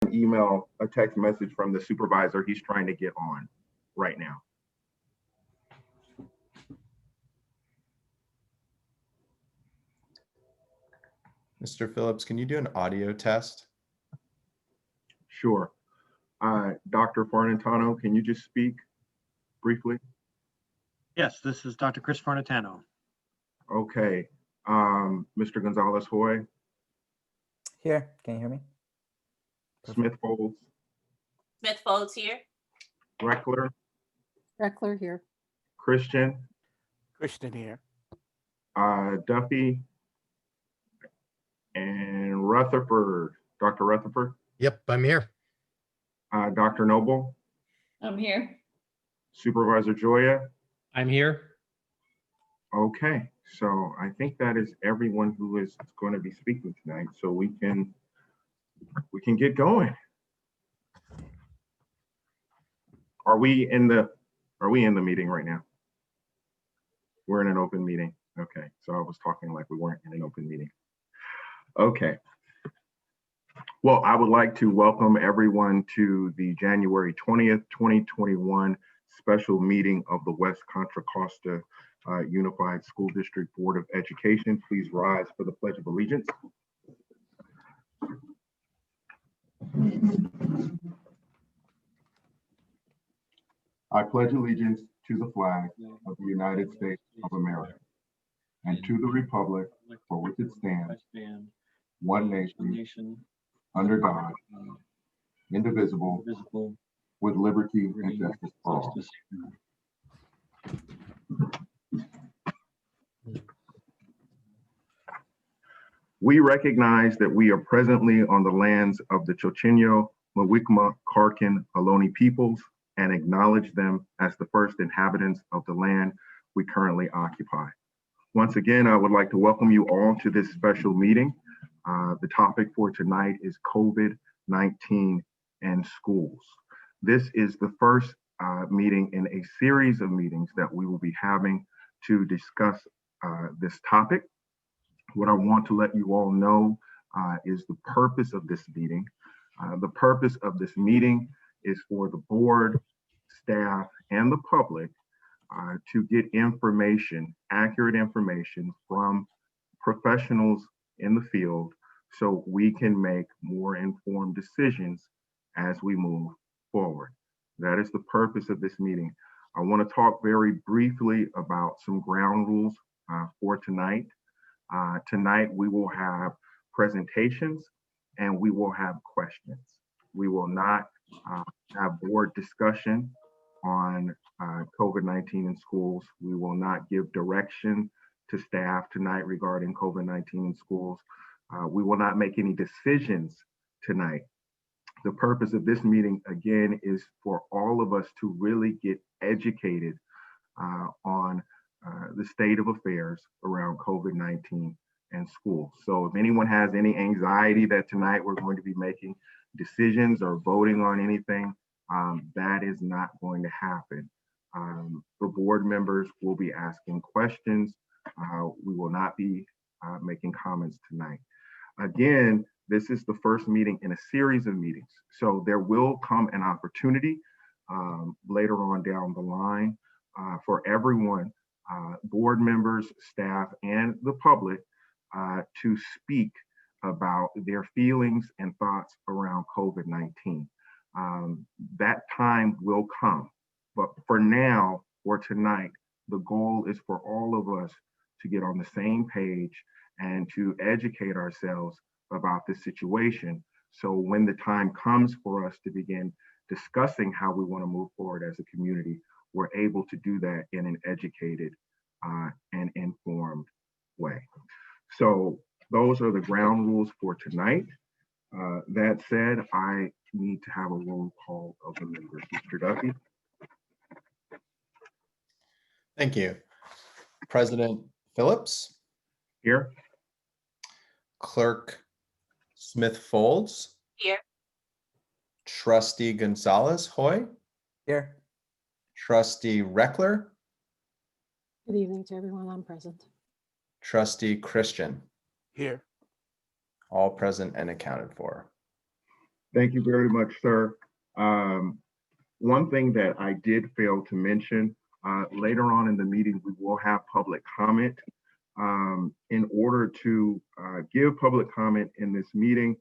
an email, a text message from the supervisor. He's trying to get on right now. Mr. Phillips, can you do an audio test? Sure. Dr. Farnitano, can you just speak briefly? Yes, this is Dr. Chris Farnitano. Okay. Mr. Gonzalez-Hoy, Here, can you hear me? Smith-Folds, Smith-Folds here. Reckler, Reckler here. Christian, Christian here. Duffy, and Rutherford. Dr. Rutherford, Yep, I'm here. Dr. Noble, I'm here. Supervisor Joya. I'm here. Okay, so I think that is everyone who is going to be speaking tonight, so we can get going. Are we in the meeting right now? We're in an open meeting. Okay, so I was talking like we weren't in an open meeting. Okay. Well, I would like to welcome everyone to the January 20th, 2021 special meeting of the West Contra Costa Unified School District Board of Education. Please rise for the Pledge of Allegiance. I pledge allegiance to the flag of the United States of America and to the republic for which it stands, one nation, under God, indivisible, with liberty and justice for all. We recognize that we are presently on the lands of the Chochenyo, Mwikma, Karkin, Ohlone peoples and acknowledge them as the first inhabitants of the land we currently occupy. Once again, I would like to welcome you all to this special meeting. The topic for tonight is COVID-19 and schools. This is the first meeting in a series of meetings that we will be having to discuss this topic. What I want to let you all know is the purpose of this meeting. The purpose of this meeting is for the board, staff, and the public to get information, accurate information from professionals in the field so we can make more informed decisions as we move forward. That is the purpose of this meeting. I want to talk very briefly about some ground rules for tonight. Tonight we will have presentations and we will have questions. We will not have board discussion on COVID-19 in schools. We will not give direction to staff tonight regarding COVID-19 in schools. We will not make any decisions tonight. The purpose of this meeting, again, is for all of us to really get educated on the state of affairs around COVID-19 and schools. So if anyone has any anxiety that tonight we're going to be making decisions or voting on anything, that is not going to happen. The board members will be asking questions. We will not be making comments tonight. Again, this is the first meeting in a series of meetings. So there will come an opportunity later on down the line for everyone, board members, staff, and the public to speak about their feelings and thoughts around COVID-19. That time will come, but for now, or tonight, the goal is for all of us to get on the same page and to educate ourselves about this situation. So when the time comes for us to begin discussing how we want to move forward as a community, we're able to do that in an educated and informed way. So those are the ground rules for tonight. That said, I need to have a roll call of the members. Mr. Duffy. Thank you. President Phillips. Here. Clerk Smith-Folds. Here. Trustee Gonzalez-Hoy. Here. Trustee Reckler. Good evening to everyone. I'm present. Trustee Christian. Here. All present and accounted for. Thank you very much, sir. One thing that I did fail to mention, later on in the meeting, we will have public comment. In order to give public comment in this meeting,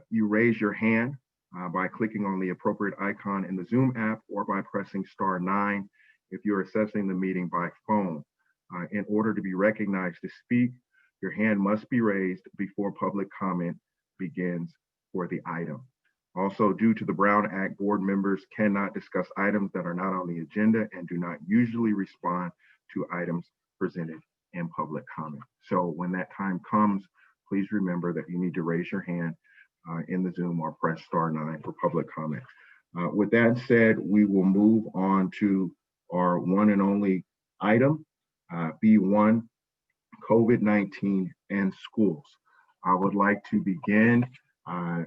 you raise your hand by clicking on the appropriate icon in the Zoom app or by pressing *9 if you're accessing the meeting by phone. In order to be recognized to speak, your hand must be raised before public comment begins for the item. Also, due to the Brown Act, board members cannot discuss items that are not on the agenda and do not usually respond to items presented in public comment. So when that time comes, please remember that you need to raise your hand in the Zoom or press *9 for public comment. With that said, we will move on to our one and only item, B1, COVID-19 and schools. I would like to begin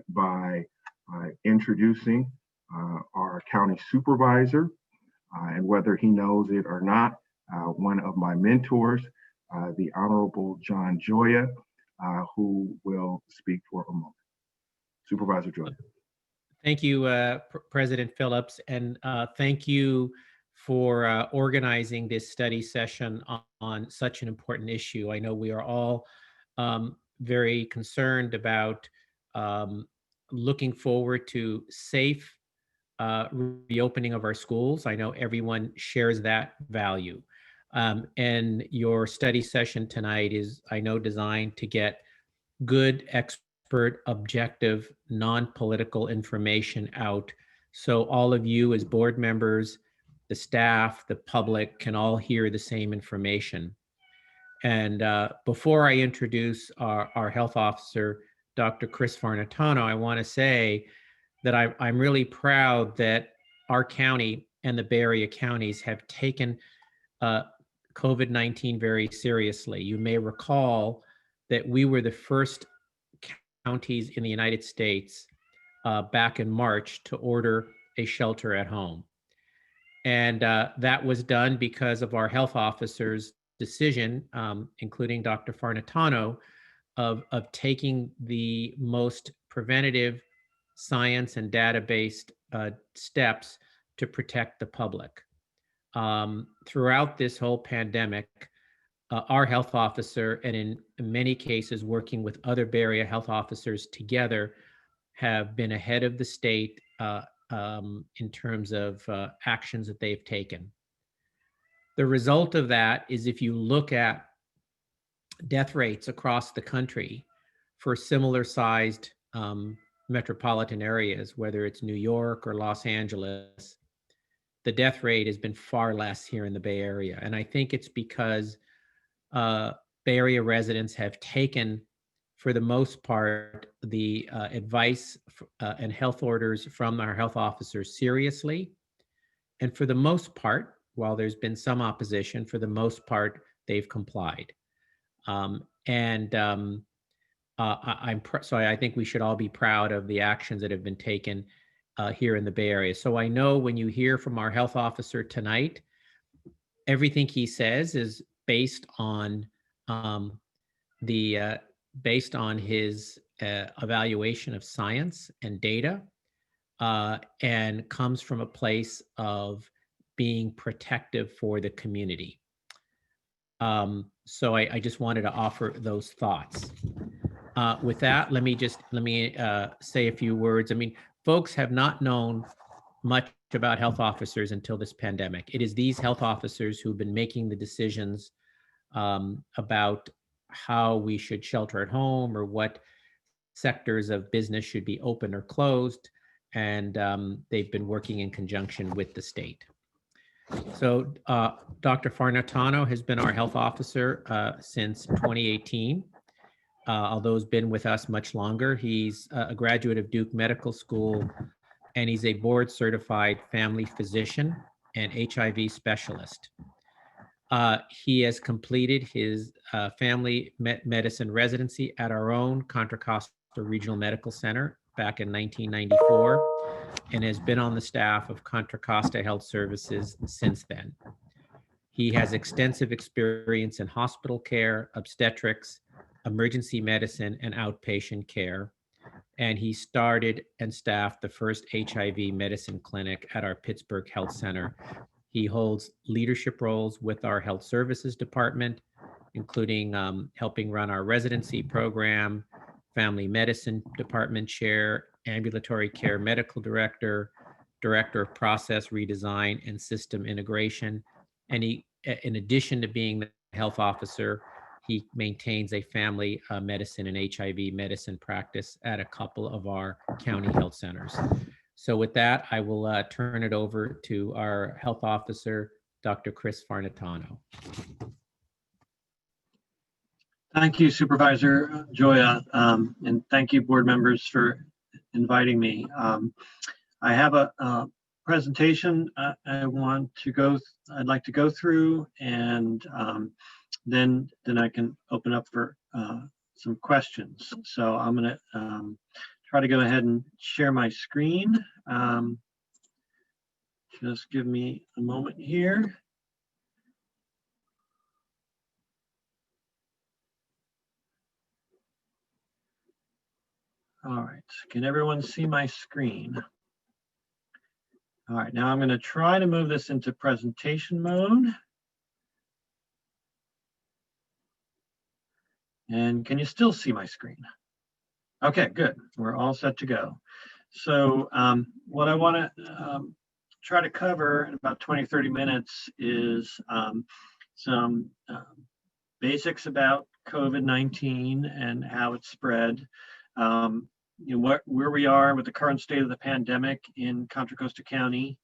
by introducing our county supervisor, and whether he knows it or not, one of my mentors, the Honorable John Joya, who will speak for a moment. Supervisor Joya. Thank you, President Phillips, and thank you for organizing this study session on such an important issue. I know we are all very concerned about looking forward to safe reopening of our schools. I know everyone shares that value. And your study session tonight is, I know, designed to get good, expert, objective, non-political information out so all of you as board members, the staff, the public can all hear the same information. And before I introduce our health officer, Dr. Chris Farnitano, I want to say that I'm really proud that our county and the Bay Area counties have taken COVID-19 very seriously. You may recall that we were the first counties in the United States back in March to order a shelter at home. And that was done because of our health officers' decision, including Dr. Farnitano, of taking the most preventative science and data-based steps to protect the public. Throughout this whole pandemic, our health officer, and in many cases working with other Bay Area health officers together, have been ahead of the state in terms of actions that they've taken. The result of that is, if you look at death rates across the country for similar sized metropolitan areas, whether it's New York or Los Angeles, the death rate has been far less here in the Bay Area. And I think it's because Bay Area residents have taken, for the most part, the advice and health orders from our health officers seriously. And for the most part, while there's been some opposition, for the most part, they've complied. So I think we should all be proud of the actions that have been taken here in the Bay Area. So I know when you hear from our health officer tonight, everything he says is based on his evaluation of science and data, and comes from a place of being protective for the community. So I just wanted to offer those thoughts. With that, let me say a few words. I mean, folks have not known much about health officers until this pandemic. It is these health officers who've been making the decisions about how we should shelter at home or what sectors of business should be open or closed. And they've been working in conjunction with the state. So Dr. Farnitano has been our health officer since 2018, although he's been with us much longer. He's a graduate of Duke Medical School, and he's a board certified family physician and HIV specialist. He has completed his family medicine residency at our own Contra Costa Regional Medical Center back in 1994, and has been on the staff of Contra Costa Health Services since then. He has extensive experience in hospital care, obstetrics, emergency medicine, and outpatient care. and he started and staffed the first HIV medicine clinic at our Pittsburgh Health Center. He holds leadership roles with our health services department, including helping run our residency program, family medicine department chair, ambulatory care medical director, director of process redesign and system integration. And he, in addition to being the health officer, he maintains a family medicine and HIV medicine practice at a couple of our county health centers. So with that, I will turn it over to our health officer, Dr. Chris Farnitano. Thank you, Supervisor Joya, and thank you, board members, for inviting me. I have a presentation I'd like to go through, and then I can open up for some questions. So I'm going to try to go ahead and share my screen. Just give me a moment here. All right, can everyone see my screen? All right, now I'm going to try to move this into presentation mode. And can you still see my screen? Okay, good. We're all set to go. So what I want to try to cover in about 20, 30 minutes is some basics about COVID-19 and how it spread. Where we are with the current state of the pandemic in Contra Costa County.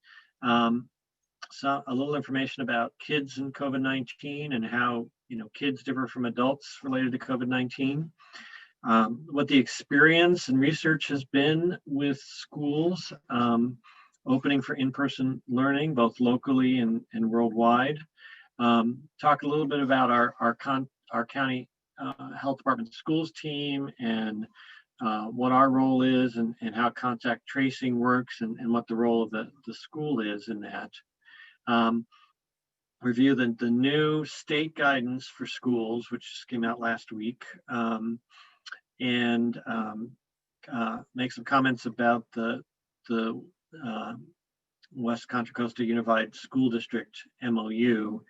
So a little information about kids and COVID-19 and how kids differ from adults related to COVID-19. What the experience and research has been with schools opening for in-person learning, both locally and worldwide. Talk a little bit about our county health department schools team and what our role is and how contact tracing works and what the role of the school is in that. Review the new state guidance for schools, which came out last week, and make some comments about the West Contra Costa Unified School District MOU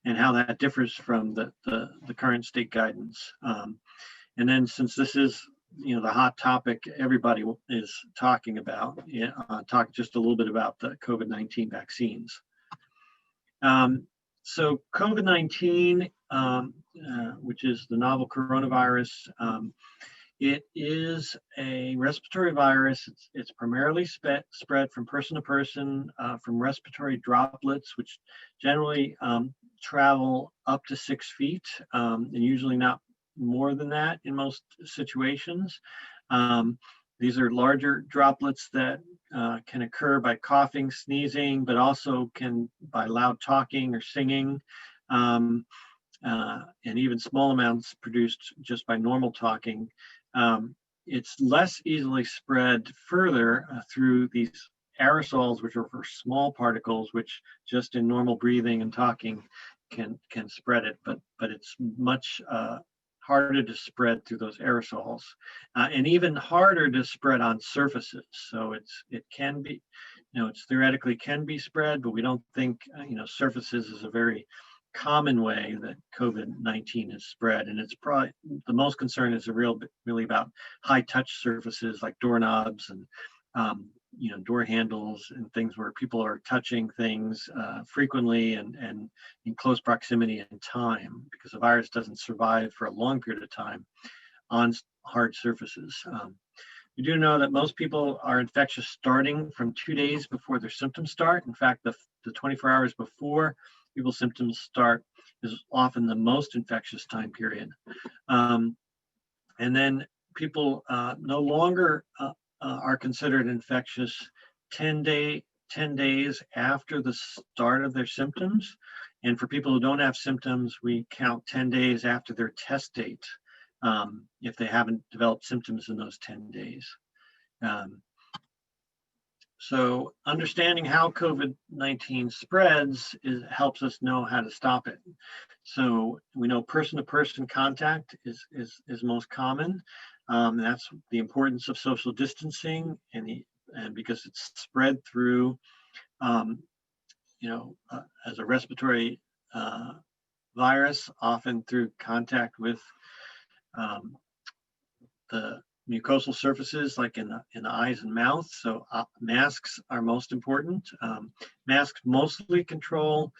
and how that differs from the current state guidance. And then, since this is the hot topic everybody is talking about, talk just a little bit about the COVID-19 vaccines. So COVID-19, which is the novel coronavirus, it is a respiratory virus. It's primarily spread from person to person, from respiratory droplets, which generally travel up to 6 feet, and usually not more than that in most situations. These are larger droplets that can occur by coughing, sneezing, but also can by loud talking or singing, and even small amounts produced just by normal talking. It's less easily spread further through these aerosols, which are for small particles, which just in normal breathing and talking can spread it, but it's much harder to spread through those aerosols, and even harder to spread on surfaces. So it can be, it's theoretically can be spread, but we don't think surfaces is a very common way that COVID-19 is spread. And it's probably the most concern is really about high touch surfaces like doorknobs and door handles and things where people are touching things frequently and in close proximity and time, because the virus doesn't survive for a long period of time on hard surfaces. We do know that most people are infectious starting from 2 days before their symptoms start. In fact, the 24 hours before people's symptoms start is often the most infectious time period. And then people no longer are considered infectious 10 days after the start of their symptoms. And for people who don't have symptoms, we count 10 days after their test date if they haven't developed symptoms in those 10 days. So understanding how COVID-19 spreads helps us know how to stop it. So we know person-to-person contact is most common. That's the importance of social distancing, and because it's spread through, as a respiratory virus, often through contact with the mucosal surfaces, like in the eyes and mouth. So masks are most important. Masks mostly control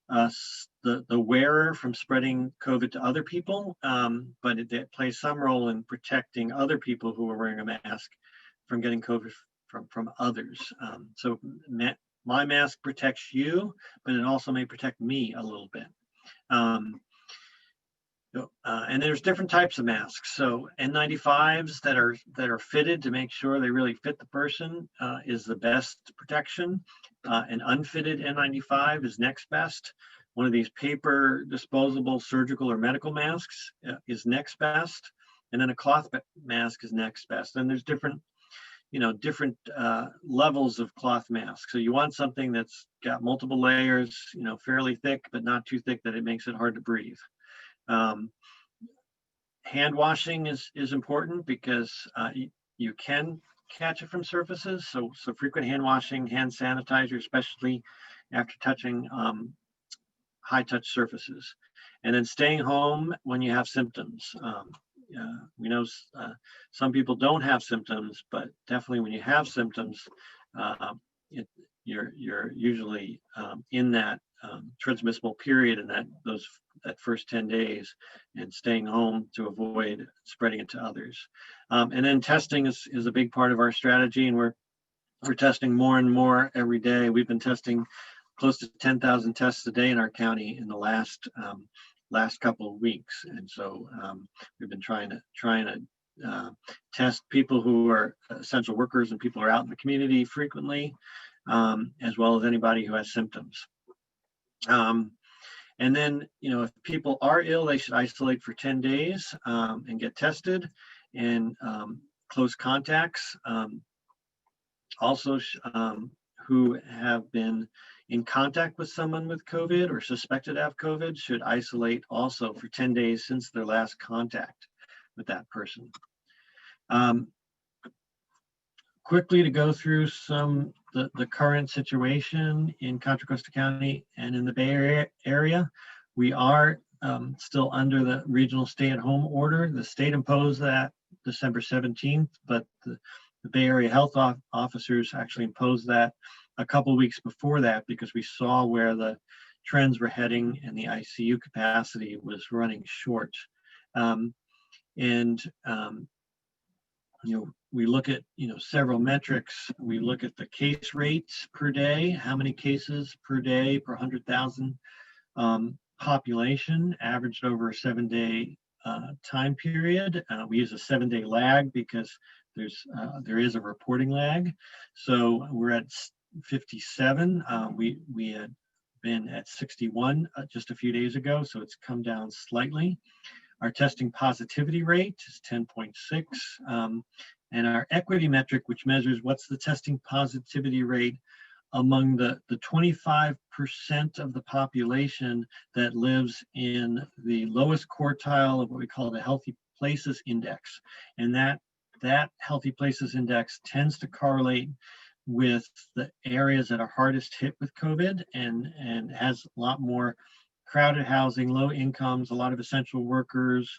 the wearer from spreading COVID to other people, but it plays some role in protecting other people who are wearing a mask from getting COVID from others. So my mask protects you, but it also may protect me a little bit. And there's different types of masks. So N95s that are fitted to make sure they really fit the person is the best protection. An unfitted N95 is next best. One of these paper disposable surgical or medical masks is next best. And then a cloth mask is next best. And there's different levels of cloth masks. So you want something that's got multiple layers, fairly thick, but not too thick that it makes it hard to breathe. Hand washing is important because you can catch it from surfaces. So frequent hand washing, hand sanitizer, especially after touching high touch surfaces. And then staying home when you have symptoms. We know some people don't have symptoms, but definitely when you have symptoms, you're usually in that transmissible period in that first 10 days, and staying home to avoid spreading it to others. And then testing is a big part of our strategy, and we're testing more and more every day. We've been testing close to 10,000 tests a day in our county in the last couple of weeks, and so we've been trying to test people who are essential workers and people who are out in the community frequently, as well as anybody who has symptoms. And then, if people are ill, they should isolate for 10 days and get tested. And close contacts also who have been in contact with someone with COVID or suspected to have COVID should isolate also for 10 days since their last contact with that person. Quickly to go through the current situation in Contra Costa County and in the Bay Area. We are still under the regional stay-at-home order. The state imposed that December 17th, but the Bay Area health officers actually imposed that a couple of weeks before that because we saw where the trends were heading and the ICU capacity was running short. We look at several metrics. We look at the case rates per day, how many cases per day per 100,000 population, averaged over a 7-day time period. We use a 7-day lag because there is a reporting lag. So we're at 57. We had been at 61 just a few days ago, so it's come down slightly. Our testing positivity rate is 10.6. And our equity metric, which measures what's the testing positivity rate among the 25% of the population that lives in the lowest quartile of what we call the Healthy Places Index. And that Healthy Places Index tends to correlate with the areas that are hardest hit with COVID and has a lot more crowded housing, low incomes, a lot of essential workers,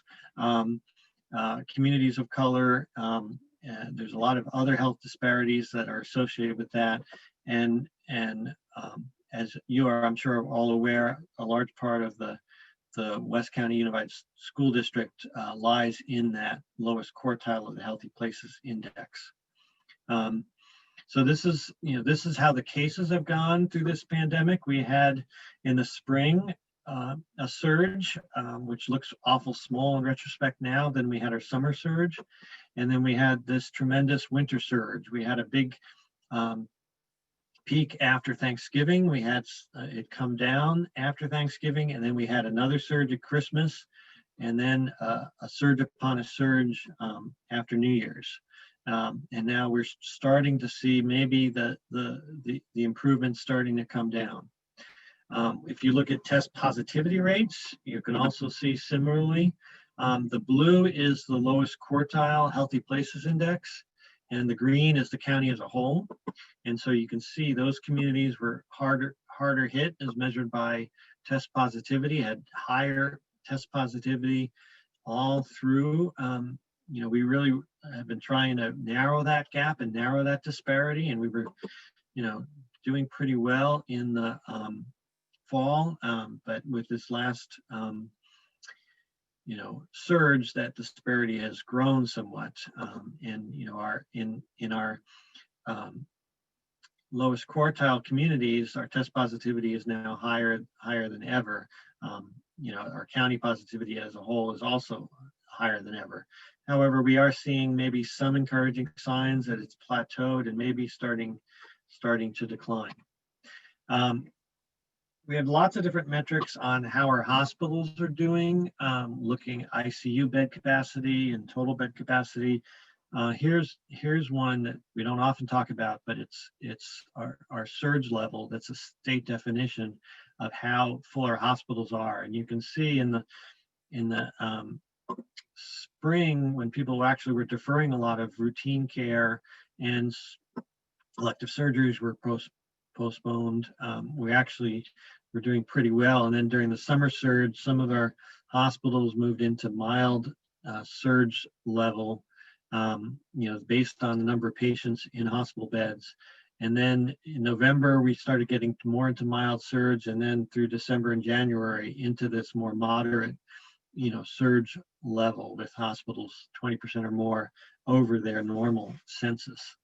communities of color. And there's a lot of other health disparities that are associated with that. And as you are, I'm sure, all aware, a large part of the West County Unified School District lies in that lowest quartile of the Healthy Places Index. So this is how the cases have gone through this pandemic. We had in the spring a surge, which looks awful small in retrospect now. Then we had our summer surge, and then we had this tremendous winter surge. We had a big peak after Thanksgiving. We had it come down after Thanksgiving, and then we had another surge at Christmas, and then a surge upon a surge after New Year's. And now we're starting to see maybe the improvement starting to come down. If you look at test positivity rates, you can also see similarly The blue is the lowest quartile healthy places index, and the green is the county as a whole. And so you can see those communities were harder hit as measured by test positivity, had higher test positivity all through. We really have been trying to narrow that gap and narrow that disparity, and we were, doing pretty well in the fall, but with this last surge, that disparity has grown somewhat. And in our lowest quartile communities, our test positivity is now higher than ever. Our county positivity as a whole is also higher than ever. However, we are seeing maybe some encouraging signs that it's plateaued and maybe starting to decline. We have lots of different metrics on how our hospitals are doing, looking ICU bed capacity and total bed capacity. Here's one that we don't often talk about, but it's our surge level. That's a state definition of how full our hospitals are. And you can see in the spring, when people actually were deferring a lot of routine care and elective surgeries were postponed, we're doing pretty well. And then during the summer surge, some of our hospitals moved into mild surge level, based on the number of patients in hospital beds. And then in November, we started getting more into mild surge, and then through December and January into this more moderate, surge level with hospitals 20% or more over their normal census.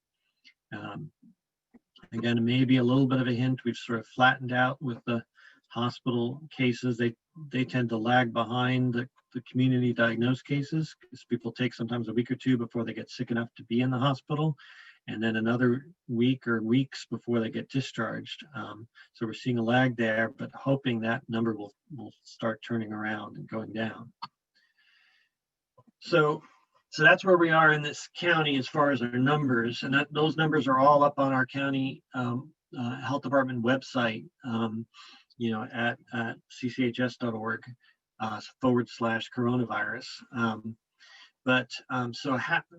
Again, maybe a little bit of a hint, we've sort of flattened out with the hospital cases. They tend to lag behind the community diagnosed cases, because people take sometimes a week or two before they get sick enough to be in the hospital, and then another week or weeks before they get discharged. So we're seeing a lag there, but hoping that number will start turning around and going down. So that's where we are in this county as far as our numbers, and those numbers are all up on our county health department website, at cchs.org /coronavirus.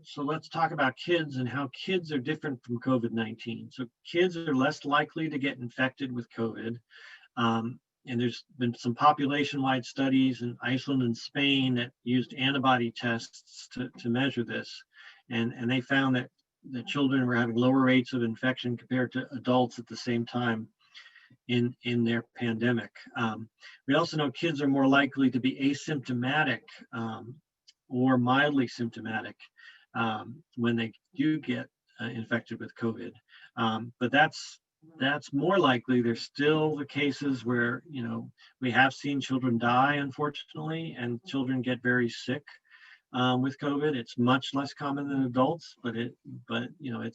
So let's talk about kids and how kids are different from COVID-19. So kids are less likely to get infected with COVID. And there's been some population-wide studies in Iceland and Spain that used antibody tests to measure this. And they found that the children were having lower rates of infection compared to adults at the same time in their pandemic. We also know kids are more likely to be asymptomatic or mildly symptomatic when they do get infected with COVID. But that's more likely. There's still the cases where, we have seen children die, unfortunately, and children get very sick with COVID. It's much less common than adults, but it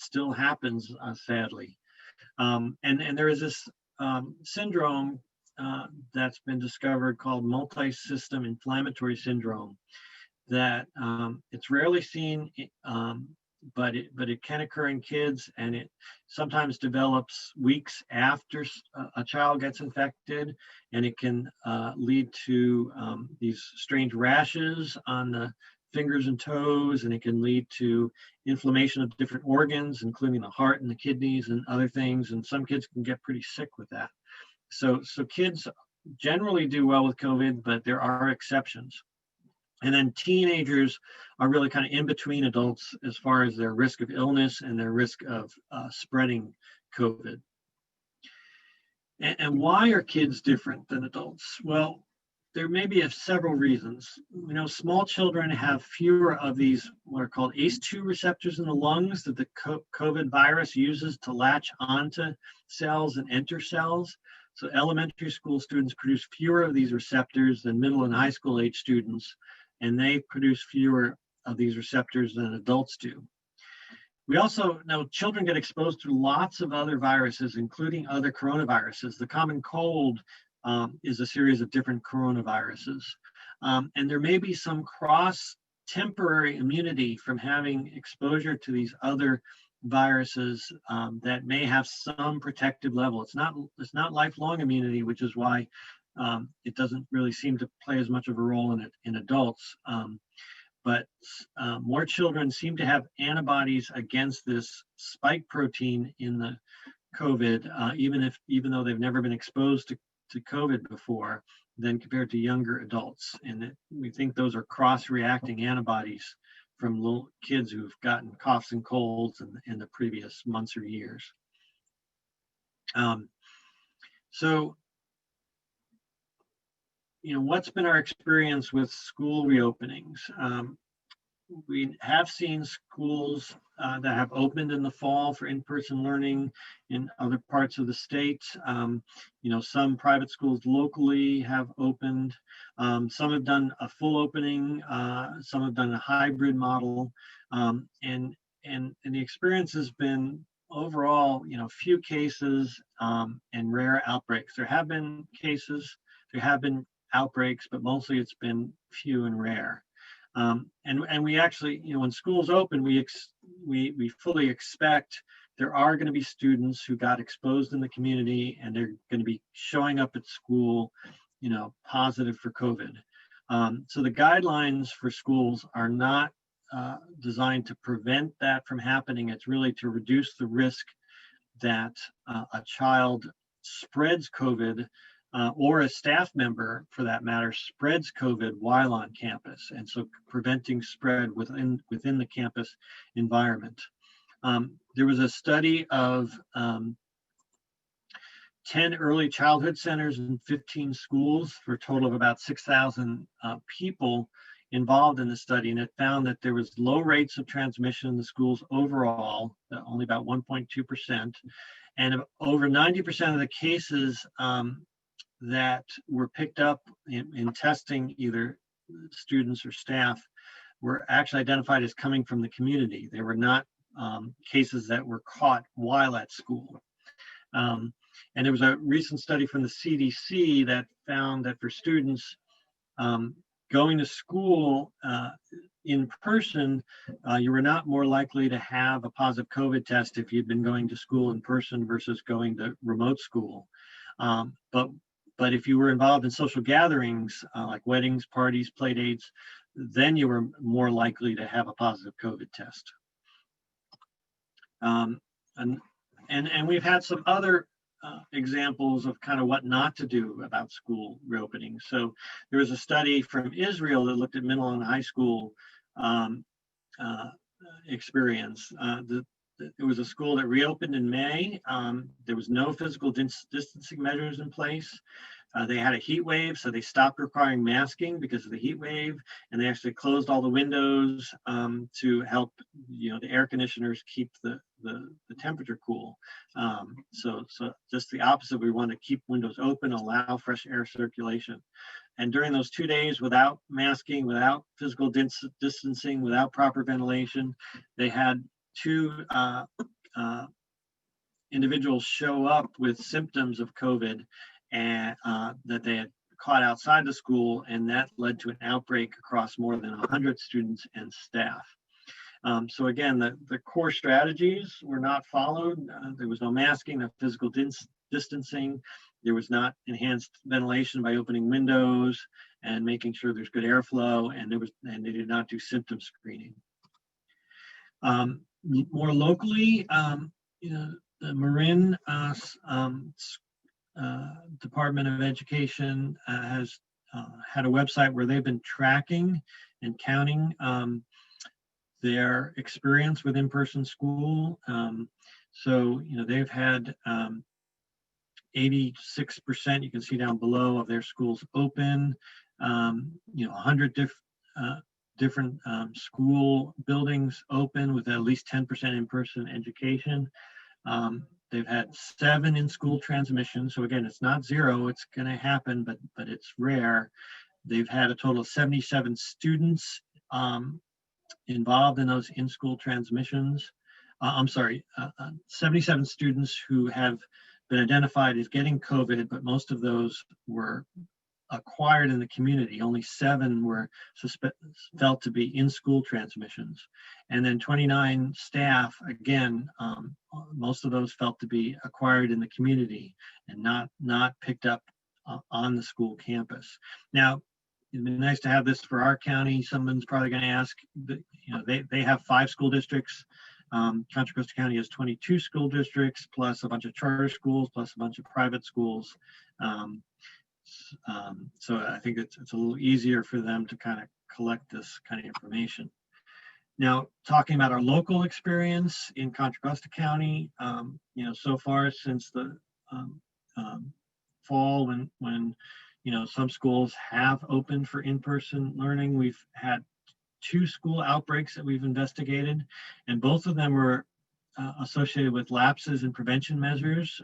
still happens, sadly. And there is this syndrome that's been discovered called multi-system inflammatory syndrome that it's rarely seen, but it can occur in kids, and it sometimes develops weeks after a child gets infected, and it can lead to these strange rashes on the fingers and toes, and it can lead to inflammation of different organs, including the heart and the kidneys and other things, and some kids can get pretty sick with that. So kids generally do well with COVID, but there are exceptions. And then teenagers are really kind of in between adults as far as their risk of illness and their risk of spreading COVID. And why are kids different than adults? Well, there may be several reasons. Small children have fewer of these, what are called ACE2 receptors in the lungs that the COVID virus uses to latch onto cells and enter cells. So elementary school students produce fewer of these receptors than middle and high school age students, and they produce fewer of these receptors than adults do. We also know children get exposed to lots of other viruses, including other coronaviruses. The common cold is a series of different coronaviruses. And there may be some temporary immunity from having exposure to these other viruses that may have some protective level. It's not lifelong immunity, which is why It doesn't really seem to play as much of a role in adults. But more children seem to have antibodies against this spike protein in the COVID, even though they've never been exposed to COVID before, than compared to younger adults. And we think those are cross-reacting antibodies from little kids who've gotten coughs and colds in the previous months or years. So, what's been our experience with school reopenings? We have seen schools that have opened in the fall for in-person learning in other parts of the state. Some private schools locally have opened. Some have done a full opening. Some have done a hybrid model. And the experience has been overall, few cases and rare outbreaks. There have been cases, there have been outbreaks, but mostly it's been few and rare. And we actually, when schools open, we fully expect there are going to be students who got exposed in the community, and they're going to be showing up at school, positive for COVID. So the guidelines for schools are not designed to prevent that from happening. It's really to reduce the risk that a child spreads COVID or a staff member, for that matter, spreads COVID while on campus, and so preventing spread within the campus environment. There was a study of 10 early childhood centers in 15 schools for a total of about 6,000 people involved in the study, and it found that there was low rates of transmission in the schools overall, only about 1.2%, and over 90% of the cases that were picked up in testing, either students or staff, were actually identified as coming from the community. They were not cases that were caught while at school. And there was a recent study from the CDC that found that for students going to school in person, you were not more likely to have a positive COVID test if you'd been going to school in person versus going to remote school. But if you were involved in social gatherings like weddings, parties, play dates, then you were more likely to have a positive COVID test. And we've had some other examples of kind of what not to do about school reopening. So there was a study from Israel that looked at middle and high school experience. It was a school that reopened in May. There was no physical distancing measures in place. They had a heat wave, so they stopped requiring masking because of the heat wave, and they actually closed all the windows to help, the air conditioners keep the temperature cool. So just the opposite. We want to keep windows open, allow fresh air circulation. And during those 2 days, without masking, without physical distancing, without proper ventilation, they had 2 individuals show up with symptoms of COVID and that they had caught outside the school, and that led to an outbreak across more than 100 students and staff. So again, the core strategies were not followed. There was no masking, no physical distancing. There was not enhanced ventilation by opening windows and making sure there's good airflow, and they did not do symptom screening. More locally, the Marin Department of Education has had a website where they've been tracking and counting their experience with in-person school. So, they've had 86%, you can see down below, of their schools open, 100 different school buildings open with at least 10% in-person education. They've had 7 in-school transmissions. So again, it's not 0, it's going to happen, but it's rare. They've had a total of 77 students involved in those in-school transmissions. 77 students who have been identified as getting COVID, but most of those were acquired in the community. Only 7 were felt to be in-school transmissions. And then 29 staff, again, most of those felt to be acquired in the community and not picked up on the school campus. Now, it'd be nice to have this for our county. Someone's probably going to ask, they have 5 school districts. Contra Costa County has 22 school districts, plus a bunch of charter schools, plus a bunch of private schools. So I think it's a little easier for them to kind of collect this kind of information. Now, talking about our local experience in Contra Costa County, so far since the fall, when some schools have opened for in-person learning, we've had 2 school outbreaks that we've investigated, and both of them were associated with lapses in prevention measures,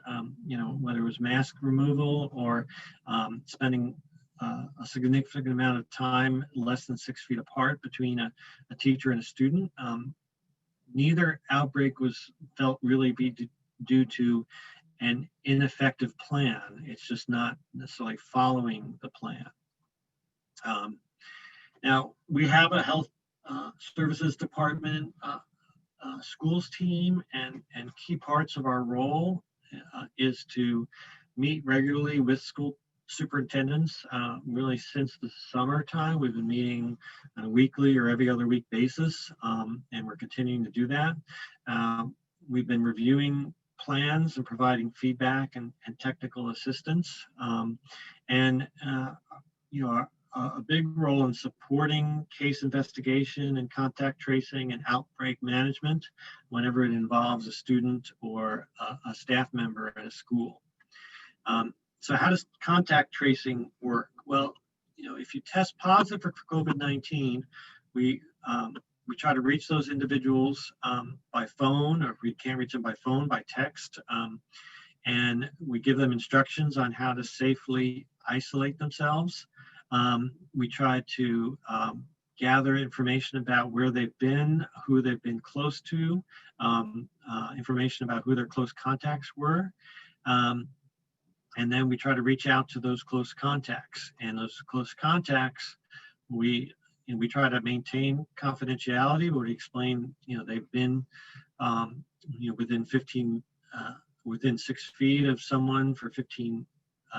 whether it was mask removal or spending a significant amount of time less than 6 feet apart between a teacher and a student. Neither outbreak was felt really be due to an ineffective plan. It's just not necessarily following the plan. Now, we have a health services department, schools team, and key parts of our role is to meet regularly with school superintendents. Really since the summertime, we've been meeting on a weekly or every other week basis, and we're continuing to do that. We've been reviewing plans and providing feedback and technical assistance. A big role in supporting case investigation and contact tracing and outbreak management whenever it involves a student or a staff member at a school. So how does contact tracing work? Well, if you test positive for COVID-19, we try to reach those individuals by phone, or if we can't reach them by phone, by text. And we give them instructions on how to safely isolate themselves. We try to gather information about where they've been, who they've been close to, information about who their close contacts were. And then we try to reach out to those close contacts. And those close contacts, we try to maintain confidentiality, but we explain, they've been, within 6 feet of someone for 15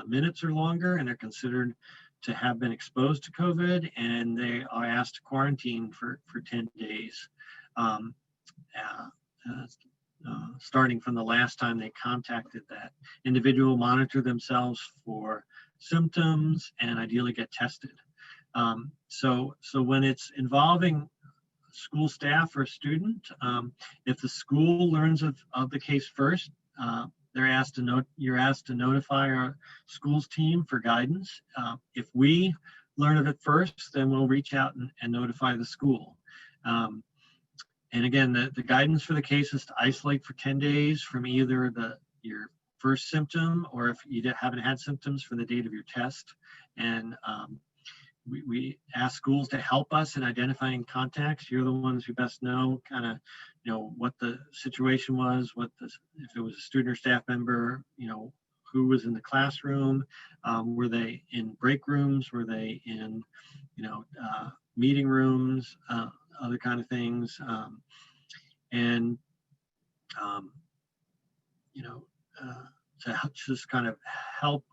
minutes or longer, and they're considered to have been exposed to COVID, and they are asked to quarantine for 10 days, starting from the last time they contacted that individual, monitor themselves for symptoms, and ideally get tested. So when it's involving school staff or a student, if the school learns of the case first, you're asked to notify our schools team for guidance. If we learn of it first, then we'll reach out and notify the school. And again, the guidance for the case is to isolate for 10 days from either your first symptom, or if you haven't had symptoms, from the date of your test. And we ask schools to help us in identifying contacts. You're the ones who best know what the situation was, if it was a student or staff member, who was in the classroom, were they in break rooms, were they in, meeting rooms, other kind of things. To just kind of help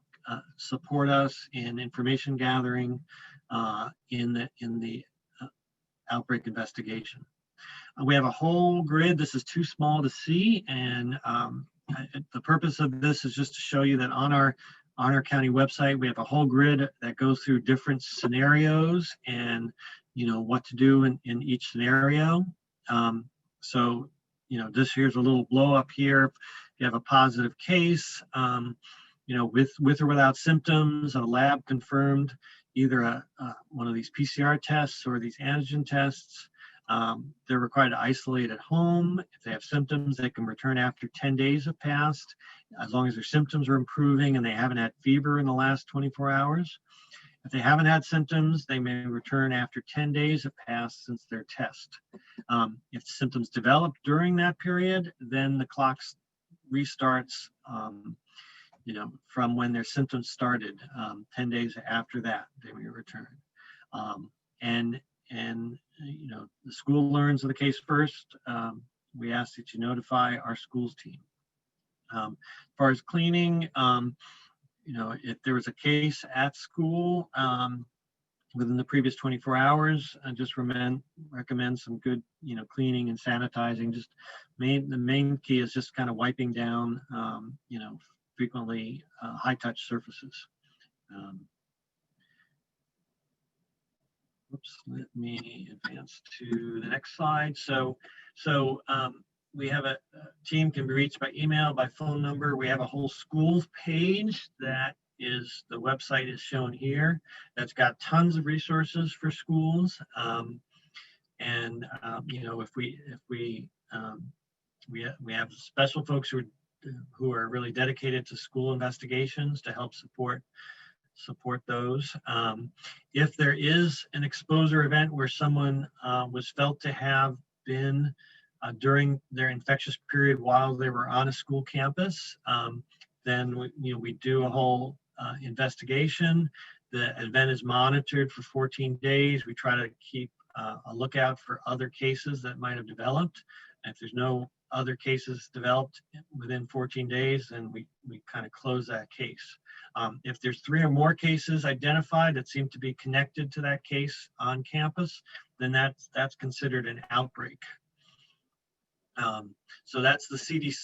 support us in information gathering in the outbreak investigation. We have a whole grid. This is too small to see, and the purpose of this is just to show you that on our county website, we have a whole grid that goes through different scenarios and what to do in each scenario. So here's a little blow up here. If you have a positive case, with or without symptoms, a lab confirmed either one of these PCR tests or these antigen tests. They're required to isolate at home. If they have symptoms, they can return after 10 days have passed, as long as their symptoms are improving and they haven't had fever in the last 24 hours. If they haven't had symptoms, they may return after 10 days have passed since their test. If symptoms develop during that period, then the clock restarts from when their symptoms started. 10 days after that, they may return. The school learns of the case first. We ask that you notify our schools team. As far as cleaning, if there was a case at school within the previous 24 hours, I just recommend some good, cleaning and sanitizing. Just the main key is just kind of wiping down, frequently high touch surfaces. Oops, let me advance to the next slide. So we have a team can be reached by email, by phone number. We have a whole schools page that is, the website is shown here. That's got tons of resources for schools. We have special folks who are really dedicated to school investigations to help support those. If there is an exposure event where someone was felt to have been during their infectious period while they were on a school campus, then we do a whole investigation. The event is monitored for 14 days. We try to keep a lookout for other cases that might have developed. And if there's no other cases developed within 14 days, then we kind of close that case. If there's 3 or more cases identified that seem to be connected to that case on campus, then that's considered an outbreak. So that's the CDC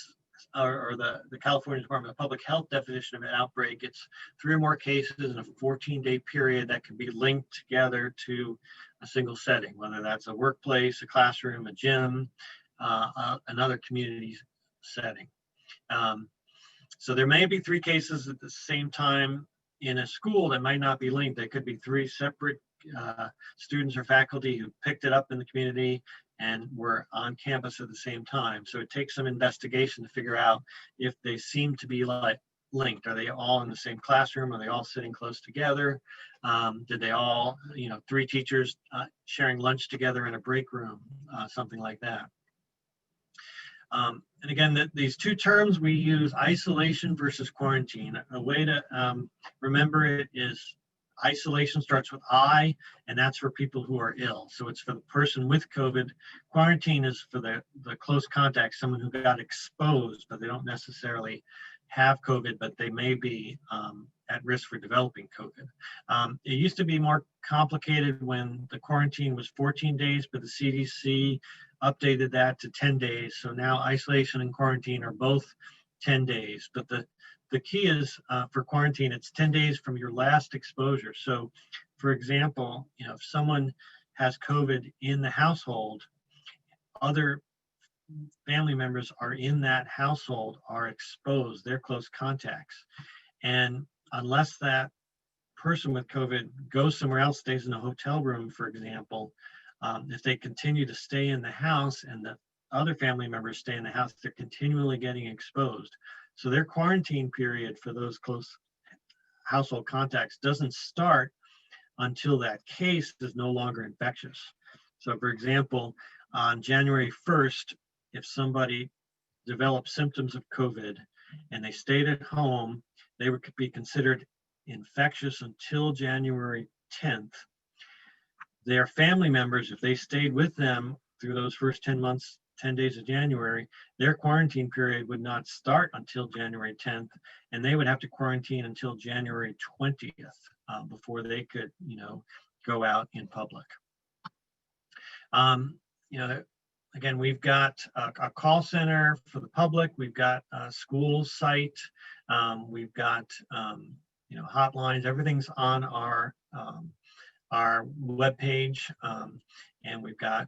or the California Department of Public Health definition of an outbreak. It's 3 or more cases in a 14-day period that can be linked together to a single setting, whether that's a workplace, a classroom, a gym, another community setting. So there may be 3 cases at the same time in a school that might not be linked. There could be 3 separate students or faculty who picked it up in the community and were on campus at the same time. So it takes some investigation to figure out if they seem to be linked. Are they all in the same classroom? Are they all sitting close together? Did they all, 3 teachers sharing lunch together in a break room, something like that. And again, these 2 terms we use, isolation versus quarantine. A way to remember it is isolation starts with I, and that's for people who are ill. So it's for the person with COVID. Quarantine is for the close contact, someone who got exposed, but they don't necessarily have COVID, but they may be at risk for developing COVID. It used to be more complicated when the quarantine was 14 days, but the CDC updated that to 10 days. So now isolation and quarantine are both 10 days. But the key is for quarantine, it's 10 days from your last exposure. So for example, if someone has COVID in the household, other family members are in that household, are exposed, they're close contacts. And unless that person with COVID goes somewhere else, stays in a hotel room, for example, if they continue to stay in the house and the other family members stay in the house, they're continually getting exposed. So their quarantine period for those close household contacts doesn't start until that case is no longer infectious. So for example, on January 1st, if somebody developed symptoms of COVID and they stayed at home, they would be considered infectious until January 10th. Their family members, if they stayed with them through those first 10 days of January, their quarantine period would not start until January 10th, and they would have to quarantine until January 20th before they could, go out in public. Again, we've got a call center for the public. We've got a school site. We've got, hotlines. Everything's on our webpage, and we've got,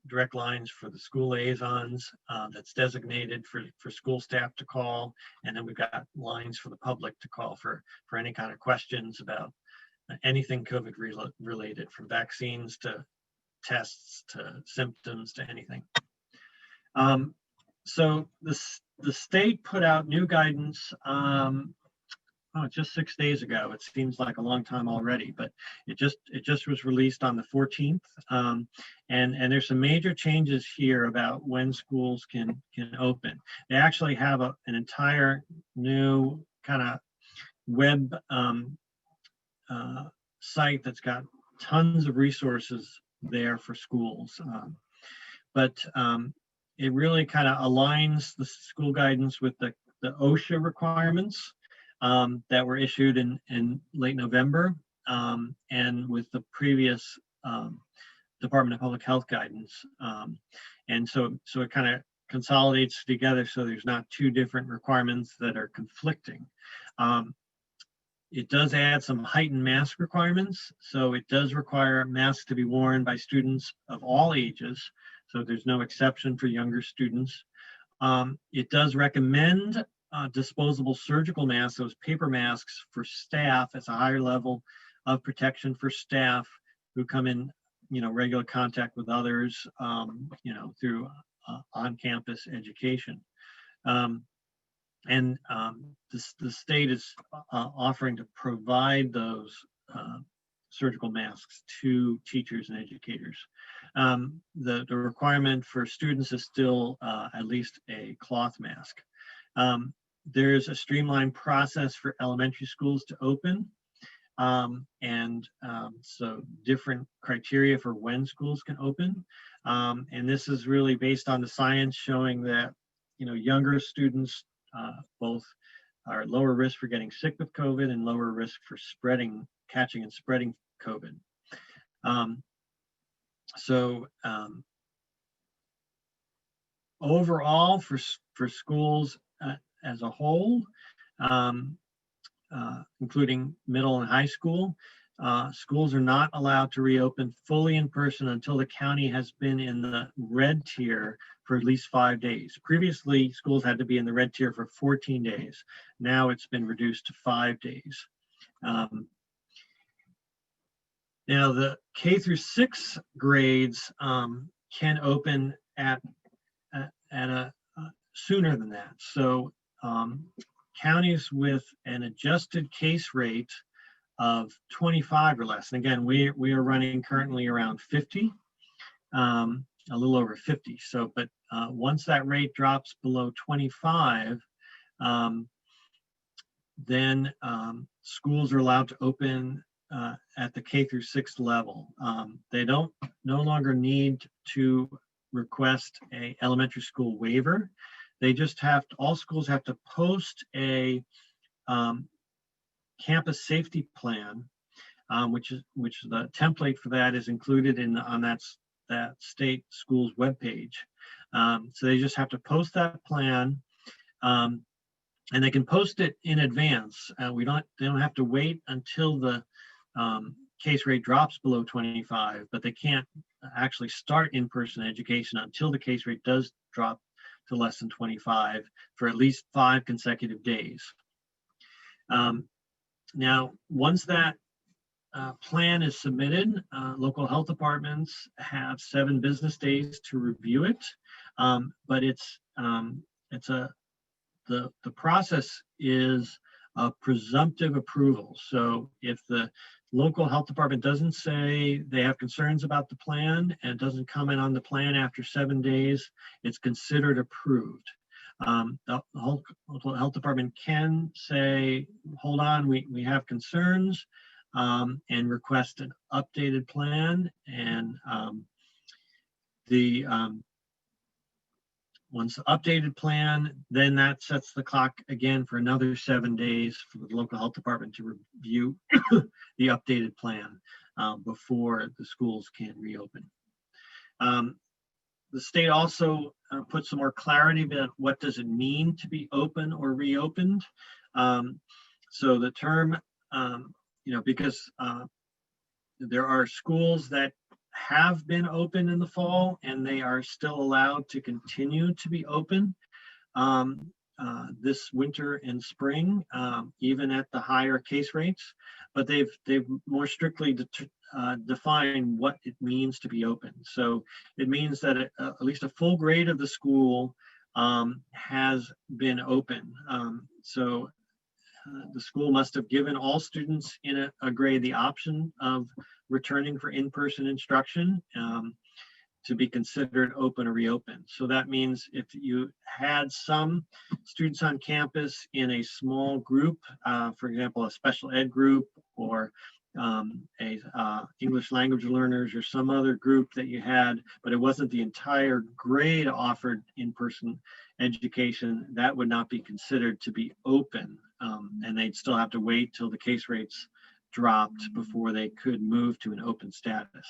direct lines for the school liaisons that's designated for school staff to call. And then we've got lines for the public to call for any kind of questions about anything COVID related, from vaccines to tests to symptoms to anything. So the state put out new guidance just 6 days ago. It seems like a long time already, but it just was released on the 14th. And there's some major changes here about when schools can open. They actually have an entire new kind of web site that's got tons of resources there for schools. But it really kind of aligns the school guidance with the OSHA requirements. that were issued in late November, and with the previous Department of Public Health guidance. And so it kind of consolidates together so there's not two different requirements that are conflicting. It does add some heightened mask requirements. So it does require masks to be worn by students of all ages. So there's no exception for younger students. It does recommend disposable surgical masks, those paper masks for staff, as a higher level of protection for staff who come in, regular contact with others, through on-campus education. And the state is offering to provide those surgical masks to teachers and educators. The requirement for students is still at least a cloth mask. There's a streamlined process for elementary schools to open. So different criteria for when schools can open. And this is really based on the science showing that, younger students both are at lower risk for getting sick with COVID and lower risk for catching and spreading COVID. Overall for schools as a whole, including middle and high school, schools are not allowed to reopen fully in person until the county has been in the red tier for at least 5 days. Previously, schools had to be in the red tier for 14 days. Now it's been reduced to 5 days. Now the K through 6 grades can open at a sooner than that. So counties with an adjusted case rate of 25 or less. And again, we are running currently around 50, a little over 50. So, but once that rate drops below 25, then schools are allowed to open at the K through 6 level. They no longer need to request a elementary school waiver. They just all schools have to post a campus safety plan, which the template for that is included on that state school's webpage. So they just have to post that plan, and they can post it in advance. They don't have to wait until the case rate drops below 25, but they can't actually start in-person education until the case rate does drop to less than 25 for at least 5 consecutive days. Now, once that plan is submitted, local health departments have 7 business days to review it. But the process is a presumptive approval. So if the local health department doesn't say they have concerns about the plan and doesn't comment on the plan after 7 days, it's considered approved. The local health department can say, hold on, we have concerns, and request an updated plan. And once the updated plan, then that sets the clock again for another 7 days for the local health department to review the updated plan before the schools can reopen. The state also put some more clarity about what does it mean to be open or reopened. So the term, because there are schools that have been open in the fall and they are still allowed to continue to be open this winter and spring, even at the higher case rates, but they've more strictly defined what it means to be open. So it means that at least a full grade of the school has been open. So the school must have given all students in a grade the option of returning for in-person instruction to be considered open or reopened. So that means if you had some students on campus in a small group, for example, a special ed group or English language learners or some other group that you had, but it wasn't the entire grade offered in-person education, that would not be considered to be open and they'd still have to wait till the case rates dropped before they could move to an open status.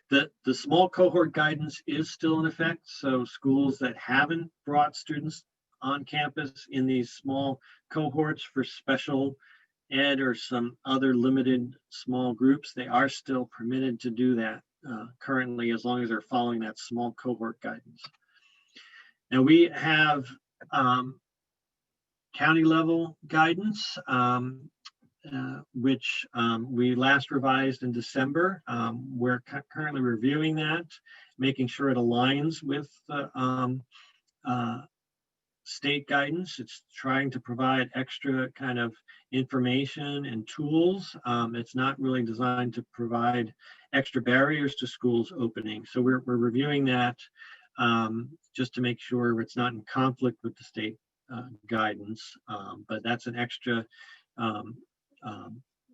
The small cohort guidance is still in effect. So schools that haven't brought students on campus in these small cohorts for special ed or some other limited small groups, they are still permitted to do that currently, as long as they're following that small cohort guidance. Now we have county level guidance, which we last revised in December. We're currently reviewing that, making sure it aligns with the state guidance. It's trying to provide extra kind of information and tools. It's not really designed to provide extra barriers to schools opening. So we're reviewing that just to make sure it's not in conflict with the state guidance, but that's an extra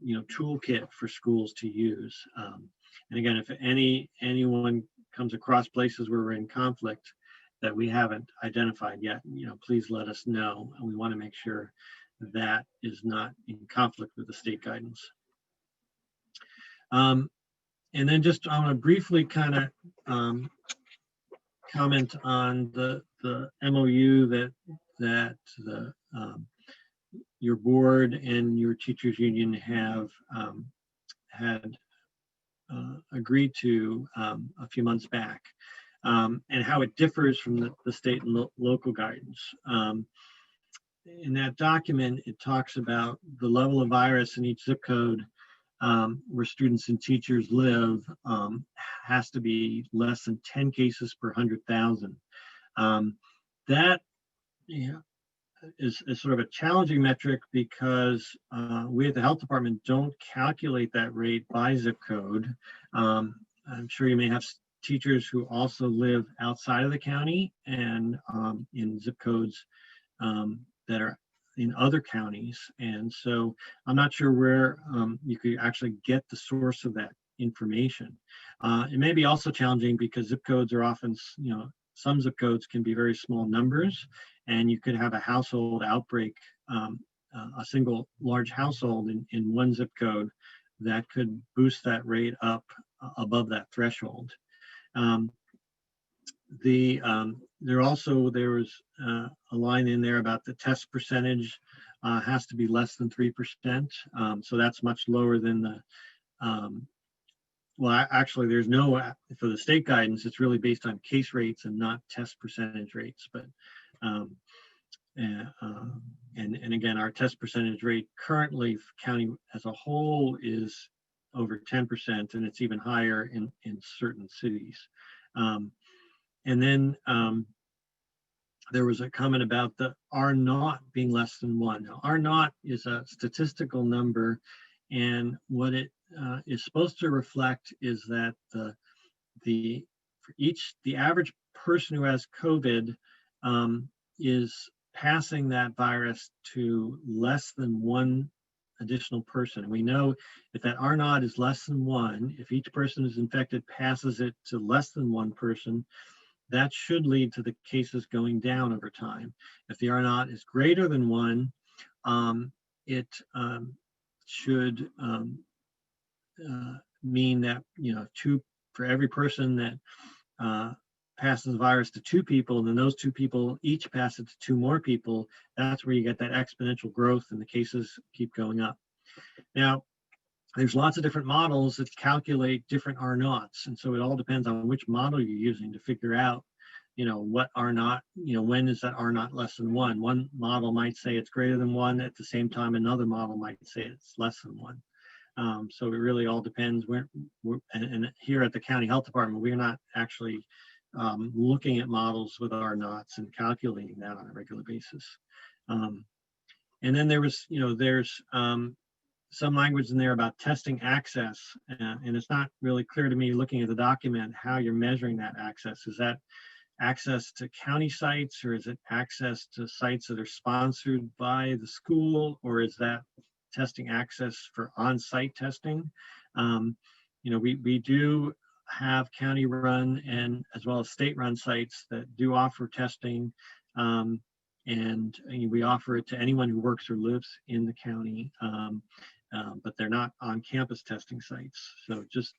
toolkit for schools to use. And again, if anyone comes across places where we're in conflict that we haven't identified yet, please let us know. And we want to make sure that is not in conflict with the state guidance. And then just I want to briefly kind of comment on the MOU that your board and your teachers union have had agreed to a few months back, and how it differs from the state and local guidance. In that document, it talks about the level of virus in each zip code where students and teachers live has to be less than 10 cases per 100,000. That is sort of a challenging metric because we at the health department don't calculate that rate by zip code. I'm sure you may have teachers who also live outside of the county and in zip codes that are in other counties. And so I'm not sure where you could actually get the source of that information. It may be also challenging because zip codes are often, some zip codes can be very small numbers, and you could have a household outbreak, a single large household in one zip code that could boost that rate up above that threshold. There was a line in there about the test percentage has to be less than 3%. So that's much lower than the, well, actually there's no, for the state guidance, it's really based on case rates and not test percentage rates. But, and again, our test percentage rate currently county as a whole is over 10%, and it's even higher in certain cities. And then there was a comment about the R naught being less than 1. Now, R naught is a statistical number, and what it is supposed to reflect is that the average person who has COVID is passing that virus to less than 1 additional person. And we know if that R naught is less than 1, if each person who's infected passes it to less than 1 person, that should lead to the cases going down over time. If the R naught is greater than 1, it should mean that, for every person that passes the virus to 2 people, and then those 2 people each pass it to 2 more people, that's where you get that exponential growth and the cases keep going up. Now, there's lots of different models that calculate different R naughts. And so it all depends on which model you're using to figure out, what R naught, when is that R naught less than 1? One model might say it's greater than 1. At the same time, another model might say it's less than 1. So it really all depends. And here at the county health department, we're not actually looking at models with R naughts and calculating that on a regular basis. And then there was, there's some language in there about testing access, and it's not really clear to me looking at the document how you're measuring that access. Is that access to county sites, or is it access to sites that are sponsored by the school, or is that testing access for on-site testing? We do have county-run and as well as state-run sites that do offer testing. and we offer it to anyone who works or lives in the county, but they're not on-campus testing sites. So just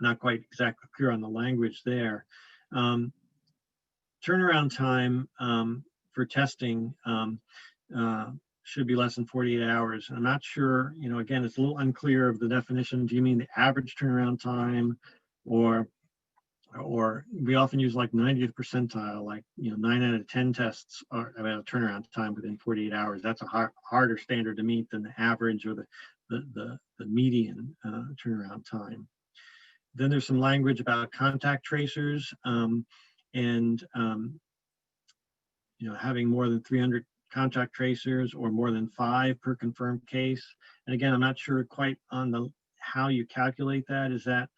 not quite exactly clear on the language there. Turnaround time for testing should be less than 48 hours. I'm not sure, again, it's a little unclear of the definition. Do you mean the average turnaround time, or we often use like 90th percentile, like 9 out of 10 tests are about a turnaround time within 48 hours. That's a harder standard to meet than the average or the median turnaround time. Then there's some language about contact tracers and having more than 300 contact tracers or more than 5 per confirmed case. And again, I'm not sure quite on how you calculate that. Is that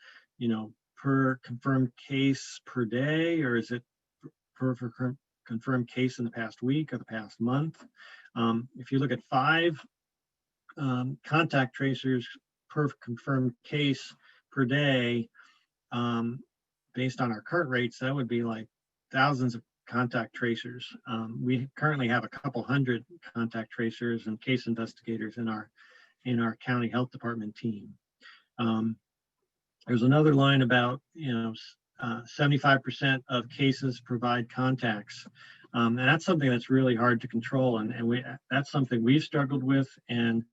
per confirmed case per day, or is it per confirmed case in the past week or the past month? If you look at 5 contact tracers per confirmed case per day, based on our current rates, that would be like thousands of contact tracers. We currently have a couple hundred contact tracers and case investigators in our county health department team. There's another line about 75% of cases provide contacts, and that's something that's really hard to control, and that's something we've struggled with, and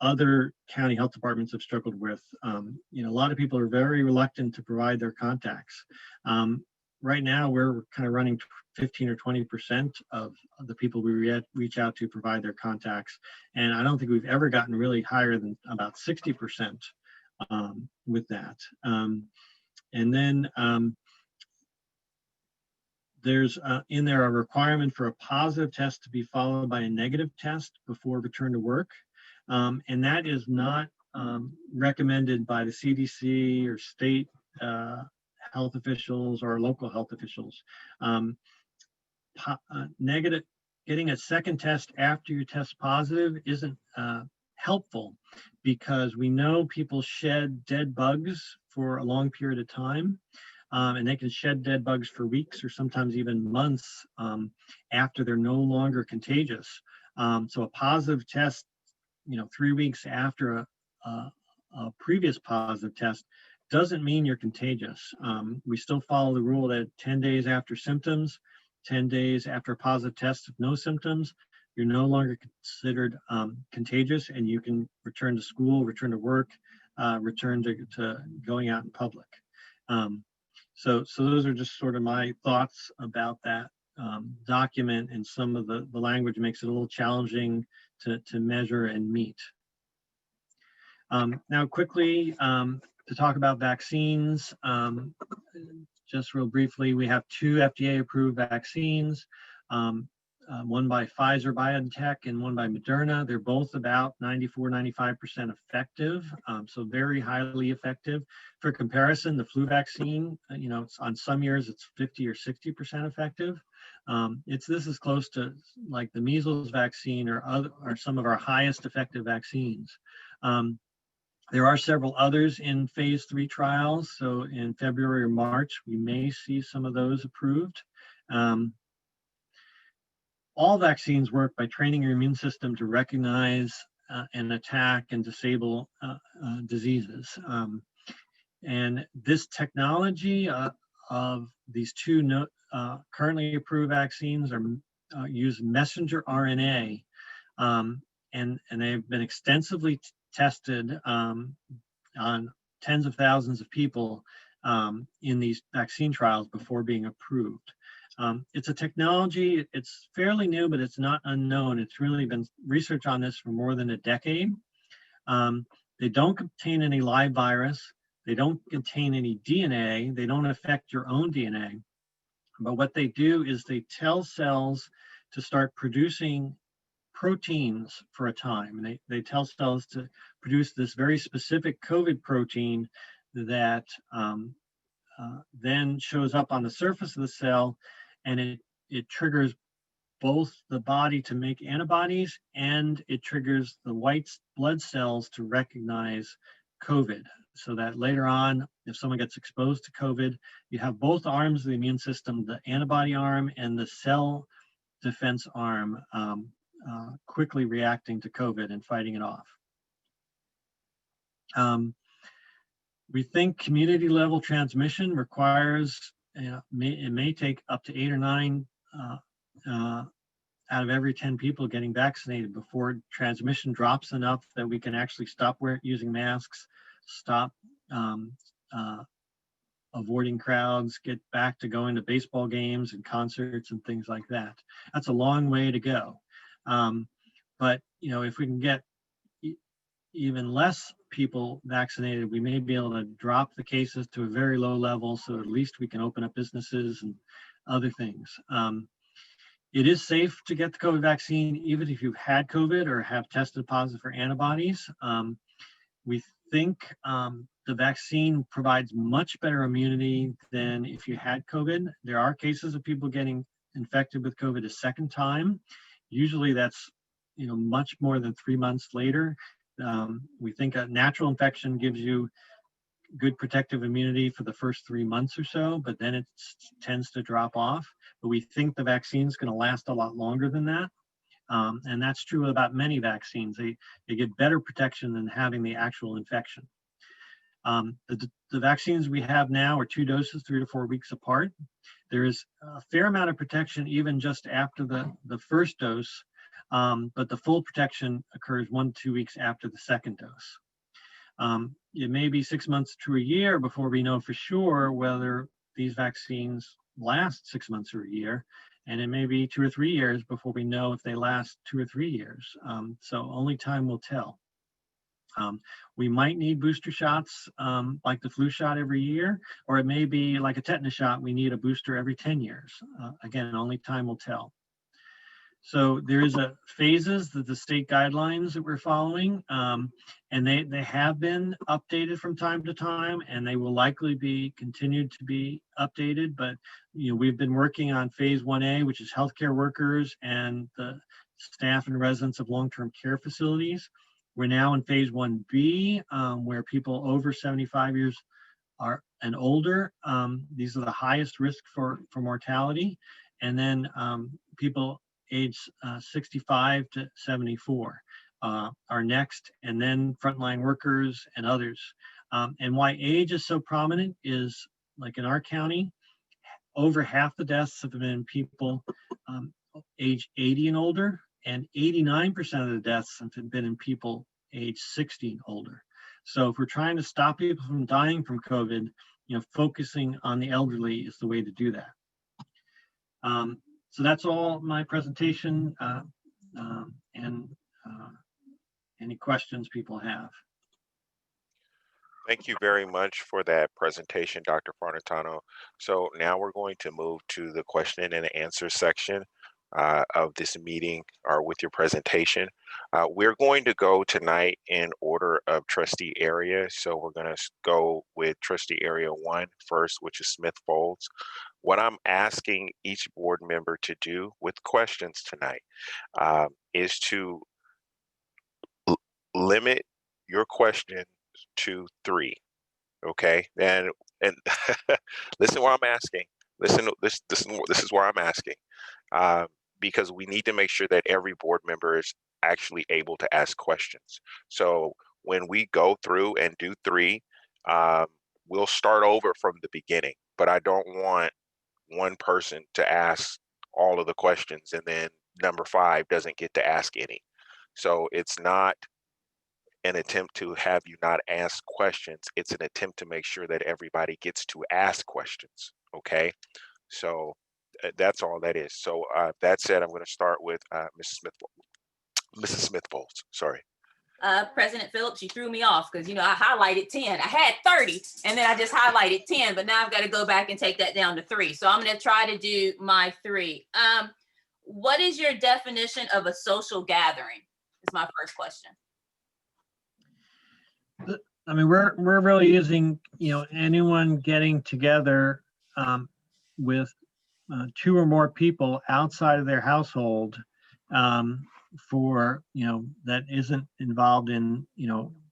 other county health departments have struggled with. A lot of people are very reluctant to provide their contacts. Right now, we're kind of running 15 or 20% of the people we reach out to provide their contacts, and I don't think we've ever gotten really higher than about 60% with that. And then there's in there a requirement for a positive test to be followed by a negative test before return to work. And that is not recommended by the CDC or state health officials or local health officials. Getting a second test after you test positive isn't helpful, because we know people shed dead bugs for a long period of time, and they can shed dead bugs for weeks or sometimes even months after they're no longer contagious. So a positive test 3 weeks after a previous positive test doesn't mean you're contagious. We still follow the rule that 10 days after symptoms, 10 days after a positive test with no symptoms, you're no longer considered contagious, and you can return to school, return to work, return to going out in public. So those are just sort of my thoughts about that document, and some of the language makes it a little challenging to measure and meet. Now quickly, to talk about vaccines, just real briefly, we have 2 FDA-approved vaccines, one by Pfizer BioNTech and one by Moderna. They're both about 94-95% effective, so very highly effective. For comparison, the flu vaccine, it's on some years it's 50 or 60% effective. This is close to like the measles vaccine or some of our highest effective vaccines. There are several others in phase 3 trials. So in February or March, we may see some of those approved. All vaccines work by training your immune system to recognize and attack and disable diseases. And this technology of these 2 currently approved vaccines use messenger RNA, and they've been extensively tested on tens of thousands of people in these vaccine trials before being approved. It's a technology, it's fairly new, but it's not unknown. It's really been research on this for more than a decade. They don't contain any live virus. They don't contain any DNA. They don't affect your own DNA. But what they do is they tell cells to start producing proteins for a time. And they tell cells to produce this very specific COVID protein that then shows up on the surface of the cell, and it triggers both the body to make antibodies, and it triggers the white blood cells to recognize COVID, so that later on, if someone gets exposed to COVID, you have both arms of the immune system, the antibody arm and the cell defense arm quickly reacting to COVID and fighting it off. We think community level transmission requires, it may take up to 8 or 9 out of every 10 people getting vaccinated before transmission drops enough that we can actually stop using masks, stop avoiding crowds, get back to going to baseball games and concerts and things like that. That's a long way to go. But if we can get even less people vaccinated, we may be able to drop the cases to a very low level, so at least we can open up businesses and other things. It is safe to get the COVID vaccine, even if you've had COVID or have tested positive for antibodies. We think the vaccine provides much better immunity than if you had COVID. There are cases of people getting infected with COVID a second time. Usually that's much more than 3 months later. We think a natural infection gives you good protective immunity for the first 3 months or so, but then it tends to drop off. But we think the vaccine is going to last a lot longer than that. And that's true about many vaccines. They give better protection than having the actual infection. The vaccines we have now are 2 doses, 3 to 4 weeks apart. There is a fair amount of protection even just after the first dose, but the full protection occurs 1 to 2 weeks after the second dose. It may be 6 months to a year before we know for sure whether these vaccines last 6 months or a year, and it may be 2 or 3 years before we know if they last 2 or 3 years. So only time will tell. We might need booster shots like the flu shot every year, or it may be like a tetanus shot, we need a booster every 10 years. Again, only time will tell. So there is a phases that the state guidelines that we're following, and they have been updated from time to time, and they will likely be continued to be updated. But we've been working on phase 1A, which is healthcare workers and the staff and residents of long-term care facilities. We're now in phase 1B, where people over 75 years and older. These are the highest risk for mortality, and then people age 65 to 74 are next, and then frontline workers and others. And why age is so prominent is, like in our county, over half the deaths have been people age 80 and older, and 89% of the deaths have been in people age 60 and older. So if we're trying to stop people from dying from COVID, focusing on the elderly is the way to do that. So that's all my presentation, and any questions people have. Thank you very much for that presentation, Dr. Farnitano. So now we're going to move to the question and answer section of this meeting, or with your presentation. We're going to go tonight in order of trustee area. So we're going to go with trustee area 1 first, which is Smith Folds. What I'm asking each board member to do with questions tonight is to limit your question to 3. Okay, and listen where I'm asking. Listen, this is where I'm asking, because we need to make sure that every board member is actually able to ask questions. So when we go through and do 3, we'll start over from the beginning. But I don't want one person to ask all of the questions and then number 5 doesn't get to ask any. So it's not an attempt to have you not ask questions. It's an attempt to make sure that everybody gets to ask questions. Okay, so that's all that is. So that said, I'm going to start with Mrs. Smith Folds. Sorry. President Phillips, you threw me off because, I highlighted 10. I had 30 and then I just highlighted 10, but now I've got to go back and take that down to 3. So I'm going to try to do my 3. What is your definition of a social gathering? Is my first question. I mean, we're really using, anyone getting together with 2 or more people outside of their household for, that isn't involved in,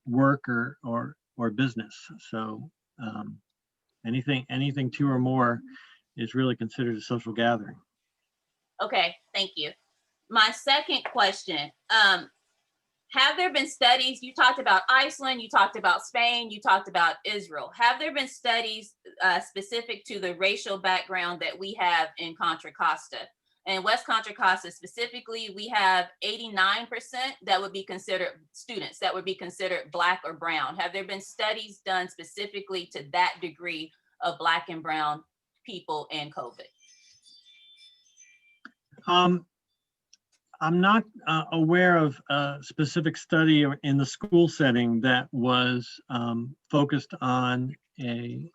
work or business. So anything 2 or more is really considered a social gathering. Okay, thank you. My second question, have there been studies, you talked about Iceland, you talked about Spain, you talked about Israel. Have there been studies specific to the racial background that we have in Contra Costa? And West Contra Costa specifically, we have 89% that would be considered students that would be considered Black or Brown. Have there been studies done specifically to that degree of Black and Brown people in COVID? I'm not aware of a specific study in the school setting that was focused on a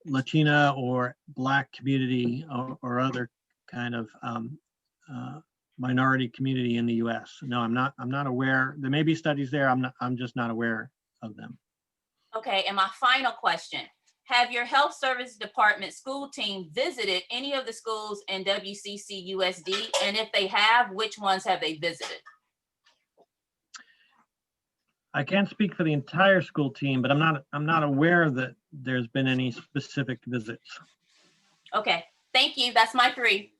Latina or Black community or other kind of minority community in the U.S. No, I'm not aware. There may be studies there. I'm just not aware of them. Okay, and my final question. Have your health service department school team visited any of the schools in WCCUSD? And if they have, which ones have they visited? I can't speak for the entire school team, but I'm not aware that there's been any specific visits. Okay, thank you. That's my 3.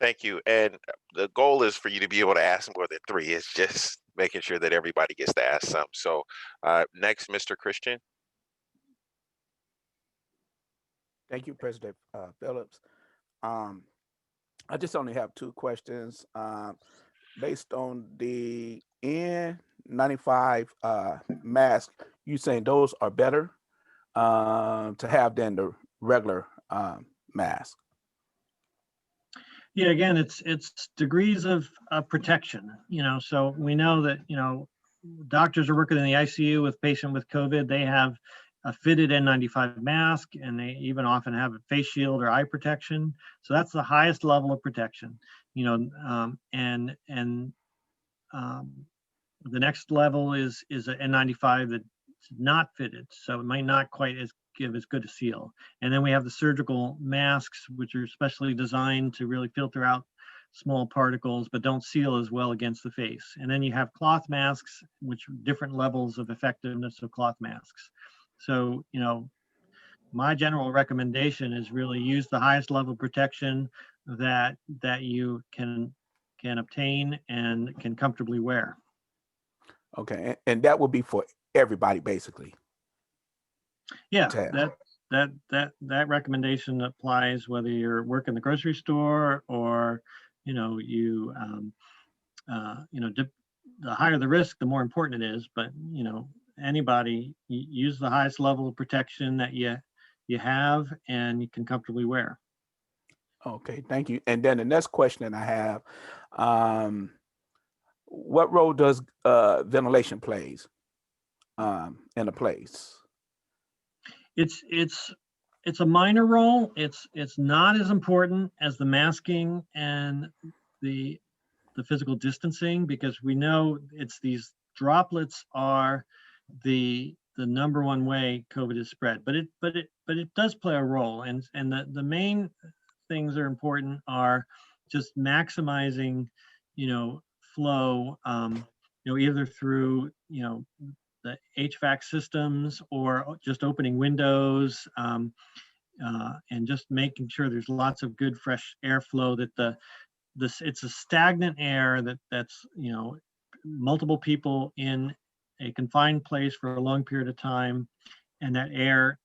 Thank you. And the goal is for you to be able to ask more than 3. It's just making sure that everybody gets to ask some. So next, Mr. Christian. Thank you, President Phillips. I just only have 2 questions. Based on the N95 mask, you saying those are better to have than the regular mask? Yeah, again, it's degrees of protection. So we know that doctors are working in the ICU with patient with COVID. They have a fitted N95 mask, and they even often have a face shield or eye protection. So that's the highest level of protection, and the next level is an N95 that's not fitted. So it might not quite give as good a seal. And then we have the surgical masks, which are specially designed to really filter out small particles, but don't seal as well against the face. And then you have cloth masks, which are different levels of effectiveness of cloth masks. So, my general recommendation is really use the highest level of protection that you can obtain and can comfortably wear. Okay, and that would be for everybody, basically. Yeah, that recommendation applies whether you're working the grocery store or the higher the risk, the more important it is. But anybody, use the highest level of protection that you have and you can comfortably wear. Okay, thank you. And then the next question I have, what role does ventilation plays in a place? It's a minor role. It's not as important as the masking and the physical distancing, because we know it's these droplets are the number one way COVID is spread. But it does play a role, and the main things that are important are just maximizing flow, either through the HVAC systems or just opening windows, and just making sure there's lots of good fresh airflow, that it's a stagnant air that's multiple people in a confined place for a long period of time, and that air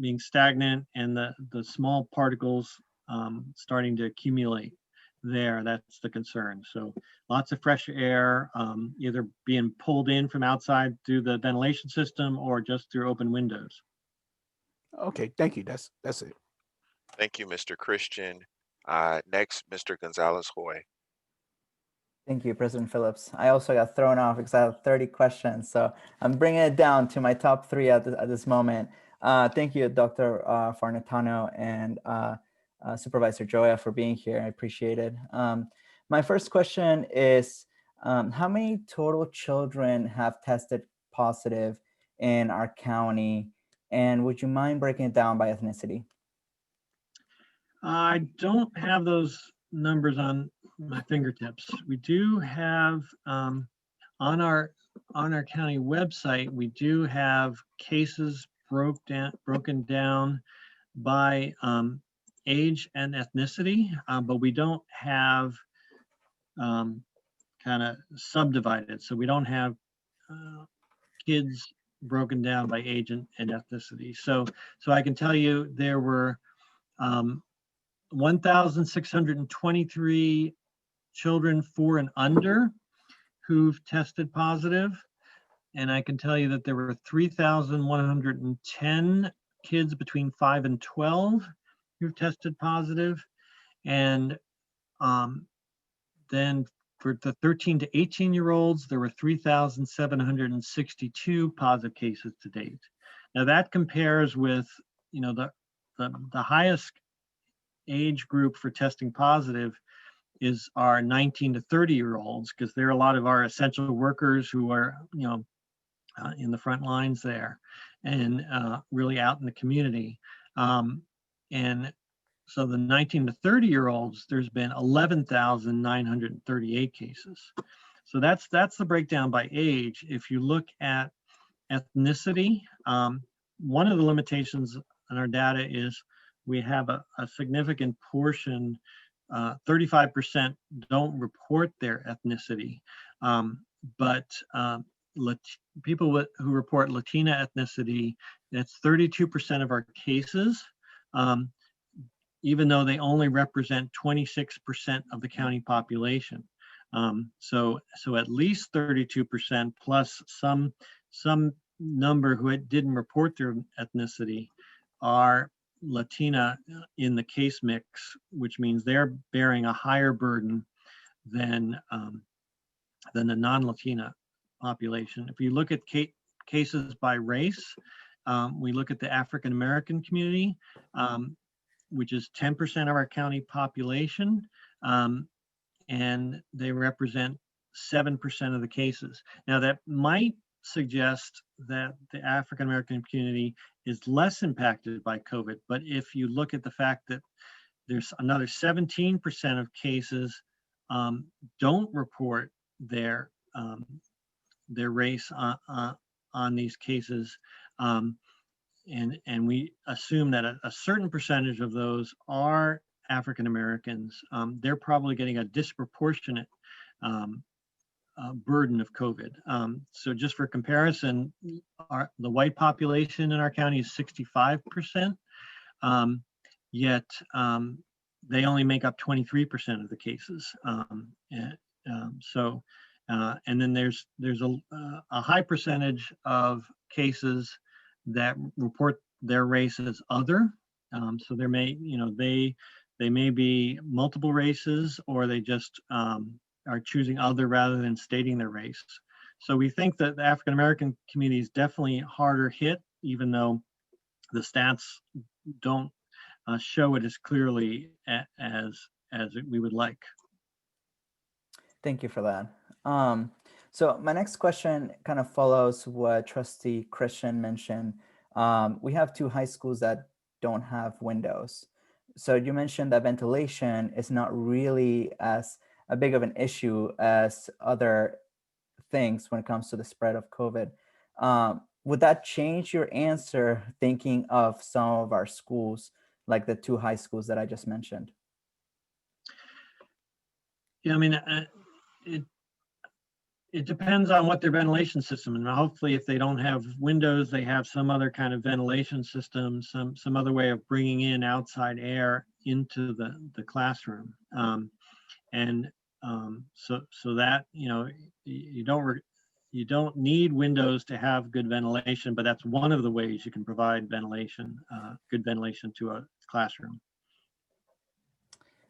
being stagnant and the small particles starting to accumulate there. That's the concern. So lots of fresh air, either being pulled in from outside through the ventilation system or just through open windows. Okay, thank you. That's it. Thank you, Mr. Christian. Next, Mr. Gonzalez-Hoy. Thank you, President Phillips. I also got thrown off because I have 30 questions. So I'm bringing it down to my top 3 at this moment. Thank you, Dr. Farnitano and Supervisor Joya for being here. I appreciate it. My first question is, how many total children have tested positive in our county? And would you mind breaking it down by ethnicity? I don't have those numbers on my fingertips. We do have on our county website, we do have cases broken down by age and ethnicity, but we don't have kind of subdivided. So we don't have kids broken down by age and ethnicity. So I can tell you there were 1,623 children 4 and under who've tested positive. And I can tell you that there were 3,110 kids between 5 and 12 who've tested positive. And then for the 13 to 18-year-olds, there were 3,762 positive cases to date. Now that compares with, you know, the highest age group for testing positive is our 19 to 30-year-olds, because there are a lot of our essential workers who are, you know, in the front lines there and really out in the community. And so the 19 to 30-year-olds, there's been 11,938 cases. So that's the breakdown by age. If you look at ethnicity, one of the limitations in our data is we have a significant portion, 35% don't report their ethnicity, but people who report Latina ethnicity, that's 32% of our cases, even though they only represent 26% of the county population. So at least 32% plus some number who didn't report their ethnicity are Latina in the case mix, which means they're bearing a higher burden than the non-Latina population. If you look at cases by race, we look at the African American community, which is 10% of our county population, and they represent 7% of the cases. Now that might suggest that the African American community is less impacted by COVID, but if you look at the fact that there's another 17% of cases don't report their race on these cases, and we assume that a certain percentage of those are African Americans, they're probably getting a disproportionate burden of COVID. So just for comparison, the white population in our county is 65%, yet they only make up 23% of the cases. And then there's a high percentage of cases that report their race as other. So there may, they may be multiple races, or they just are choosing other rather than stating their race. So we think that the African American community is definitely harder hit, even though the stats don't show it as clearly as we would like. Thank you for that. So my next question kind of follows what Trustee Christian mentioned. We have 2 high schools that don't have windows. So you mentioned that ventilation is not really as a big of an issue as other things when it comes to the spread of COVID. Would that change your answer thinking of some of our schools, like the 2 high schools that I just mentioned? Yeah, I mean, it depends on what their ventilation system, and hopefully if they don't have windows, they have some other kind of ventilation system, some other way of bringing in outside air into the classroom. So that, you don't need windows to have good ventilation, but that's one of the ways you can provide ventilation, good ventilation to a classroom.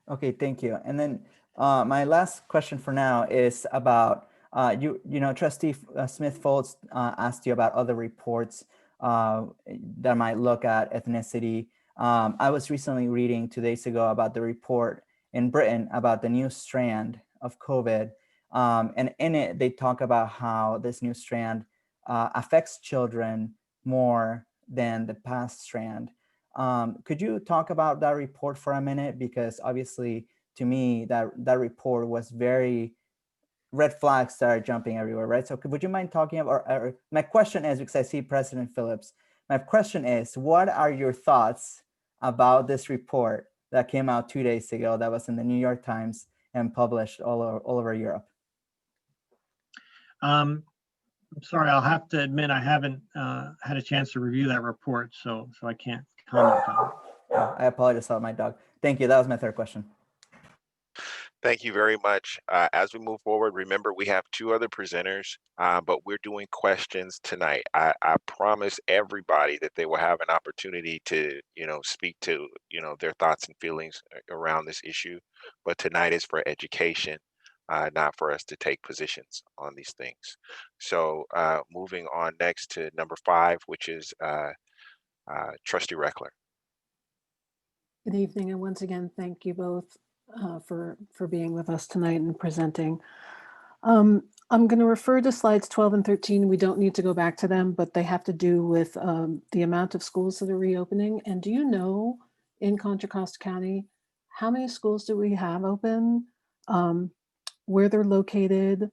Okay, thank you. And then my last question for now is about Trustee Smith-Foltz asked you about other reports that might look at ethnicity. I was recently reading 2 days ago about the report in Britain about the new strand of COVID. And in it, they talk about how this new strand affects children more than the past strand. Could you talk about that report for a minute? Because obviously, to me, that report was very red flags started jumping everywhere, right? So would you mind talking about, or my question is, because I see President Phillips, my question is, what are your thoughts about this report that came out 2 days ago. That was in the New York Times and published all over Europe. I'm sorry, I'll have to admit I haven't had a chance to review that report, so I can't comment on it. I apologize about my dog. Thank you. That was my third question. Thank you very much. As we move forward, remember we have 2 other presenters, but we're doing questions tonight. I promise everybody that they will have an opportunity to, speak to, their thoughts and feelings around this issue. But tonight is for education, not for us to take positions on these things. So moving on next to number 5, which is Trustee Reckler. Good evening, and once again, thank you both for being with us tonight and presenting. I'm going to refer to slides 12 and 13. We don't need to go back to them, but they have to do with the amount of schools that are reopening. And do you know, in Contra Costa County, how many schools do we have open, where they're located,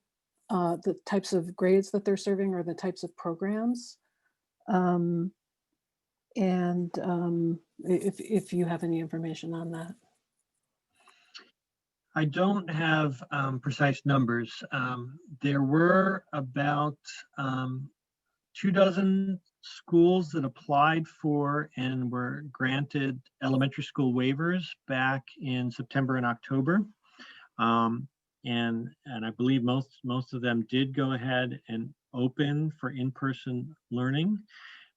the types of grades that they're serving, or the types of programs? If you have any information on that. I don't have precise numbers. There were about 24 schools that applied for and were granted elementary school waivers back in September and October. And I believe most of them did go ahead and open for in-person learning.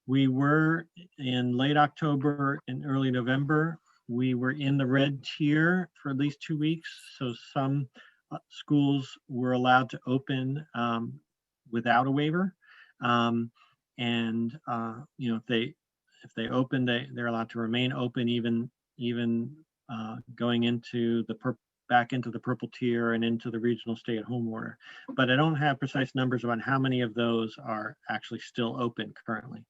We were in late October and early November. We were in the red tier for at least 2 weeks. So some schools were allowed to open without a waiver. If they open, they're allowed to remain open even going into back into the purple tier and into the regional stay-at-home order. But I don't have precise numbers on how many of those are actually still open currently.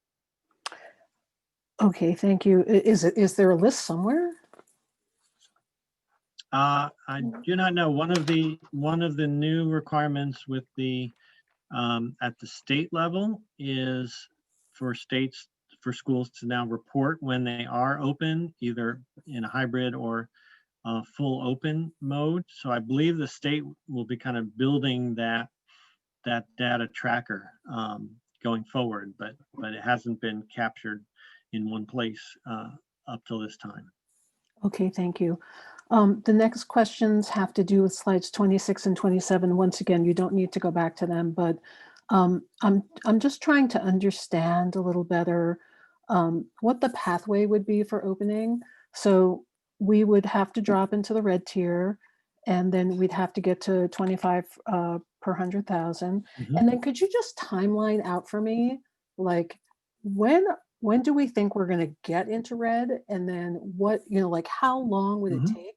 Okay, thank you. Is there a list somewhere? I do not know. One of the new requirements with the at the state level is for schools to now report when they are open, either in a hybrid or full open mode. So I believe the state will be kind of building that data tracker going forward, but it hasn't been captured in one place up till this time. Okay, thank you. The next questions have to do with slides 26 and 27. Once again, you don't need to go back to them, but I'm just trying to understand a little better what the pathway would be for opening. So we would have to drop into the red tier, and then we'd have to get to 25 per 100,000. And then could you just timeline out for me, like when do we think we're going to get into red, and then what, like how long would it take?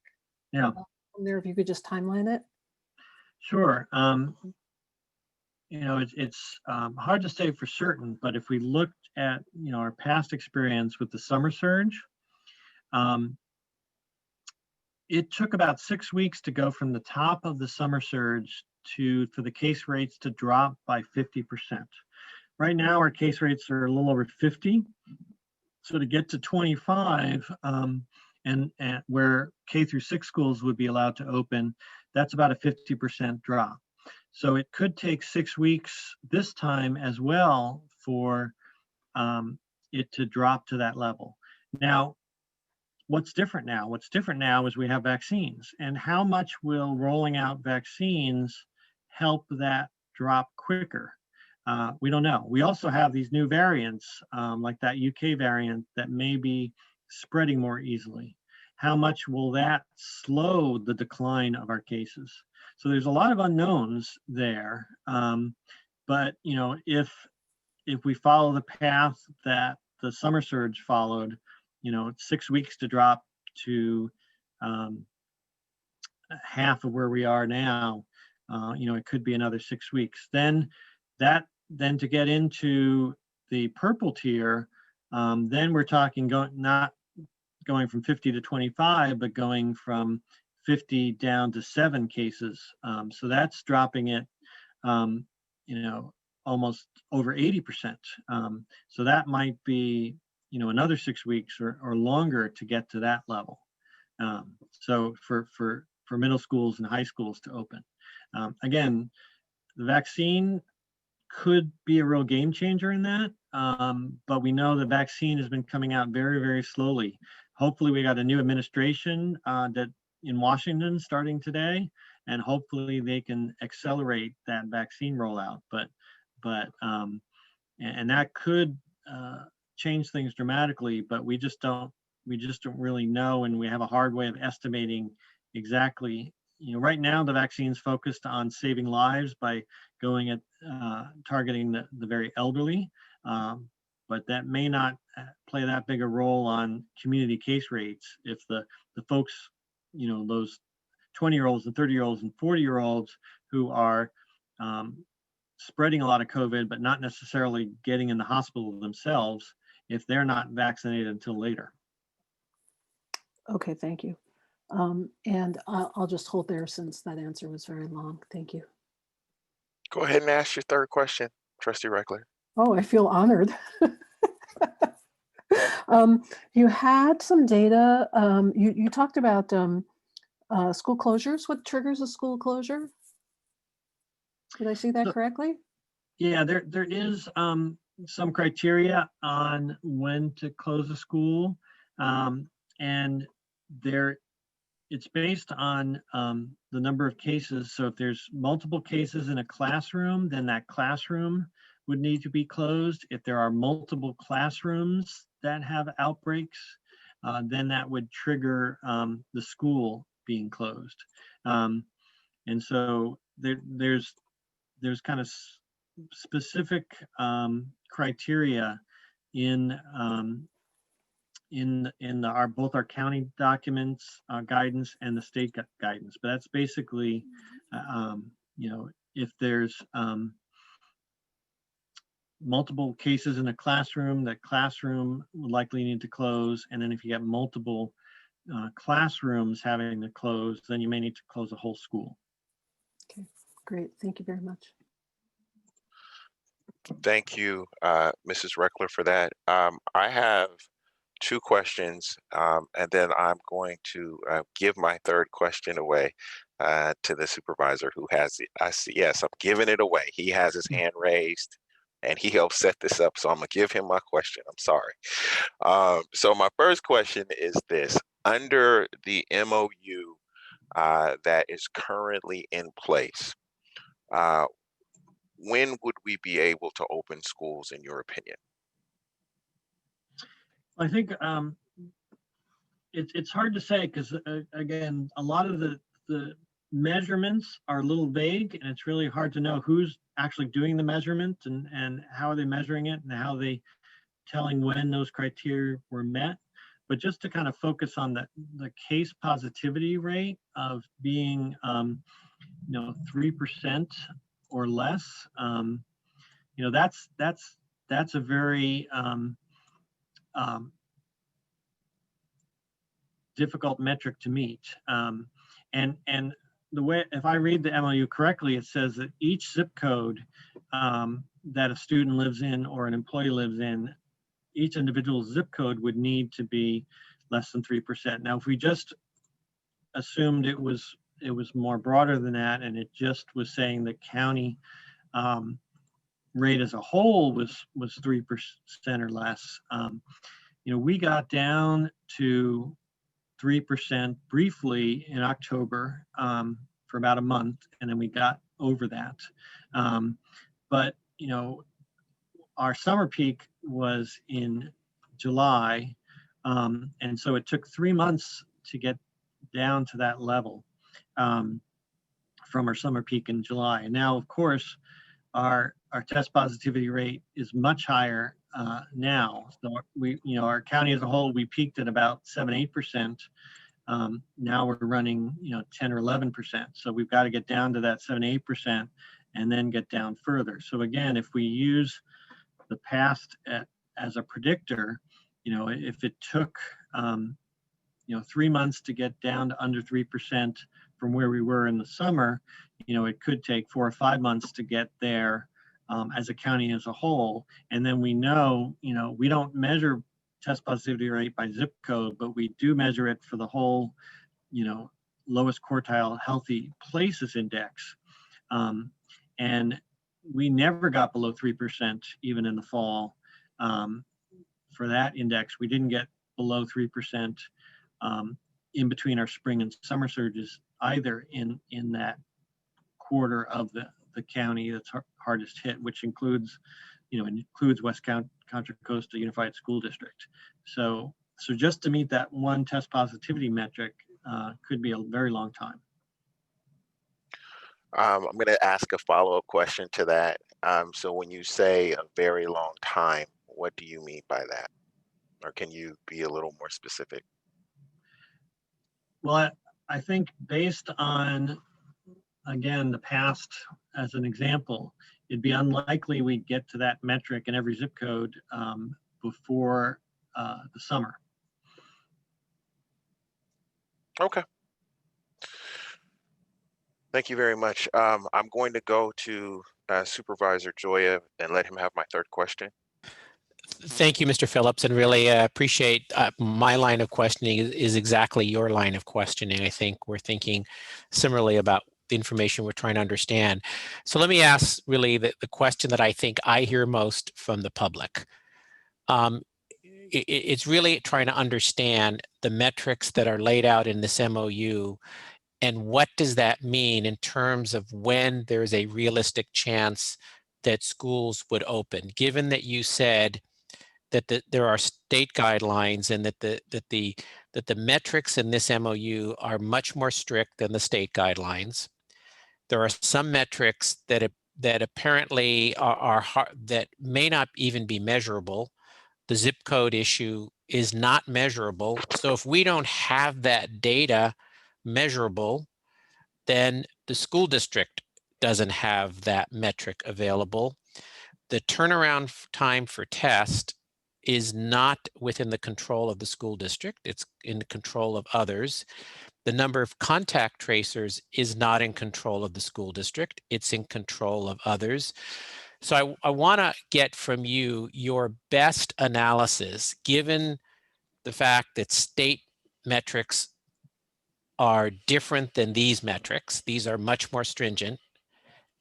Yeah. From there, if you could just timeline it. Sure. It's hard to say for certain, but if we looked at our past experience with the summer surge, it took about 6 weeks to go from the top of the summer surge for the case rates to drop by 50%. Right now, our case rates are a little over 50. So to get to 25, and where K through 6 schools would be allowed to open, that's about a 50% drop. So it could take 6 weeks this time as well for it to drop to that level. Now, what's different now? What's different now is we have vaccines. And how much will rolling out vaccines help that drop quicker? We don't know. We also have these new variants, like that UK variant, that may be spreading more easily. How much will that slow the decline of our cases? So there's a lot of unknowns there. But if we follow the path that the summer surge followed, 6 weeks to drop to half of where we are now, it could be another 6 weeks. Then to get into the purple tier, then we're talking not going from 50 to 25, but going from 50 down to 7 cases. So that's dropping it, almost over 80%. So that might be, another 6 weeks or longer to get to that level. So for middle schools and high schools to open. Again, the vaccine could be a real game changer in that, but we know the vaccine has been coming out very, very slowly. Hopefully we got a new administration that in Washington starting today, and hopefully they can accelerate that vaccine rollout. And that could change things dramatically, but we just don't really know, and we have a hard way of estimating exactly. Right now the vaccine's focused on saving lives by going at targeting the very elderly, but that may not play that big a role on community case rates if the folks, those 20-year-olds and 30-year-olds and 40-year-olds who are spreading a lot of COVID, but not necessarily getting in the hospital themselves, if they're not vaccinated until later. Okay, thank you. And I'll just hold there since that answer was very long. Thank you. Go ahead and ask your third question, Trustee Reckler. Oh, I feel honored. You had some data. You talked about school closures. What triggers a school closure? Did I see that correctly? Yeah, there is some criteria on when to close a school, and it's based on the number of cases. So if there's multiple cases in a classroom, then that classroom would need to be closed. If there are multiple classrooms that have outbreaks, then that would trigger the school being closed. And so there's kind of specific criteria in both our county documents guidance and the state guidance. But that's basically, if there's multiple cases in a classroom, that classroom would likely need to close. And then if you get multiple classrooms having to close, then you may need to close a whole school. Okay, great. Thank you very much. Thank you, Mrs. Reckler, for that. I have two questions, and then I'm going to give my third question away to the supervisor who has it. I see, yes, I'm giving it away. He has his hand raised and he helped set this up. So I'm gonna give him my question. I'm sorry. So my first question is this: under the MOU that is currently in place, when would we be able to open schools, in your opinion? I think it's hard to say because, again, a lot of the measurements are a little vague, and it's really hard to know who's actually doing the measurement and how are they measuring it and how they telling when those criteria were met. But just to kind of focus on the case positivity rate of being 3% or less, that's a very difficult metric to meet. And the way, if I read the MOU correctly, it says that each zip code that a student lives in or an employee lives in, each individual zip code would need to be less than 3%. Now, if we just assumed it was more broader than that, and it just was saying the county rate as a whole was 3% or less, we got down to 3% briefly in October for about a month, and then we got over that. But our summer peak was in July, and so it took 3 months to get down to that level from our summer peak in July. And now, of course, our test positivity rate is much higher now. So our county as a whole, we peaked at about 7-8%. Now we're running 10 or 11%. So we've got to get down to that 7-8% and then get down further. So again, if we use the past as a predictor, if it took 3 months to get down to under 3% from where we were in the summer, it could take 4 or 5 months to get there as a county as a whole. And then we know, we don't measure test positivity rate by zip code, but we do measure it for the whole, lowest quartile healthy places index. And we never got below 3% even in the fall. For that index, we didn't get below 3% in between our spring and summer surges either in that quarter of the county that's hardest hit, which includes West Contra Costa Unified School District. So just to meet that one test positivity metric could be a very long time. I'm going to ask a follow-up question to that. So when you say a very long time, what do you mean by that? Or can you be a little more specific? Well, I think based on, again, the past as an example, it'd be unlikely we'd get to that metric in every zip code before the summer. Okay. Thank you very much. I'm going to go to Supervisor Joya and let him have my third question. Thank you, Mr. Phillips, and really appreciate my line of questioning is exactly your line of questioning. I think we're thinking similarly about the information we're trying to understand. So let me ask really the question that I think I hear most from the public. It's really trying to understand the metrics that are laid out in this MOU and what does that mean in terms of when there's a realistic chance that schools would open, given that you said that there are state guidelines and that the metrics in this MOU are much more strict than the state guidelines. There are some metrics that apparently are hard, that may not even be measurable. The zip code issue is not measurable. So if we don't have that data measurable, then the school district doesn't have that metric available. The turnaround time for test is not within the control of the school district. It's in the control of others. The number of contact tracers is not in control of the school district. It's in control of others. So I want to get from you your best analysis, given the fact that state metrics are different than these metrics. These are much more stringent,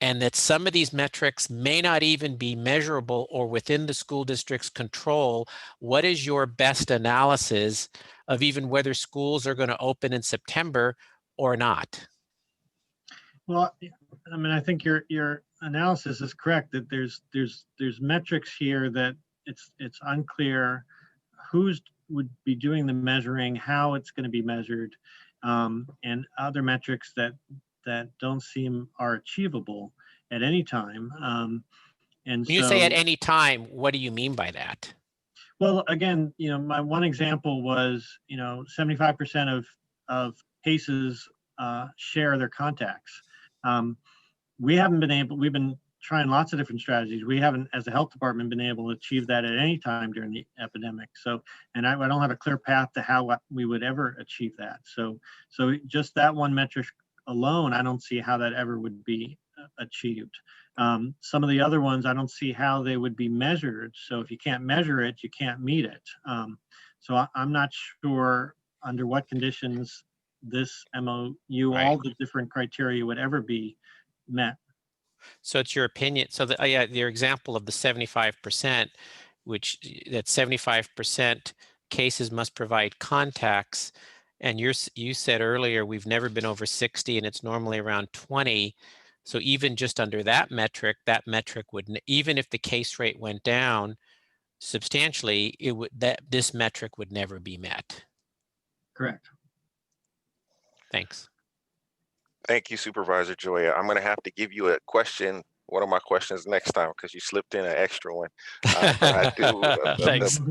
and that some of these metrics may not even be measurable or within the school district's control. What is your best analysis of even whether schools are going to open in September or not? Well, I mean, I think your analysis is correct that there's metrics here that it's unclear who's would be doing the measuring, how it's going to be measured, and other metrics that don't seem are achievable at any time. And when you say at any time, what do you mean by that? Well, again, my one example was, 75% of cases share their contacts. We've been trying lots of different strategies. We haven't, as a health department, been able to achieve that at any time during the epidemic. So, and I don't have a clear path to how we would ever achieve that. So just that one metric alone, I don't see how that ever would be achieved. Some of the other ones, I don't see how they would be measured. So if you can't measure it, you can't meet it. So I'm not sure under what conditions this MOU, all the different criteria would ever be met. So it's your opinion. So your example of the 75%, which that 75% cases must provide contacts. And you said earlier, we've never been over 60 and it's normally around 20. So even just under that metric would, even if the case rate went down substantially, this metric would never be met. Correct. Thanks. Thank you, Supervisor Joya. I'm going to have to give you a question, one of my questions next time, because you slipped in an extra one. But I do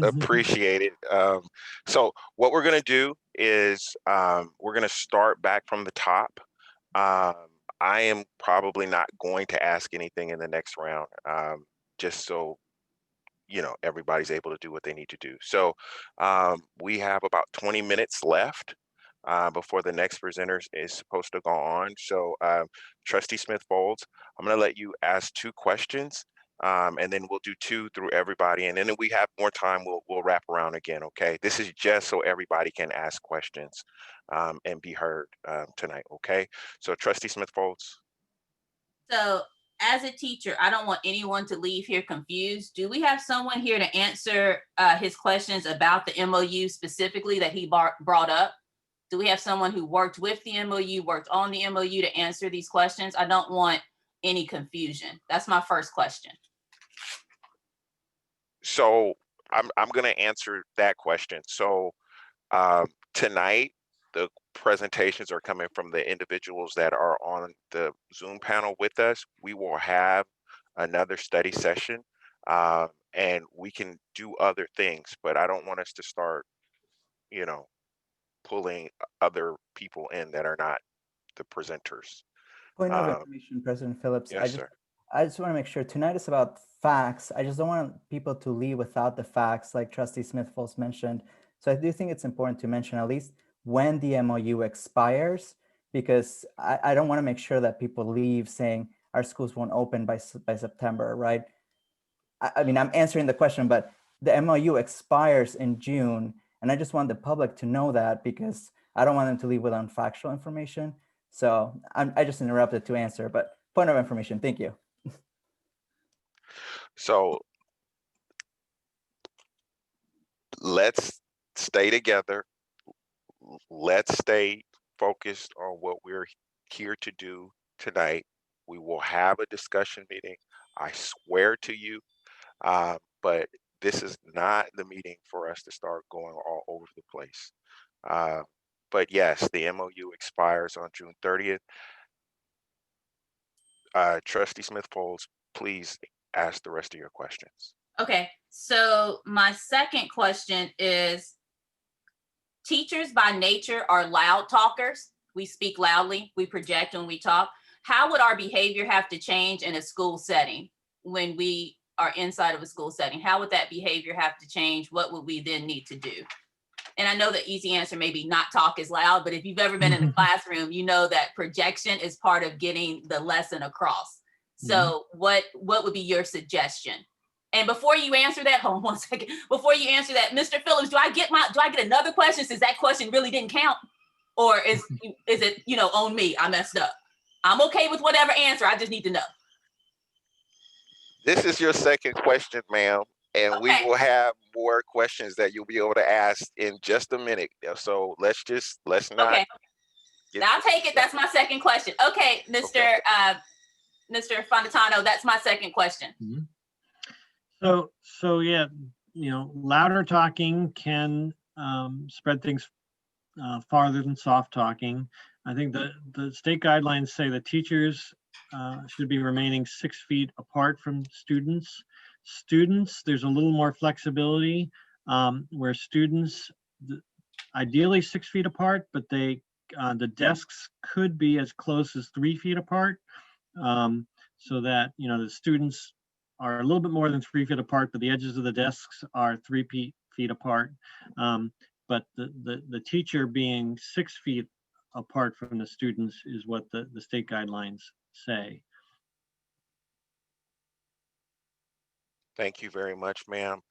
appreciate it. So what we're going to do is we're going to start back from the top. I am probably not going to ask anything in the next round, just so everybody's able to do what they need to do. So we have about 20 minutes left before the next presenter is supposed to go on. So Trustee Smith-Folds, I'm going to let you ask 2 questions, and then we'll do 2 through everybody. And then if we have more time, we'll wrap around again, okay? This is just so everybody can ask questions and be heard tonight, okay? So Trustee Smith-Folds. So as a teacher, I don't want anyone to leave here confused. Do we have someone here to answer his questions about the MOU specifically that he brought up? Do we have someone who worked with the MOU, worked on the MOU to answer these questions? I don't want any confusion. That's my first question. So I'm going to answer that question. So tonight, the presentations are coming from the individuals that are on the Zoom panel with us. We will have another study session and we can do other things, but I don't want us to start, you know, pulling other people in that are not the presenters. Point of information, President Phillips. Yes, sir. I just want to make sure tonight is about facts. I just don't want people to leave without the facts, like Trustee Smith-Folds mentioned. So I do think it's important to mention at least when the MOU expires, because I don't want to make sure that people leave saying our schools won't open by September, right? I mean, I'm answering the question, but the MOU expires in June, and I just want the public to know that because I don't want them to leave without factual information. So I just interrupted to answer, but point of information, thank you. So let's stay together. Let's stay focused on what we're here to do tonight. We will have a discussion meeting. I swear to you, but this is not the meeting for us to start going all over the place. But yes, the MOU expires on June 30th. Trustee Smith-Folds, please ask the rest of your questions. Okay, so my second question is, teachers by nature are loud talkers. We speak loudly, we project when we talk. How would our behavior have to change in a school setting when we are inside of a school setting? How would that behavior have to change? What would we then need to do? And I know the easy answer may be not talk as loud, but if you've ever been in a classroom, you know that projection is part of getting the lesson across. So what would be your suggestion? And before you answer that, hold on one second. Before you answer that, Mr. Phillips, do I get another question since that question really didn't count? Or is it, on me, I messed up? I'm okay with whatever answer, I just need to know. This is your second question, ma'am, and Okay. we will have more questions that you'll be able to ask in just a minute. So let's not. Okay, I'll take it. That's my second question. Okay, Mr. Farnitano, that's my second question. So yeah, louder talking can spread things farther than soft talking. I think the state guidelines say that teachers should be remaining 6 feet apart from students. There's a little more flexibility where students, ideally 6 feet apart, but the desks could be as close as 3 feet apart, so that the students are a little bit more than 3 feet apart, but the edges of the desks are 3 feet apart. But the teacher being 6 feet apart from the students is what the state guidelines say. Thank you very much, ma'am.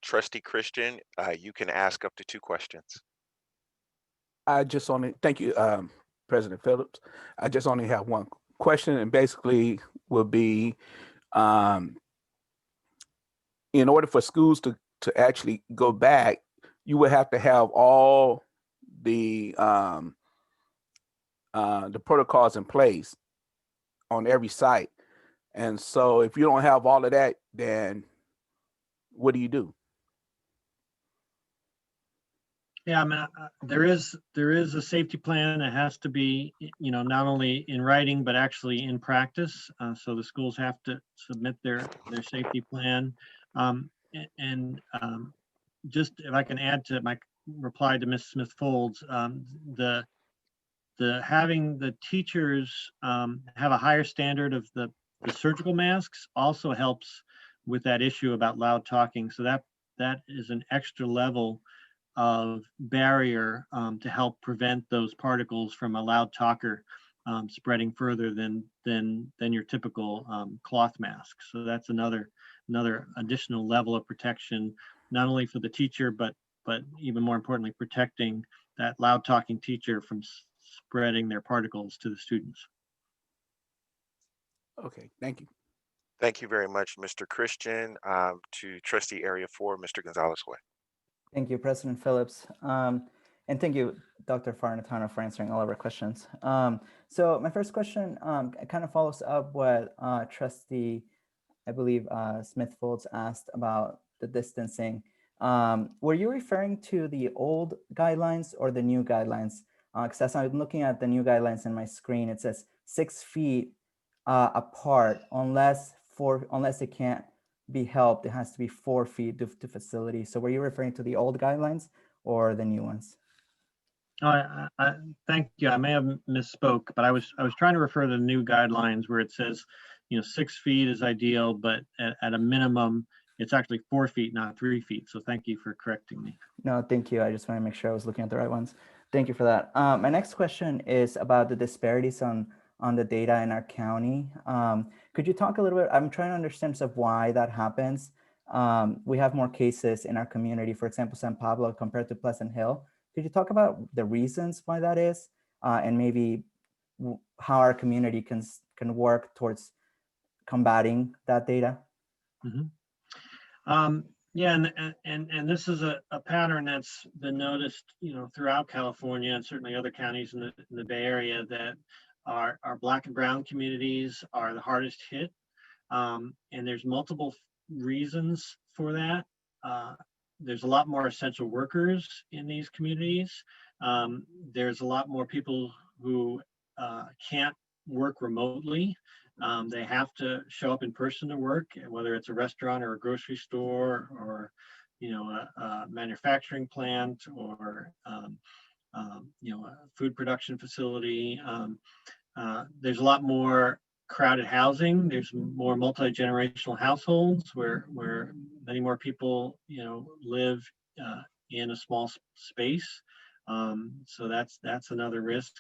Trustee Christian, you can ask up to 2 questions. Thank you, President Phillips. I just only have one question, and basically will be, in order for schools to actually go back, you would have to have all the protocols in place on every site. And so if you don't have all of that, then what do you do? Yeah, I mean, there is a safety plan that has to be, not only in writing, but actually in practice. So the schools have to submit their safety plan. Just if I can add to my reply to Ms. Smith-Folds, having the teachers have a higher standard of the surgical masks also helps with that issue about loud talking. So that is an extra level of barrier to help prevent those particles from a loud talker spreading further than your typical cloth mask. So that's another additional level of protection, not only for the teacher, but even more importantly, protecting that loud talking teacher from spreading their particles to the students. Okay, thank you. Thank you very much, Mr. Christian. To Trustee Area 4, Mr. Gonzalez-Way. Thank you, President Phillips. And thank you, Dr. Farnitano, for answering all of our questions. So my first question kind of follows up what Trustee, I believe, Smith-Folds asked about the distancing. Were you referring to the old guidelines or the new guidelines? Because as I'm looking at the new guidelines in my screen, it says 6 feet apart, unless it can't be helped, it has to be 4 feet to facility. So were you referring to the old guidelines or the new ones? Thank you. I may have misspoke, but I was trying to refer to the new guidelines where it says, 6 feet is ideal, but at a minimum, it's actually 4 feet, not 3 feet. So thank you for correcting me. No, thank you. I just want to make sure I was looking at the right ones. Thank you for that. My next question is about the disparities on the data in our county. Could you talk a little bit? I'm trying to understand of why that happens. We have more cases in our community, for example, San Pablo compared to Pleasant Hill. Could you talk about the reasons why that is, and maybe how our community can work towards combating that data? Mm-hmm. Yeah, and this is a pattern that's been noticed, throughout California and certainly other counties in the Bay Area, that our Black and brown communities are the hardest hit, and there's multiple reasons for that. There's a lot more essential workers in these communities. There's a lot more people who can't work remotely. They have to show up in person to work, whether it's a restaurant or a grocery store or, a manufacturing plant or, a food production facility. There's a lot more crowded housing. There's more multi-generational households where many more people, live in a small space. So that's another risk.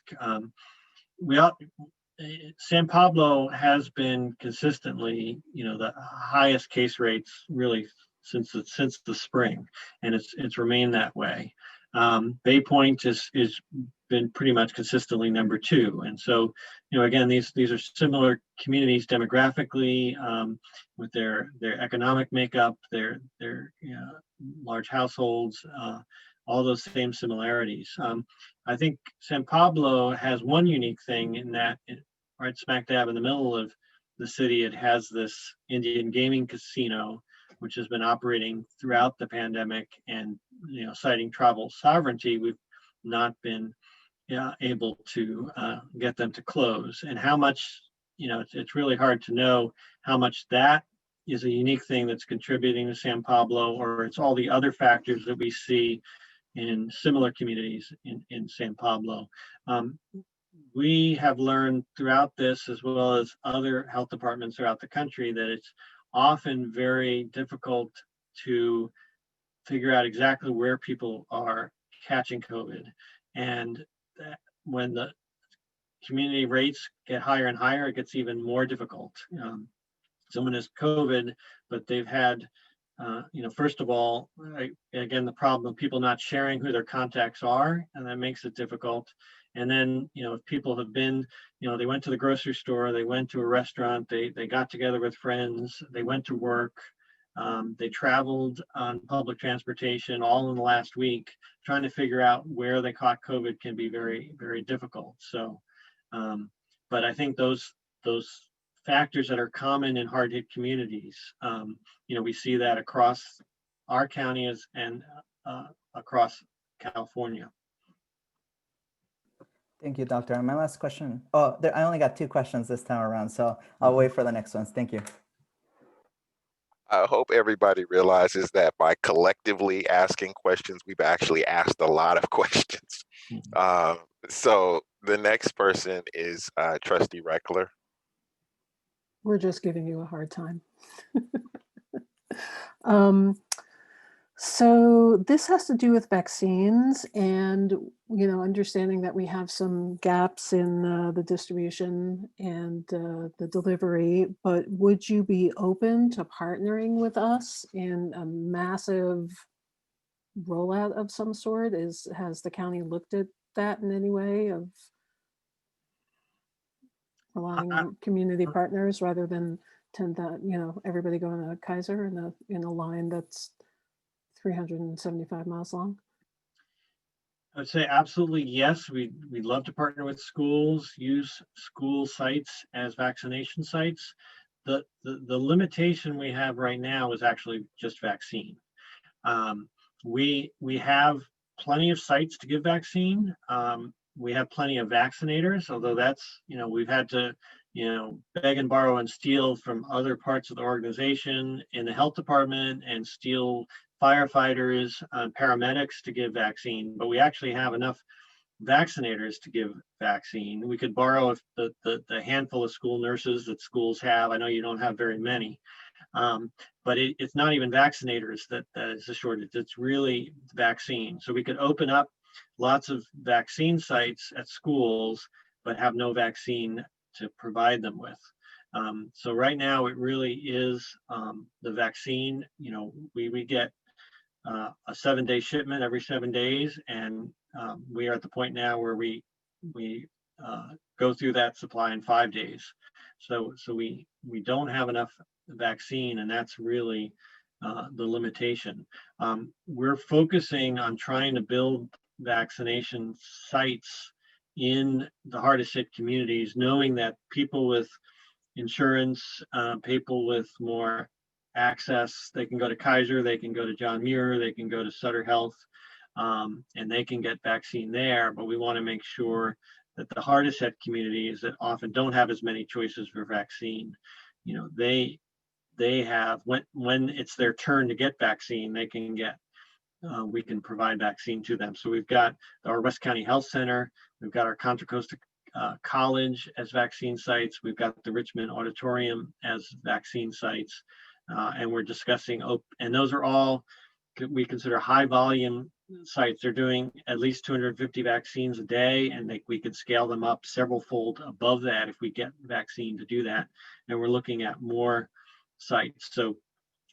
San Pablo has been consistently, the highest case rates really since the spring, and it's remained that way. Bay Point is been pretty much consistently number 2, and so again, these are similar communities demographically, with their economic makeup, their large households, all those same similarities. I think San Pablo has one unique thing in that, right smack dab in the middle of the city, it has this Indian gaming casino, which has been operating throughout the pandemic, and citing tribal sovereignty, we've not been able to get them to close. And how much, it's really hard to know how much that is a unique thing that's contributing to San Pablo, or it's all the other factors that we see in similar communities in San Pablo. We have learned throughout this, as well as other health departments throughout the country, that it's often very difficult to figure out exactly where people are catching COVID. And when the community rates get higher and higher, it gets even more difficult. Someone has COVID, but they've had, first of all, again, the problem of people not sharing who their contacts are, and that makes it difficult. And then, if people have been, they went to the grocery store, they went to a restaurant, they got together with friends, they went to work, they traveled on public transportation all in the last week, trying to figure out where they caught COVID can be very, very difficult. So, but I think those factors that are common in hard hit communities, we see that across our counties and across California. Thank you, Doctor. And my last question, I only got 2 questions this time around, so I'll wait for the next ones. Thank you. I hope everybody realizes that by collectively asking questions, we've actually asked a lot of questions. So the next person is Trustee Reckler. We're just giving you a hard time. So this has to do with vaccines and, understanding that we have some gaps in the distribution and the delivery, but would you be open to partnering with us in a massive rollout of some sort? Has the county looked at that in any way of relying on community partners rather than everybody going to Kaiser in a line that's 375 miles long? I would say absolutely yes. We'd love to partner with schools, use school sites as vaccination sites. The limitation we have right now is actually just vaccine. We have plenty of sites to give vaccine. We have plenty of vaccinators, although that's, we've had to, beg and borrow and steal from other parts of the organization in the health department and steal firefighters, paramedics to give vaccine, but we actually have enough vaccinators to give vaccine. We could borrow if the handful of school nurses that schools have. I know you don't have very many, but it's not even vaccinators that is a shortage. It's really vaccine. So we could open up lots of vaccine sites at schools, but have no vaccine to provide them with. So right now it really is the vaccine. We get a 7-day shipment every 7 days, and we are at the point now where we go through that supply in 5 days. So we don't have enough vaccine, and that's really the limitation. We're focusing on trying to build vaccination sites in the hardest hit communities, knowing that people with insurance, people with more access, they can go to Kaiser, they can go to John Muir, they can go to Sutter Health, and they can get vaccine there. But we want to make sure that the hardest hit communities that often don't have as many choices for vaccine, they have, when it's their turn to get vaccine, they can get, we can provide vaccine to them. So we've got our West County Health Center, we've got our Contra Costa College as vaccine sites, we've got the Richmond Auditorium as vaccine sites, and we're discussing, and those are all, we consider high volume sites. They're doing at least 250 vaccines a day, and we could scale them up several fold above that if we get vaccine to do that. And we're looking at more sites. So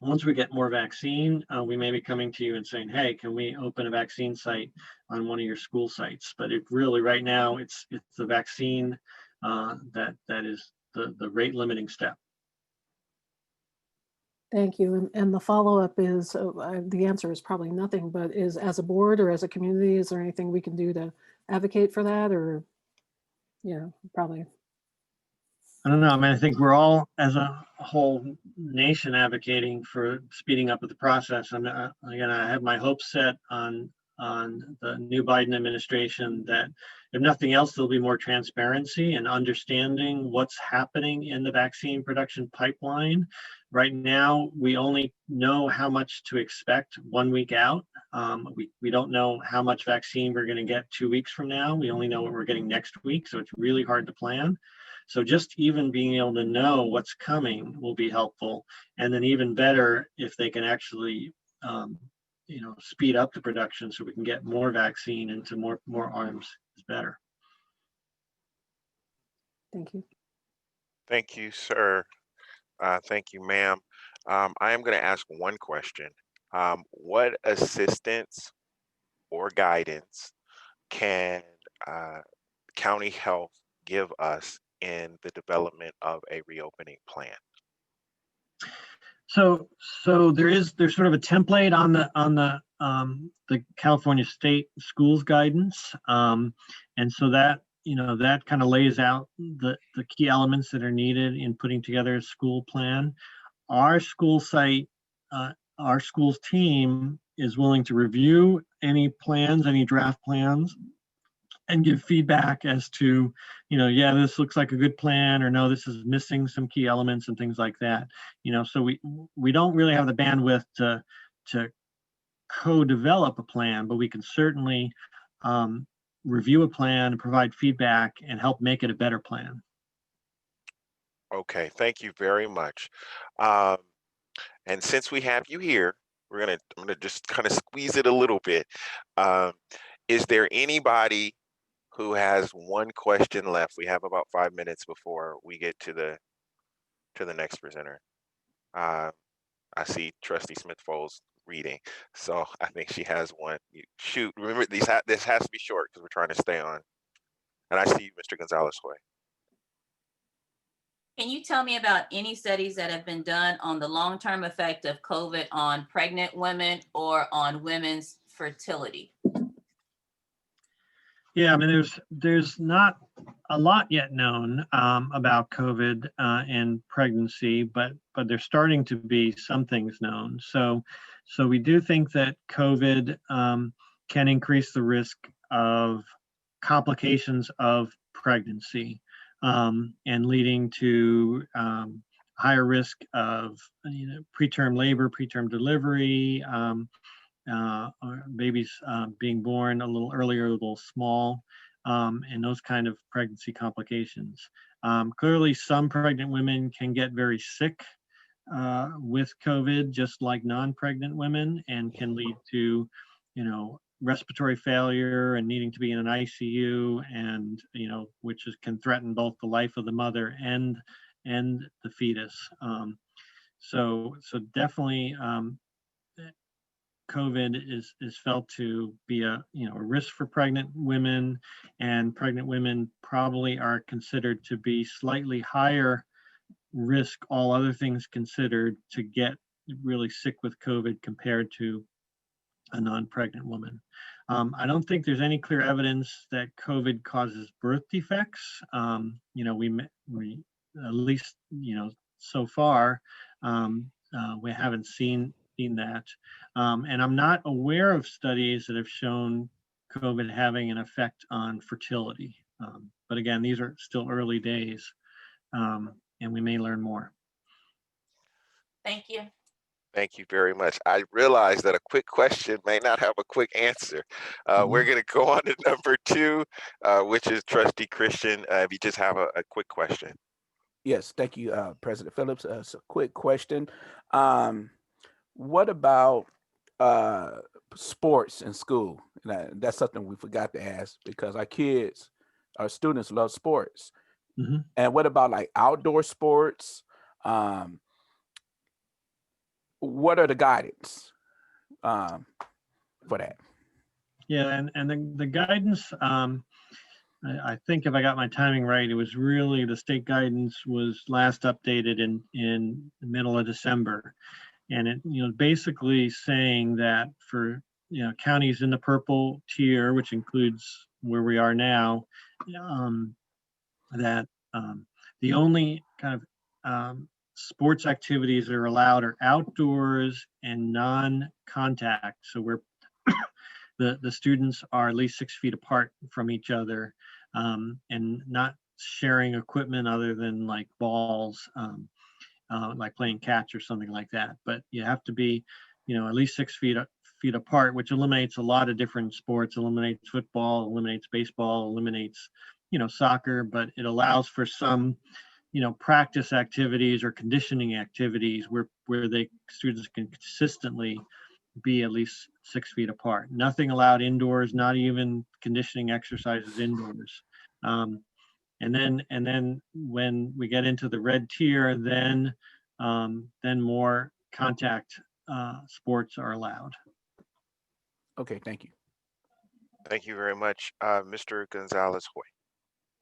once we get more vaccine, we may be coming to you and saying, hey, can we open a vaccine site on one of your school sites? But it really, right now, it's the vaccine that is the rate limiting step. Thank you. And the follow-up is, the answer is probably nothing, but is, as a board or as a community, is there anything we can do to advocate for that? Or, probably. I don't know. I mean, I think we're all, as a whole nation, advocating for speeding up of the process. Again, I have my hopes set on the new Biden administration that, if nothing else, there'll be more transparency and understanding what's happening in the vaccine production pipeline. Right now, we only know how much to expect 1 week out. We don't know how much vaccine we're going to get 2 weeks from now. We only know what we're getting next week, so it's really hard to plan. So just even being able to know what's coming will be helpful. And then even better if they can actually speed up the production so we can get more vaccine into more arms is better. Thank you. Thank you, sir. Thank you, ma'am. I am going to ask one question. What assistance or guidance can county health give us in the development of a reopening plan? So there's sort of a template on the California State Schools guidance, and so that that kind of lays out the key elements that are needed in putting together a school plan. Our school site, our schools team is willing to review any plans, any draft plans, and give feedback as to, yeah, this looks like a good plan, or no, this is missing some key elements and things like that. So we don't really have the bandwidth to co-develop a plan, but we can certainly review a plan and provide feedback and help make it a better plan. Okay, thank you very much. And since we have you here, I'm gonna just kind of squeeze it a little bit. Is there anybody who has one question left? We have about 5 minutes before we get to the next presenter. I see Trustee Smith-Folds reading, so I think she has one. Shoot, remember this has to be short because we're trying to stay on. And I see Mr. Gonzalez-Hoy. Can you tell me about any studies that have been done on the long-term effect of COVID on pregnant women or on women's fertility? Yeah, I mean, there's not a lot yet known about COVID and pregnancy, but there's starting to be some things known. So we do think that COVID can increase the risk of complications of pregnancy and leading to higher risk of preterm labor, preterm delivery. Or babies being born a little earlier, a little small, and those kind of pregnancy complications. Clearly, some pregnant women can get very sick with COVID, just like non-pregnant women, and can lead to, respiratory failure and needing to be in an ICU, and which can threaten both the life of the mother and the fetus. So definitely. COVID is felt to be a risk for pregnant women, and pregnant women probably are considered to be slightly higher risk, all other things considered, to get really sick with COVID compared to a non-pregnant woman. I don't think there's any clear evidence that COVID causes birth defects. We at least so far we haven't seen that. And I'm not aware of studies that have shown COVID having an effect on fertility. But again, these are still early days, and we may learn more. Thank you. Thank you very much. I realize that a quick question may not have a quick answer. We're going to go on to number 2, which is Trustee Christian. If you just have a quick question. Yes, thank you, President Phillips. It's a quick question. What about sports in school? That's something we forgot to ask because our students love sports. Mm-hmm. And what about like outdoor sports? What are the guidance for that? Yeah, and the guidance, I think if I got my timing right, it was really the state guidance was last updated in the middle of December. And it basically saying that for counties in the purple tier, which includes where we are now, that the only kind of sports activities that are allowed are outdoors and non-contact. So where the students are at least 6 feet apart from each other, and not sharing equipment other than like balls. Like playing catch or something like that, but you have to be, at least 6 feet apart, which eliminates a lot of different sports. Eliminates football, eliminates baseball, eliminates, soccer, but it allows for some, practice activities or conditioning activities where students can consistently be at least 6 feet apart. Nothing allowed indoors, not even conditioning exercises indoors. And then when we get into the red tier, then more contact sports are allowed. Okay, thank you. Thank you very much, Mr. Gonzalez-Hoy.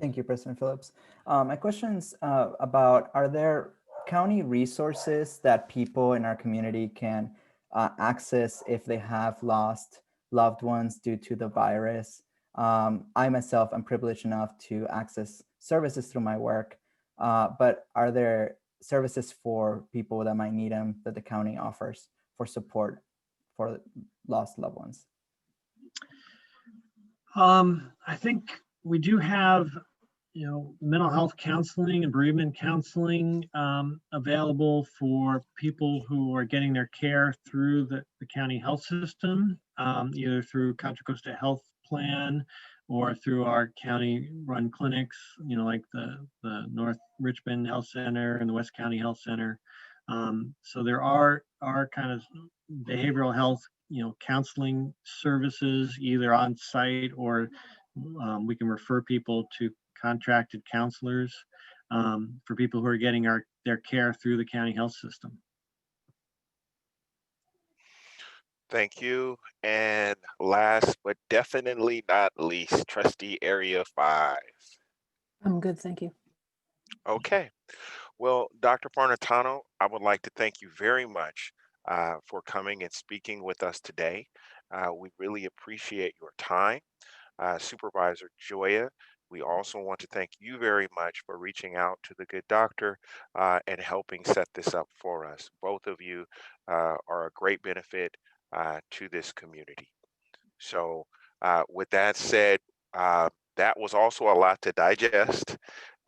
Thank you, President Phillips. My question's about, are there county resources that people in our community can access if they have lost loved ones due to the virus? I myself am privileged enough to access services through my work, but are there services for people that might need them that the county offers for support for lost loved ones? I think we do have, mental health counseling and bereavement counseling available for people who are getting their care through the county health system, either through Contra Costa Health Plan or through our county-run clinics, like the North Richmond Health Center and the West County Health Center. So there are kind of behavioral health, counseling services either on site or we can refer people to contracted counselors for people who are getting their care through the county health system. Thank you. And last but definitely not least, Trustee Area 5. I'm good, thank you. Okay. Well, Dr. Farnitano, I would like to thank you very much for coming and speaking with us today. We really appreciate your time. Supervisor Joya, we also want to thank you very much for reaching out to the good doctor and helping set this up for us. Both of you are a great benefit to this community. So with that said, that was also a lot to digest.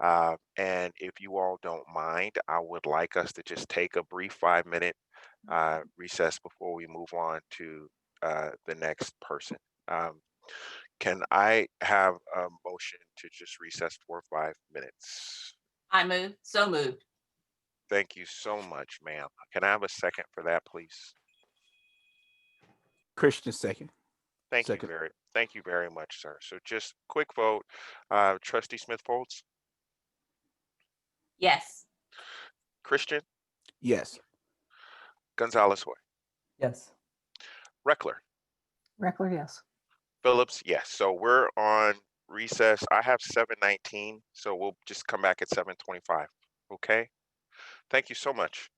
And if you all don't mind, I would like us to just take a brief 5-minute recess before we move on to the next person. Can I have a motion to just recess for 5 minutes? I move. So moved. Thank you so much, ma'am. Can I have a second for that, please? Christian second. Thank Second. you very much, sir. So just quick vote. Trustee Smith-Foltz, Yes. Christian, Yes. Gonzalez-Hoy, Yes. Reckler, Reckler, yes. Phillips, yes. So we're on recess. I have 7:19, so we'll just come back at 7:25. Okay. Thank you so much.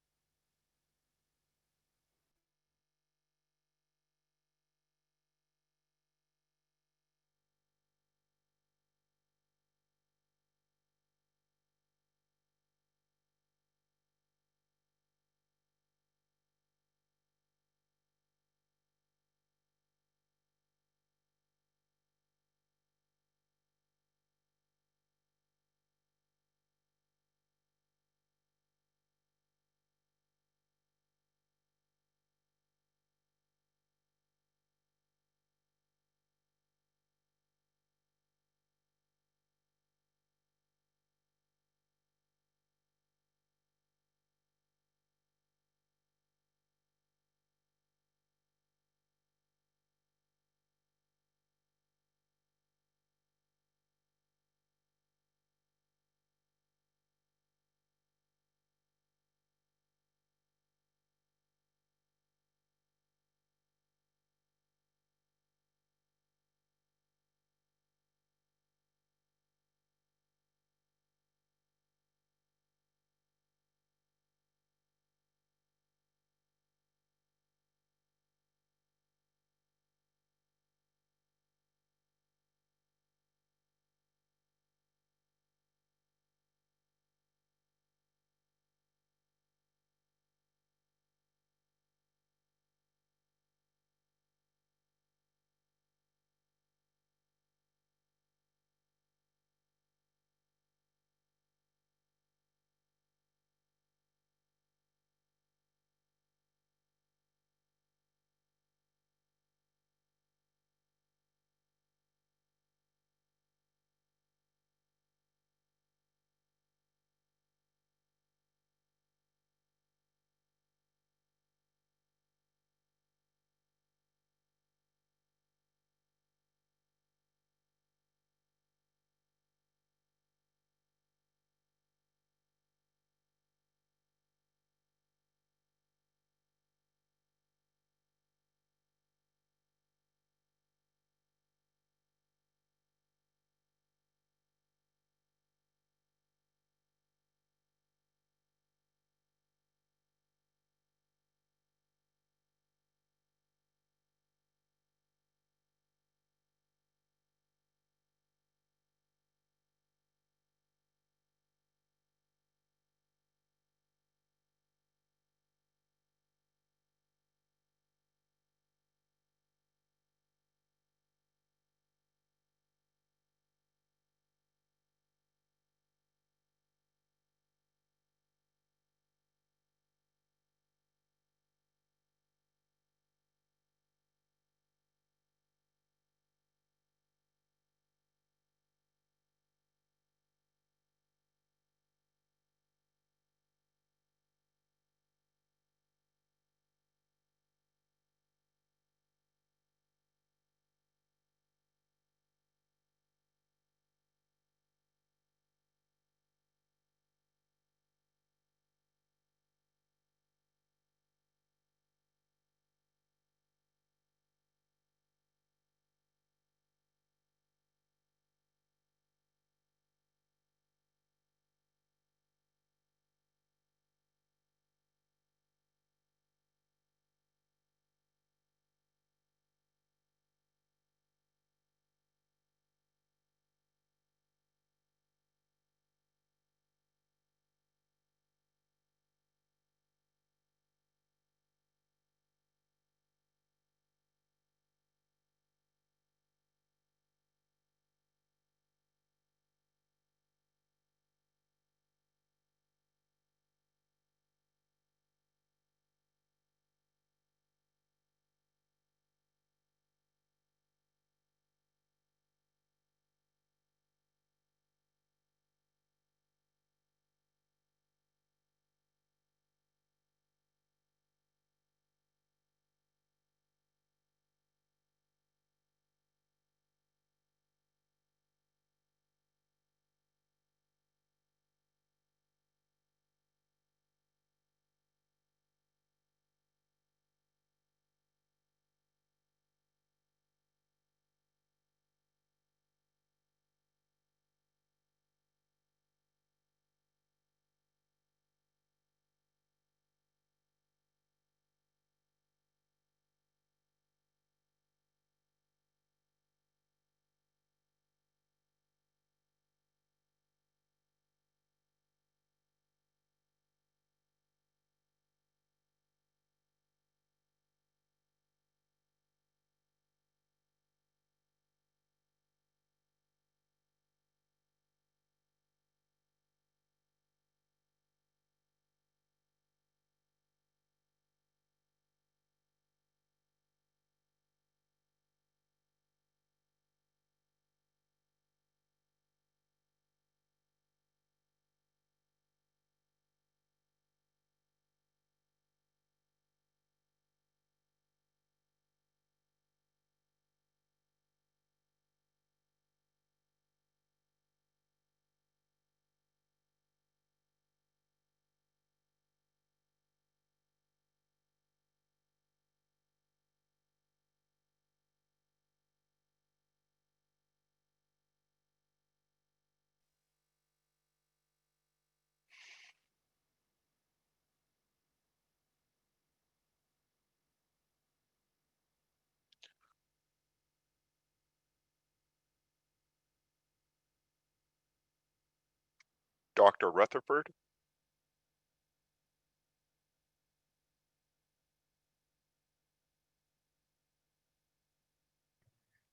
Dr. Rutherford.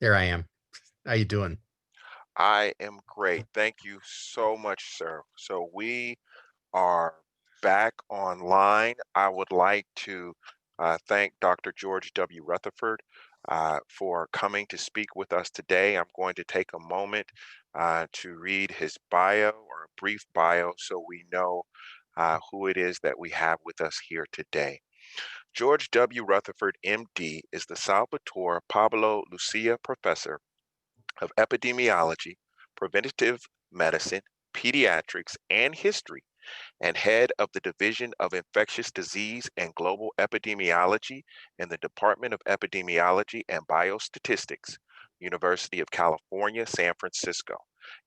There I am. How you doing? I am great. Thank you so much, sir. So we are back online. I would like to thank Dr. George W. Rutherford for coming to speak with us today. I'm going to take a moment to read his bio, or a brief bio, so we know who it is that we have with us here today. George W. Rutherford, MD, is the Salvatore Pablo Lucia Professor of Epidemiology, Preventive Medicine, Pediatrics, and History, and head of the Division of Infectious Disease and Global Epidemiology in the Department of Epidemiology and Biostatistics, University of California, San Francisco.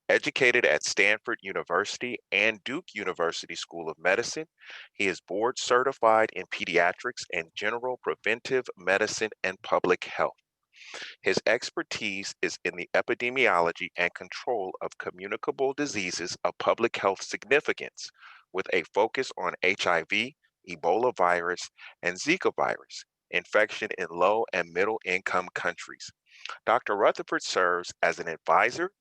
Educated at Stanford University and Duke University School of Medicine, he is board certified in pediatrics and general preventive medicine and public health. His expertise is in the epidemiology and control of communicable diseases of public health significance, with a focus on HIV, Ebola virus, and Zika virus infection in low and middle income countries. Dr. Rutherford serves as an advisor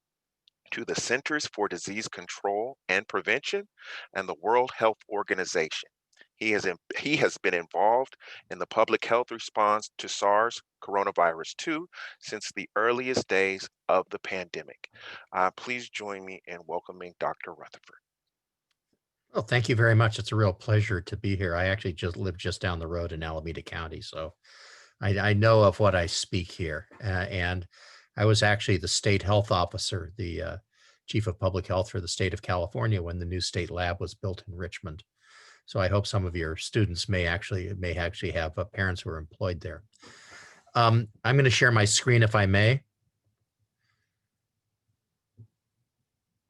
to the Centers for Disease Control and Prevention and the World Health Organization. He has been involved in the public health response to SARS coronavirus 2 since the earliest days of the pandemic. Please join me in welcoming Dr. Rutherford. Well, thank you very much. It's a real pleasure to be here. I actually just live just down the road in Alameda County, so I know of what I speak here. And I was actually the state health officer, the chief of public health for the state of California when the new state lab was built in Richmond. So I hope some of your students may actually have parents who are employed there. I'm going to share my screen if I may.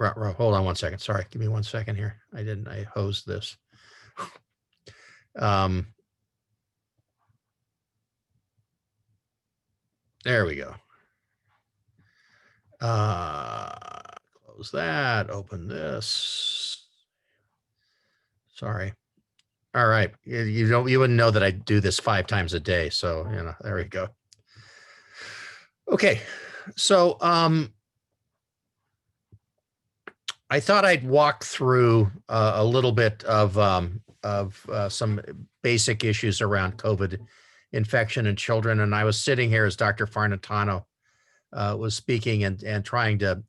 Hold on one second. Sorry, give me 1 second here. I hosed this. There we go. Close that, open this. Sorry. All right. You wouldn't know that I do this 5 times a day. So, there we go. Okay. So, I thought I'd walk through a little bit of some basic issues around COVID infection in children. And I was sitting here as Dr. Farnitano was speaking and trying to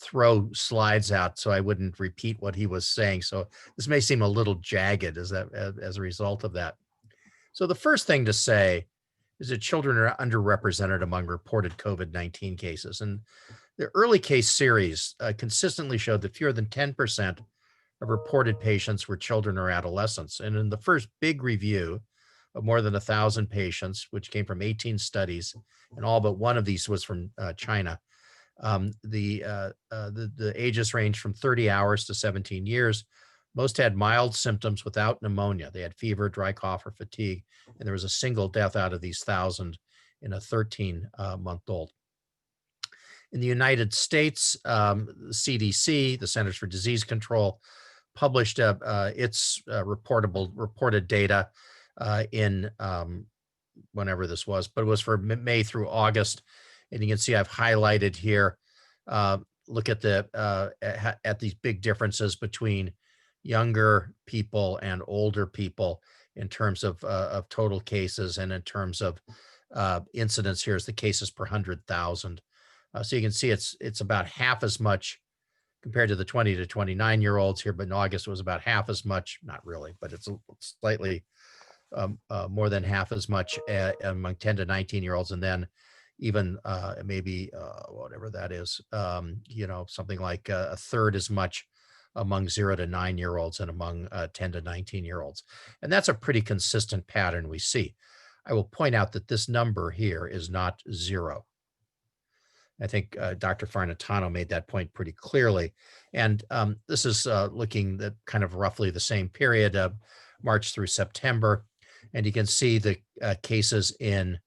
throw slides out so I wouldn't repeat what he was saying. So this may seem a little jagged as a result of that. So the first thing to say is that children are underrepresented among reported COVID-19 cases. And the early case series consistently showed that fewer than 10% of reported patients were children or adolescents. And in the first big review of more than 1,000 patients, which came from 18 studies, and all but one of these was from China, the ages ranged from 30 hours to 17 years. Most had mild symptoms without pneumonia. They had fever, dry cough, or fatigue. And there was a single death out of these 1,000 in a 13-month-old. In the United States, CDC, the Centers for Disease Control, published its reported data in whenever this was, but it was for May through August. And you can see I've highlighted here. Look at at these big differences between younger people and older people in terms of total cases, and in terms of incidence. Here's the cases per 100,000. So you can see it's about half as much compared to the 20 to 29-year-olds here, but in August it was about half as much, not really, but it's slightly more than half as much among 10 to 19-year-olds, and then even maybe whatever that is, something like a third as much among 0 to 9-year-olds and among 10 to 19-year-olds. And that's a pretty consistent pattern we see. I will point out that this number here is not 0. I think Dr. Farnitano made that point pretty clearly. And this is looking at kind of roughly the same period of March through September. And you can see the cases in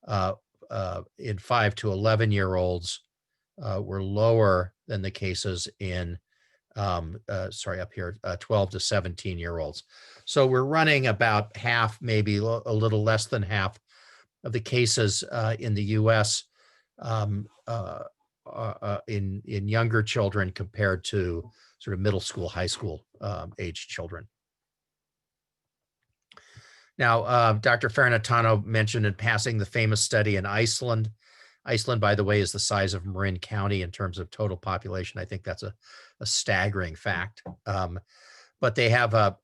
5 to 11-year-olds were lower than the cases in sorry, up here, 12 to 17-year-olds. So we're running about half, maybe a little less than half of the cases in the US in younger children compared to sort of middle school, high school age children. Now, Dr. Farnitano mentioned in passing the famous study in Iceland. Iceland, by the way, is the size of Marin County in terms of total population. I think that's a staggering fact. But they have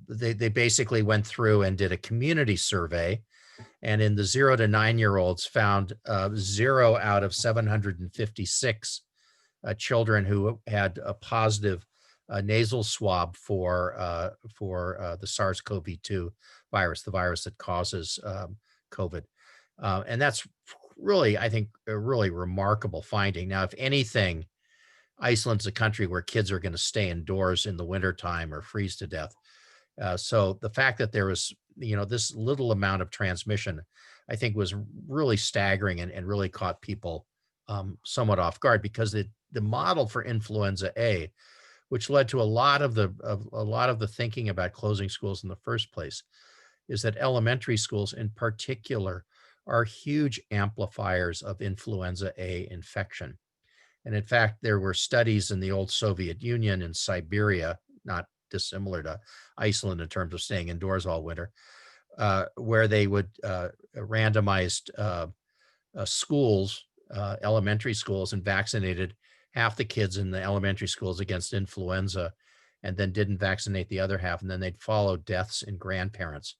they basically went through and did a community survey, and in the 0 to 9-year-olds found 0 out of 756 children who had a positive nasal swab for the SARS-CoV-2 virus, the virus that causes COVID. And that's really, I think, a really remarkable finding. Now, if anything, Iceland's a country where kids are going to stay indoors in the wintertime or freeze to death. So the fact that there was, this little amount of transmission, I think was really staggering and really caught people somewhat off guard, because the model for influenza A, which led to a lot of the thinking about closing schools in the first place, is that elementary schools in particular are huge amplifiers of influenza A infection. And in fact, there were studies in the old Soviet Union in Siberia, not dissimilar to Iceland in terms of staying indoors all winter, where they would randomized schools, elementary schools, and vaccinated half the kids in the elementary schools against influenza, and then didn't vaccinate the other half. And then they'd follow deaths in grandparents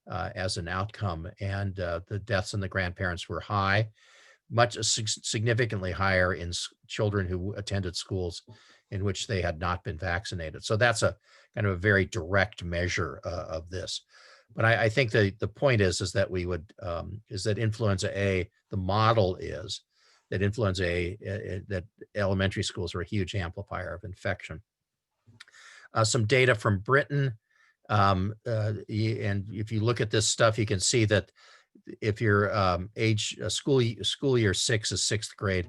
as an outcome. And the deaths in the grandparents were high, significantly higher in children who attended schools in which they had not been vaccinated. So that's a kind of a very direct measure of this. But I think the point is that we would is that influenza A, the model is that influenza A, that elementary schools are a huge amplifier of infection. Some data from Britain, and if you look at this stuff, you can see that if your school year 6 is 6th grade,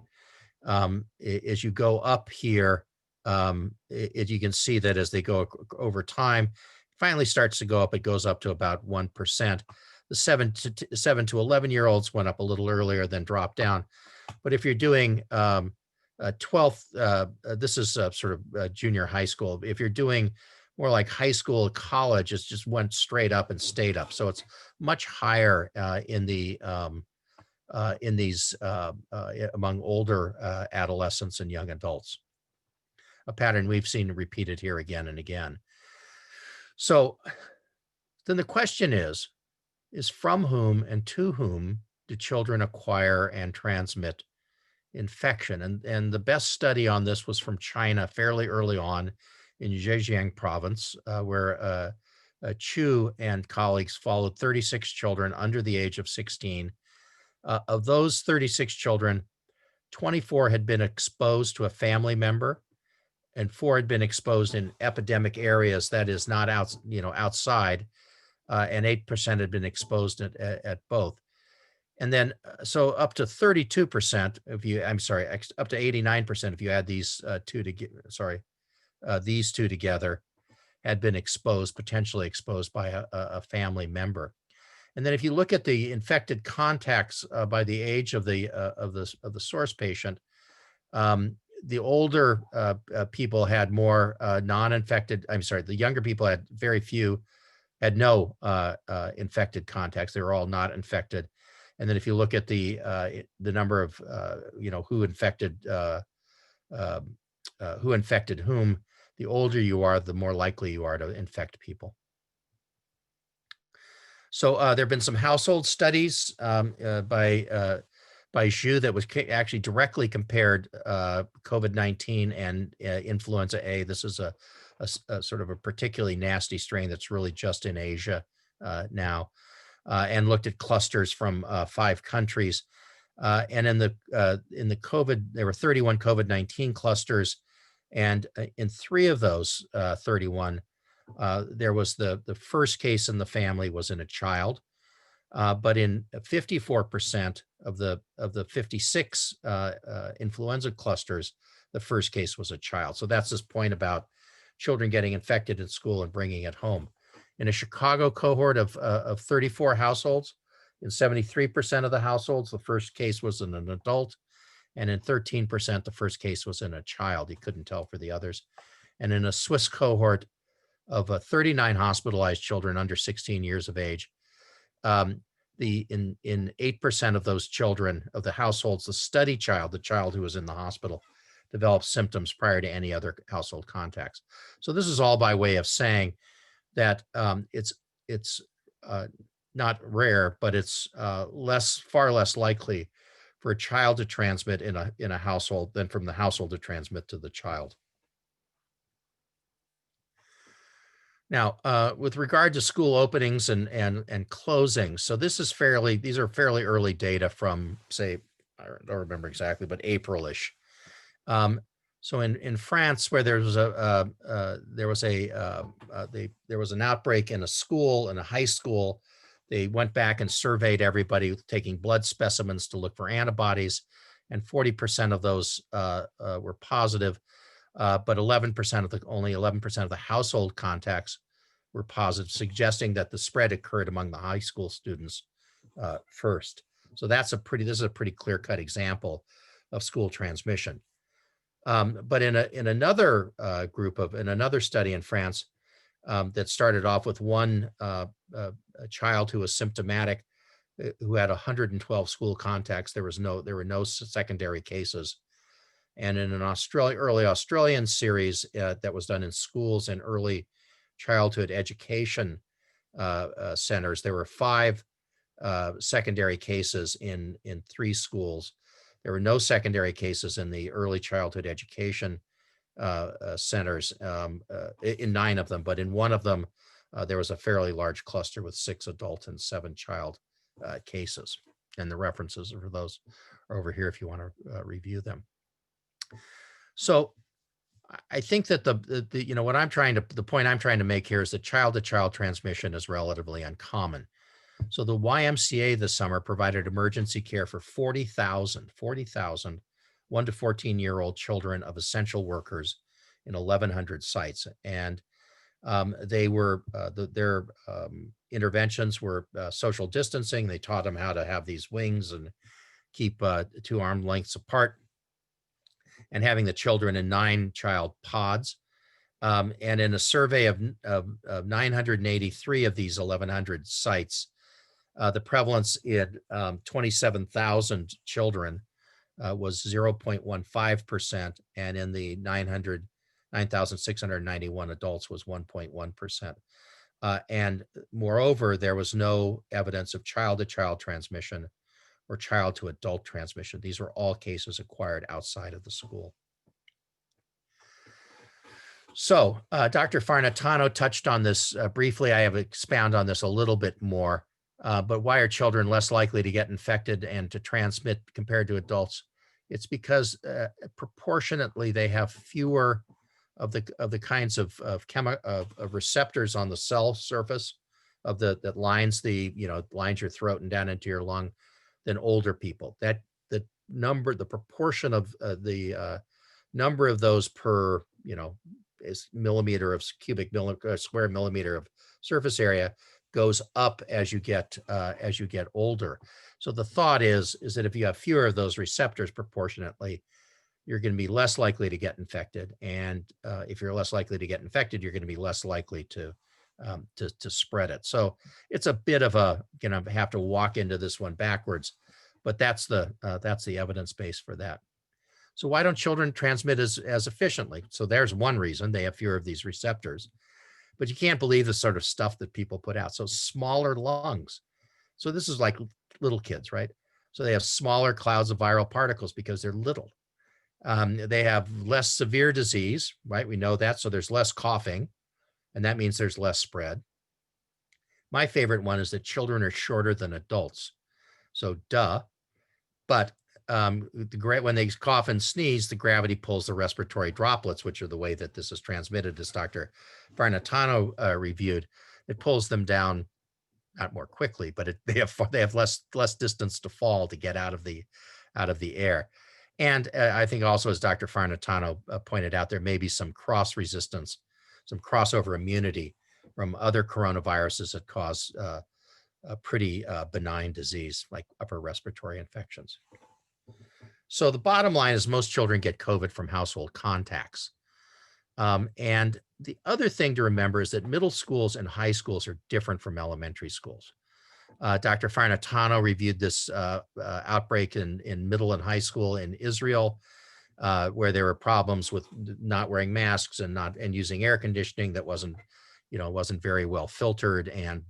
as you go up here, you can see that as they go over time, it finally starts to go up. It goes up to about 1%. The 7 to 11-year-olds went up a little earlier, then dropped down. But if you're doing 12th, this is sort of junior high school. If you're doing more like high school, college, it's just went straight up and stayed up. So it's much higher in these among older adolescents and young adults. A pattern we've seen repeated here again and again. So then the question is from whom and to whom do children acquire and transmit infection? And the best study on this was from China fairly early on in Zhejiang province, where Chu and colleagues followed 36 children under the age of 16. Of those 36 children, 24 had been exposed to a family member, and 4 had been exposed in epidemic areas, that is not outside, and 8% had been exposed at both. And then, so up to 32%, up to 89% if you add these these two together, had been exposed, potentially exposed by a family member. And then if you look at the infected contacts by the age of the source patient, the older people had more non-infected, the younger people had very few, had no infected contacts. They were all not infected. And then if you look at the number of, who infected whom, the older you are, the more likely you are to infect people. So there have been some household studies by Zhu that was actually directly compared COVID-19 and influenza A. This is a sort of a particularly nasty strain that's really just in Asia now, and looked at clusters from 5 countries. And in the COVID, there were 31 COVID-19 clusters, and in 3 of those 31, there was the first case in the family was in a child, but in 54% of the 56 influenza clusters, the first case was a child. So that's this point about children getting infected at school and bringing it home. In a Chicago cohort of 34 households, in 73% of the households, the first case was in an adult, and in 13%, the first case was in a child. He couldn't tell for the others. And in a Swiss cohort of 39 hospitalized children under 16 years of age, in 8% of those children of the households, the study child, the child who was in the hospital, developed symptoms prior to any other household contacts. So this is all by way of saying that it's not rare, but it's far less likely for a child to transmit in a household than from the household to transmit to the child. Now, with regard to school openings and closings, so these are fairly early data from, say, I don't remember exactly, but April-ish. So in France, where there was an outbreak in a school, in a high school, they went back and surveyed everybody, taking blood specimens to look for antibodies, and 40% of those were positive, but only 11% of the household contacts were positive, suggesting that the spread occurred among the high school students first. So this is a pretty clear-cut example of school transmission. But in another study in France that started off with one a child who was symptomatic, who had 112 school contacts, there were no secondary cases. And in an early Australian series that was done in schools and early childhood education centers, there were 5 secondary cases in 3 schools. There were no secondary cases in the early childhood education centers, in 9 of them, but in one of them, there was a fairly large cluster with 6 adult and 7 child cases. And the references for those are over here if you want to review them. So I think that the point I'm trying to make here is that child-to-child transmission is relatively uncommon. So the YMCA this summer provided emergency care for 40,000 1 to 14-year-old children of essential workers in 1,100 sites. And their interventions were social distancing. They taught them how to have these wings and keep 2 arm lengths apart, and having the children in 9 child pods. And in a survey of 983 of these 1,100 sites, the prevalence in 27,000 children was 0.15%, and in the 9,691 adults was 1.1%. And moreover, there was no evidence of child-to-child transmission or child-to-adult transmission. These were all cases acquired outside of the school. So Dr. Farnitano touched on this briefly. I have expounded on this a little bit more. But why are children less likely to get infected and to transmit compared to adults? It's because proportionately they have fewer of the kinds of receptors on the cell surface that lines lines your throat and down into your lung than older people. That the proportion of the number of those per is square millimeter of surface area goes up as you get older. So the thought is that if you have fewer of those receptors proportionately, you're going to be less likely to get infected, and if you're less likely to get infected, you're going to be less likely to spread it. So it's a bit of a have to walk into this one backwards, but that's the evidence base for that. So why don't children transmit as efficiently? So there's one reason: they have fewer of these receptors. But you can't believe the sort of stuff that people put out. So smaller lungs. So this is like little kids, right? So they have smaller clouds of viral particles because they're little. They have less severe disease, right? We know that. So there's less coughing, and that means there's less spread. My favorite one is that children are shorter than adults. So duh. But when they cough and sneeze, the gravity pulls the respiratory droplets, which are the way that this is transmitted, as Dr. Farnitano reviewed. It pulls them down, not more quickly, but they have less distance to fall to get out of the air. And I think also, as Dr. Farnitano pointed out, there may be some cross resistance some crossover immunity from other coronaviruses that cause a pretty benign disease like upper respiratory infections. So the bottom line is most children get COVID from household contacts. And the other thing to remember is that middle schools and high schools are different from elementary schools. Dr. Farnitano reviewed this outbreak in middle and high school in Israel, where there were problems with not wearing masks and using air conditioning that wasn't very well filtered, and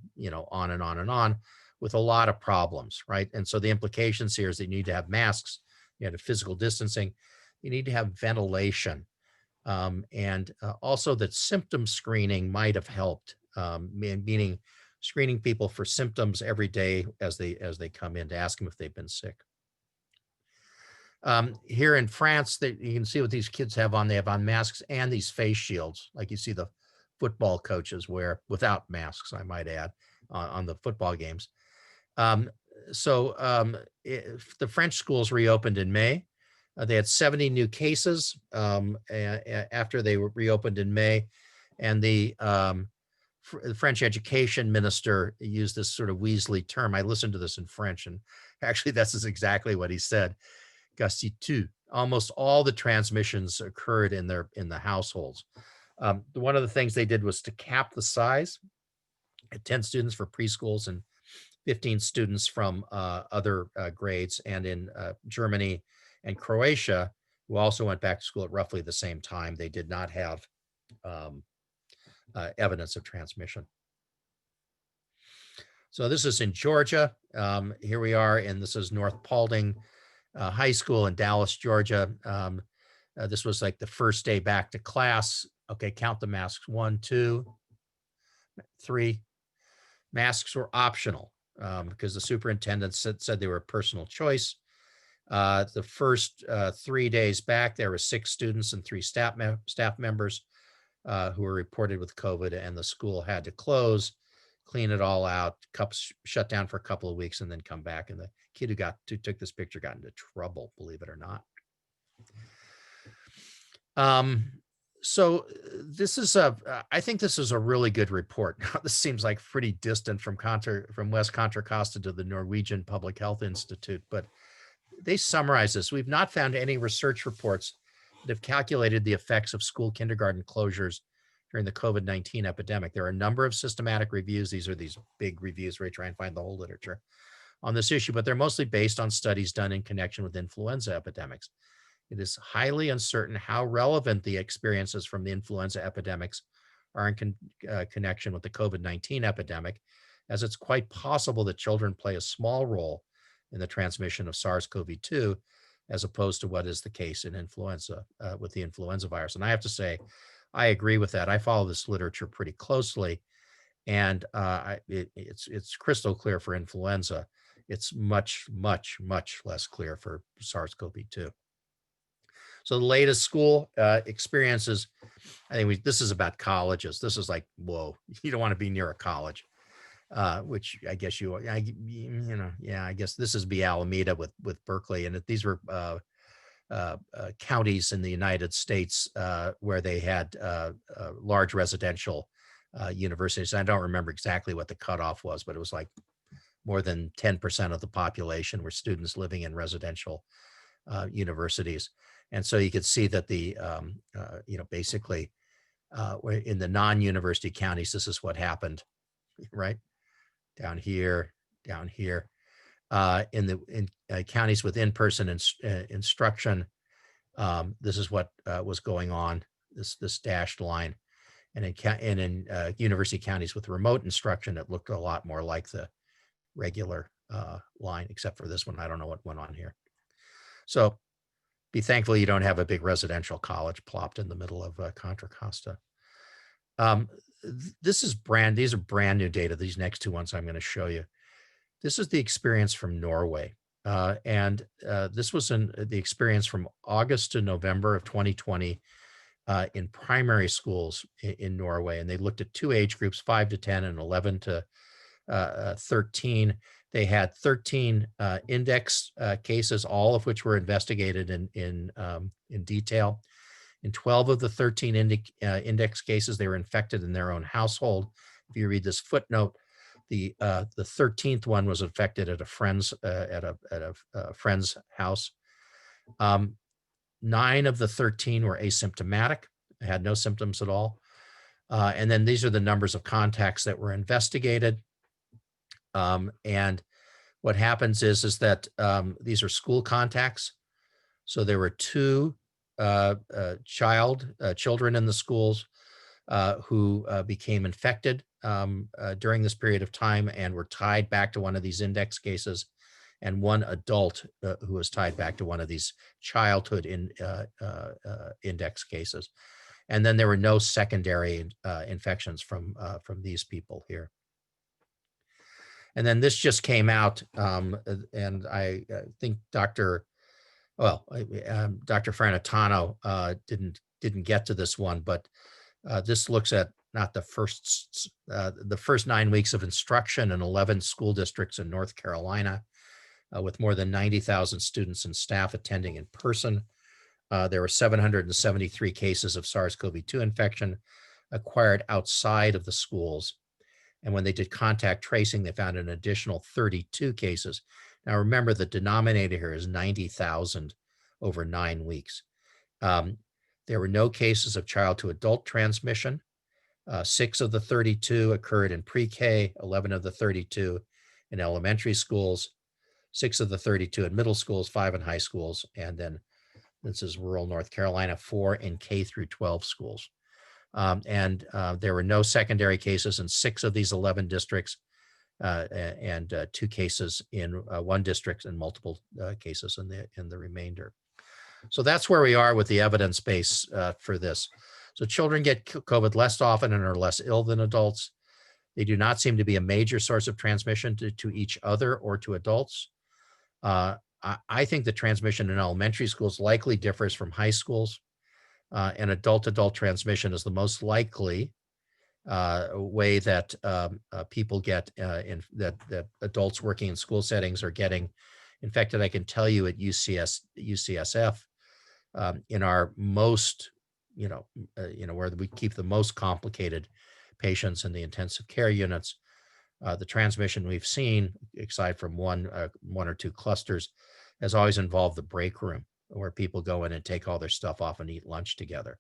on and on and on, with a lot of problems, right? And so the implications here is that you need to have masks, you have physical distancing, you need to have ventilation, and also that symptom screening might have helped, meaning screening people for symptoms every day as they come in to ask them if they've been sick. Here in France, you can see what these kids have on. They have on masks and these face shields, like you see the football coaches wear without masks, I might add, on the football games. The French schools reopened in May. They had 70 new cases after they were reopened in May, and the French education minister used this sort of Weasley term. I listened to this in French, and actually this is exactly what he said. Gassitu. Almost all the transmissions occurred in the households. One of the things they did was to cap the size at 10 students for preschools and 15 students from other grades. And in Germany and Croatia, who also went back to school at roughly the same time, they did not have evidence of transmission. So this is in Georgia. Here we are, and this is North Paulding High School in Dallas, Georgia. This was like the first day back to class. Okay, count the masks. 1, 2, 3. Masks were optional because the superintendent said they were a personal choice. The first 3 days back, there were 6 students and 3 staff members who were reported with COVID, and the school had to close, clean it all out, shut down for a couple of weeks, and then come back. And the kid who took this picture got into trouble, believe it or not. So this is I think this is a really good report. This seems like pretty distant from West Contra Costa to the Norwegian Public Health Institute, but they summarize this. We've not found any research reports that have calculated the effects of school kindergarten closures during the COVID-19 epidemic. There are a number of systematic reviews. These are these big reviews where you try and find the whole literature on this issue, but they're mostly based on studies done in connection with influenza epidemics. It is highly uncertain how relevant the experiences from the influenza epidemics are in connection with the COVID-19 epidemic, as it's quite possible that children play a small role in the transmission of SARS-CoV-2, as opposed to what is the case in influenza with the influenza virus. And I have to say, I agree with that. I follow this literature pretty closely, and it's crystal clear for influenza. It's much, much, much less clear for SARS-CoV-2. So the latest school experiences, I think this is about colleges. This is like, whoa, you don't want to be near a college, which I guess I guess this is Alameda with Berkeley. And these were counties in the United States where they had large residential universities. I don't remember exactly what the cutoff was, but it was like more than 10% of the population were students living in residential universities. And so you could see that the, basically in the non-university counties, this is what happened, right? Down here. In counties with in-person instruction, this is what was going on, this dashed line. And in university counties with remote instruction, it looked a lot more like the regular line, except for this one. I don't know what went on here. So be thankful you don't have a big residential college plopped in the middle of Contra Costa. These are brand new data. These next 2 ones I'm going to show you. This is the experience from Norway. This was the experience from August to November of 2020 in primary schools in Norway. And they looked at 2 age groups, 5 to 10 and 11 to 13. They had 13 index cases, all of which were investigated in detail. In 12 of the 13 index cases, they were infected in their own household. If you read this footnote, the 13th one was infected at a friend's friend's house. 9 of the 13 were asymptomatic, had no symptoms at all. And then these are the numbers of contacts that were investigated. And what happens is that these are school contacts. So there were 2 children in the schools who became infected during this period of time and were tied back to one of these index cases, and 1 adult who was tied back to one of these childhood index cases. And then there were no secondary infections from these people here. And then this just came out, and I think Dr. Farnitano didn't get to this one, but this looks at not the first 9 weeks of instruction in 11 school districts in North Carolina, with more than 90,000 students and staff attending in person. There were 773 cases of SARS-CoV-2 infection acquired outside of the schools. And when they did contact tracing, they found an additional 32 cases. Now, remember, the denominator here is 90,000 over 9 weeks. There were no cases of child to adult transmission. 6 of the 32 occurred in pre-K, 11 of the 32 in elementary schools, 6 of the 32 in middle schools, 5 in high schools, and then this is rural North Carolina, 4 in K through 12 schools. There were no secondary cases in 6 of these 11 districts, and 2 cases in 1 district, and multiple cases in the remainder. So that's where we are with the evidence base for this. So children get COVID less often and are less ill than adults. They do not seem to be a major source of transmission to each other or to adults. I think the transmission in elementary schools likely differs from high schools, and adult-to-adult transmission is the most likely way that people get that adults working in school settings are getting infected. I can tell you at UCSF, in our most, where we keep the most complicated patients in the intensive care units, the transmission we've seen, aside from one or 2 clusters, has always involved the break room, where people go in and take all their stuff off and eat lunch together.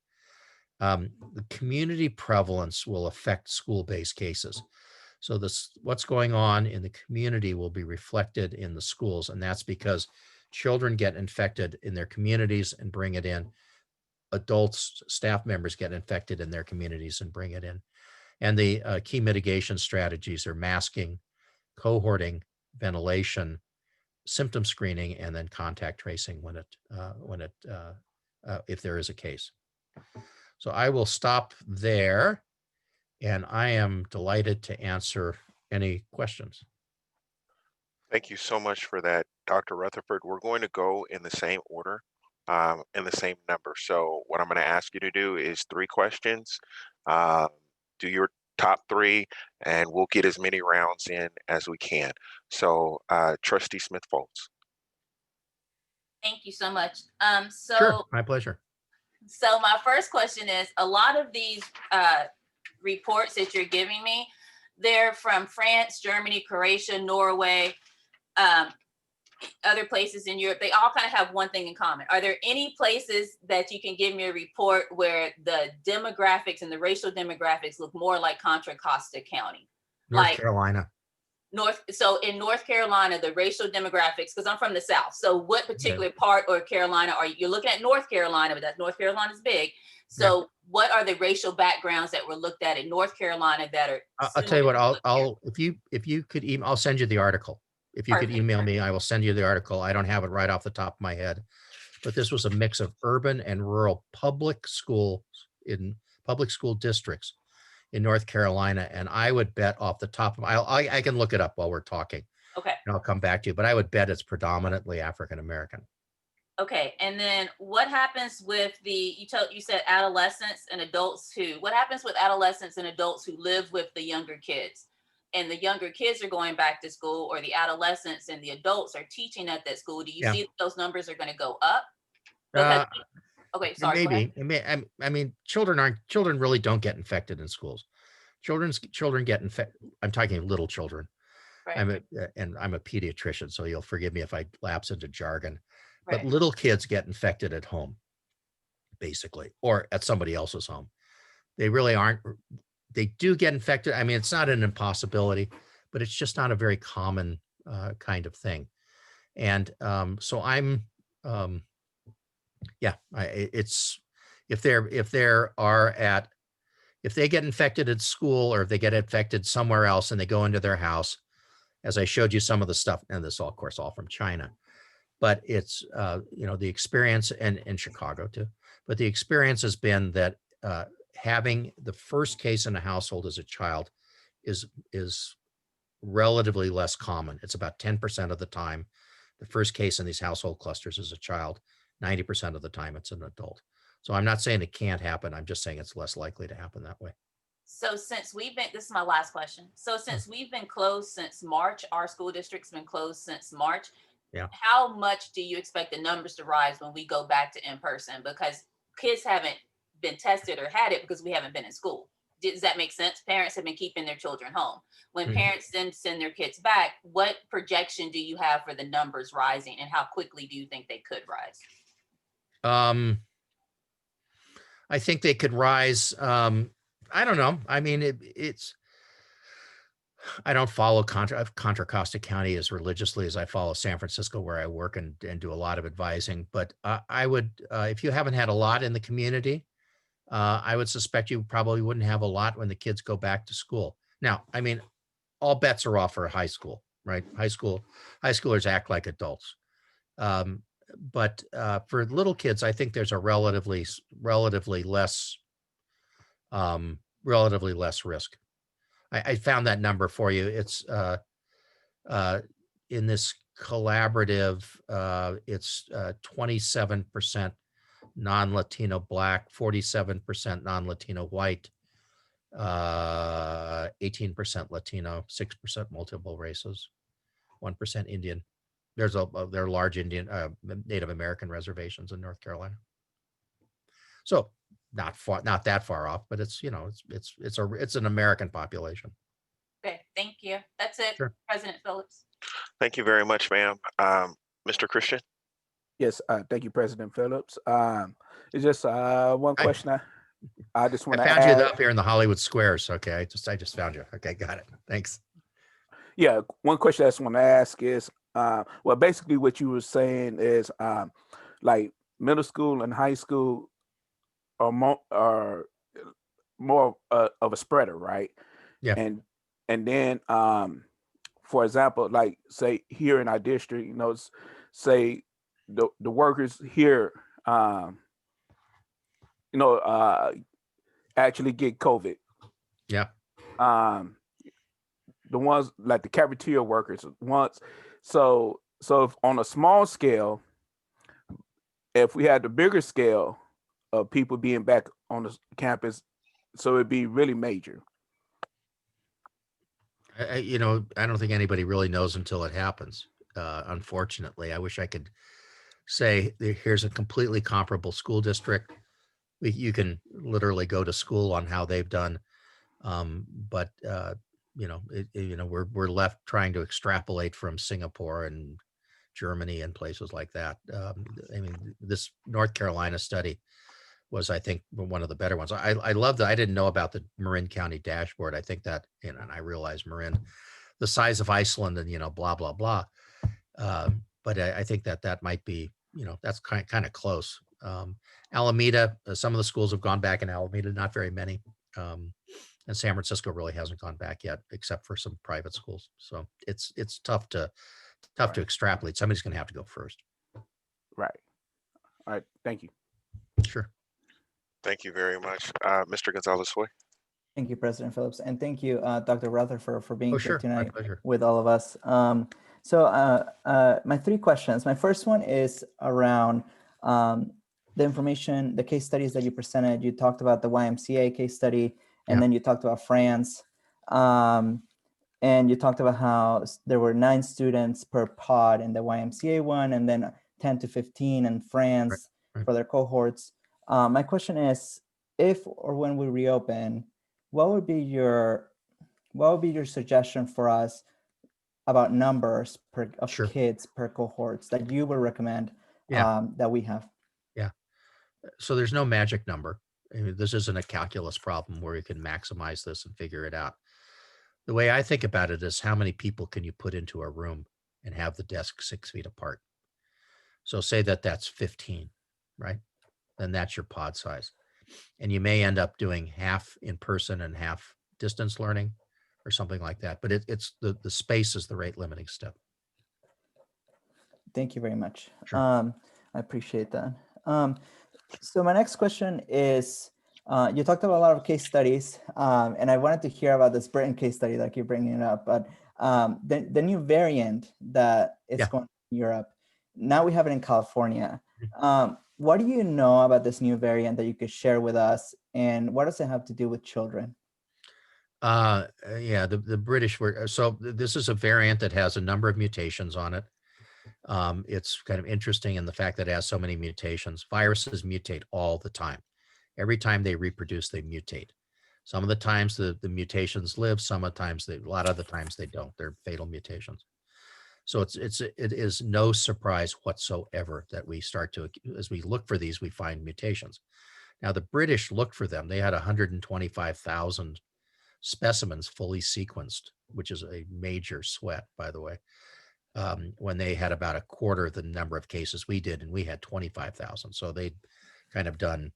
The community prevalence will affect school-based cases. So what's going on in the community will be reflected in the schools, and that's because children get infected in their communities and bring it in. Adults, staff members get infected in their communities and bring it in. And the key mitigation strategies are masking, cohorting, ventilation, symptom screening, and then contact tracing if there is a case. So I will stop there, and I am delighted to answer any questions. Thank you so much for that, Dr. Rutherford. We're going to go in the same order, in the same number. So what I'm going to ask you to do is 3 questions. Do your top 3, and we'll get as many rounds in as we can. So Trustee Smith-Foltz. Thank you so much. Sure, my pleasure. So my first question is, a lot of these reports that you're giving me, they're from France, Germany, Croatia, Norway, other places in Europe. They all kind of have one thing in common. Are there any places that you can give me a report where the demographics and the racial demographics look more like Contra Costa County? North Carolina. So in North Carolina, the racial demographics, because I'm from the South. So what particular part or Carolina are you're looking at? North Carolina, but that North Carolina's big. So what are the racial backgrounds that were looked at in North Carolina that are? I'll tell you what, if you could email, I'll send you the article. If you could email me, I will send you the article. I don't have it right off the top of my head, but this was a mix of urban and rural public school districts in North Carolina. And I would bet off the top of I can look it up while we're talking. Okay. And I'll come back to you, but I would bet it's predominantly African-American. Okay. And then what happens with you said adolescents and adults what happens with adolescents and adults who live with the younger kids? And the younger kids are going back to school, or the adolescents and the adults are teaching at that school. Do you see that those numbers are going to go up? Okay, sorry. Go ahead. Maybe. I mean, children really don't get infected in schools. Children get infected. I'm talking little children. Right. I'm a pediatrician, so you'll forgive me if I lapse into jargon. But Right. little kids get infected at home, basically, or at somebody else's home. They really aren't. They do get infected. I mean, it's not an impossibility, but it's just not a very common kind of thing. And so I'm, yeah, it's if they get infected at school, or if they get infected somewhere else and they go into their house, as I showed you some of the stuff, and this all, of course, all from China, but it's, the experience, and in Chicago too, but the experience has been that having the first case in a household as a child is relatively less common. It's about 10% of the time. The first case in these household clusters is a child. 90% of the time it's an adult. So I'm not saying it can't happen. I'm just saying it's less likely to happen that way. So since this is my last question. So since we've been closed since March, our school district's been closed since March. Yeah. How much do you expect the numbers to rise when we go back to in person? Because kids haven't been tested or had it because we haven't been in school. Does that make sense? Parents have been keeping their children home. When parents then send their kids back, what projection do you have for the numbers rising, and how quickly do you think they could rise? I think they could rise. I don't know. I mean, I don't follow Contra Costa County as religiously as I follow San Francisco, where I work and do a lot of advising. But I would, if you haven't had a lot in the community, I would suspect you probably wouldn't have a lot when the kids go back to school. Now, I mean, all bets are off for high school, right? High schoolers act like adults. But for little kids, I think there's a relatively less risk. I found that number for you. It's in this collaborative, it's 27% non-Latino Black, 47% non-Latino white, 18% Latino, 6% multiple races, 1% Indian. There are large Indian, Native American reservations in North Carolina. So not that far off, but it's an American population. Okay, thank you. That's it, Sure. President Phillips. Thank you very much, ma'am. Mr. Christian? Yes, thank you, President Phillips. It's just one question I just want to found add. you up here in the Hollywood Squares. Okay, I just found you. Okay, got it. Thanks. Yeah, one question I just want to ask is, well, basically what you were saying is, like middle school and high school are more of a spreader, right? Yeah. And then, for example, like say here in our district, say the workers here, actually get COVID. Yeah. The ones like the cafeteria workers once. So if on a small scale, if we had the bigger scale of people being back on the campus, so it'd be really major. I don't think anybody really knows until it happens. Unfortunately, I wish I could say here's a completely comparable school district. You can literally go to school on how they've done, but we're left trying to extrapolate from Singapore and Germany and places like that. I mean, this North Carolina study was, I think, one of the better ones. I love that. I didn't know about the Marin County dashboard. I think that, and I realize Marin, the size of Iceland and, blah, blah, blah. But I think that might be, that's kind of close. Alameda, some of the schools have gone back in Alameda, not very many. And San Francisco really hasn't gone back yet, except for some private schools. So it's tough to extrapolate. Somebody's going to have to go first. Right. All right. Thank you. Sure. Thank you very much. Mr. Gonzalez-Hoy? Thank you, President Phillips. And thank you, Dr. Rutherford, for being here My tonight pleasure. with all of us. So my three questions. My first one is around the information, the case studies that you presented. You talked about the YMCA case study, and then you talked about France. And you talked about how there were 9 students per pod in the YMCA one, and then 10 to 15 in France for their cohorts. My question is, if or when we reopen, what would be your suggestion for us about numbers of Sure. kids per cohorts that you would recommend Yeah. that we have? Yeah. So there's no magic number. I mean, this isn't a calculus problem where you can maximize this and figure it out. The way I think about it is how many people can you put into a room and have the desk 6 feet apart? So say that that's 15, right? Then that's your pod size. And you may end up doing half in person and half distance learning or something like that. But it's the space is the rate limiting step. Thank you very much. Sure. I appreciate that. So my next question is, you talked about a lot of case studies, and I wanted to hear about this Britain case study that you're bringing up, but the new variant that is going on in Europe, now we have it in California. What do you know about this new variant that you could share with us, and what does it have to do with children? Yeah, the British were, so this is a variant that has a number of mutations on it. It's kind of interesting in the fact that it has so many mutations. Viruses mutate all the time. Every time they reproduce, they mutate. Some of the times the mutations live, some of the times a lot of the times they don't. They're fatal mutations. So it is no surprise whatsoever that we start to, as we look for these, we find mutations. Now the British looked for them. They had 125,000 specimens fully sequenced, which is a major sweat, by the way. When they had about a quarter of the number of cases we did, and we had 25,000. So they'd kind of done,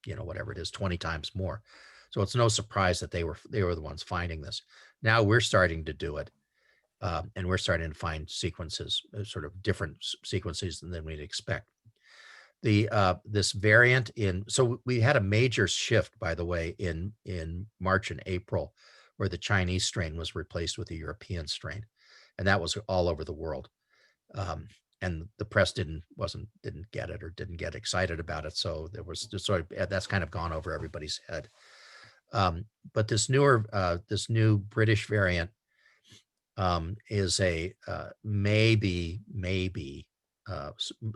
whatever it is, 20 times more. So it's no surprise that they were the ones finding this. Now we're starting to do it. And we're starting to find sequences, sort of different sequences than we'd expect. This variant so we had a major shift, by the way, in March and April, where the Chinese strain was replaced with the European strain. And that was all over the world. And the press didn't get it or didn't get excited about it. So there was just sort of, that's kind of gone over everybody's head. But this new British variant is a maybe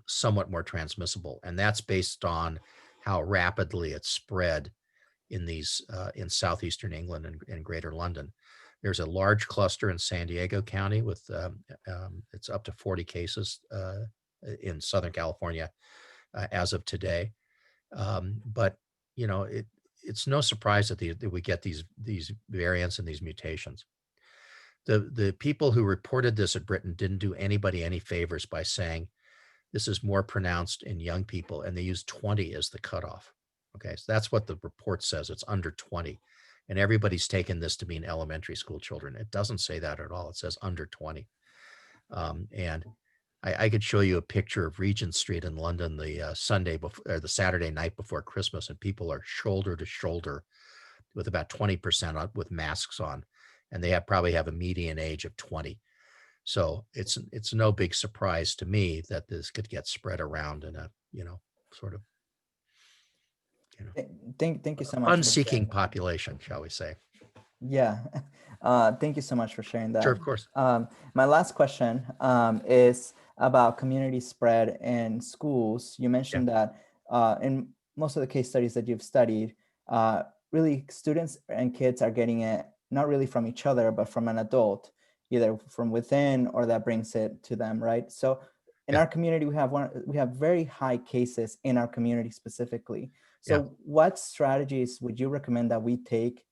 somewhat more transmissible, and that's based on how rapidly it spread in southeastern England and Greater London. There's a large cluster in San Diego County with it's up to 40 cases in Southern California as of today. But it's no surprise that we get these variants and these mutations. The people who reported this at Britain didn't do anybody any favors by saying this is more pronounced in young people, and they used 20 as the cutoff. Okay, so that's what the report says. It's under 20, and everybody's taken this to mean elementary school children. It doesn't say that at all. It says under 20. And I could show you a picture of Regent Street in London the Saturday night before Christmas, and people are shoulder to shoulder with about 20% with masks on. And they probably have a median age of 20. So it's no big surprise to me that this could get spread around in a, sort of, Thank you so much. Unseeking population, shall we say. Yeah. Thank you so much for sharing that. Sure, of course. My last question is about community spread in schools. You mentioned that in most of the case studies that you've studied, really students and kids are getting it not really from each other, but from an adult, either from within or that brings it to them, right? So in our community, we have very high cases in our community specifically. So what strategies would you recommend that we take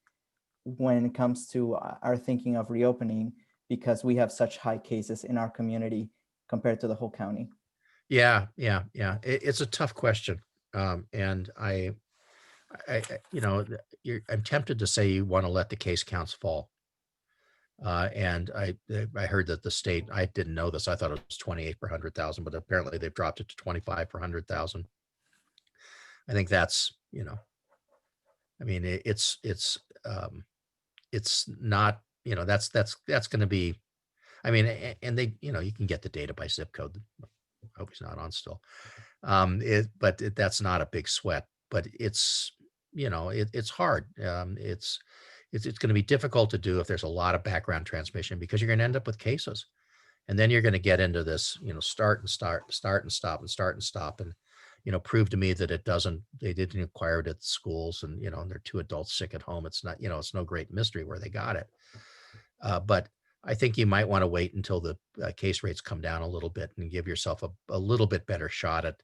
when it comes to our thinking of reopening, because we have such high cases in our community compared to the whole county? Yeah. It's a tough question. And I'm tempted to say you want to let the case counts fall. And I heard that the state, I didn't know this, I thought it was 28 per 100,000, but apparently they've dropped it to 25 per 100,000. I think that's, I mean, it's not, that's going to be, I mean, and they, you can get the data by zip code. I hope he's not on still. But that's not a big sweat, but it's, it's hard. It's going to be difficult to do if there's a lot of background transmission, because you're going to end up with cases, and then you're going to get into this, start and stop. And prove to me that they didn't acquire it at schools, and, and they're two adults sick at home. It's not, it's no great mystery where they got it. But I think you might want to wait until the case rates come down a little bit and give yourself a little bit better shot at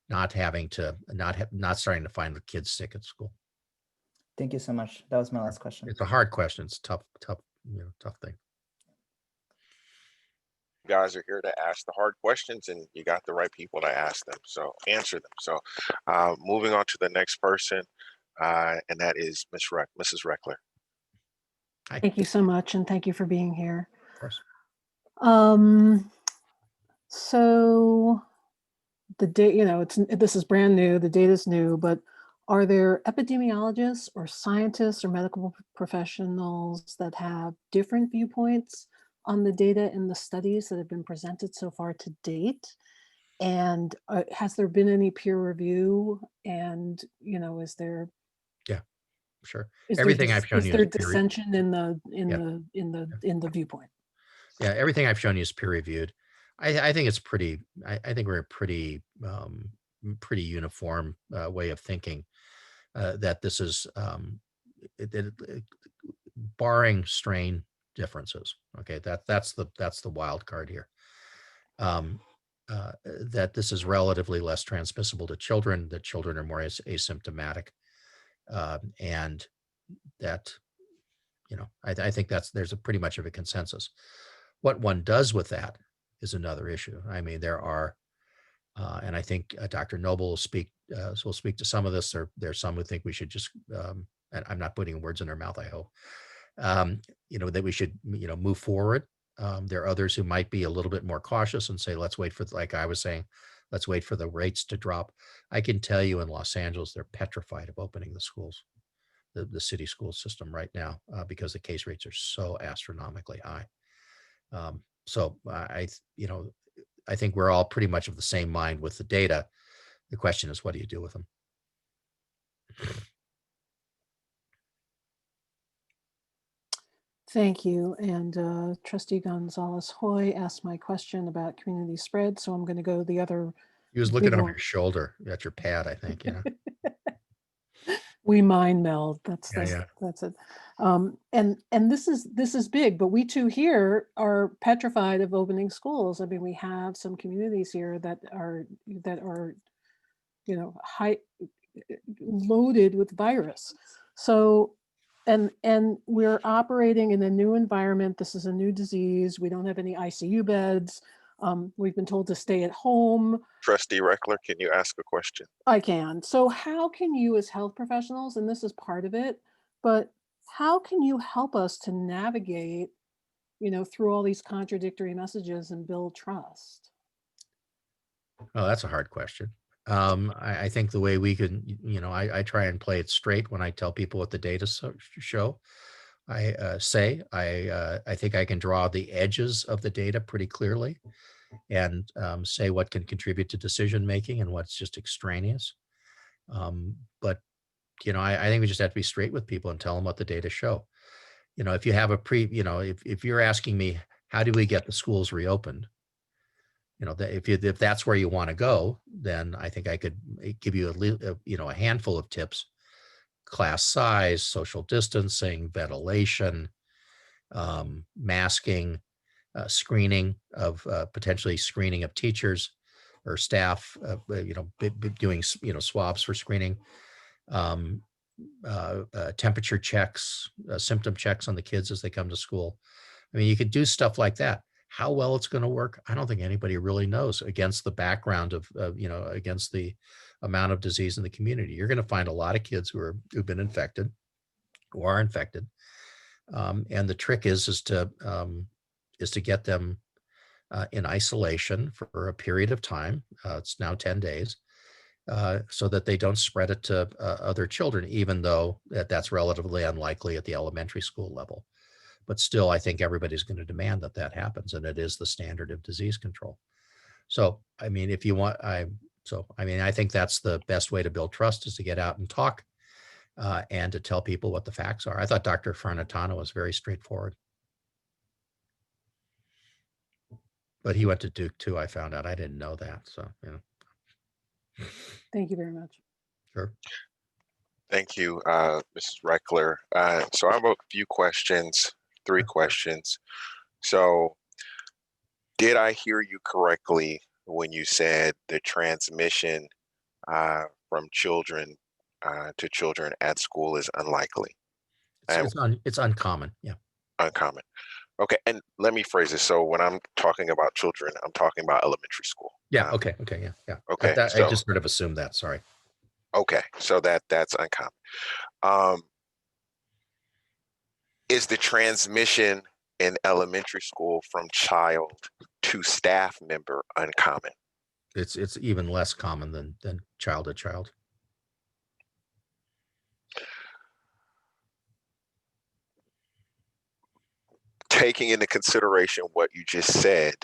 not starting to find the kids sick at school. Thank you so much. That was my last question. It's a hard question. It's tough thing. You guys are here to ask the hard questions, and you got the right people to ask them. So answer them. So moving on to the next person, and that is Mrs. Reckler. Hi. Thank you so much, and thank you for being here. Of course. So the data, this is brand new, the data is new, but are there epidemiologists or scientists or medical professionals that have different viewpoints on the data in the studies that have been presented so far to date? And has there been any peer review? And, is there? Yeah, sure. Everything I've shown you is there is peer dissension in the viewpoint? Yeah, everything I've shown you is peer reviewed. I think it's pretty. I think we're a pretty uniform way of thinking that this is barring strain differences. Okay, that's the wild card here. That this is relatively less transmissible to children. That children are more asymptomatic, and that I think there's a pretty much of a consensus. What one does with that is another issue. I mean, there are, and I think Dr. Noble will speak to some of this. There's some who think we should just, and I'm not putting words in their mouth, I hope, that we should, move forward. There are others who might be a little bit more cautious and say, let's wait for, like I was saying, let's wait for the rates to drop. I can tell you in Los Angeles, they're petrified of opening the schools, the city school system right now, because the case rates are so astronomically high. So I think we're all pretty much of the same mind with the data. The question is, what do you do with them? Thank you. And Trustee Gonzalez-Hoy asked my question about community spread, so I'm going to go the other. He was looking over your shoulder at your pad, I think. We mind meld. That's yeah. That's it. And this is big, but we too here are petrified of opening schools. I mean, we have some communities here that are high loaded with virus. So and we're operating in a new environment. This is a new disease. We don't have any ICU beds. We've been told to stay at home. Trustee Reckler, can you ask a question? I can. So how can you as health professionals, and this is part of it, but how can you help us to navigate, through all these contradictory messages and build trust? Oh, that's a hard question. I think the way we can, I try and play it straight when I tell people what the data show. I think I can draw the edges of the data pretty clearly and say what can contribute to decision making and what's just extraneous. But I think we just have to be straight with people and tell them what the data show. If you have if you're asking me, how do we get the schools reopened? If that's where you want to go, then I think I could give you a handful of tips: class size, social distancing, ventilation, masking, screening of potentially screening of teachers or staff, doing swabs for screening, temperature checks, symptom checks on the kids as they come to school. I mean, you could do stuff like that. How well it's going to work, I don't think anybody really knows against the background of against the amount of disease in the community. You're going to find a lot of kids who've been infected, who are infected, and the trick is to get them in isolation for a period of time. It's now 10 days, so that they don't spread it to other children, even though that's relatively unlikely at the elementary school level. But still, I think everybody's going to demand that happens, and it is the standard of disease control. So, I mean, if you want, I think that's the best way to build trust, is to get out and talk, and to tell people what the facts are. I thought Dr. Farnitano was very straightforward. But he went to Duke too, I found out. I didn't know that, so, Thank you very much. Sure. Thank you, Mrs. Reckler. So I have a few questions, 3 questions. So did I hear you correctly when you said the transmission from children to children at school is unlikely? It's uncommon. Yeah. Uncommon. Okay, and let me phrase this. So when I'm talking about children, I'm talking about elementary school. Yeah. Okay. Okay. Yeah. Yeah. Okay, I so just sort of assumed that. Sorry. okay, so that's uncommon. Is the transmission in elementary school from child to staff member uncommon? It's even less common than child to child. Taking into consideration what you just said,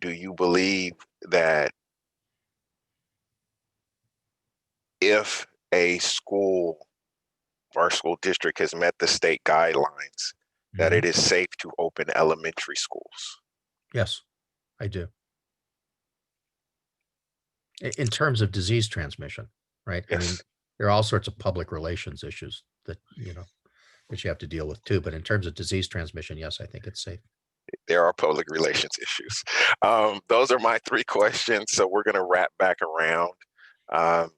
do you believe that if a school or school district has met the state guidelines, that Mhm. it is safe to open elementary schools? Yes, I do. In terms of disease transmission, right? I mean, Yes, there are all sorts of public relations issues that you have to deal with too. But in terms of disease transmission, yes, I think it's safe. there are public relations issues. Those are my 3 questions. So we're going to wrap back around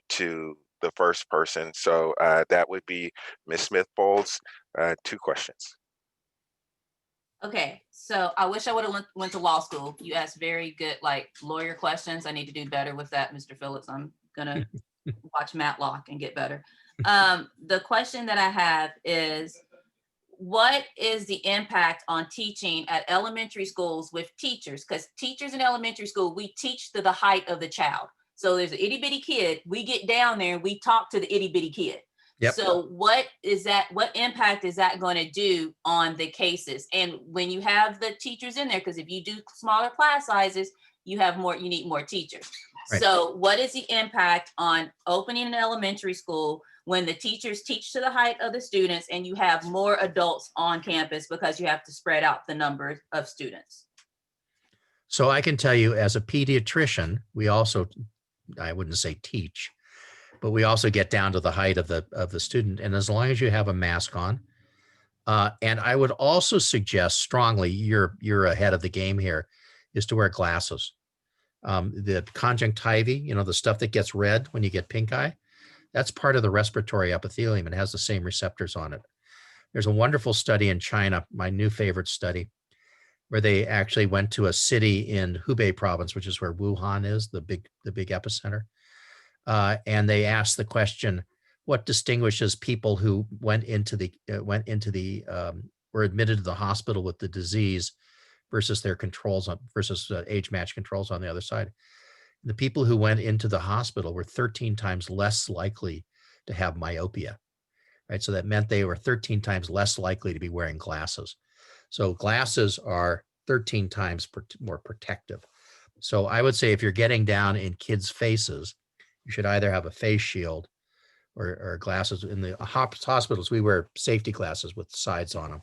to the first person. So that would be Ms. Smith-Bowles. 2 questions. Okay, so I wish I would have went to law school. You asked very good, like, lawyer questions. I need to do better with that, Mr. Phillips. I'm gonna watch Matlock and get better. The question that I have is, what is the impact on teaching at elementary schools with teachers? Because teachers in elementary school, we teach to the height of the child. So there's an itty bitty kid. We get down there and we talk to the itty bitty kid. Yep. So what impact is that going to do on the cases? And when you have the teachers in there, because if you do smaller class sizes, you need more teachers. Right. So what is the impact on opening an elementary school when the teachers teach to the height of the students and you have more adults on campus because you have to spread out the number of students? So I can tell you, as a pediatrician, we also, I wouldn't say teach, but we also get down to the height of the student. And as long as you have a mask on, and I would also suggest strongly, you're ahead of the game here, is to wear glasses. The conjunctiva, the stuff that gets red when you get pink eye, that's part of the respiratory epithelium and has the same receptors on it. There's a wonderful study in China, my new favorite study, where they actually went to a city in Hubei province, which is where Wuhan is, the big epicenter. And they asked the question, what distinguishes people who were admitted to the hospital with the disease versus their controls versus age-matched controls on the other side? The people who went into the hospital were 13 times less likely to have myopia, right? So that meant they were 13 times less likely to be wearing glasses. So glasses are 13 times more protective. So I would say if you're getting down in kids' faces, you should either have a face shield or glasses. In the hospitals, we wear safety glasses with sides on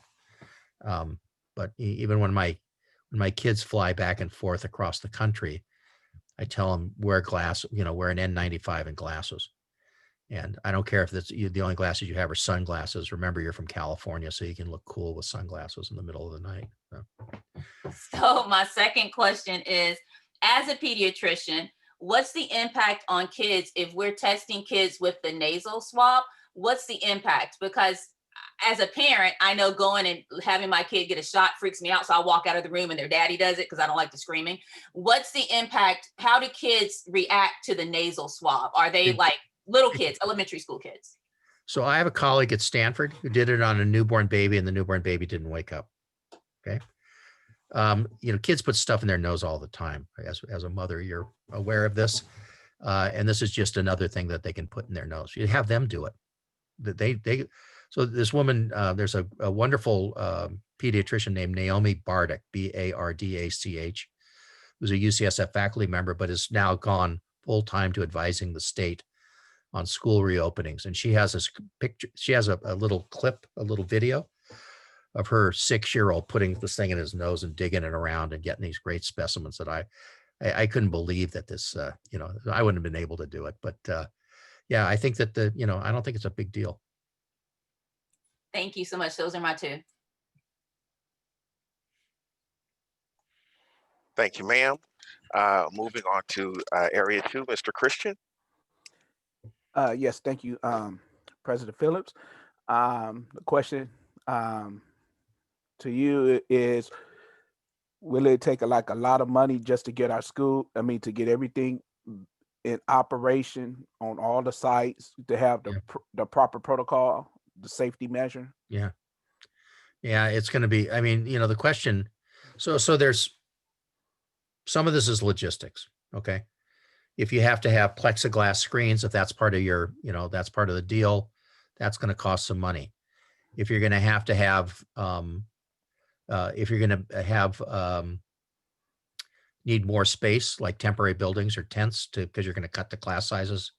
them. But even when my kids fly back and forth across the country, I tell them wear wear an N95 and glasses. And I don't care if that's the only glasses you have are sunglasses. Remember, you're from California, so you can look cool with sunglasses in the middle of the night. So my second question is, as a pediatrician, what's the impact on kids if we're testing kids with the nasal swab? What's the impact? Because as a parent, I know going and having my kid get a shot freaks me out. So I walk out of the room and their daddy does it because I don't like the screaming. What's the impact? How do kids react to the nasal swab? Are they like little kids, elementary school kids? So I have a colleague at Stanford who did it on a newborn baby, and the newborn baby didn't wake up. Okay. Kids put stuff in their nose all the time. As a mother, you're aware of this. And this is just another thing that they can put in their nose. You have them do it. So this woman, there's a wonderful pediatrician named Naomi Bardach, Bardach, who's a UCSF faculty member, but has now gone full time to advising the state on school reopenings. And she has this picture. She has a little clip, a little video of her 6-year-old putting this thing in his nose and digging it around and getting these great specimens that I I couldn't believe that this, you know, I wouldn't have been able to do it. But yeah, I think that you know, I don't think it's a big deal. Thank you so much. Those are my two. Thank you, ma'am. Moving on to area 2, Mr. Christian. Yes, thank you, President Phillips. The question to you is, will it take like a lot of money just to get our school, I mean, to get everything in operation on all the sites, to have the proper protocol, the safety measure? Yeah. Yeah, it's going to be, I mean, you know, the question, so there's, some of this is logistics, okay? If you have to have plexiglass screens, if that's part of your, you know, that's part of the deal, that's going to cost some money. If you're going to have, if you're going to have, need more space, like temporary buildings or tents, because you're going to cut the class sizes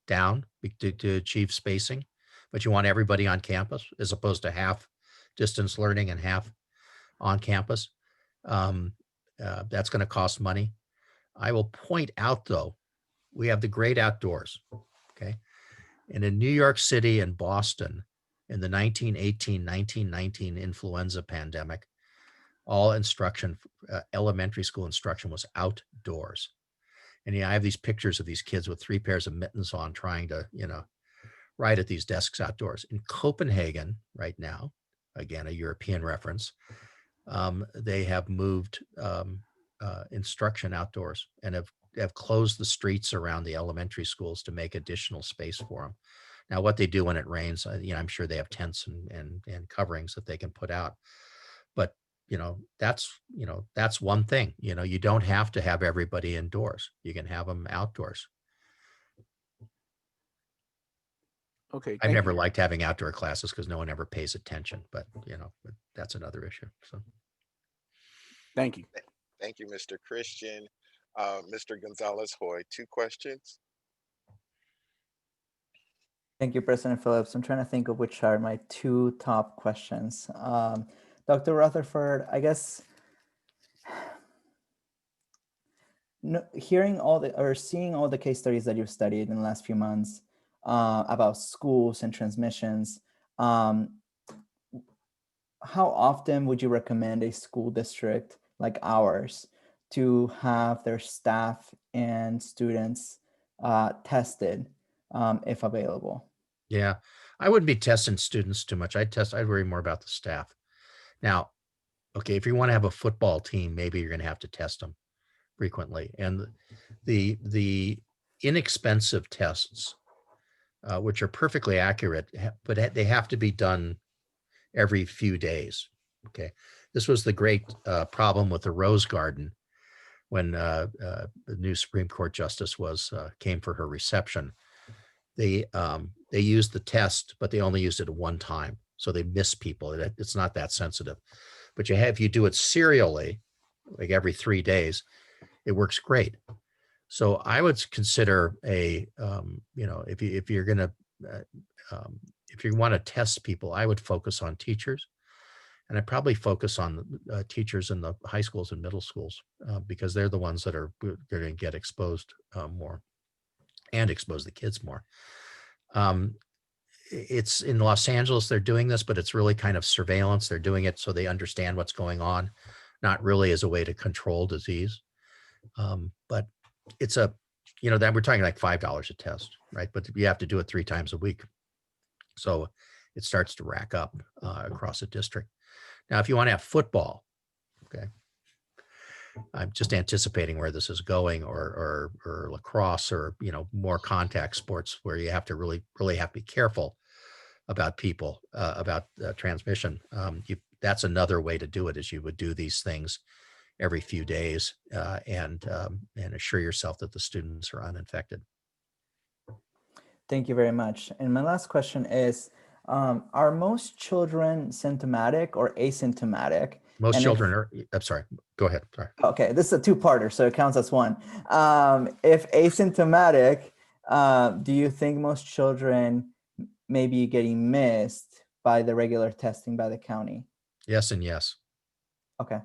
down to achieve spacing, but you want everybody on campus as opposed to half distance learning and half on campus. That's going to cost money. I will point out, though, we have the great outdoors, okay? And in New York City and Boston, in the 1918-1919 influenza pandemic, all instruction, elementary school instruction was outdoors. And yeah, I have these pictures of these kids with 3 pairs of mittens on trying to, you know, write at these desks outdoors. In Copenhagen right now, again, a European reference, they have moved instruction outdoors and have closed the streets around the elementary schools to make additional space for them. Now, what they do when it rains, you know, I'm sure they have tents and coverings that they can put out. But you know, that's one thing. You know, you don't have to have everybody indoors. You can have them outdoors. Okay. I've never liked having outdoor classes because no one ever pays attention, but you know, that's another issue. So thank you. Thank you, Mr. Christian. Mr. Gonzalez-Hoy, 2 questions. Thank you, President Phillips. I'm trying to think of which are my 2 top questions. Dr. Rutherford, I guess hearing all the, or seeing all the case studies that you've studied in the last few months about schools and transmissions, how often would you recommend a school district like ours to have their staff and students tested if available? yeah, I wouldn't be testing students too much. I'd worry more about the staff. Now, okay, if you want to have a football team, maybe you're going to have to test them frequently. And the inexpensive tests, which are perfectly accurate, but they have to be done every few days. Okay, this was the great problem with the Rose Garden when the new Supreme Court justice came for her reception. They used the test, but they only used it at one time, so they miss people. It's not that sensitive. But if you do it serially, like every 3 days, it works great. So I would consider you know, if you're gonna if you want to test people, I would focus on teachers, and I'd probably focus on teachers in the high schools and middle schools because they're the ones that are going to get exposed more and expose the kids more. It's in Los Angeles, they're doing this, but it's really kind of surveillance. They're doing it so they understand what's going on, not really as a way to control disease. But it's you know, that we're talking like $5 a test, right? But you have to do it 3 times a week. So it starts to rack up across a district. Now, if you want to have football, okay, I'm just anticipating where this is going, or lacrosse, or you know, more contact sports where you have to really have to be careful about people about transmission. That's another way to do it, is you would do these things every few days and assure yourself that the students are uninfected. Thank you very much. And my last question is, are most children symptomatic or asymptomatic? Most children are, I'm sorry, go ahead. Sorry. Okay, this is a 2-parter, so it counts as one. If asymptomatic, do you think most children may be getting missed by the regular testing by the county? Yes and yes. Okay.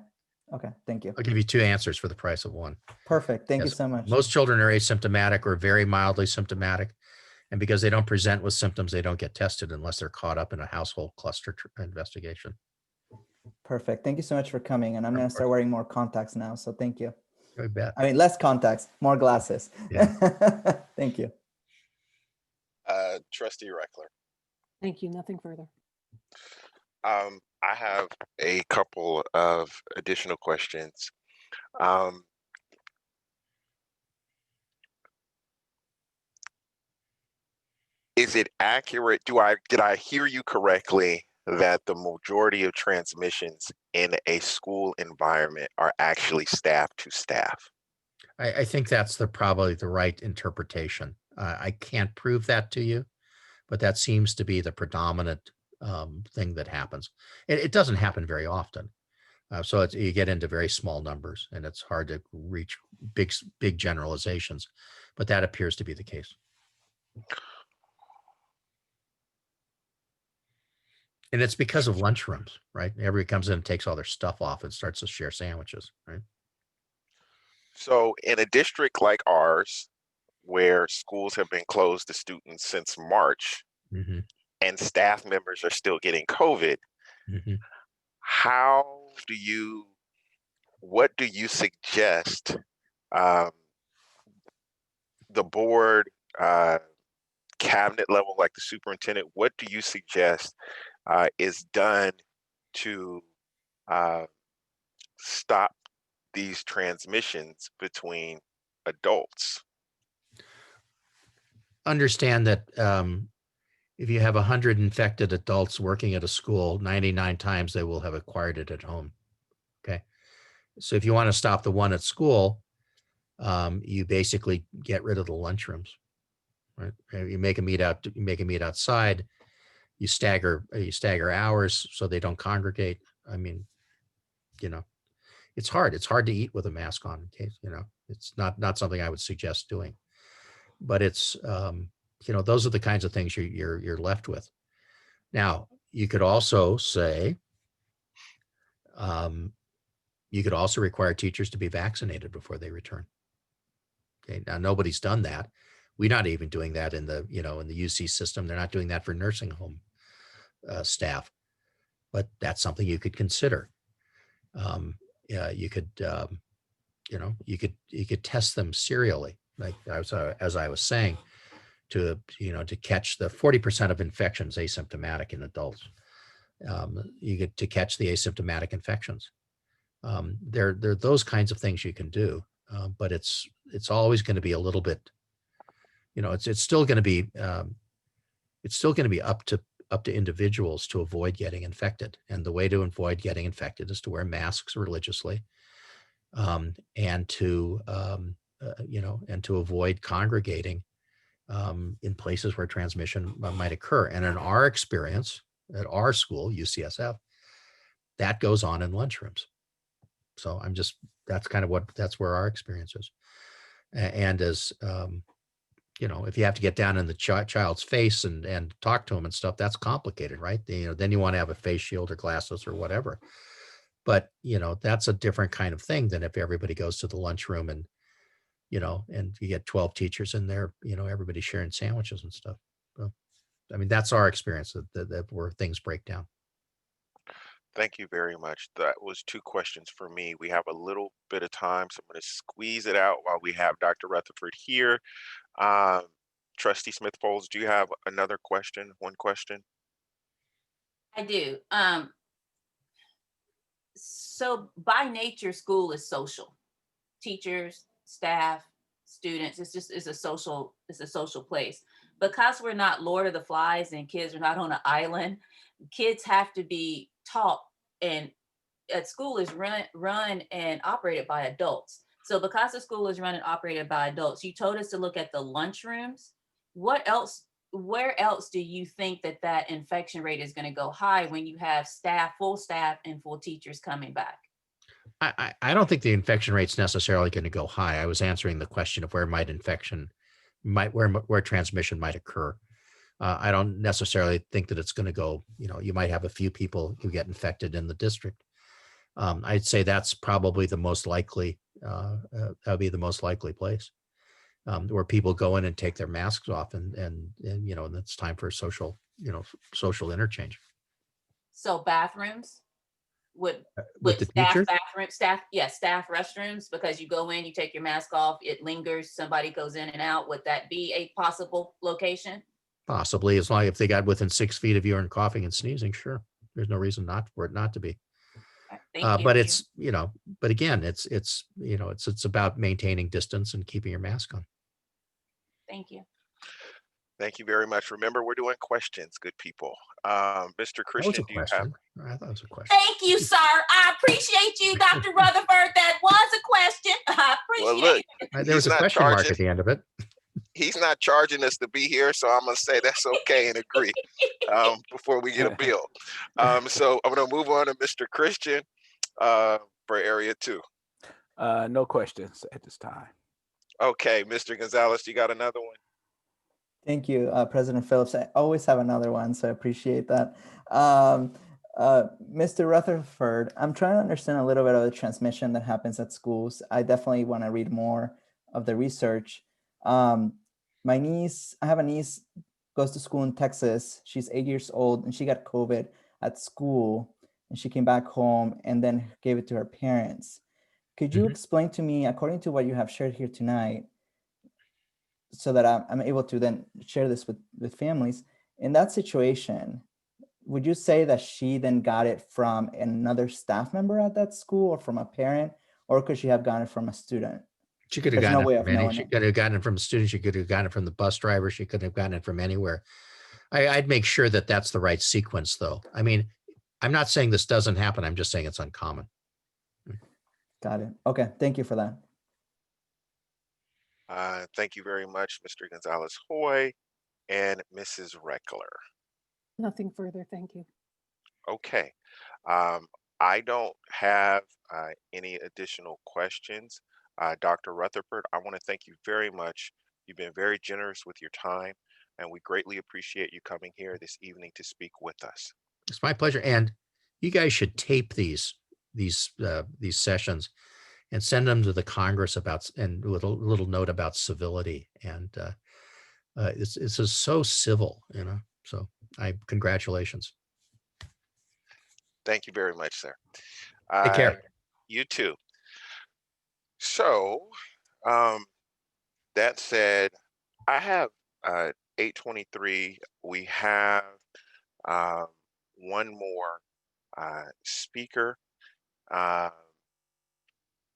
Okay, thank you. I'll give you two answers for the price of one. Perfect. Thank you Yes, so much. most children are asymptomatic or very mildly symptomatic. And because they don't present with symptoms, they don't get tested unless they're caught up in a household cluster investigation. Perfect. Thank you so much for coming. And I'm going to start wearing more contacts now. So thank you. I bet. I mean, less contacts, more glasses. Yeah. Thank you. Trustee Reckler. Thank you. Nothing further. I have a couple of additional questions. Is it accurate? Did I hear you correctly that the majority of transmissions in a school environment are actually staff to staff? I think that's probably the right interpretation. I can't prove that to you, but that seems to be the predominant thing that happens. It doesn't happen very often. So you get into very small numbers and it's hard to reach big generalizations, but that appears to be the case. And it's because of lunchrooms, right? Everybody comes in and takes all their stuff off and starts to share sandwiches, right? So in a district like ours, where schools have been closed to students since March, Mm-hmm. and staff members are still getting COVID, Mm-hmm. what do you suggest the board, cabinet level, like the superintendent, what do you suggest is done to stop these transmissions between adults? Understand that if you have 100 infected adults working at a school, 99 times they will have acquired it at home. Okay. So if you want to stop the one at school, you basically get rid of the lunchrooms, right? You make them eat outside. You stagger hours so they don't congregate. I mean, it's hard. It's hard to eat with a mask on. In case it's not something I would suggest doing. But it's those are the kinds of things you're left with. Now you could also say you could also require teachers to be vaccinated before they return. Okay, now nobody's done that. We're not even doing that in the in the UC system. They're not doing that for nursing home staff, but that's something you could consider. You could you could test them serially, like as I was saying, to catch the 40% of infections asymptomatic in adults. You get to catch the asymptomatic infections. There are those kinds of things you can do, but it's always going to be a little bit, it's still going to be up to individuals to avoid getting infected. And the way to avoid getting infected is to wear masks religiously, and to avoid congregating in places where transmission might occur. And in our experience at our school, UCSF, that goes on in lunchrooms. So that's where our experience is. And as if you have to get down in the child's face and talk to them and stuff, that's complicated, right? Then you want to have a face shield or glasses or whatever. But that's a different kind of thing than if everybody goes to the lunchroom and and you get 12 teachers in there, everybody sharing sandwiches and stuff. So, I mean, that's our experience that where things break down. Thank you very much. That was 2 questions for me. We have a little bit of time, so I'm going to squeeze it out while we have Dr. Rutherford here. Trustee Smith-Folds, do you have another question? One question? I do. So by nature, school is social. Teachers, staff, students, it's a social place. Because we're not Lord of the Flies and kids are not on an island, kids have to be taught, and at school is run and operated by adults. So because the school is run and operated by adults, you told us to look at the lunchrooms. Where else do you think that infection rate is going to go high when you have full staff and full teachers coming back? I don't think the infection rate's necessarily going to go high. I was answering the question of where transmission might occur. I don't necessarily think that it's going to go, you might have a few people who get infected in the district, I'd say that's probably the most likely, that would be the most likely place where people go in and take their masks off and you know, and it's time for social, you know, social interchange. So bathrooms would With the staff teachers? staff restrooms, because you go in, you take your mask off, it lingers, somebody goes in and out. Would that be a possible location? Possibly, as long as if they got within 6 feet of you and coughing and sneezing, sure. There's no reason not for it not to be. Thank you. But it's, you know, but again, it's, you know, it's about maintaining distance and keeping your mask on. Thank you. Thank you very much. Remember, we're doing questions, good people. Mr. That was Christian, a do you have? question. I thought it was a question. Thank you, sir. I appreciate you, Dr. Rutherford. That was a question. I Well, appreciate look, it. There was he's a not question mark charging. at the end of it. He's not charging us to be here, so I'm gonna say that's okay and agree before we get a bill. So I'm gonna move on to Mr. Christian for area 2. No questions at this time. Okay, Mr. Gonzalez, you got another one? Thank you, President Phillips. I always have another one, so I appreciate that. Mr. Rutherford, I'm trying to understand a little bit of the transmission that happens at schools. I definitely want to read more of the research. My niece, I have a niece, goes to school in Texas. She's 8 years old and she got COVID at school and she came back home and then gave it to her parents. Could you explain to me, according to what you have shared here tonight, so that I'm able to then share this with families, in that situation, would you say that she then got it from another staff member at that school or from a parent, or could she have gotten it from a student? She could have There's gotten no way it of from any, knowing she it. could have gotten it from a student, she could have gotten it from the bus driver, she could have gotten it from anywhere. I'd make sure that that's the right sequence though. I mean, I'm not saying this doesn't happen, I'm just saying it's uncommon. Got it. Okay, thank you for that. Thank you very much, Mr. Gonzalez-Hoy and Mrs. Reckler. Nothing further, thank you. Okay. I don't have any additional questions. Dr. Rutherford, I want to thank you very much. You've been very generous with your time, and we greatly appreciate you coming here this evening to speak with us. It's my pleasure. And you guys should tape these sessions and send them to the Congress and with a little note about civility. And it's just so civil, you know. So congratulations. Thank you very much, sir. Take care. You too. So that said, I have 8:23. We have one more speaker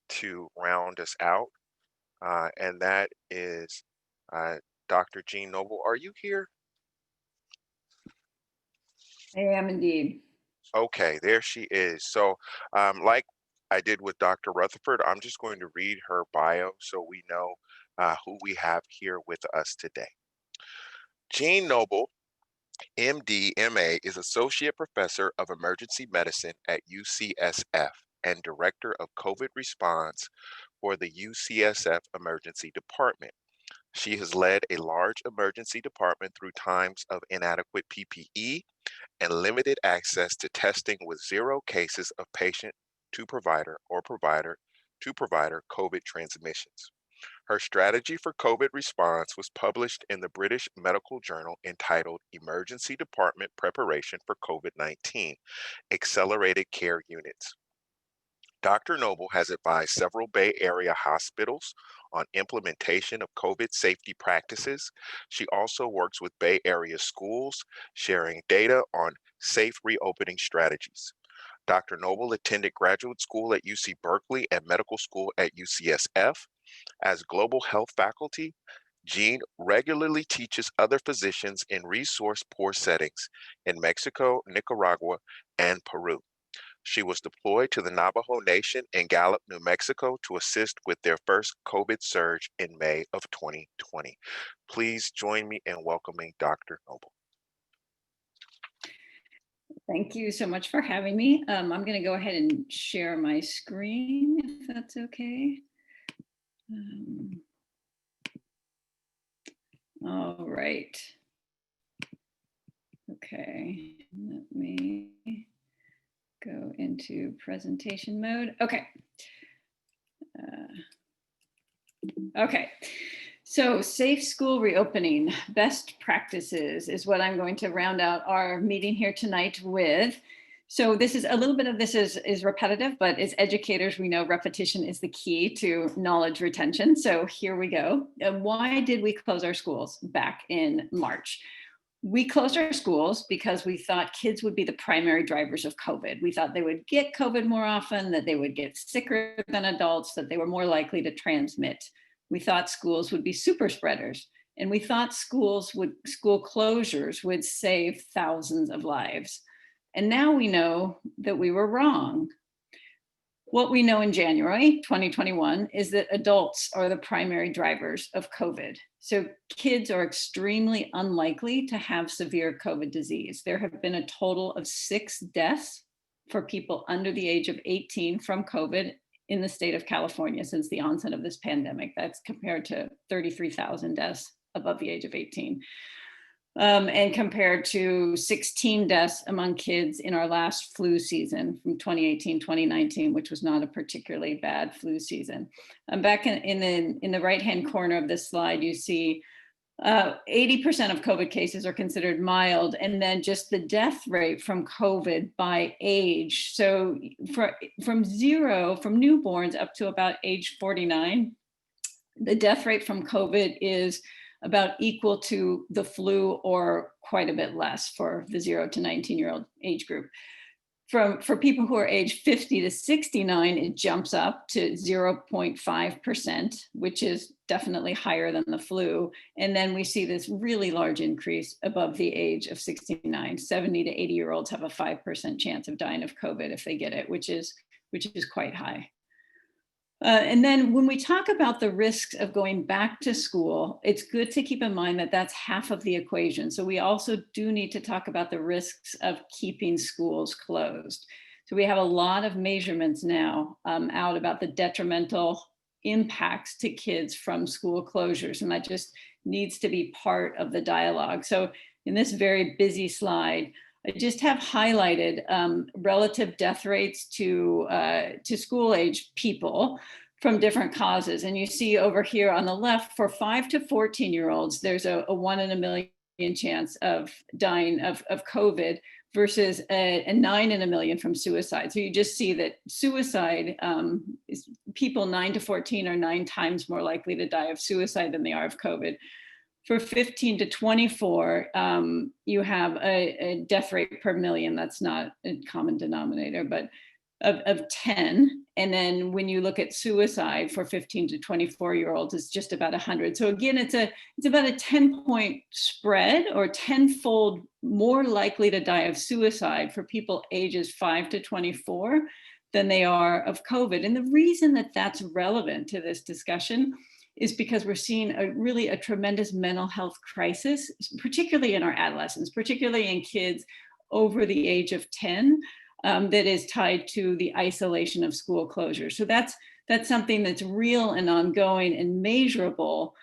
to round us out, and that is Dr. Jeanne Noble. Are you here? I am indeed. Okay, there she is. So like I did with Dr. Rutherford, I'm just going to read her bio so we know who we have here with us today. Jeanne Noble, MD, MA, is Associate Professor of Emergency Medicine at UCSF and Director of COVID Response for the UCSF Emergency Department. She has led a large emergency department through times of inadequate PPE and limited access to testing with 0 cases of patient to provider or provider to provider COVID transmissions. Her strategy for COVID response was published in the British Medical Journal entitled Emergency Department Preparation for COVID-19, Accelerated Care Units. Dr. Noble has advised several Bay Area hospitals on implementation of COVID safety practices. She also works with Bay Area schools, sharing data on safe reopening strategies. Dr. Noble attended graduate school at UC Berkeley and medical school at UCSF. As global health faculty, Jeanne regularly teaches other physicians in resource-poor settings in Mexico, Nicaragua, and Peru. She was deployed to the Navajo Nation in Gallup, New Mexico to assist with their first COVID surge in May of 2020. Please join me in welcoming Dr. Noble. Thank you so much for having me. I'm going to go ahead and share my screen, if that's okay. All right. Okay, let me go into presentation mode. Okay. Okay. So safe school reopening, best practices is what I'm going to round out our meeting here tonight with. So this is a little bit of this is repetitive, but as educators, we know repetition is the key to knowledge retention. So here we go. Why did we close our schools back in March? We closed our schools because we thought kids would be the primary drivers of COVID. We thought they would get COVID more often, that they would get sicker than adults, that they were more likely to transmit. We thought schools would be super spreaders, and we thought school closures would save thousands of lives. And now we know that we were wrong. What we know in January 2021 is that adults are the primary drivers of COVID. So kids are extremely unlikely to have severe COVID disease. There have been a total of 6 deaths for people under the age of 18 from COVID in the state of California since the onset of this pandemic. That's compared to 33,000 deaths above the age of 18. And compared to 16 deaths among kids in our last flu season from 2018-2019, which was not a particularly bad flu season. Back in the right-hand corner of this slide, you see 80% of COVID cases are considered mild, and then just the death rate from COVID by age. So from newborns up to about age 49, the death rate from COVID is about equal to the flu or quite a bit less for the 0 to 19-year-old age group. For people who are age 50 to 69, it jumps up to 0.5%, which is definitely higher than the flu. And then we see this really large increase above the age of 69. 70 to 80-year-olds have a 5% chance of dying of COVID if they get it, which is quite high. And then when we talk about the risks of going back to school, it's good to keep in mind that that's half of the equation. So we also do need to talk about the risks of keeping schools closed. So we have a lot of measurements now out about the detrimental impacts to kids from school closures, and that just needs to be part of the dialogue. So in this very busy slide, I just have highlighted relative death rates to school age people from different causes. And you see over here on the left, for 5 to 14-year-olds, there's a 1 in a million chance of dying of COVID versus a 9 in a million from suicide. So you just see that suicide, people 9 to 14 are 9 times more likely to die of suicide than they are of COVID. For 15 to 24, you have a death rate per million. That's not a common denominator, but of 10. And then when you look at suicide for 15 to 24-year-olds, it's just about 100. So again, it's about a 10-point spread, or 10-fold more likely to die of suicide for people ages 5 to 24 than they are of COVID. And the reason that that's relevant to this discussion is because we're seeing a tremendous mental health crisis, particularly in our adolescents, particularly in kids over the age of 10, that is tied to the isolation of school closure. So that's something that's real and ongoing and measurable,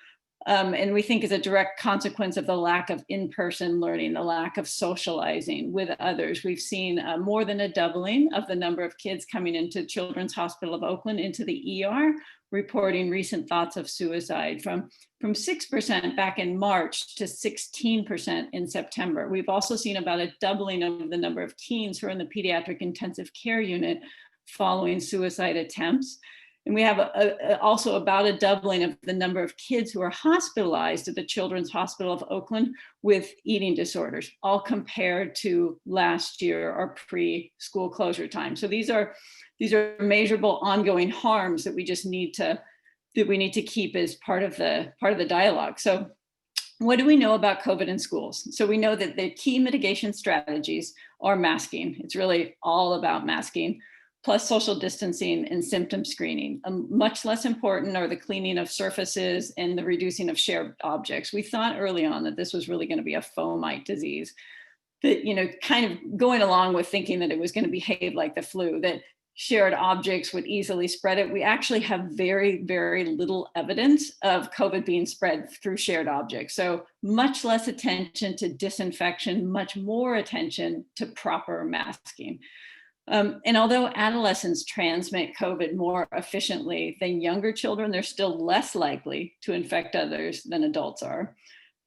and we think is a direct consequence of the lack of in-person learning, the lack of socializing with others. We've seen more than a doubling of the number of kids coming into Children's Hospital of Oakland into the ER, reporting recent thoughts of suicide, from 6% back in March to 16% in September. We've also seen about a doubling of the number of teens who are in the pediatric intensive care unit following suicide attempts. And we have also about a doubling of the number of kids who are hospitalized at the Children's Hospital of Oakland with eating disorders, all compared to last year or pre-school closure time. So these are measurable ongoing harms that we just need to keep as part of the dialogue. So what do we know about COVID in schools? So we know that the key mitigation strategies are masking. It's really all about masking, plus social distancing and symptom screening. Much less important are the cleaning of surfaces and the reducing of shared objects. We thought early on that this was really going to be a fomite disease, that, kind of going along with thinking that it was going to behave like the flu, that shared objects would easily spread it. We actually have very, very little evidence of COVID being spread through shared objects. So much less attention to disinfection, much more attention to proper masking. And although adolescents transmit COVID more efficiently than younger children, they're still less likely to infect others than adults are.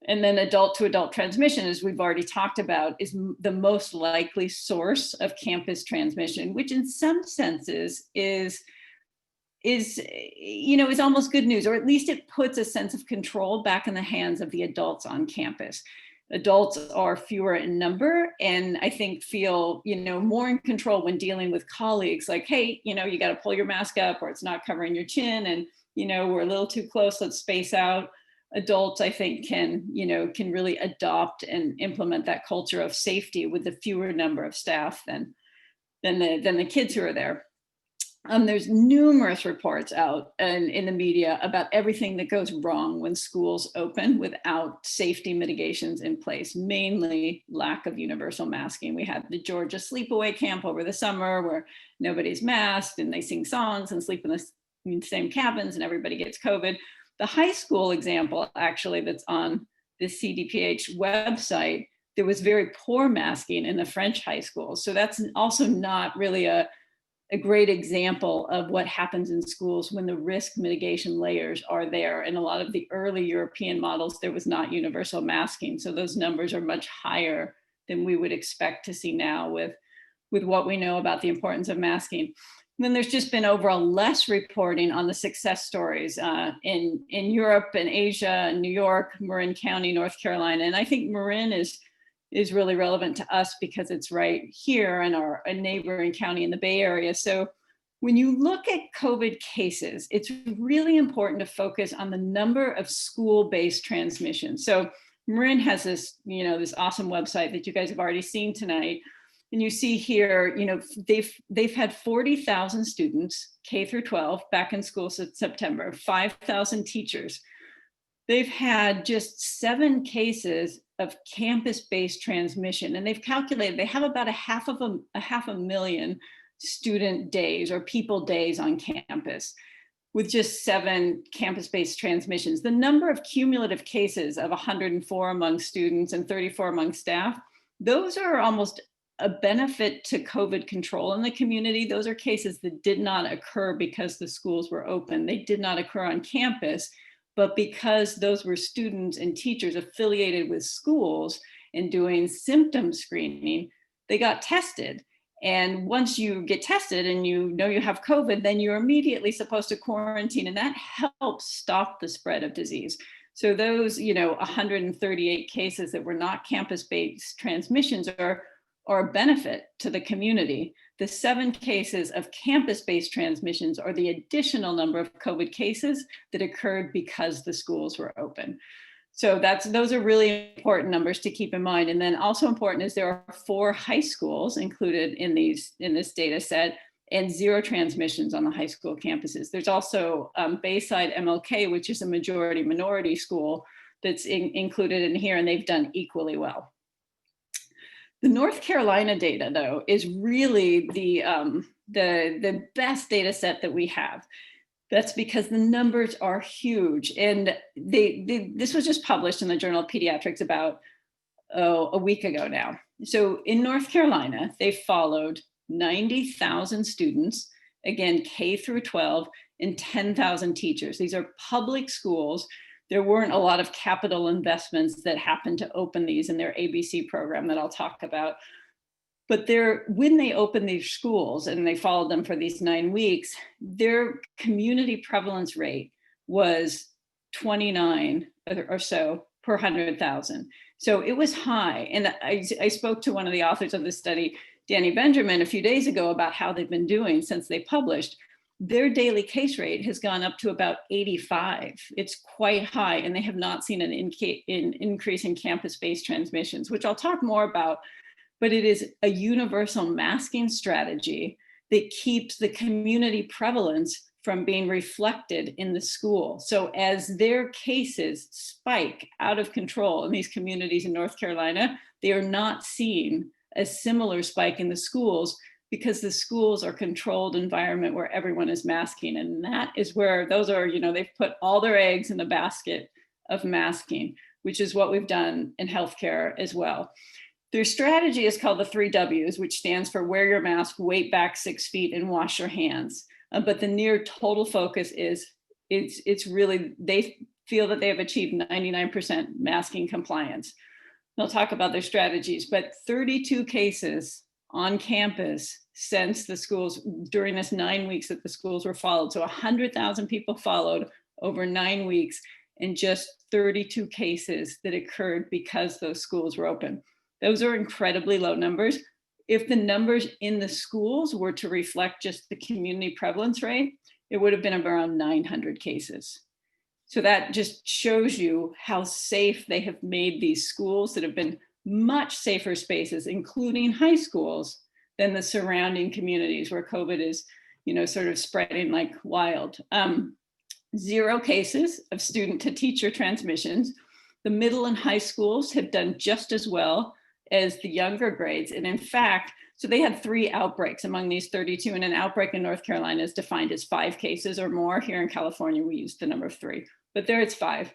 And then adult to adult transmission, as we've already talked about, is the most likely source of campus transmission, which in some senses is almost good news, or at least it puts a sense of control back in the hands of the adults on campus. Adults are fewer in number and I think feel, more in control when dealing with colleagues like, hey, you got to pull your mask up or it's not covering your chin and, we're a little too close, let's space out. Adults, I think, can really adopt and implement that culture of safety with the fewer number of staff than the kids who are there. There's numerous reports out in the media about everything that goes wrong when schools open without safety mitigations in place, mainly lack of universal masking. We had the Georgia sleepaway camp over the summer where nobody's masked and they sing songs and sleep in the same cabins and everybody gets COVID. The high school example, actually, that's on the CDPH website, there was very poor masking in the French high schools. So that's also not really a great example of what happens in schools when the risk mitigation layers are there. In a lot of the early European models, there was not universal masking. So those numbers are much higher than we would expect to see now with what we know about the importance of masking. And then there's just been overall less reporting on the success stories in Europe and Asia and New York, Marin County, North Carolina. And I think Marin is really relevant to us because it's right here in a neighboring county in the Bay Area. So when you look at COVID cases, it's really important to focus on the number of school-based transmissions. So Marin has this, this awesome website that you guys have already seen tonight. And you see here, they've had 40,000 students, K through 12, back in school since September, 5,000 teachers. They've had just 7 cases of campus-based transmission, and they've calculated they have about a half a million student days or people days on campus with just 7 campus-based transmissions. The number of cumulative cases of 104 among students and 34 among staff, those are almost a benefit to COVID control in the community. Those are cases that did not occur because the schools were open. They did not occur on campus, but because those were students and teachers affiliated with schools and doing symptom screening, they got tested. And once you get tested and you have COVID, then you're immediately supposed to quarantine, and that helps stop the spread of disease. So those, 138 cases that were not campus-based transmissions are a benefit to the community. The 7 cases of campus-based transmissions are the additional number of COVID cases that occurred because the schools were open. So those are really important numbers to keep in mind. And then also important is there are 4 high schools included in this data set and 0 transmissions on the high school campuses. There's also Bayside MLK, which is a majority minority school that's included in here, and they've done equally well. The North Carolina data, though, is really the best data set that we have. That's because the numbers are huge. And this was just published in the Journal of Pediatrics about a week ago now. So in North Carolina, they followed 90,000 students, again, K through 12, and 10,000 teachers. These are public schools. There weren't a lot of capital investments that happened to open these in their ABC program that I'll talk about. But when they opened these schools and they followed them for these 9 weeks, their community prevalence rate was 29 or so per 100,000. So it was high. And I spoke to one of the authors of this study, Danny Benjamin, a few days ago about how they've been doing since they published. Their daily case rate has gone up to about 85. It's quite high, and they have not seen an increase in campus-based transmissions, which I'll talk more about, but it is a universal masking strategy that keeps the community prevalence from being reflected in the school. So as their cases spike out of control in these communities in North Carolina, they are not seeing a similar spike in the schools because the schools are a controlled environment where everyone is masking. And that is where those are, they've put all their eggs in the basket of masking, which is what we've done in healthcare as well. Their strategy is called the 3 Ws, which stands for wear your mask, wait back 6 feet, and wash your hands. But the near total focus is it's really, they feel that they have achieved 99% masking compliance. They'll talk about their strategies, but 32 cases on campus since the schools, during this 9 weeks that the schools were followed. So 100,000 people followed over 9 weeks, and just 32 cases that occurred because those schools were open. Those are incredibly low numbers. If the numbers in the schools were to reflect just the community prevalence rate, it would have been around 900 cases. So that just shows you how safe they have made these schools that have been much safer spaces, including high schools, than the surrounding communities where COVID is, sort of spreading like wild. 0 cases of student to teacher transmissions. The middle and high schools have done just as well as the younger grades. And in fact, so they had 3 outbreaks among these 32, and an outbreak in North Carolina is defined as 5 cases or more. Here in California, we use the number 3, but there it's 5.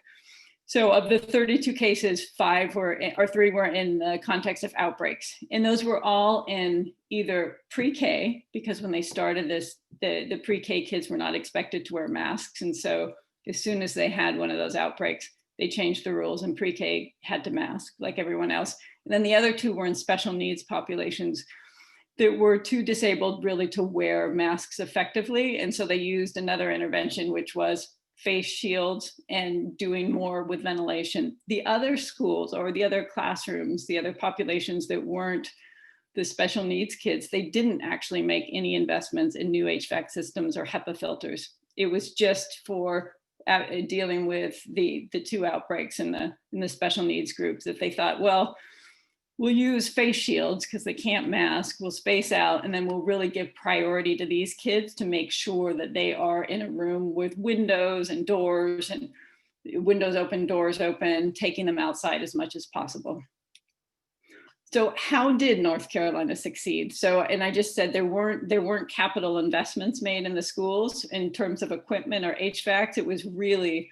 So of the 32 cases, 3 were in the context of outbreaks. And those were all in either pre-K, because when they started this, the pre-K kids were not expected to wear masks. And so as soon as they had one of those outbreaks, they changed the rules and pre-K had to mask like everyone else. And then the other 2 were in special needs populations that were too disabled really to wear masks effectively. And so they used another intervention, which was face shields and doing more with ventilation. The other schools or the other classrooms, the other populations that weren't the special needs kids, they didn't actually make any investments in new HVAC systems or HEPA filters. It was just for dealing with the 2 outbreaks in the special needs groups, that they thought, well, we'll use face shields because they can't mask, we'll space out, and then we'll really give priority to these kids to make sure that they are in a room with windows and doors, and windows open, doors open, taking them outside as much as possible. So how did North Carolina succeed? So, and I just said there weren't capital investments made in the schools in terms of equipment or HVACs. It was really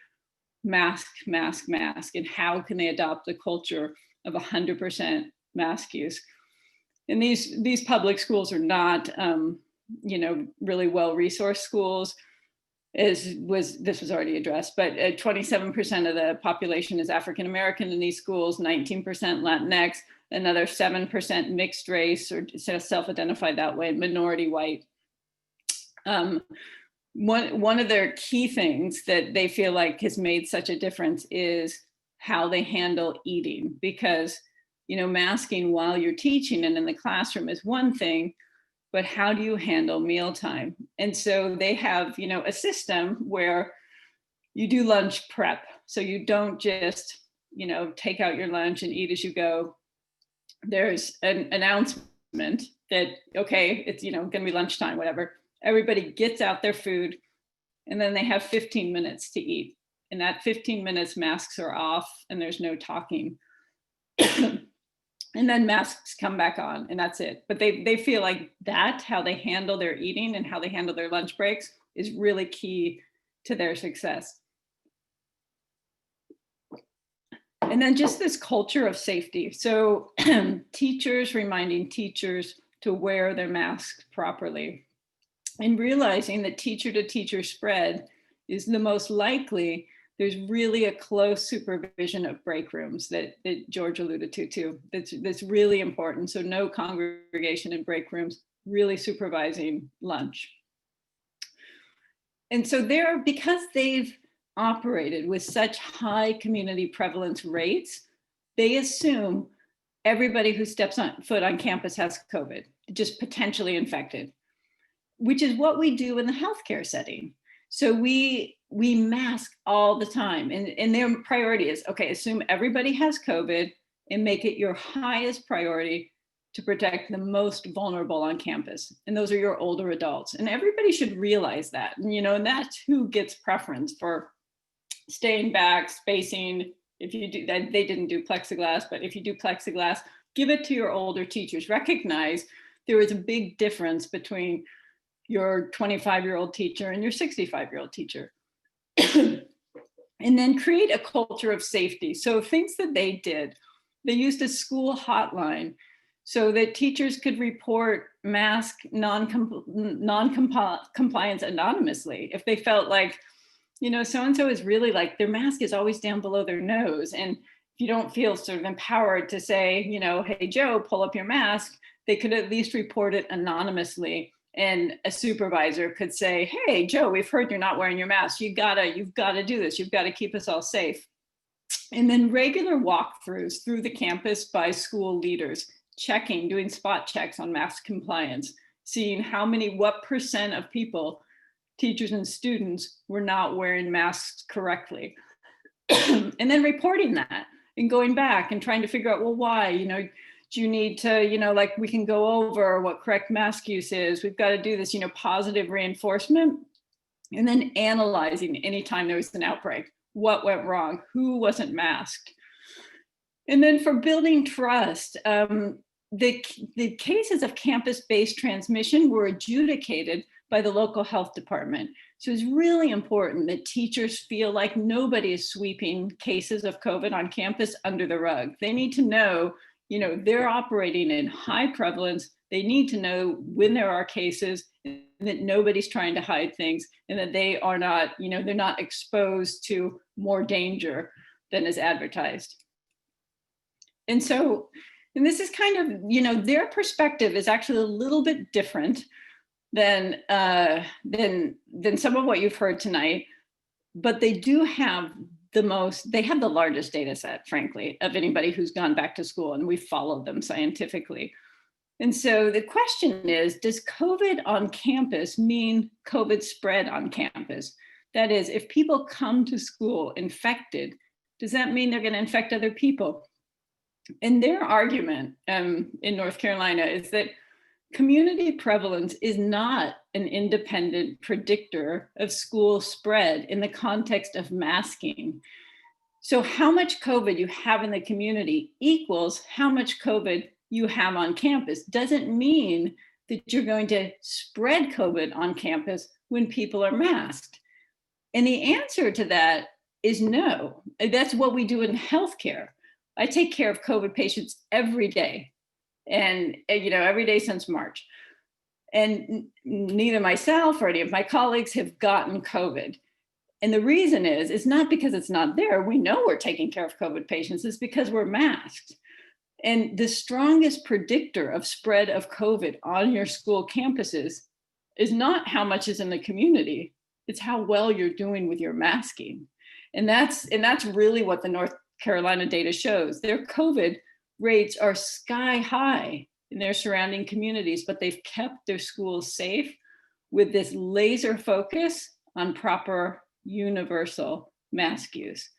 mask, mask, mask, and how can they adopt a culture of 100% mask use. And these public schools are not, really well-resourced schools. This was already addressed, but 27% of the population is African-American in these schools, 19% Latinx, another 7% mixed race or self-identified that way, minority white. One of their key things that they feel like has made such a difference is how they handle eating, because masking while you're teaching and in the classroom is one thing, but how do you handle mealtime? And so they have a system where you do lunch prep, so you don't just take out your lunch and eat as you go. There's an announcement that, okay, it's gonna be lunchtime, whatever. Everybody gets out their food, and then they have 15 minutes to eat. And that 15 minutes, masks are off and there's no talking. And then masks come back on and that's it. But they feel like that, how they handle their eating and how they handle their lunch breaks, is really key to their success. And then just this culture of safety. So teachers reminding teachers to wear their masks properly, and realizing that teacher to teacher spread is the most likely. There's really a close supervision of break rooms that George alluded to too. That's really important. So no congregation in break rooms, really supervising lunch. And so because they've operated with such high community prevalence rates, they assume everybody who steps foot on campus has COVID, just potentially infected, which is what we do in the healthcare setting. So we mask all the time, and their priority is, okay, assume everybody has COVID and make it your highest priority to protect the most vulnerable on campus. And those are your older adults. And everybody should realize that, and that's who gets preference for staying back, spacing. If you do that, they didn't do plexiglass, but if you do plexiglass, give it to your older teachers. Recognize there is a big difference between your 25-year-old teacher and your 65-year-old teacher. And then create a culture of safety. So things that they did They used a school hotline so that teachers could report mask non-compliance anonymously. If they felt like, you know, so-and-so is really like, their mask is always down below their nose. And if you don't feel sort of empowered to say, you know, hey, Joe, pull up your mask, they could at least report it anonymously. And a supervisor could say, hey, Joe, we've heard you're not wearing your mask. You've got to do this. You've got to keep us all safe. And then regular walkthroughs through the campus by school leaders, doing spot checks on mask compliance, seeing what percent of people, teachers and students, were not wearing masks correctly. And then reporting that and going back and trying to figure out, well, why, you know, do you need to, you know, like we can go over what correct mask use is. We've got to do this, you know, positive reinforcement. And then analyzing anytime there was an outbreak, what went wrong, who wasn't masked. And then for building trust, the cases of campus-based transmission were adjudicated by the local health department. So it's really important that teachers feel like nobody is sweeping cases of COVID on campus under the rug. They need to know, you know, they're operating in high prevalence. They need to know when there are cases, and that nobody's trying to hide things, and that they are not, you know, they're not exposed to more danger than is advertised. And so, and this is kind of, you know, their perspective is actually a little bit different than some of what you've heard tonight, but they do have they have the largest data set, frankly, of anybody who's gone back to school, and we followed them scientifically. And so the question is, does COVID on campus mean COVID spread on campus? That is, if people come to school infected, does that mean they're going to infect other people? And their argument in North Carolina is that community prevalence is not an independent predictor of school spread in the context of masking. So how much COVID you have in the community equals how much COVID you have on campus. Doesn't mean that you're going to spread COVID on campus when people are masked. And the answer to that is no. That's what we do in healthcare. I take care of COVID patients every day, and you know, every day since March. And neither myself or any of my colleagues have gotten COVID. And the reason is, it's not because it's not there. We know we're taking care of COVID patients. It's because we're masked. And the strongest predictor of spread of COVID on your school campuses is not how much is in the community, it's how well you're doing with your masking. And that's really what the North Carolina data shows. Their COVID rates are sky high in their surrounding communities, but they've kept their schools safe with this laser focus on proper universal mask use.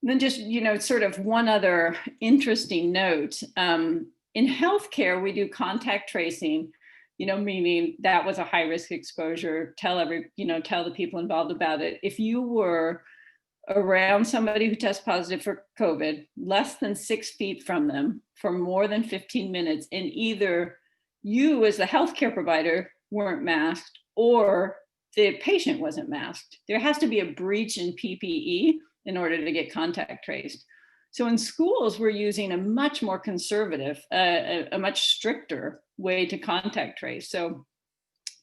And then just, you know, sort of one other interesting note, in healthcare, we do contact tracing, you know, meaning that was a high risk exposure, tell the people involved about it. If you were around somebody who tests positive for COVID, less than 6 feet from them for more than 15 minutes, and either you as the healthcare provider weren't masked or the patient wasn't masked, there has to be a breach in PPE in order to get contact traced. So in schools, we're using a much more conservative, a much stricter way to contact trace. So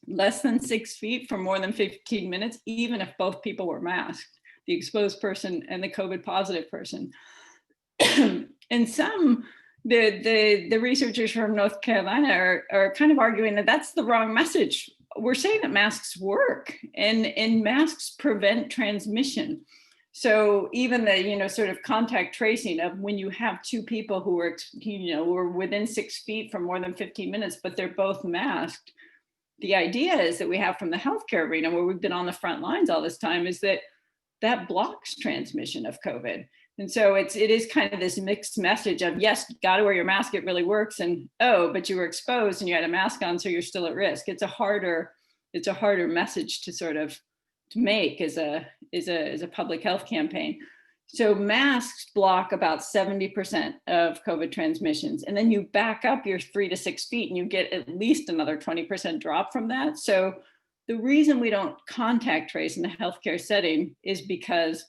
less than 6 feet for more than 15 minutes, even if both people were masked, the exposed person and the COVID positive person. And the researchers from North Carolina are kind of arguing that that's the wrong message. We're saying that masks work and masks prevent transmission. So even the, you know, sort of contact tracing of when you have two people who are, you know, were within 6 feet for more than 15 minutes, but they're both masked. The idea is that we have from the healthcare arena, where we've been on the front lines all this time, is that blocks transmission of COVID. And so it is kind of this mixed message of, yes, you got to wear your mask, it really works. And, oh, but you were exposed and you had a mask on, so you're still at risk. It's a harder message to sort of to make as a public health campaign. So masks block about 70% of COVID transmissions. And then you back up your 3 to 6 feet and you get at least another 20% drop from that. So the reason we don't contact trace in the healthcare setting is because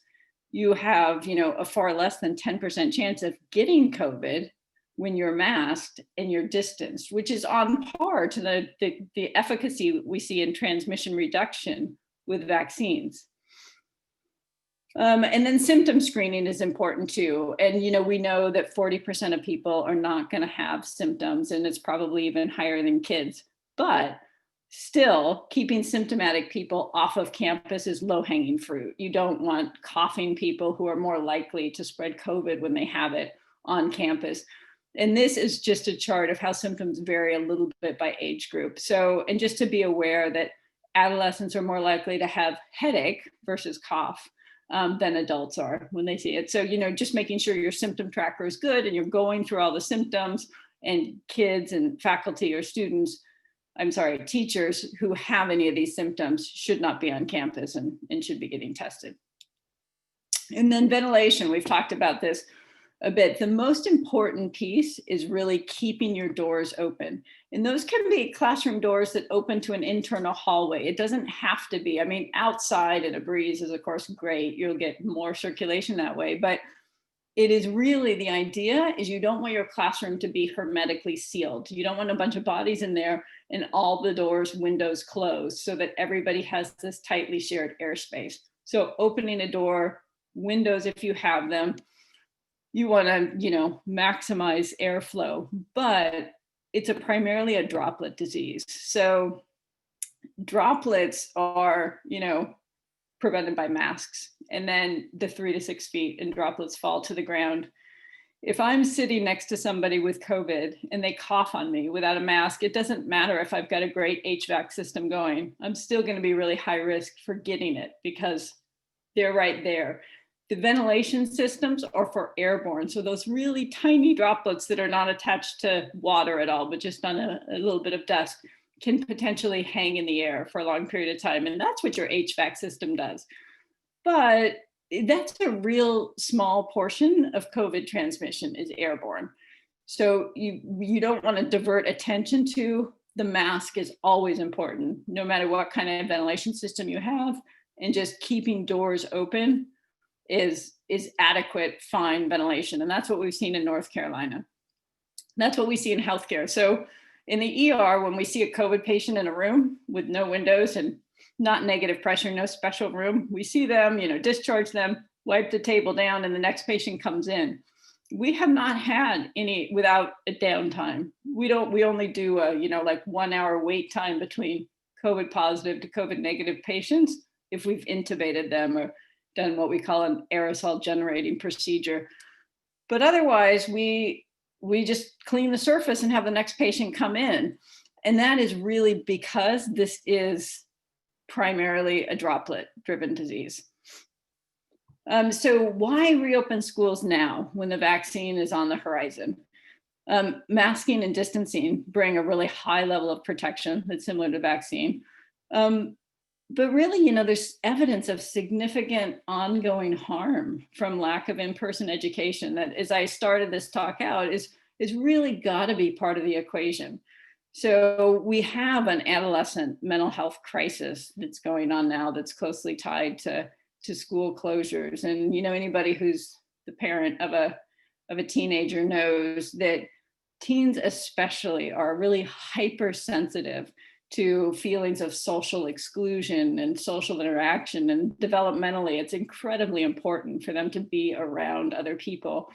you have, a far less than 10% chance of getting COVID when you're masked and you're distanced, which is on par to the efficacy we see in transmission reduction with vaccines. And then symptom screening is important too. And, we know that 40% of people are not going to have symptoms, and it's probably even higher than kids. But still, keeping symptomatic people off of campus is low-hanging fruit. You don't want coughing people who are more likely to spread COVID when they have it on campus. And this is just a chart of how symptoms vary a little bit by age group. So, and just to be aware that adolescents are more likely to have headache versus cough than adults are when they see it. So, just making sure your symptom tracker is good and you're going through all the symptoms, and kids and faculty or teachers who have any of these symptoms should not be on campus and should be getting tested. And then ventilation, we've talked about this a bit. The most important piece is really keeping your doors open. And those can be classroom doors that open to an internal hallway. It doesn't have to be. I mean, outside in a breeze is of course great. You'll get more circulation that way. But it is really, the idea is you don't want your classroom to be hermetically sealed. You don't want a bunch of bodies in there and all the doors, windows closed so that everybody has this tightly shared airspace. So opening a door, windows if you have them, you want to, maximize airflow, but it's primarily a droplet disease. So droplets are, prevented by masks, and then the 3 to 6 feet and droplets fall to the ground. If I'm sitting next to somebody with COVID and they cough on me without a mask, it doesn't matter if I've got a great HVAC system going, I'm still going to be really high risk for getting it because they're right there. The ventilation systems are for airborne. So those really tiny droplets that are not attached to water at all, but just on a little bit of dust, can potentially hang in the air for a long period of time. And that's what your HVAC system does. But that's a real small portion of COVID transmission is airborne. So you don't want to divert attention to the mask is always important, no matter what kind of ventilation system you have, and just keeping doors open is adequate, fine ventilation. And that's what we've seen in North Carolina. That's what we see in healthcare. So in the ER, when we see a COVID patient in a room with no windows and not negative pressure, no special room, we see them, discharge them, wipe the table down, and the next patient comes in. We have not had any without a downtime. We only do a, 1 hour wait time between COVID positive to COVID negative patients if we've intubated them or done what we call an aerosol generating procedure. But otherwise, we just clean the surface and have the next patient come in. And that is really because this is primarily a droplet driven disease. So why reopen schools now when the vaccine is on the horizon? Masking and distancing bring a really high level of protection that's similar to vaccine. But really, there's evidence of significant ongoing harm from lack of in-person education that, as I started this talk out, is really got to be part of the equation. So we have an adolescent mental health crisis that's going on now that's closely tied to school closures. And, anybody who's the parent of a teenager knows that teens especially are really hypersensitive to feelings of social exclusion and social interaction. And developmentally, it's incredibly important for them to be around other people.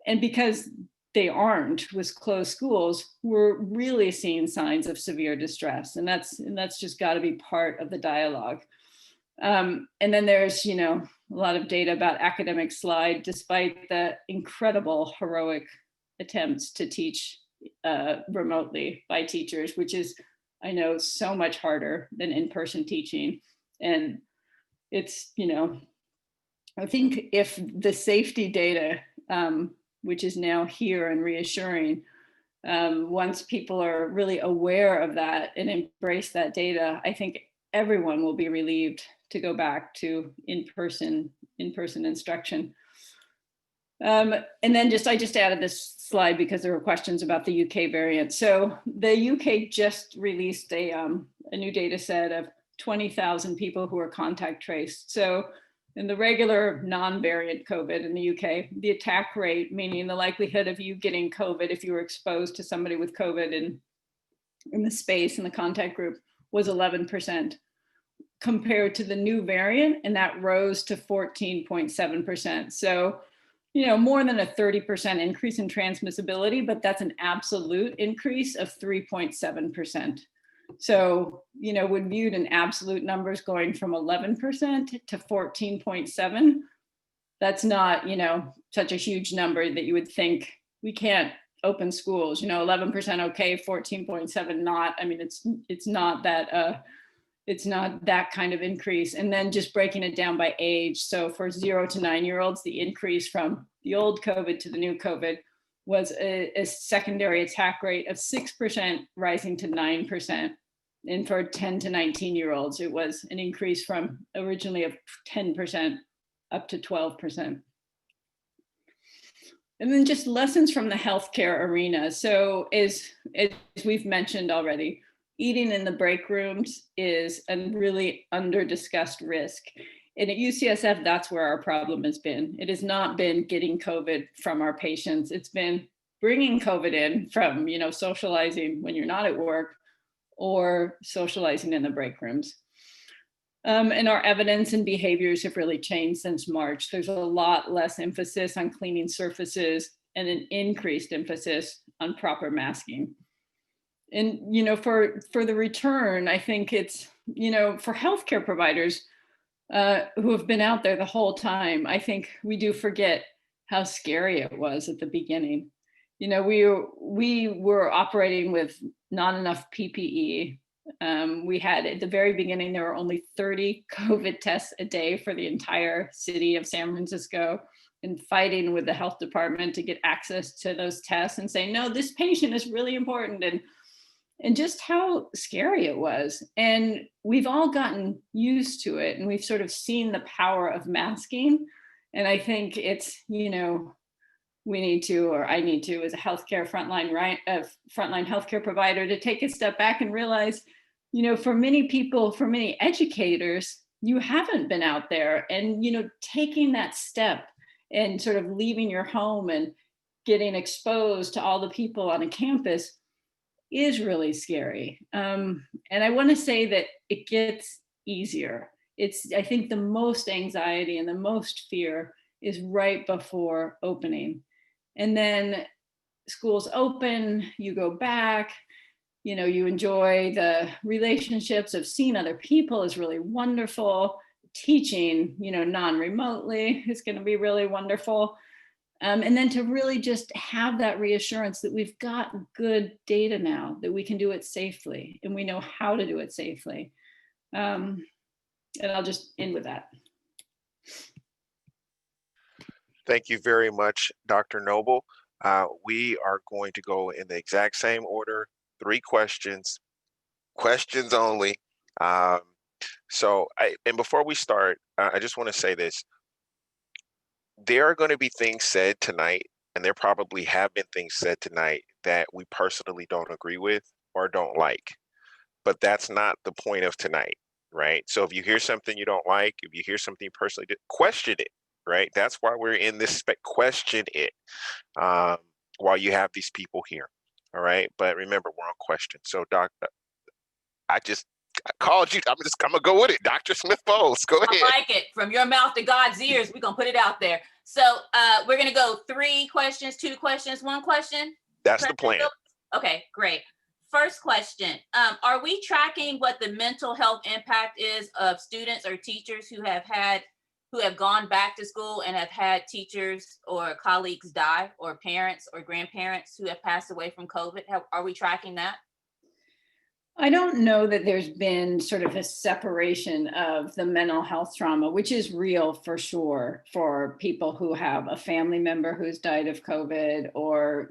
And because they aren't with closed schools, we're really seeing signs of severe distress. And that's just got to be part of the dialogue. And then there's, a lot of data about academic slide, despite the incredible heroic attempts to teach remotely by teachers, which is, I know, so much harder than in-person teaching. And it's, I think if the safety data, which is now here and reassuring, once people are really aware of that and embrace that data, I think everyone will be relieved to go back to in-person instruction. And then I just added this slide because there were questions about the UK variant. So the UK just released a new data set of 20,000 people who are contact traced. So In the regular non-variant COVID in the UK, the attack rate, meaning the likelihood of you getting COVID if you were exposed to somebody with COVID in the space, in the contact group, was 11% compared to the new variant, and that rose to 14.7%. So, more than a 30% increase in transmissibility, but that's an absolute increase of 3.7%. So, when viewed in absolute numbers going from 11% to 14.7, that's not, such a huge number that you would think we can't open schools, 11% okay, 14.7 not. I mean, it's not that kind of increase. And then just breaking it down by age. So for 0 to 9-year-olds, the increase from the old COVID to the new COVID was a secondary attack rate of 6% rising to 9%. And for 10 to 19-year-olds, it was an increase from originally of 10% up to 12%. And then just lessons from the healthcare arena. So as we've mentioned already, eating in the break rooms is a really under-discussed risk. And at UCSF, that's where our problem has been. It has not been getting COVID from our patients. It's been bringing COVID in from, socializing when you're not at work or socializing in the break rooms. And our evidence and behaviors have really changed since March. There's a lot less emphasis on cleaning surfaces and an increased emphasis on proper masking. And, for the return, I think it's, for healthcare providers who have been out there the whole time, I think we do forget how scary it was at the beginning. We were operating with not enough PPE. We had, at the very beginning, there were only 30 COVID tests a day for the entire city of San Francisco, and fighting with the health department to get access to those tests and say, no, this patient is really important. And just how scary it was. And we've all gotten used to it, and we've sort of seen the power of masking. And I think it's, we need to, or I need to, as a healthcare frontline healthcare provider, to take a step back and realize, for many people, for many educators, you haven't been out there, and, taking that step and sort of leaving your home and getting exposed to all the people on a campus is really scary. And I want to say that it gets easier. I think the most anxiety and the most fear is right before opening. And then schools open, you go back, you enjoy the relationships of seeing other people is really wonderful. Teaching, non-remotely is going to be really wonderful. And then to really just have that reassurance that we've got good data now, that we can do it safely, and we know how to do it safely. And I'll just end with that. Thank you very much, Dr. Noble. We are going to go in the exact same order, 3 questions only. And before we start, I just want to say this. There are going to be things said tonight, and there probably have been things said tonight that we personally don't agree with or don't like. But that's not the point of tonight, right? So if you hear something you don't like, if you hear something you personally did, question it, right? That's why we're in this question it while you have these people here, all right? But remember, we're on question. So, Doctor, I called you. I'm gonna go with it. Dr. Smith-Bowles, go ahead. I like it. From your mouth to God's ears, we're gonna put it out there. So we're gonna go 3 questions, 2 questions, 1 question. That's the plan. Okay, great. First question, are we tracking what the mental health impact is of students or teachers who have gone back to school and have had teachers or colleagues die, or parents or grandparents who have passed away from COVID? Are we tracking that? I don't know that there's been sort of a separation of the mental health trauma, which is real for sure for people who have a family member who's died of COVID, or,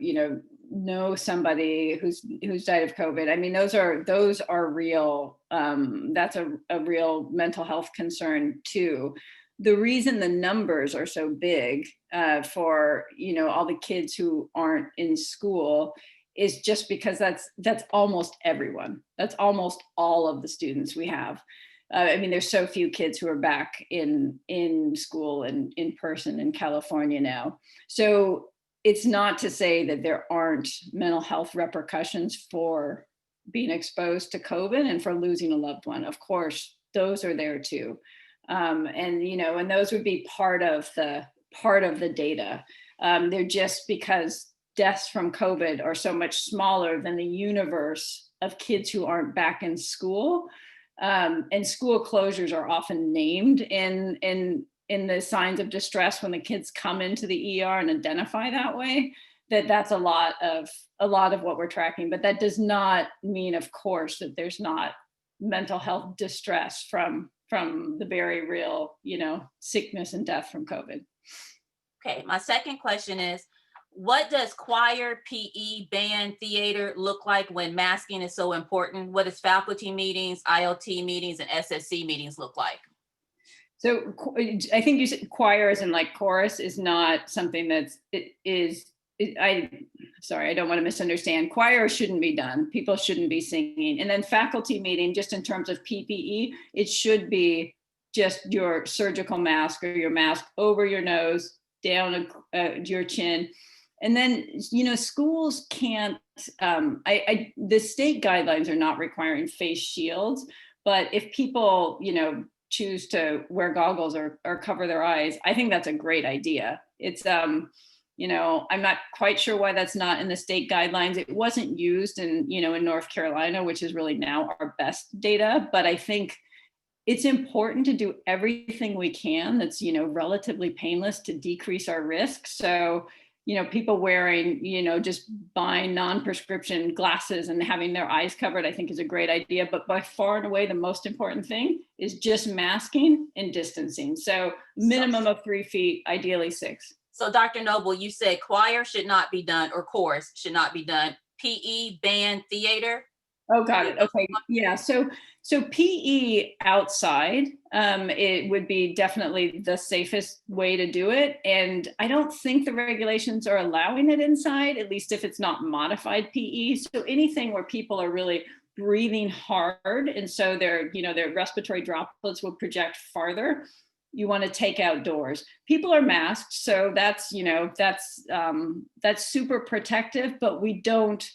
know somebody who's died of COVID. I mean, those are real. That's a real mental health concern too. The reason the numbers are so big for, all the kids who aren't in school is just because that's almost everyone. That's almost all of the students we have. I mean, there's so few kids who are back in school and in person in California now. So it's not to say that there aren't mental health repercussions for being exposed to COVID and for losing a loved one. Of course, those are there too. And those would be part of the data. They're just because deaths from COVID are so much smaller than the universe of kids who aren't back in school. And school closures are often named in the signs of distress when the kids come into the ER and identify that way. That's a lot of what we're tracking, but that does not mean, of course, that there's not mental health distress from the very real, sickness and death from COVID. Okay, my second question is, what does choir, PE, band, theater look like when masking is so important? What does faculty meetings, ILT meetings, and SSC meetings look like? So I think you said choir as in like chorus is not something sorry, I don't want to misunderstand. Choir shouldn't be done. People shouldn't be singing. And then faculty meeting, just in terms of PPE, it should be just your surgical mask or your mask over your nose, down your chin. And then, schools can't, the state guidelines are not requiring face shields, but if people, choose to wear goggles or cover their eyes, I think that's a great idea. It's, I'm not quite sure why that's not in the state guidelines. It wasn't used in North Carolina, which is really now our best data, but I think it's important to do everything we can that's, relatively painless to decrease our risk. So, people wearing, just buying non-prescription glasses and having their eyes covered, I think is a great idea. But by far and away, the most important thing is just masking and distancing. So minimum of 3 feet, ideally 6. So Dr. Noble, you said choir should not be done or chorus should not be done. PE, band, theater? Oh, got it. Okay. Yeah. So PE outside, it would be definitely the safest way to do it. And I don't think the regulations are allowing it inside, at least if it's not modified PE. So anything where people are really breathing hard, and so their respiratory droplets will project farther, you want to take outdoors. People are masked, so that's super protective, but we don't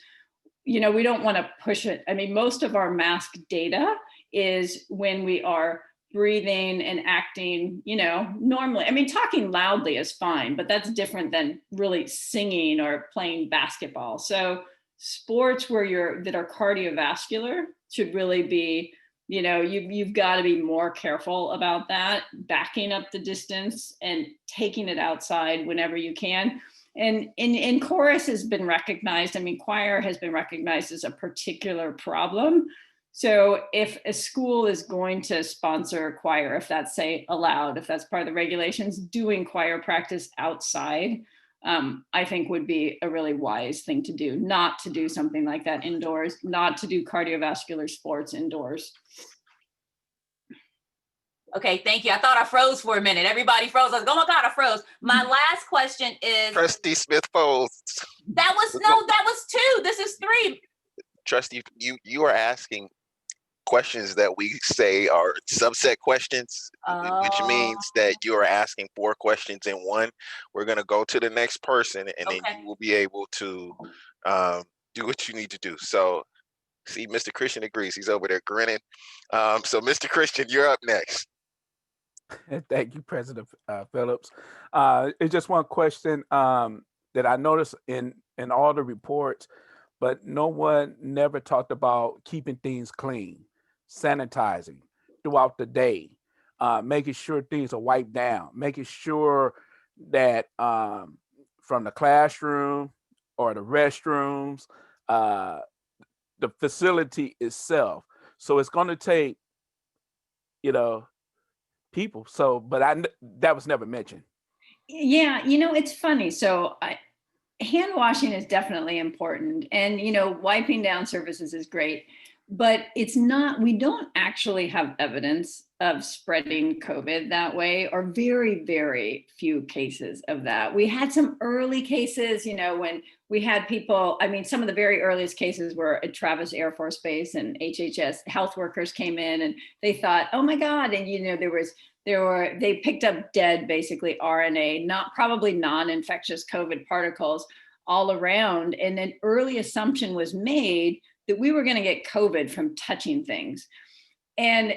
want to push it. I mean, most of our mask data is when we are breathing and acting, normally. I mean, talking loudly is fine, but that's different than really singing or playing basketball. So sports that are cardiovascular should really be, you've got to be more careful about that, backing up the distance and taking it outside whenever you can. And chorus has been recognized. I mean, choir has been recognized as a particular problem. So if a school is going to sponsor choir, if that's allowed, if that's part of the regulations, doing choir practice outside, I think would be a really wise thing to do, not to do something like that indoors, not to do cardiovascular sports indoors. Okay, thank you. I thought I froze for a minute. Everybody froze. I was like, oh my God, I froze. My last question is. Trustee Smith froze. That was 2. This is 3. Trustee, you are asking questions that we say are subset questions, which means that you are asking 4 questions in one. We're going to go to the next person, and then you will be able to do what you need to do. So, see, Mr. Christian agrees. He's over there grinning. So, Mr. Christian, you're up next. Thank you, President Phillips. It's just one question that I noticed in all the reports, but no one never talked about keeping things clean, sanitizing throughout the day, making sure things are wiped down, making sure that from the classroom or the restrooms, the facility itself. So it's going to take, people. So, but that was never mentioned. Yeah, it's funny. So hand washing is definitely important, and wiping down surfaces is great, but we don't actually have evidence of spreading COVID that way, or very, very few cases of that. We had some early cases, we had people, I mean, some of the very earliest cases were at Travis Air Force Base, and HHS health workers came in and they thought, oh my God. And, you know, they picked up dead, basically RNA, probably non-infectious COVID particles all around. And an early assumption was made that we were going to get COVID from touching things. And,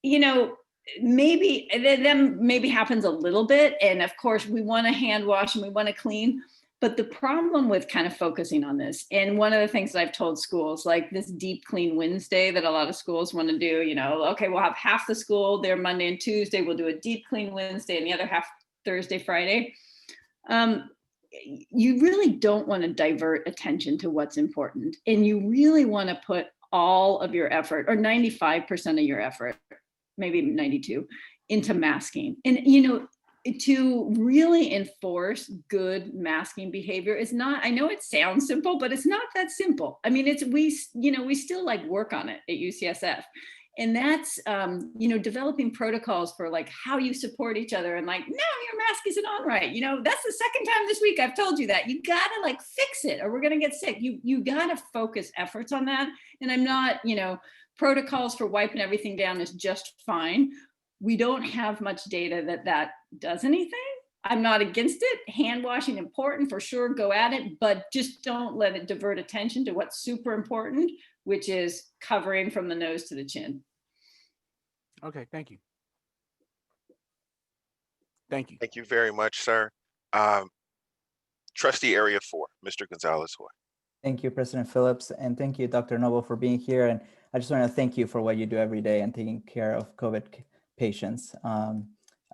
you know, maybe happens a little bit. And of course we want to hand wash and we want to clean. But the problem with kind of focusing on this, and one of the things that I've told schools, like this deep clean Wednesday that a lot of schools want to do, you know, okay, we'll have half the school there Monday and Tuesday, we'll do a deep clean Wednesday and the other half Thursday, Friday. You really don't want to divert attention to what's important. And you really want to put all of your effort, or 95% of your effort, maybe 92, into masking. And, you know, to really enforce good masking behavior is not, I know it sounds simple, but it's not that simple. I mean, we still like work on it at UCSF. And that's, you know, developing protocols for like how you support each other and like, no, your mask isn't on right. You know, that's the second time this week I've told you that. You gotta like fix it or we're gonna get sick. You gotta focus efforts on that. And I'm not, you know, protocols for wiping everything down is just fine. We don't have much data that does anything. I'm not against it. Hand washing important for sure, go at it, but just don't let it divert attention to what's super important, which is covering from the nose to the chin. Okay, thank you. Thank you. Thank you very much, sir. Trustee Area 4, Mr. Gonzalez-Hoy. Thank you, President Phillips, and thank you, Dr. Noble, for being here. And I just want to thank you for what you do every day and taking care of COVID patients.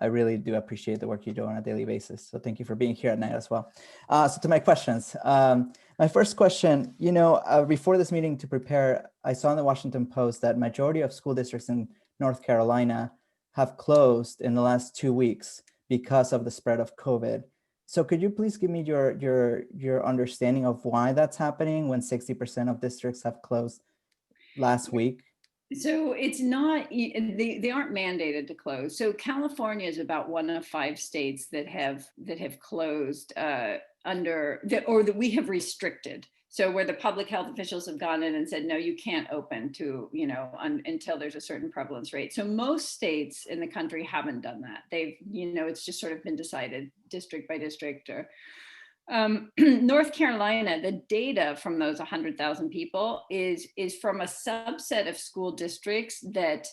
I really do appreciate the work you do on a daily basis. So thank you for being here at night as well. So to my questions, my first question, you know, before this meeting to prepare, I saw in the Washington Post that majority of school districts in North Carolina have closed in the last 2 weeks because of the spread of COVID. So could you please give me your understanding of why that's happening when 60% of districts have closed last week? So it's not, they aren't mandated to close. So California is about one of 5 states that have closed that we have restricted. So where the public health officials have gone in and said, no, you can't open to, you know, until there's a certain prevalence rate. So most states in the country haven't done that. They've, you know, it's just sort of been decided district by district. Or North Carolina, the data from those 100,000 people is from a subset of school districts that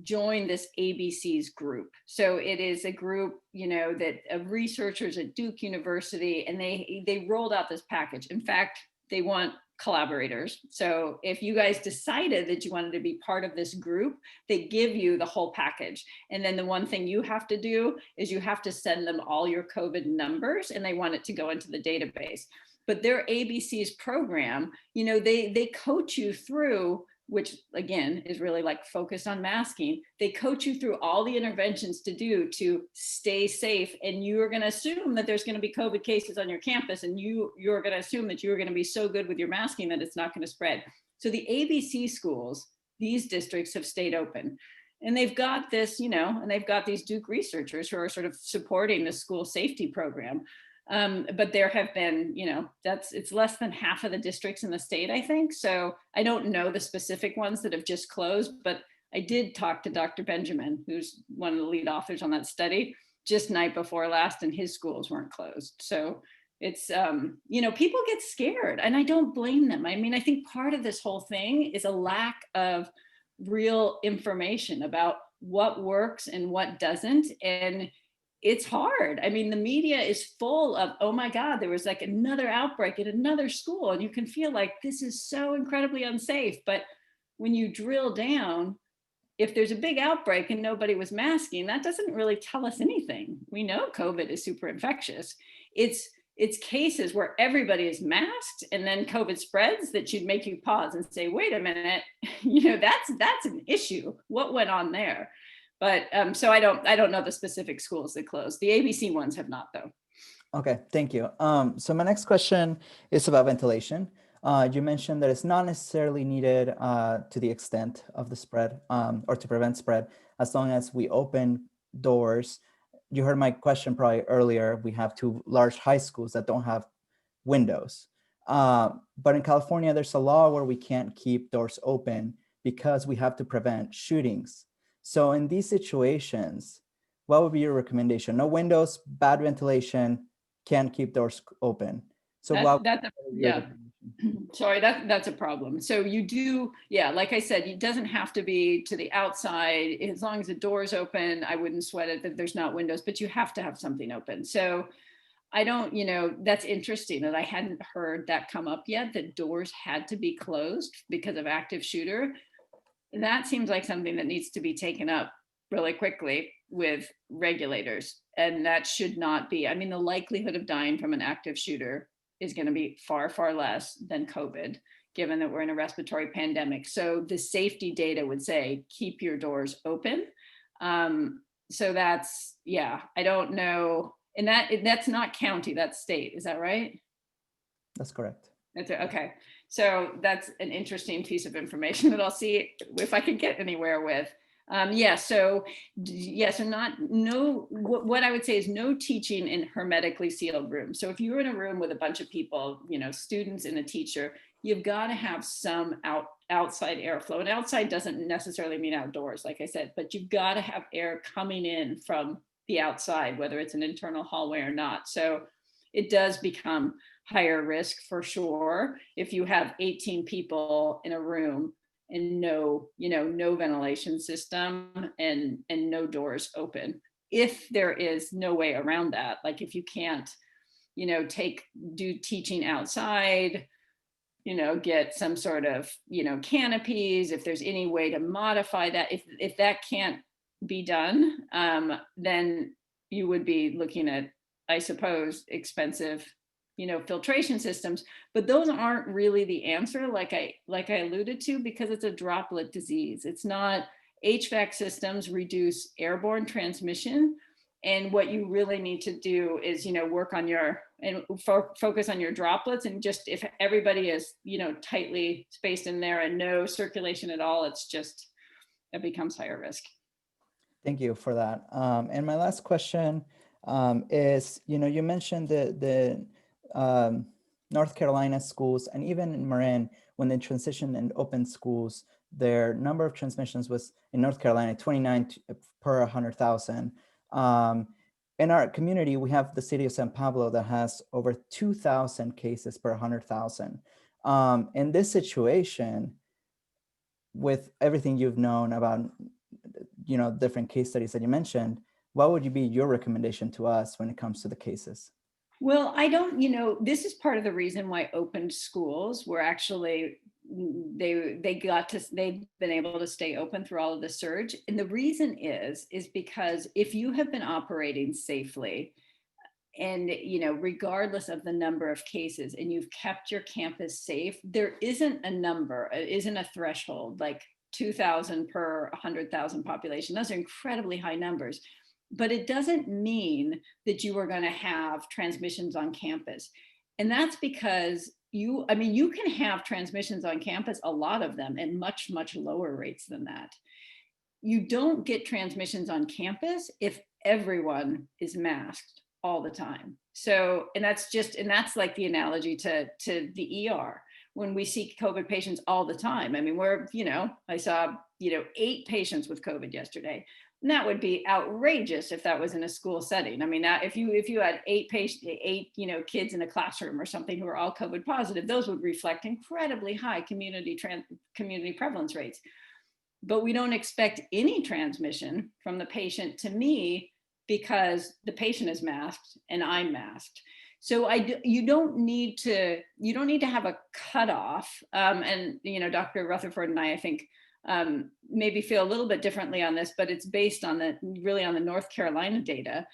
join this ABC's group. So it is a group, you know, that of researchers at Duke University, and they rolled out this package. In fact, they want collaborators. So if you guys decided that you wanted to be part of this group, they give you the whole package. And then the one thing you have to do is you have to send them all your COVID numbers, and they want it to go into the database. But their ABC's program, you know, they coach you through, which again is really like focused on masking. They coach you through all the interventions to do to stay safe. And you are going to assume that there's going to be COVID cases on your campus, and you're going to assume that you're going to be so good with your masking that it's not going to spread. So the ABC schools, these districts have stayed open. And they've got this, you know, and they've got these Duke researchers who are sort of supporting the school safety program. But there have been, you know, it's less than half of the districts in the state, I think. So I don't know the specific ones that have just closed, but I did talk to Dr. Benjamin, who's one of the lead authors on that study, just night before last, and his schools weren't closed. So it's, you know, people get scared, and I don't blame them. I mean, I think part of this whole thing is a lack of real information about what works and what doesn't. And it's hard. I mean, the media is full of, oh my God, there was like another outbreak at another school. And you can feel like this is so incredibly unsafe. But when you drill down, if there's a big outbreak and nobody was masking, that doesn't really tell us anything. We know COVID is super infectious. It's cases where everybody is masked and then COVID spreads that should make you pause and say, wait a minute, you know, that's an issue. What went on there? But so I don't know the specific schools that closed. The ABC ones have not, though. Okay, thank you. So my next question is about ventilation. You mentioned that it's not necessarily needed to the extent of the spread or to prevent spread, as long as we open doors. You heard my question probably earlier. We have 2 large high schools that don't have windows. But in California, there's a law where we can't keep doors open because we have to prevent shootings. So in these situations, what would be your recommendation? No windows, bad ventilation, can't keep doors open. So Yeah. Sorry, that's a problem. So you do, yeah, like I said, it doesn't have to be to the outside. As long as the door's open, I wouldn't sweat it that there's not windows, but you have to have something open. So I don't, that's interesting that I hadn't heard that come up yet, that doors had to be closed because of active shooter. That seems like something that needs to be taken up really quickly with regulators. And that should not be, I mean, the likelihood of dying from an active shooter is going to be far, far less than COVID, given that we're in a respiratory pandemic. So the safety data would say, keep your doors open. So that's, yeah, I don't know. And that's not county, that's state, is that right? That's correct. That's it, okay. So that's an interesting piece of information that I'll see if I can get anywhere with. So what I would say is no teaching in hermetically sealed rooms. So if you're in a room with a bunch of people, students and a teacher, you've got to have some outside airflow. And outside doesn't necessarily mean outdoors, like I said, but you've got to have air coming in from the outside, whether it's an internal hallway or not. So it does become higher risk for sure if you have 18 people in a room and no ventilation system and no doors open. If there is no way around that, like if you can't, do teaching outside, get some sort of, canopies, if there's any way to modify that, if that can't be done, then you would be looking at, I suppose, expensive filtration systems, but those aren't really the answer, like I alluded to, because it's a droplet disease. It's not. HVAC systems reduce airborne transmission, and what you really need to do is work on focus on your droplets, and just if everybody is tightly spaced in there and no circulation at all, it becomes higher risk. Thank you for that. And my last question is, you mentioned the North Carolina schools, and even in Marin, when they transitioned and opened schools, their number of transmissions was in North Carolina 29 per 100,000. In our community, we have the city of San Pablo that has over 2,000 cases per 100,000. In this situation, with everything you've known about, different case studies that you mentioned, what would be your recommendation to us when it comes to the cases? Well, I don't, this is part of the reason why opened schools were actually, they've been able to stay open through all of the surge. And the reason is because if you have been operating safely and, regardless of the number of cases, and you've kept your campus safe, there isn't a number, it isn't a threshold like 2,000 per 100,000 population. Those are incredibly high numbers. But it doesn't mean that you are going to have transmissions on campus. And that's because you can have transmissions on campus, a lot of them, at much, much lower rates than that. You don't get transmissions on campus if everyone is masked all the time. So, and that's like the analogy to the ER. When we see COVID patients all the time, I saw, 8 patients with COVID yesterday. And that would be outrageous if that was in a school setting. I mean, if you had 8 kids in a classroom or something who are all COVID positive, those would reflect incredibly high community prevalence rates. But we don't expect any transmission from the patient to me because the patient is masked and I'm masked. So you don't need to have a cutoff. And Dr. Rutherford and I think maybe feel a little bit differently on this, but it's based on the North Carolina data,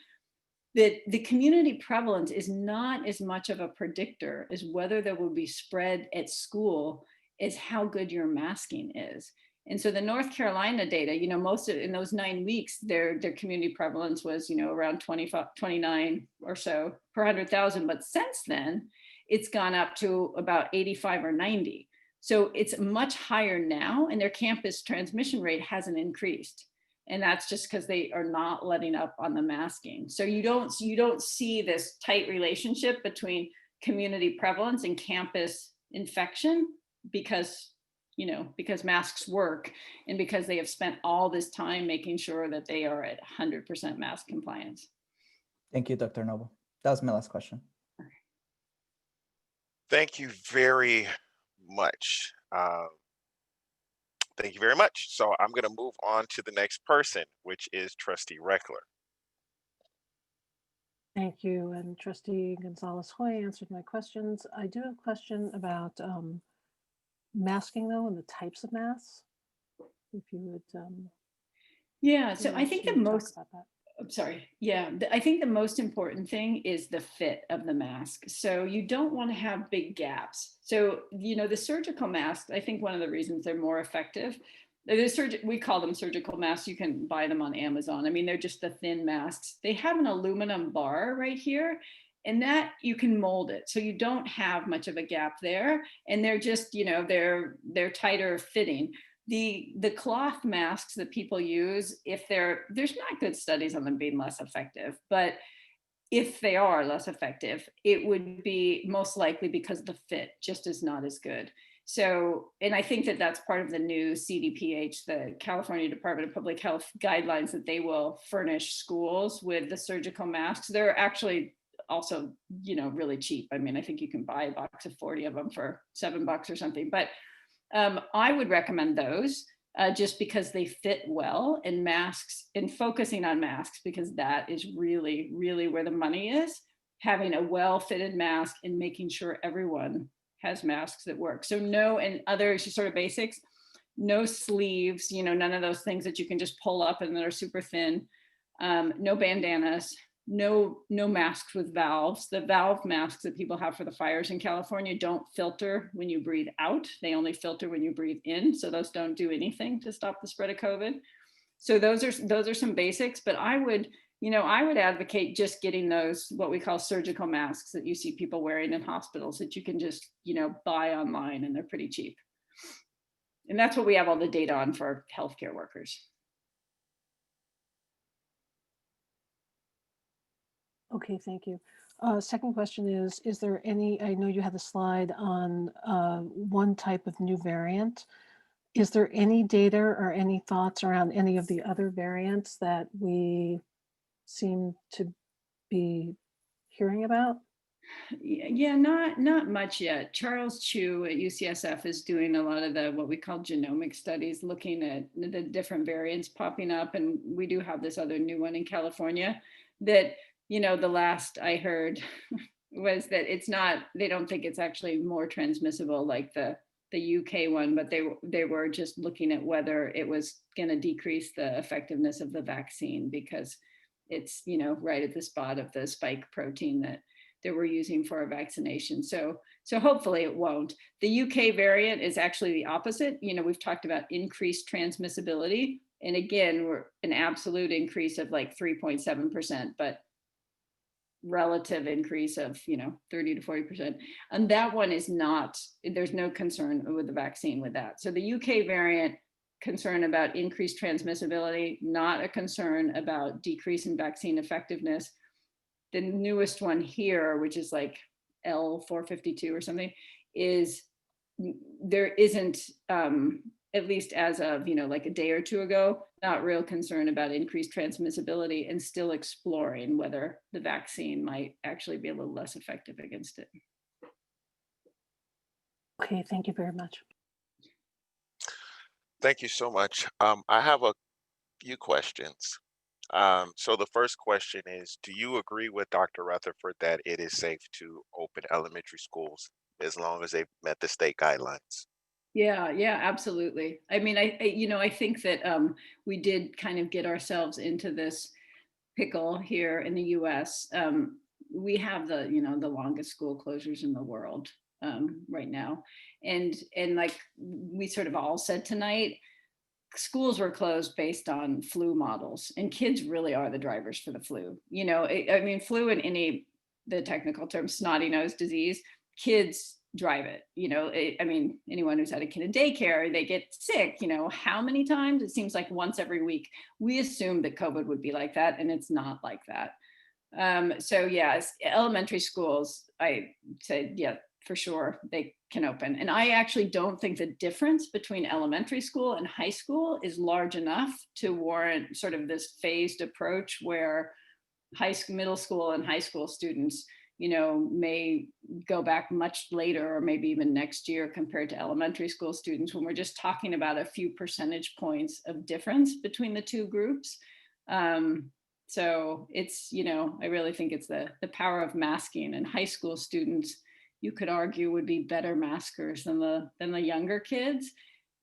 that the community prevalence is not as much of a predictor as whether there will be spread at school as how good your masking is. And so the North Carolina data, in those 9 weeks, their community prevalence was, around 29 or so per 100,000. But since then, it's gone up to about 85 or 90. So it's much higher now, and their campus transmission rate hasn't increased. And that's just because they are not letting up on the masking. So you don't see this tight relationship between community prevalence and campus infection because masks work and because they have spent all this time making sure that they are at 100% mask compliance. Thank you, Dr. Noble. That was my last question. Thank you very much. Thank you very much. So I'm going to move on to the next person, which is Trustee Reckler. Thank you. And Trustee Gonzalez-Hoy answered my questions. I do have a question about masking, though, and the types of masks. If you would. Yeah, so I think the most, about that. I'm sorry. Yeah, I think the most important thing is the fit of the mask. So you don't want to have big gaps. So, the surgical masks, I think one of the reasons they're more effective, we call them surgical masks. You can buy them on Amazon. I mean, they're just the thin masks. They have an aluminum bar right here, and that you can mold it. So you don't have much of a gap there. And they're just, they're tighter fitting. The cloth masks that people use, there's not good studies on them being less effective, but if they are less effective, it would be most likely because the fit just is not as good. So, and I think that that's part of the new CDPH, the California Department of Public Health guidelines, that they will furnish schools with the surgical masks. They're actually also, really cheap. I mean, I think you can buy a box of 40 of them for $7 or something, but I would recommend those just because they fit well, and masks, and focusing on masks, because that is really, really where the money is, having a well-fitted mask and making sure everyone has masks that work. So no, and other sort of basics, no sleeves, none of those things that you can just pull up and that are super thin, no bandanas, no masks with valves. The valve masks that people have for the fires in California don't filter when you breathe out. They only filter when you breathe in. So those don't do anything to stop the spread of COVID. So those are some basics, but I would advocate just getting those, what we call surgical masks that you see people wearing in hospitals that you can just, buy online, and they're pretty cheap. And that's what we have all the data on for healthcare workers. Okay, thank you. Second question is there any, I know you have a slide on one type of new variant. Is there any data or any thoughts around any of the other variants that we seem to be hearing about? Yeah, not much yet. Charles Chu at UCSF is doing a lot of what we call genomic studies, looking at the different variants popping up. And we do have this other new one in California that, the last I heard was that they don't think it's actually more transmissible like the UK one, but they were just looking at whether it was going to decrease the effectiveness of the vaccine because it's, right at the spot of the spike protein that we're using for a vaccination. So hopefully it won't. The UK variant is actually the opposite. We've talked about increased transmissibility. And again, we're an absolute increase of like 3.7%, but relative increase of 30 to 40%, and that one is not, there's no concern with the vaccine with that. So the UK variant, concern about increased transmissibility, not a concern about decrease in vaccine effectiveness. The newest one here, which is like L452 or something, is there isn't at least as of like a day or two ago, not real concern about increased transmissibility, and still exploring whether the vaccine might actually be a little less effective against it. Okay, thank you very much. Thank you so much. I have a few questions. So the first question is, do you agree with Dr. Rutherford that it is safe to open elementary schools as long as they've met the state guidelines? Yeah, absolutely. I mean, I think that we did kind of get ourselves into this pickle here in the U.S. We have the longest school closures in the world right now, and like we sort of all said tonight, schools were closed based on flu models, and kids really are the drivers for the flu. I mean, flu in the technical term, snotty nose disease, kids drive it. I mean, anyone who's had a kid in daycare, they get sick, how many times? It seems like once every week. We assumed that COVID would be like that, and it's not like that. So yes, elementary schools, I said, yeah, for sure, they can open. And I actually don't think the difference between elementary school and high school is large enough to warrant sort of this phased approach where middle school and high school students, may go back much later or maybe even next year compared to elementary school students, when we're just talking about a few percentage points of difference between the two groups. So it's, I really think it's the power of masking, and high school students, you could argue, would be better maskers than the younger kids.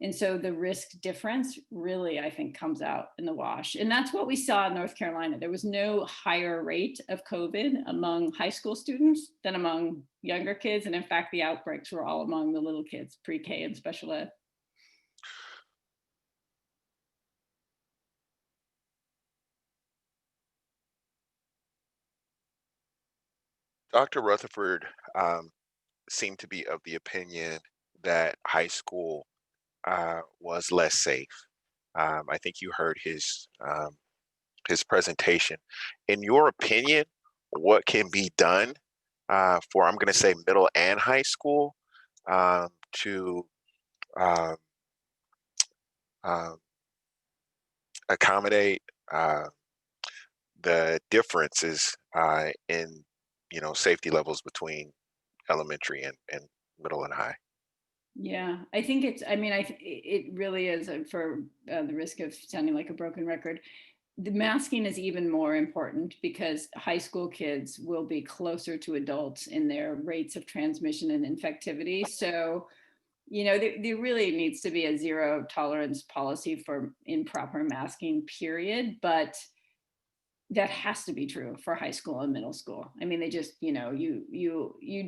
And so the risk difference really, I think, comes out in the wash. And that's what we saw in North Carolina. There was no higher rate of COVID among high school students than among younger kids. And in fact, the outbreaks were all among the little kids, pre-K and special ed. Dr. Rutherford seemed to be of the opinion that high school was less safe. I think you heard his presentation. In your opinion, what can be done for, I'm going to say, middle and high school to accommodate the differences in safety levels between elementary and middle and high? Yeah, I think it really is, for the risk of sounding like a broken record, the masking is even more important because high school kids will be closer to adults in their rates of transmission and infectivity. So, there really needs to be a zero tolerance policy for improper masking, period. But that has to be true for high school and middle school. I mean, they just, you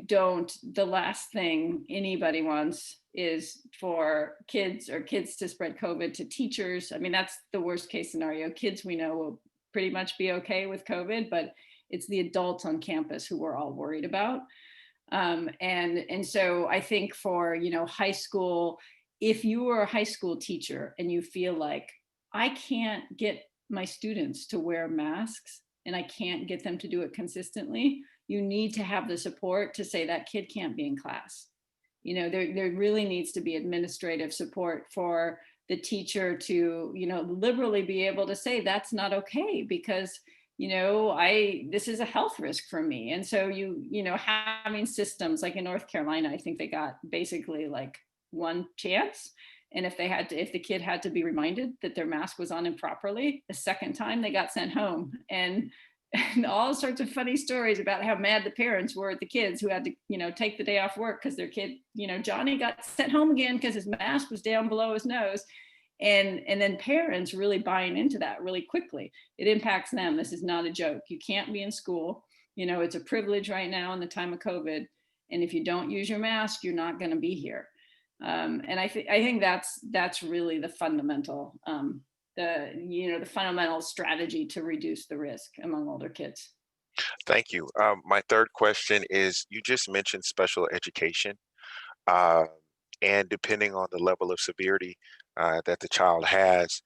don't, the last thing anybody wants is for kids to spread COVID to teachers. I mean, that's the worst case scenario. Kids, we know, will pretty much be okay with COVID, but it's the adults on campus who we're all worried about. And so I think for, high school, if you are a high school teacher and you feel like, I can't get my students to wear masks and I can't get them to do it consistently, you need to have the support to say that kid can't be in class. There really needs to be administrative support for the teacher to, liberally be able to say that's not okay because, this is a health risk for me. And so having systems like in North Carolina, I think they got basically like one chance. And if the kid had to be reminded that their mask was on improperly, the second time they got sent home. And all sorts of funny stories about how mad the parents were at the kids who had to, take the day off work because their kid, Johnny got sent home again because his mask was down below his nose. And then parents really buying into that really quickly. It impacts them. This is not a joke. You can't be in school. It's a privilege right now in the time of COVID. And if you don't use your mask, you're not going to be here. And I think that's really the fundamental, the fundamental strategy to reduce the risk among older kids. Thank you. My third question is, you just mentioned special education, and depending on the level of severity that the child has,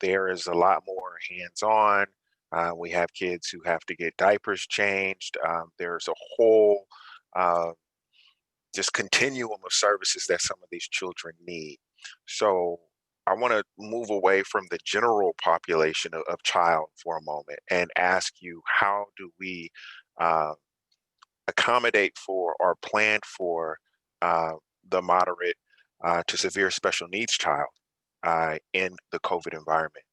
there is a lot more hands-on. We have kids who have to get diapers changed. There's a whole just continuum of services that some of these children need. So I want to move away from the general population of child for a moment and ask you, how do we accommodate for or plan for the moderate to severe special needs child in the COVID environment?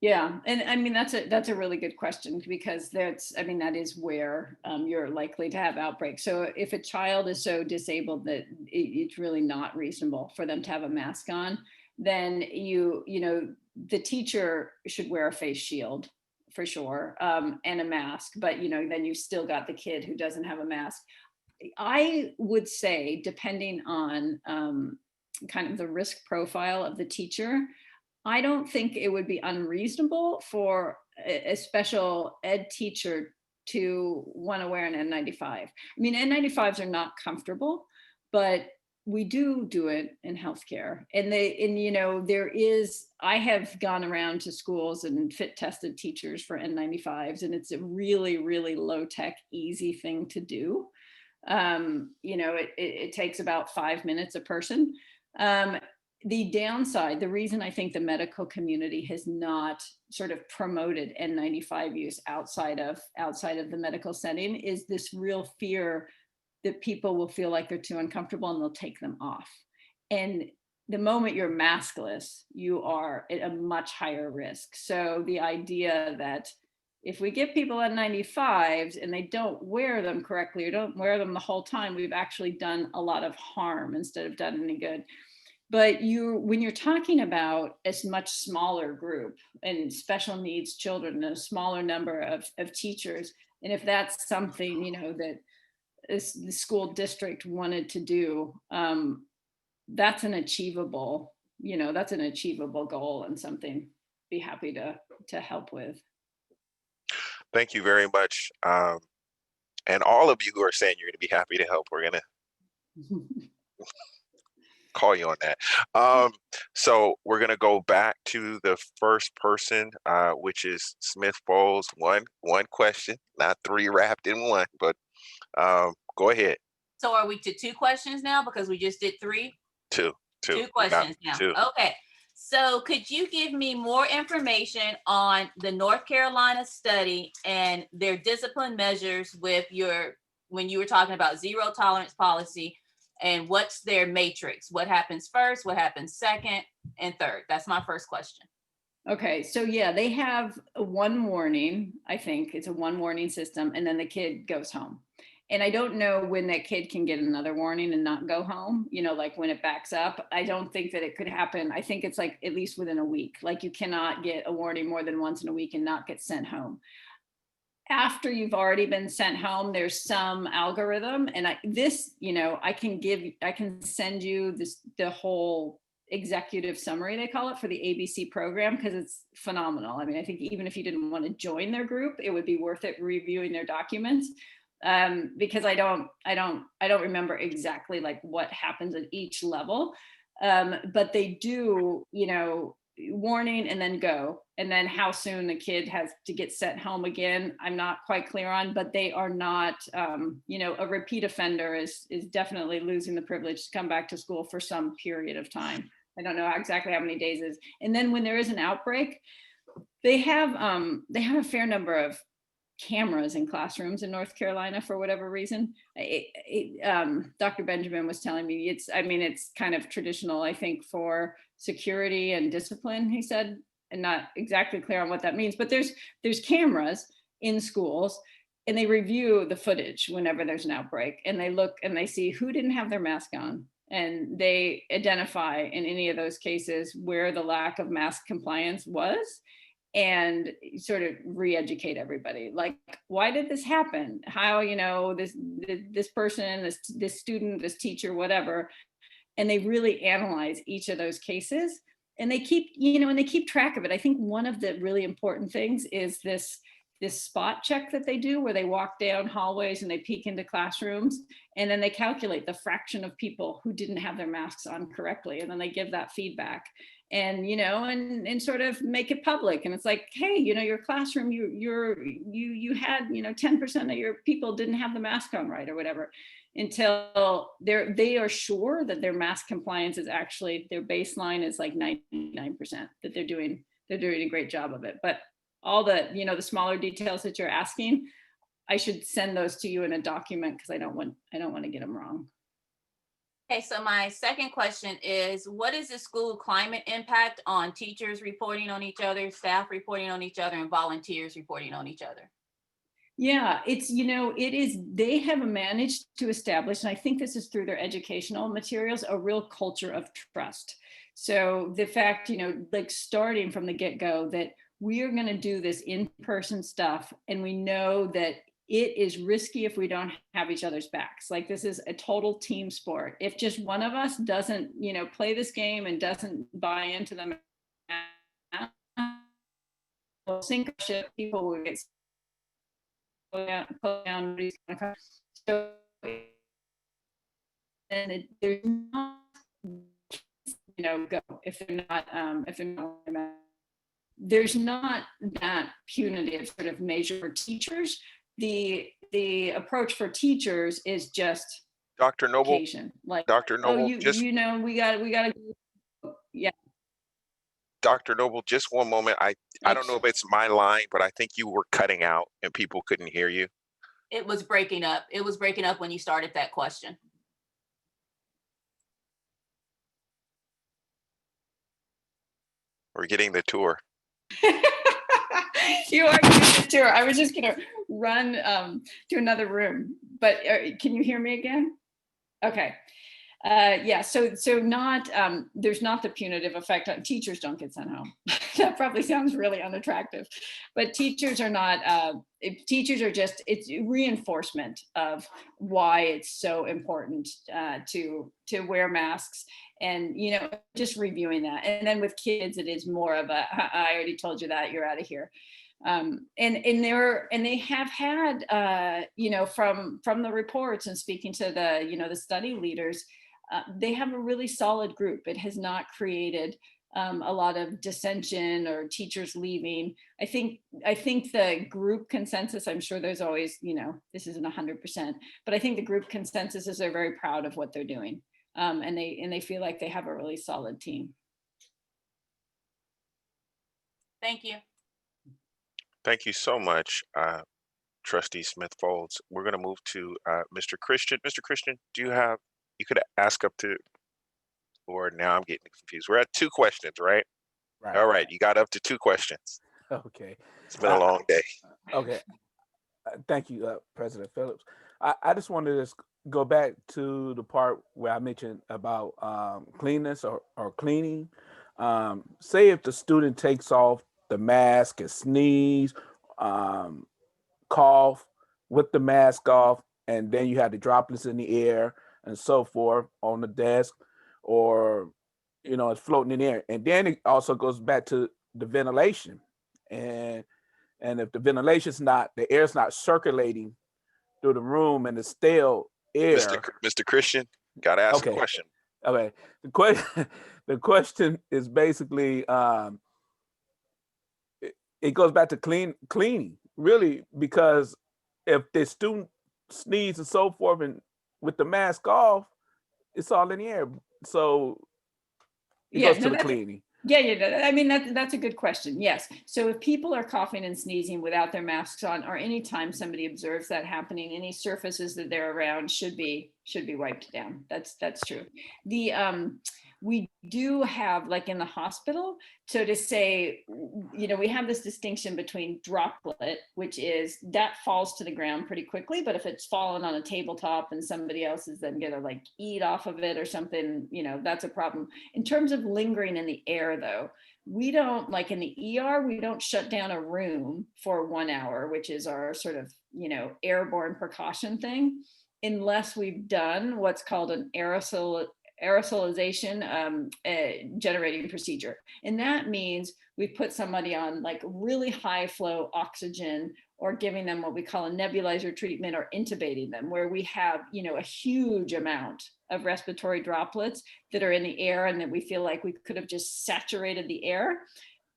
Yeah, and I mean that's a really good question because that is where you're likely to have outbreaks. So if a child is so disabled that it's really not reasonable for them to have a mask on, then the teacher should wear a face shield for sure, and a mask. But then you still got the kid who doesn't have a mask. I would say, depending on kind of the risk profile of the teacher, I don't think it would be unreasonable for a special ed teacher to want to wear an N95. I mean, N95s are not comfortable, but we do it in healthcare, and I have gone around to schools and fit tested teachers for N95s, and it's a really, really low tech, easy thing to do. It takes about 5 minutes a person. The downside, the reason I think the medical community has not sort of promoted N95 use outside of the medical setting is this real fear that people will feel like they're too uncomfortable and they'll take them off. And the moment you're maskless, you are at a much higher risk. So the idea that if we give people N95s and they don't wear them correctly or don't wear them the whole time, we've actually done a lot of harm instead of done any good. But when you're talking about a much smaller group and special needs children and a smaller number of teachers, and if that's something, that the school district wanted to do, that's an achievable goal and something I'd be happy to help with. Thank you very much. And all of you who are saying you're going to be happy to help, we're going to call you on that. So we're going to go back to the first person, which is Smith Foles. One question, not three wrapped in one, but go ahead. So are we to 2 questions now because we just did 3? Two questions now. 2. Okay. So could you give me more information on the North Carolina study and their discipline measures with when you were talking about zero tolerance policy, and what's their matrix? What happens first, what happens second and third? That's my first question. Okay, so yeah, they have one warning. I think it's a one warning system, and then the kid goes home. And I don't know when that kid can get another warning and not go home, like when it backs up. I don't think that it could happen. I think it's like at least within a week. Like you cannot get a warning more than once in a week and not get sent home. After you've already been sent home, there's some algorithm, and I can send you the whole executive summary, they call it, for the ABC program, because it's phenomenal. I mean, I think even if you didn't want to join their group, it would be worth it reviewing their documents, because I don't remember exactly like what happens at each level, but they do, warning and then go, and then how soon the kid has to get sent home again, I'm not quite clear on, but they are not, a repeat offender is definitely losing the privilege to come back to school for some period of time. I don't know exactly how many days it is. And then when there is an outbreak, they have a fair number of cameras in classrooms in North Carolina for whatever reason. Dr. Benjamin was telling me it's kind of traditional, I think, for security and discipline, he said, and not exactly clear on what that means, but there's cameras in schools, and they review the footage whenever there's an outbreak, and they look and they see who didn't have their mask on, and they identify in any of those cases where the lack of mask compliance was, and sort of re-educate everybody. Like, why did this happen? How, this person, this student, this teacher, whatever. And they really analyze each of those cases, and they keep track of it. I think one of the really important things is this spot check that they do, where they walk down hallways and they peek into classrooms, and then they calculate the fraction of people who didn't have their masks on correctly. And then they give that feedback, and and sort of make it public. And it's like, hey, your classroom, you had 10% of your people didn't have the mask on right, or whatever, until they are sure that their mask compliance is actually, their baseline is like 99%, that they're doing a great job of it. But all the the smaller details that you're asking, I should send those to you in a document, because I don't want to get them wrong. Okay, so my second question is, what is the school climate impact on teachers reporting on each other, staff reporting on each other, and volunteers reporting on each other? Yeah, it's, it is, they have managed to establish, and I think this is through their educational materials, a real culture of trust. So the fact, like starting from the get-go, that we are going to do this in-person stuff, and we know that it is risky if we don't have each other's backs. Like, this is a total team sport. If just one of us doesn't, play this game and doesn't buy into them, we'll sink our ship, people will get pull down. So there's not, go if they're not, there's not that punitive sort of measure for teachers. The approach for teachers is just Dr. Noble, occasion, like, Dr. oh, Noble, we got, yeah. Dr. Noble, just one moment. I don't know if it's my line, but I think you were cutting out and people couldn't hear you. It was breaking up. It was breaking up when you started that question. We're getting the tour. You are getting the tour. I was just gonna run to another room, but can you hear me again? Okay. Yeah, so not, there's not the punitive effect on teachers don't get sent home. That probably sounds really unattractive, but teachers are not, teachers are just, it's reinforcement of why it's so important to wear masks, and, just reviewing that. And then with kids, it is more of a, I already told you that, you're out of here. And they have had, from the reports and speaking to the, the study leaders, they have a really solid group. It has not created a lot of dissension or teachers leaving. I think the group consensus, I'm sure there's always, this isn't 100%, but I think the group consensus is they're very proud of what they're doing. And they feel like they have a really solid team. Thank you. Thank you so much, Trustee Smith-Folds. We're going to move to Mr. Christian. Mr. Christian, you could ask up to, or now I'm getting confused. We're at 2 questions, right? Right. All right, you got up to 2 questions. Okay. It's been a long day. Okay. Thank you, President Phillips. I just wanted to go back to the part where I mentioned about cleanness or cleaning. Say if the student takes off the mask and sneeze, cough with the mask off, and then you have the droplets in the air and so forth on the desk, or it's floating in the air. And then it also goes back to the ventilation, and if the ventilation's not, the air's not circulating through the room and the stale air. Mr. Christian, gotta ask a question. Okay. The question is basically it goes back to cleaning, really, because if the student sneezes and so forth and with the mask off, it's all in the air. So it goes to the cleaning. Yeah. I mean, that's a good question. Yes. So if people are coughing and sneezing without their masks on, or anytime somebody observes that happening, any surfaces that they're around should be wiped down. That's true. We do have, like in the hospital, so to say, we have this distinction between droplet, which is that falls to the ground pretty quickly, but if it's fallen on a tabletop and somebody else is then gonna like eat off of it or something, that's a problem. In terms of lingering in the air though, we don't, like in the ER, we don't shut down a room for 1 hour, which is our sort of, airborne precaution thing, unless we've done what's called an aerosolization generating procedure. And that means we put somebody on like really high flow oxygen, or giving them what we call a nebulizer treatment, or intubating them, where we have, a huge amount of respiratory droplets that are in the air and that we feel like we could have just saturated the air.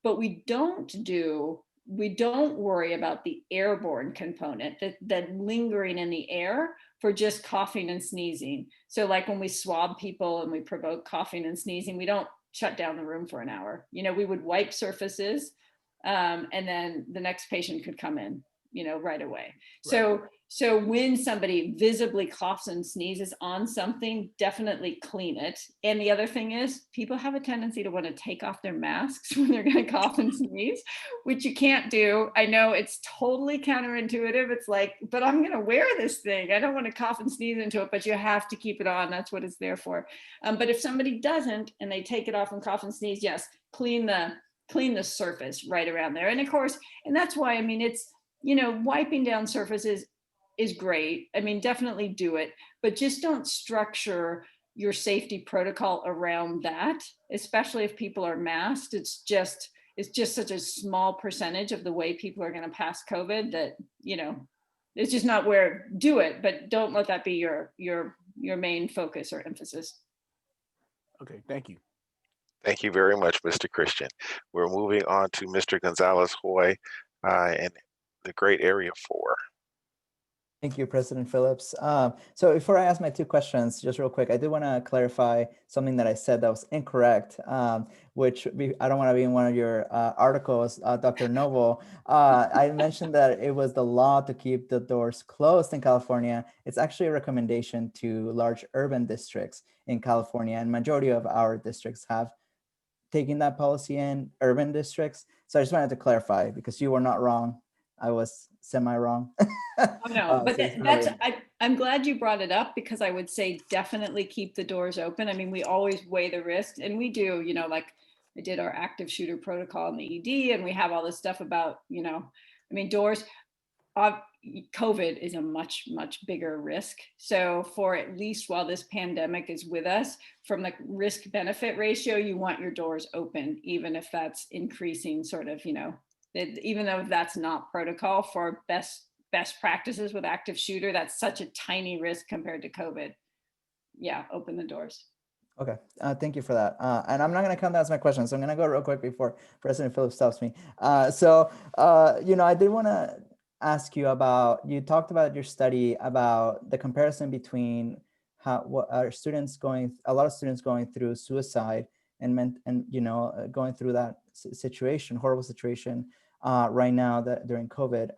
But we don't worry about the airborne component, that lingering in the air for just coughing and sneezing. So like when we swab people and we provoke coughing and sneezing, we don't shut down the room for an hour. We would wipe surfaces and then the next patient could come in, right away. Right. So when somebody visibly coughs and sneezes on something, definitely clean it. And the other thing is, people have a tendency to want to take off their masks when they're going to cough and sneeze, which you can't do. I know it's totally counterintuitive. It's like, but I'm going to wear this thing. I don't want to cough and sneeze into it, but you have to keep it on. That's what it's there for. But if somebody doesn't and they take it off and cough and sneeze, yes, clean the surface right around there. And of course, and that's why, I mean, it's, wiping down surfaces is great. I mean, definitely do it, but just don't structure your safety protocol around that, especially if people are masked. It's just such a small percentage of the way people are going to pass COVID that, it's just not where do it, but don't let that be your main focus or emphasis. Okay, thank you. Thank you very much, Mr. Christian. We're moving on to Mr. Gonzalez-Hoy in the great area 4. Thank you, President Phillips. So before I ask my 2 questions, just real quick, I did want to clarify something that I said that was incorrect, which I don't want to be in one of your articles, Dr. Novo. I mentioned that it was the law to keep the doors closed in California. It's actually a recommendation to large urban districts in California, and majority of our districts have taken that policy in urban districts. So I just wanted to clarify because you were not wrong. I was semi-wrong. Oh, no, but So it's that's, really- I'm glad you brought it up because I would say definitely keep the doors open. I mean, we always weigh the risks, and we do, you know, like I did our active shooter protocol in the ED, and we have all this stuff about, you know, I mean, doors, COVID is a much, much bigger risk. So for at least while this pandemic is with us, from the risk benefit ratio, you want your doors open, even if that's increasing sort of, you know, even though that's not protocol for best practices with active shooter, that's such a tiny risk compared to COVID. Yeah, open the doors. Okay, thank you for that. And I'm not going to count that as my question, so I'm going to go real quick before President Phillips stops me. You know, I did want to ask you about, you talked about your study about the comparison between what are students going, a lot of students going through suicide and you know, going through that situation, horrible situation right now that during COVID.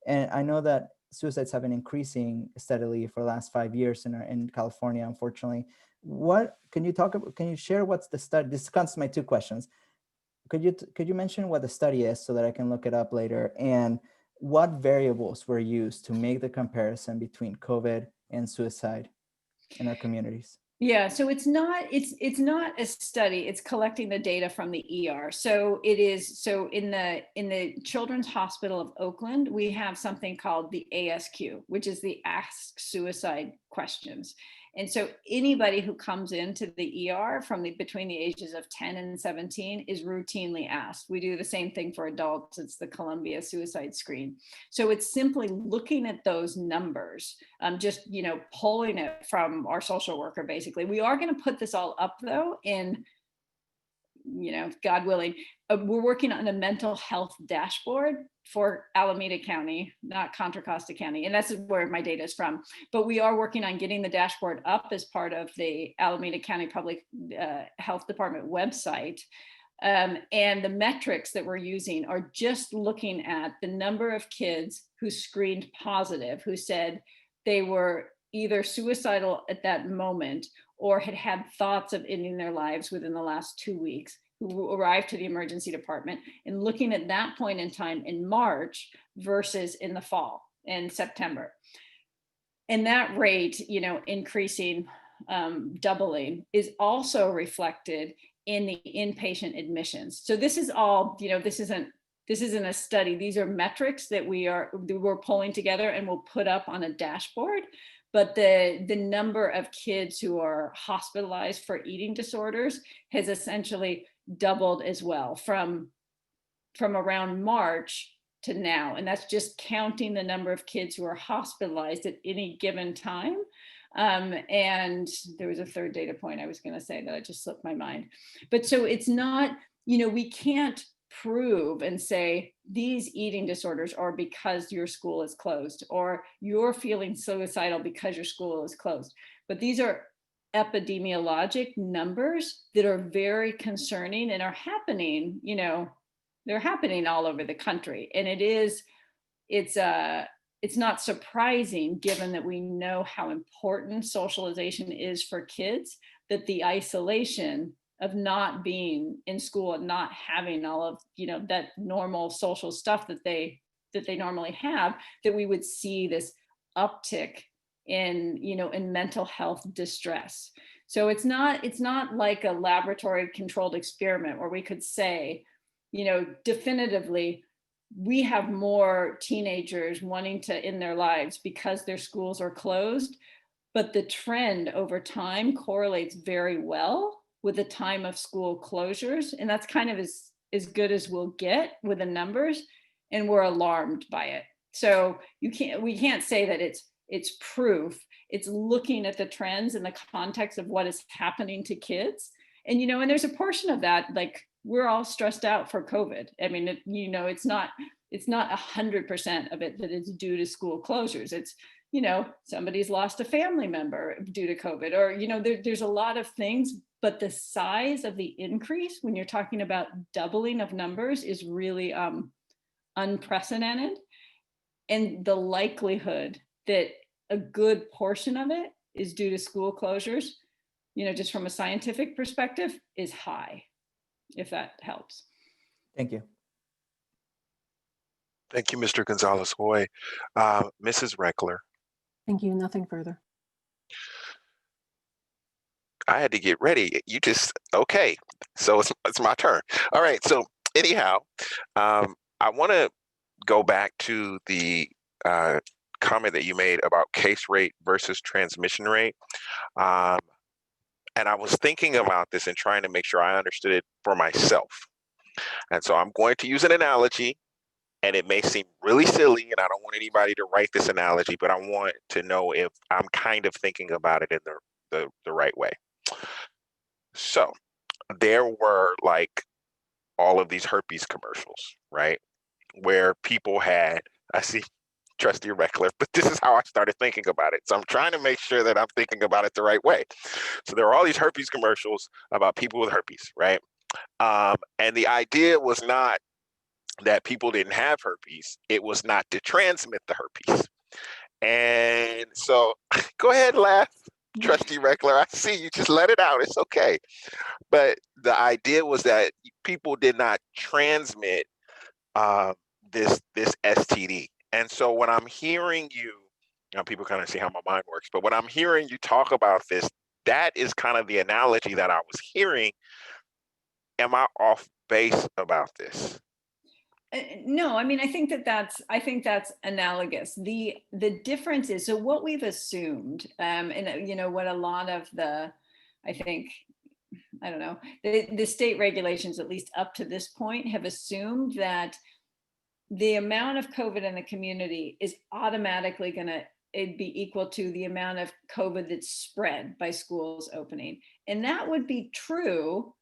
And I know that suicides have been increasing steadily for the last 5 years in California, unfortunately. What can you talk about? Can you share what's the study? This comes to my 2 questions. Could you mention what the study is so that I can look it up later, and what variables were used to make the comparison between COVID and suicide in our communities? Yeah, so it's not a study, it's collecting the data from the ER. So it is, so in the Children's Hospital of Oakland, we have something called the ASQ, which is the Ask Suicide Questions. And so anybody who comes into the ER between the ages of 10 and 17 is routinely asked. We do the same thing for adults. It's the Columbia Suicide Screen. So it's simply looking at those numbers, just, you know, pulling it from our social worker, basically. We are going to put this all up though in, you know, God willing, we're working on a mental health dashboard for Alameda County, not Contra Costa County. And that's where my data is from. But we are working on getting the dashboard up as part of the Alameda County Public Health Department website. And the metrics that we're using are just looking at the number of kids who screened positive, who said they were either suicidal at that moment or had had thoughts of ending their lives within the last 2 weeks, who arrived to the emergency department, and looking at that point in time in March versus in the fall, in September. And that rate, you know, increasing, doubling, is also reflected in the inpatient admissions. So this is all, you know, this isn't a study. These are metrics that we're pulling together and we'll put up on a dashboard. But the number of kids who are hospitalized for eating disorders has essentially doubled as well from around March to now. And that's just counting the number of kids who are hospitalized at any given time. And there was a third data point I was going to say that I just slipped my mind. But so it's not, you know, we can't prove and say these eating disorders are because your school is closed, or you're feeling suicidal because your school is closed. But these are epidemiologic numbers that are very concerning and are happening, you know, they're happening all over the country. And it's not surprising, given that we know how important socialization is for kids, that the isolation of not being in school and not having all of, you know, that normal social stuff that they normally have, that we would see this uptick in, you know, in mental health distress. So it's not like a laboratory controlled experiment where we could say, you know, definitively, we have more teenagers wanting to end their lives because their schools are closed, but the trend over time correlates very well with the time of school closures. And that's kind of as good as we'll get with the numbers, and we're alarmed by it. So we can't say that it's it's proof, it's looking at the trends in the context of what is happening to kids. And, and there's a portion of that, like we're all stressed out for COVID. I mean, it's not 100% of it that is due to school closures. It's, somebody's lost a family member due to COVID, or, there's a lot of things, but the size of the increase when you're talking about doubling of numbers is really unprecedented. And the likelihood that a good portion of it is due to school closures, just from a scientific perspective, is high, if that helps. Thank you. Thank you, Mr. Gonzalez-Hoy. Mrs. Reckler. Thank you. Nothing further. I had to get ready. You just, okay. So it's my turn. All right. So anyhow, I want to go back to the comment that you made about case rate versus transmission rate. And I was thinking about this and trying to make sure I understood it for myself. And so I'm going to use an analogy, and it may seem really silly, and I don't want anybody to write this analogy, but I want to know if I'm kind of thinking about it in the right way. So there were like all of these herpes commercials, right? Where people had, I see Trustee Reckler, but this is how I started thinking about it. So I'm trying to make sure that I'm thinking about it the right way. So there are all these herpes commercials about people with herpes, right? And the idea was not that people didn't have herpes. It was not to transmit the herpes. And so go ahead and laugh, Trustee Reckler. I see you, just let it out. It's okay. But the idea was that people did not transmit this STD. And so when I'm hearing you, people kind of see how my mind works, but when I'm hearing you talk about this, that is kind of the analogy that I was hearing. Am I off base about this? No, I mean, I think that's analogous. The difference is, so what we've assumed, and what a lot of the, I think, I don't know, the state regulations, at least up to this point, have assumed that the amount of COVID in the community is automatically going to be equal to the amount of COVID that's spread by schools opening. And that would be true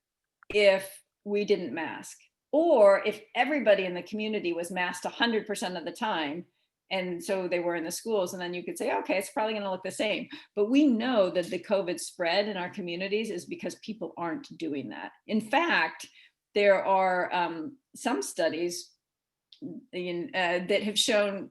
if we didn't mask, or if everybody in the community was masked 100% of the time. And so they were in the schools, and then you could say, okay, it's probably going to look the same. But we know that the COVID spread in our communities is because people aren't doing that. In fact, there are some studies that have shown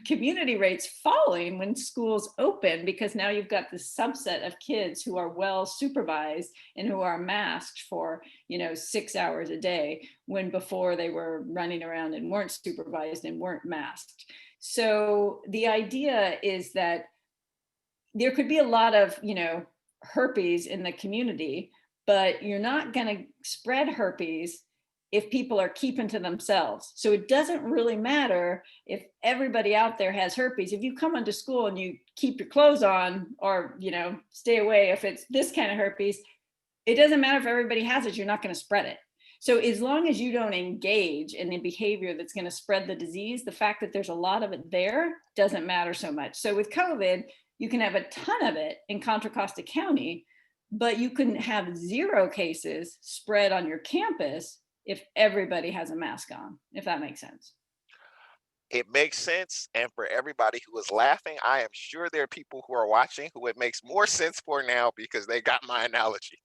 community rates falling when schools open, because now you've got this subset of kids who are well supervised and who are masked for 6 hours a day, when before they were running around and weren't supervised and weren't masked. So the idea is that there could be a lot of herpes in the community, but you're not going to spread herpes if people are keeping to themselves. So it doesn't really matter if everybody out there has herpes. If you come into school and you keep your clothes on, or stay away if it's this kind of herpes, it doesn't matter if everybody has it, you're not going to spread it. So as long as you don't engage in the behavior that's going to spread the disease, the fact that there's a lot of it there doesn't matter so much. So with COVID, you can have a ton of it in Contra Costa County, but you couldn't have 0 cases spread on your campus if everybody has a mask on, if that makes sense. It makes sense. And for everybody who is laughing, I am sure there are people who are watching who it makes more sense for now because they got my analogy.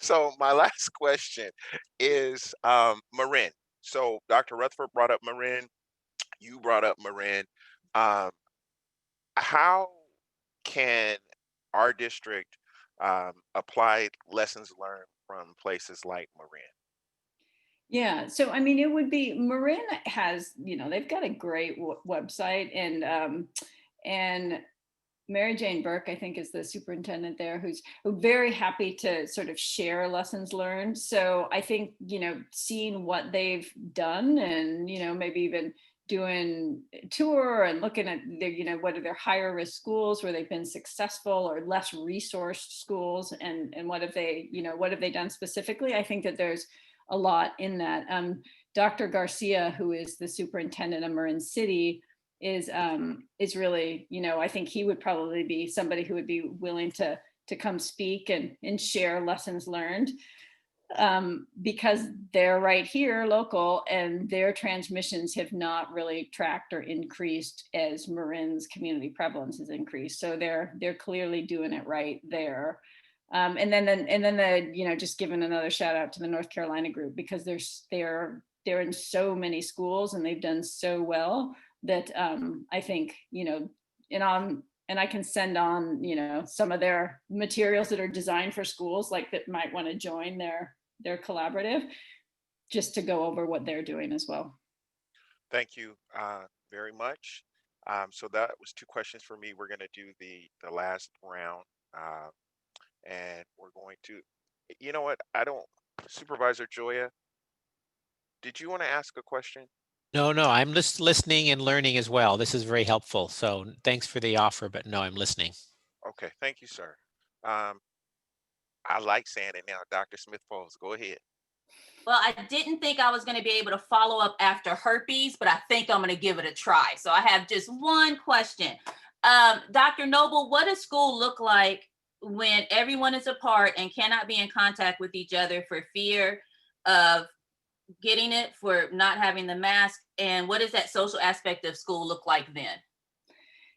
So my last question is Marin. So Dr. Rutherford brought up Marin. You brought up Marin. How can our district apply lessons learned from places like Marin? Yeah, so I mean, it would be, Marin has, they've got a great website, and Mary Jane Burke, I think, is the superintendent there, who's very happy to sort of share lessons learned. So I think, seeing what they've done, and, maybe even doing a tour and looking at their, what are their higher risk schools where they've been successful, or less resourced schools, and what have they, what have they done specifically? I think that there's a lot in that. Dr. Garcia, who is the superintendent of Marin City, is really, I think he would probably be somebody who would be willing to come speak and share lessons learned, because they're right here local, and their transmissions have not really tracked or increased as Marin's community prevalence has increased. So they're clearly doing it right there. And then just giving another shout out to the North Carolina group, because they're in so many schools and they've done so well that I think, and I can send on, some of their materials that are designed for schools, like that might want to join their collaborative, just to go over what they're doing as well. Thank you very much. So that was 2 questions for me. We're going to do the last round, and we're going to, you know what? Supervisor Joya, did you want to ask a question? No, I'm just listening and learning as well. This is very helpful. So thanks for the offer, but no, I'm listening. Okay, thank you, sir. I like saying it now. Dr. Smith-Foles, go ahead. Well, I didn't think I was going to be able to follow up after herpes, but I think I'm going to give it a try. So I have just one question. Dr. Noble, what does school look like when everyone is apart and cannot be in contact with each other for fear of getting it, for not having the mask? And what does that social aspect of school look like then?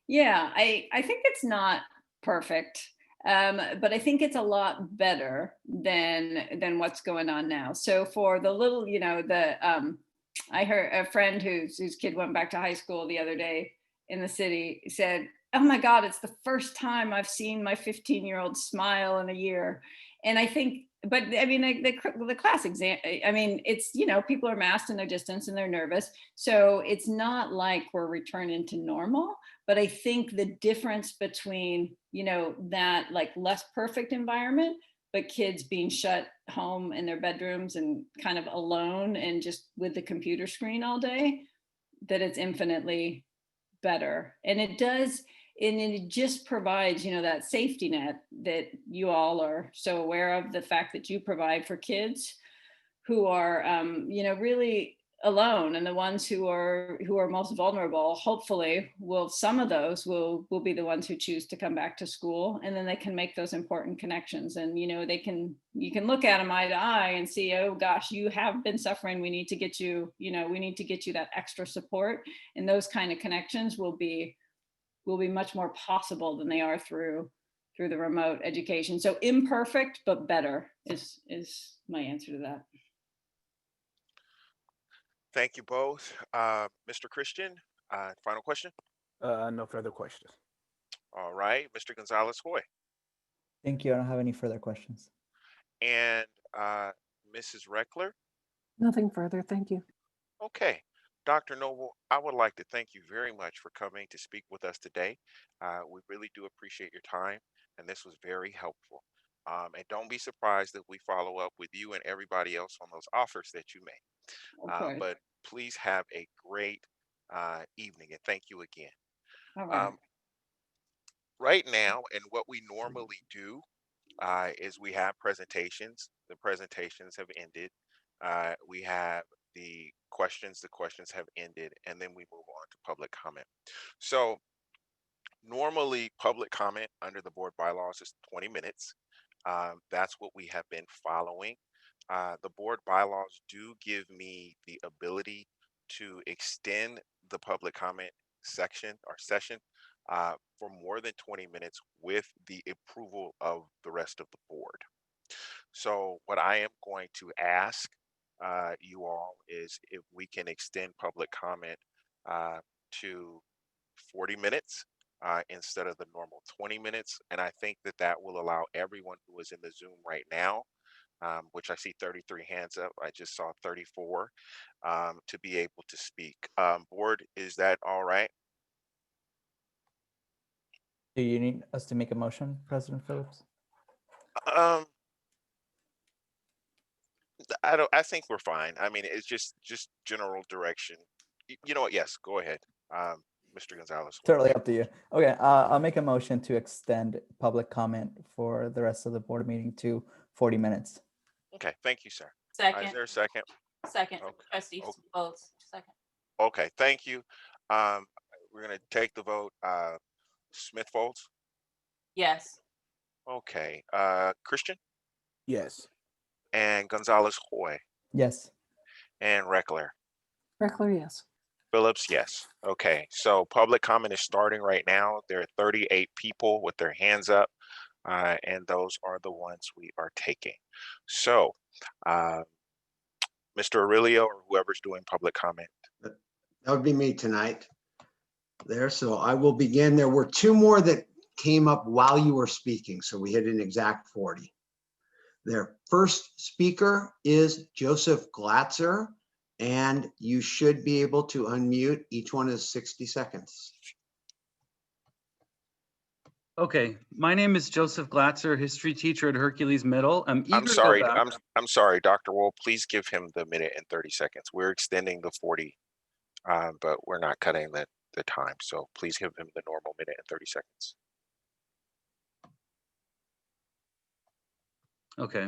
Yeah, I think it's not perfect. But I think it's a lot better than what's going on now. So for the little, I heard a friend whose kid went back to high school the other day in the city said, "Oh my God, it's the first time I've seen my 15-year-old smile in a year." And I think, but I mean, the class exam, I mean, it's, people are masked and they're distanced and they're nervous. So it's not like we're returning to normal. But I think the difference between, that like less perfect environment, but kids being shut home in their bedrooms and kind of alone and just with the computer screen all day, that it's infinitely better. And it does, and it just provides, that safety net that you all are so aware of, the fact that you provide for kids who are, really alone, and the ones who are most vulnerable. Hopefully some of those will be the ones who choose to come back to school, and then they can make those important connections, and you can look at them eye to eye and see, oh gosh, you have been suffering, we need to get you that extra support. And those kind of connections will be much more possible than they are through the remote education. So imperfect but better is my answer to that. Thank you both. Mr. Christian, final question? No further questions. All right, Mr. Gonzalez-Hoy. Thank you. I don't have any further questions. And Mrs. Reckler? Nothing further. Thank you. Okay. Dr. Noble, I would like to thank you very much for coming to speak with us today. We really do appreciate your time, and this was very helpful. And don't be surprised that we follow up with you and everybody else on those offers that you made. But please have a great evening, and thank you again. All right. Right now, and what we normally do is we have presentations. The presentations have ended. We have the questions have ended, and then we move on to public comment. So normally public comment under the board bylaws is 20 minutes. That's what we have been following. The board bylaws do give me the ability to extend the public comment section or session for more than 20 minutes with the approval of the rest of the board. So what I am going to ask you all is if we can extend public comment to 40 minutes instead of the normal 20 minutes. And I think that will allow everyone who is in the Zoom right now, which I see 33 hands up, I just saw 34, to be able to speak. Board, is that all right? Do you need us to make a motion, President Phillips? I think we're fine. I mean, it's just general direction. You know what? Yes, go ahead, Mr. Gonzalez. Totally up to you. Okay, I'll make a motion to extend public comment for the rest of the board meeting to 40 minutes. Okay, thank you, sir. Second. Is there a second? Second. Okay. Trustees Okay. votes. Second. Okay, thank you. we're gonna take the vote. Smith Folds. Yes. Okay. Christian Yes. and Gonzalez Hoy Yes. and Reckler. Reckler, yes. Phillips, yes. Okay. So public comment is starting right now. There are 38 people with their hands up, and those are the ones we are taking. So, Mr. Aurelio or whoever's doing public comment. That would be me tonight. There, so I will begin. There were two more that came up while you were speaking, so we hit an exact 40. Their first speaker is Joseph Glatzer, and you should be able to unmute. Each one is 60 seconds. Okay, my name is Joseph Glatzer, history teacher at Hercules Middle. I'm eager I'm to sorry. go back. I'm sorry, Dr. Wool. Please give him the minute and 30 seconds. We're extending the 40, but we're not cutting the time. So please give him the normal minute and 30 seconds. Okay.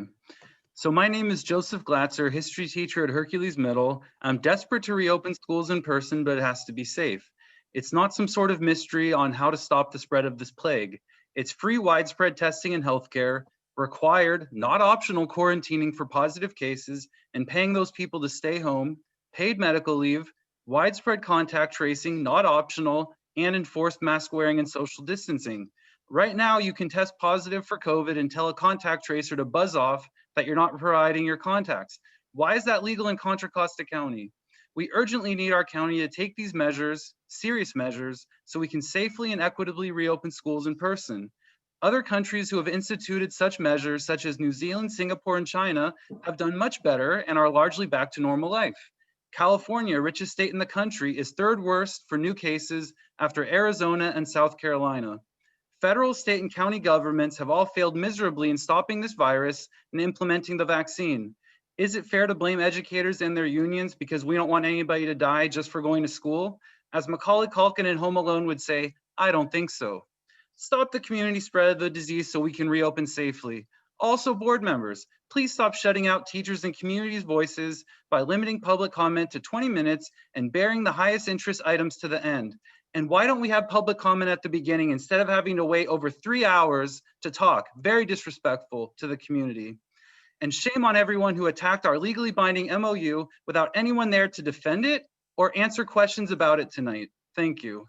So my name is Joseph Glatzer, history teacher at Hercules Middle. I'm desperate to reopen schools in person, but it has to be safe. It's not some sort of mystery on how to stop the spread of this plague. It's free widespread testing in healthcare, required, not optional quarantining for positive cases, and paying those people to stay home, paid medical leave, widespread contact tracing, not optional, and enforced mask wearing and social distancing. Right now, you can test positive for COVID and tell a contact tracer to buzz off that you're not providing your contacts. Why is that legal in Contra Costa County? We urgently need our county to take these measures, serious measures, so we can safely and equitably reopen schools in person. Other countries who have instituted such measures, such as New Zealand, Singapore, and China, have done much better and are largely back to normal life. California, richest state in the country, is third worst for new cases after Arizona and South Carolina. Federal, state, and county governments have all failed miserably in stopping this virus and implementing the vaccine. Is it fair to blame educators and their unions because we don't want anybody to die just for going to school? As Macaulay Culkin in Home Alone would say, I don't think so. Stop the community spread of the disease so we can reopen safely. Also, board members, please stop shutting out teachers and communities' voices by limiting public comment to 20 minutes and bearing the highest interest items to the end. And why don't we have public comment at the beginning instead of having to wait over 3 hours to talk? Very disrespectful to the community. And shame on everyone who attacked our legally binding MOU without anyone there to defend it or answer questions about it tonight. Thank you.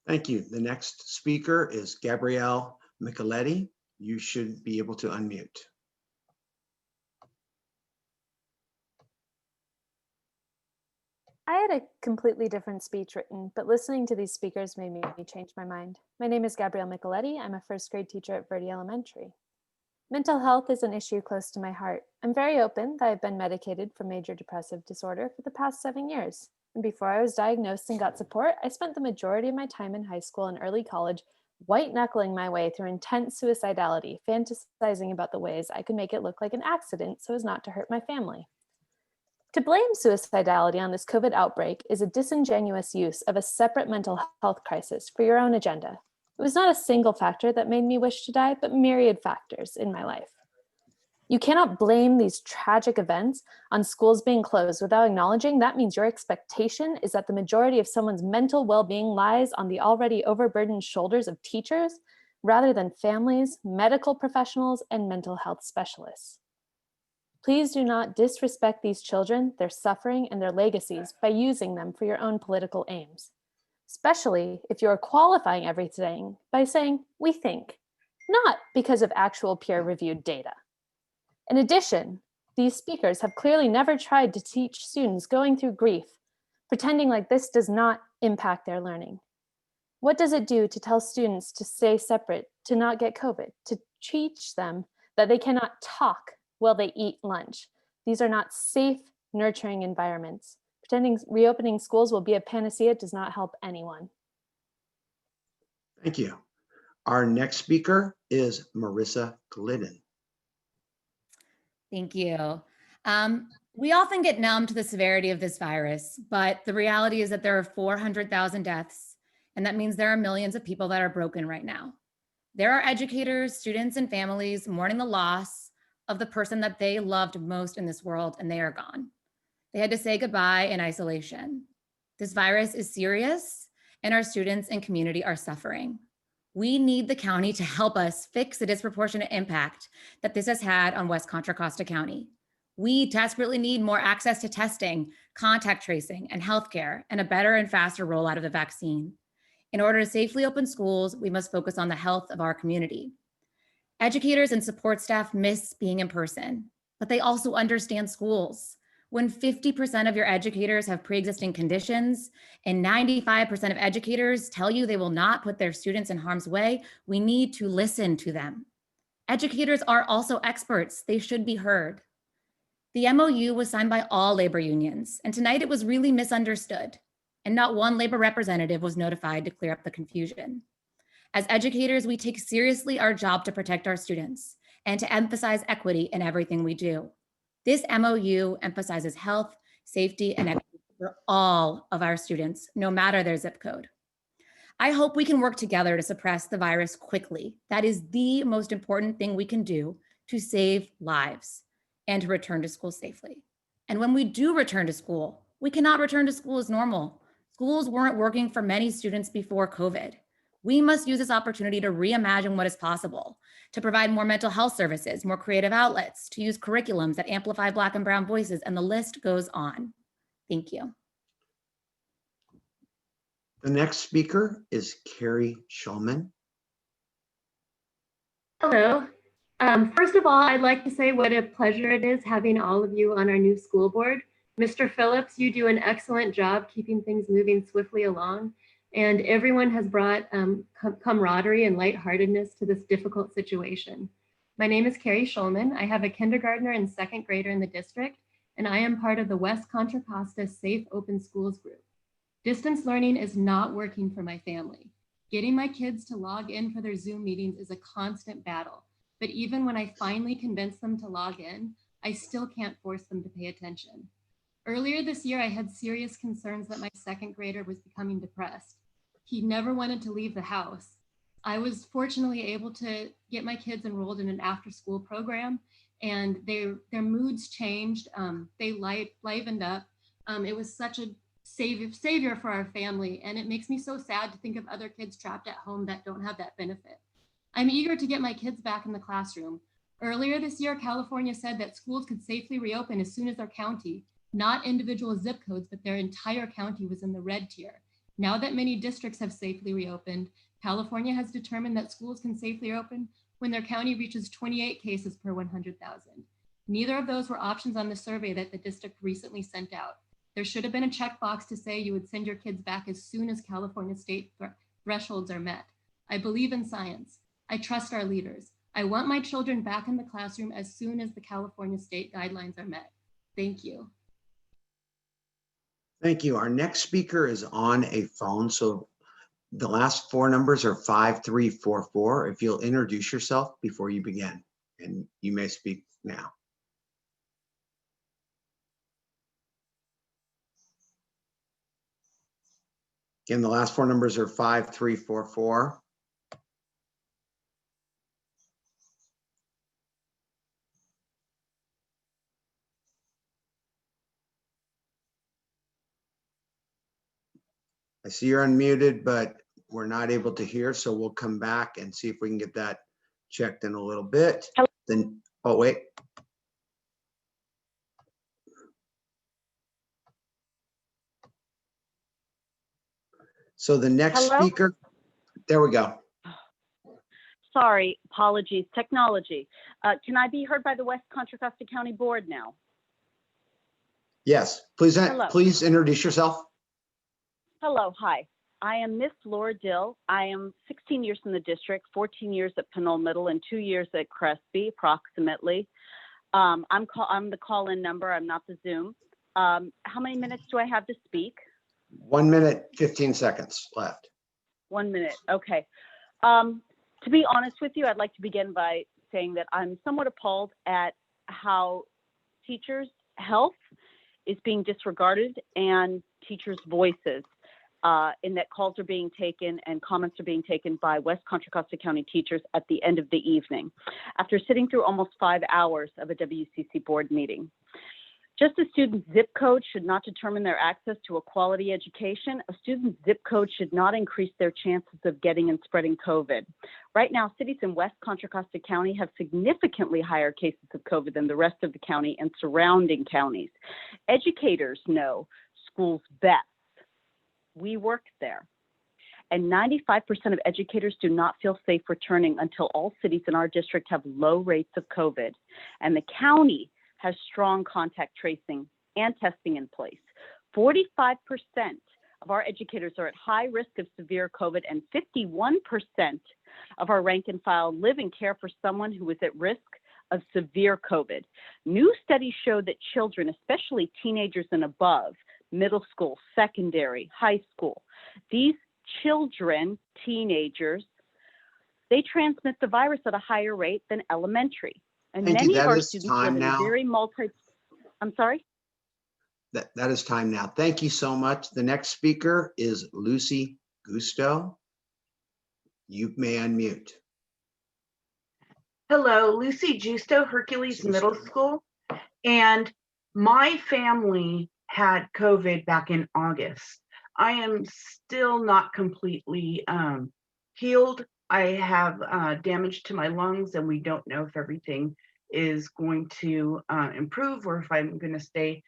Thank you. The next speaker is Gabrielle Micheletti. You should be able to unmute. I had a completely different speech written, but listening to these speakers made me change my mind. My name is Gabrielle Micheletti. I'm a first grade teacher at Verde Elementary. Mental health is an issue close to my heart. I'm very open that I've been medicated for major depressive disorder for the past 7 years. And before I was diagnosed and got support, I spent the majority of my time in high school and early college white-knuckling my way through intense suicidality, fantasizing about the ways I could make it look like an accident so as not to hurt my family. To blame suicidality on this COVID outbreak is a disingenuous use of a separate mental health crisis for your own agenda. It was not a single factor that made me wish to die, but myriad factors in my life. You cannot blame these tragic events on schools being closed without acknowledging that means your expectation is that the majority of someone's mental well-being lies on the already overburdened shoulders of teachers rather than families, medical professionals, and mental health specialists. Please do not disrespect these children, their suffering, and their legacies by using them for your own political aims, especially if you are qualifying everything by saying, we think, not because of actual peer-reviewed data. In addition, these speakers have clearly never tried to teach students going through grief, pretending like this does not impact their learning. What does it do to tell students to stay separate, to not get COVID, to teach them that they cannot talk while they eat lunch? These are not safe, nurturing environments. Pretending reopening schools will be a panacea does not help anyone. Thank you. Our next speaker is Marissa Glidden. Thank you. We often get numb to the severity of this virus, but the reality is that there are 400,000 deaths, and that means there are millions of people that are broken right now. There are educators, students, and families mourning the loss of the person that they loved most in this world, and they are gone. They had to say goodbye in isolation. This virus is serious, and our students and community are suffering. We need the county to help us fix the disproportionate impact that this has had on West Contra Costa County. We desperately need more access to testing, contact tracing, and healthcare, and a better and faster rollout of the vaccine. In order to safely open schools, we must focus on the health of our community. Educators and support staff miss being in person, but they also understand schools. When 50% of your educators have pre-existing conditions and 95% of educators tell you they will not put their students in harm's way, we need to listen to them. Educators are also experts. They should be heard. The MOU was signed by all labor unions, and tonight it was really misunderstood, and not one labor representative was notified to clear up the confusion. As educators, we take seriously our job to protect our students and to emphasize equity in everything we do. This MOU emphasizes health, safety, and equity for all of our students, no matter their zip code. I hope we can work together to suppress the virus quickly. That is the most important thing we can do to save lives and to return to school safely. And when we do return to school, we cannot return to school as normal. Schools weren't working for many students before COVID. We must use this opportunity to reimagine what is possible, to provide more mental health services, more creative outlets, to use curriculums that amplify Black and Brown voices, and the list goes on. Thank you. The next speaker is Carrie Shulman. Hello. First of all, I'd like to say what a pleasure it is having all of you on our new school board. Mr. Phillips, you do an excellent job keeping things moving swiftly along, and everyone has brought camaraderie and lightheartedness to this difficult situation. My name is Carrie Shulman. I have a kindergartner and second grader in the district, and I am part of the West Contra Costa Safe Open Schools group. Distance learning is not working for my family. Getting my kids to log in for their Zoom meetings is a constant battle. But even when I finally convince them to log in, I still can't force them to pay attention. Earlier this year, I had serious concerns that my second grader was becoming depressed. He never wanted to leave the house. I was fortunately able to get my kids enrolled in an after-school program, and their moods changed. They livened up. It was such a savior for our family, and it makes me so sad to think of other kids trapped at home that don't have that benefit. I'm eager to get my kids back in the classroom. Earlier this year, California said that schools could safely reopen as soon as their county, not individual zip codes, but their entire county was in the red tier. Now that many districts have safely reopened, California has determined that schools can safely open when their county reaches 28 cases per 100,000. Neither of those were options on the survey that the district recently sent out. There should have been a checkbox to say you would send your kids back as soon as California state thresholds are met. I believe in science. I trust our leaders. I want my children back in the classroom as soon as the California state guidelines are met. Thank you. Thank you. Our next speaker is on a phone. So the last four numbers are 5344. If you'll introduce yourself before you begin, and you may speak now. Again, the last four numbers are 5344. I see you're unmuted, but we're not able to hear, so we'll come back and see if we can get that checked in a little bit. Hello? Then, oh, wait. So the next Hello? speaker, there we go. Sorry, apologies, technology. Can I be heard by the West Contra Costa County Board now? Yes, please, Hello. please introduce yourself. Hello, hi. I am Miss Laura Dill. I am 16 years in the district, 14 years at Pinole Middle, and 2 years at Crespi, approximately. I'm the call-in number. I'm not the Zoom. How many minutes do I have to speak? 1 minute, 15 seconds left. 1 minute. Okay. To be honest with you, I'd like to begin by saying that I'm somewhat appalled at how teachers' health is being disregarded and teachers' voices. In that calls are being taken and comments are being taken by West Contra Costa County teachers at the end of the evening, after sitting through almost 5 hours of a WCC board meeting. Just as students' zip code should not determine their access to a quality education, a student's zip code should not increase their chances of getting and spreading COVID. Right now, cities in West Contra Costa County have significantly higher cases of COVID than the rest of the county and surrounding counties. Educators know schools best. We work there. And 95% of educators do not feel safe returning until all cities in our district have low rates of COVID. And the county has strong contact tracing and testing in place. 45% of our educators are at high risk of severe COVID, and 51% of our rank and file live and care for someone who is at risk of severe COVID. New studies show that children, especially teenagers and above, middle school, secondary, high school, these children, teenagers, they transmit the virus at a higher rate than elementary. And Thank you. many of That our is students time live in now. very I'm sorry? That is time now. Thank you so much. The next speaker is Lucy Gusto. You may unmute. Hello, Lucy Justo, Hercules Middle School. And my family had COVID back in August. I am still not completely healed. I have damage to my lungs, and we don't know if everything is going to improve or if I'm going to stay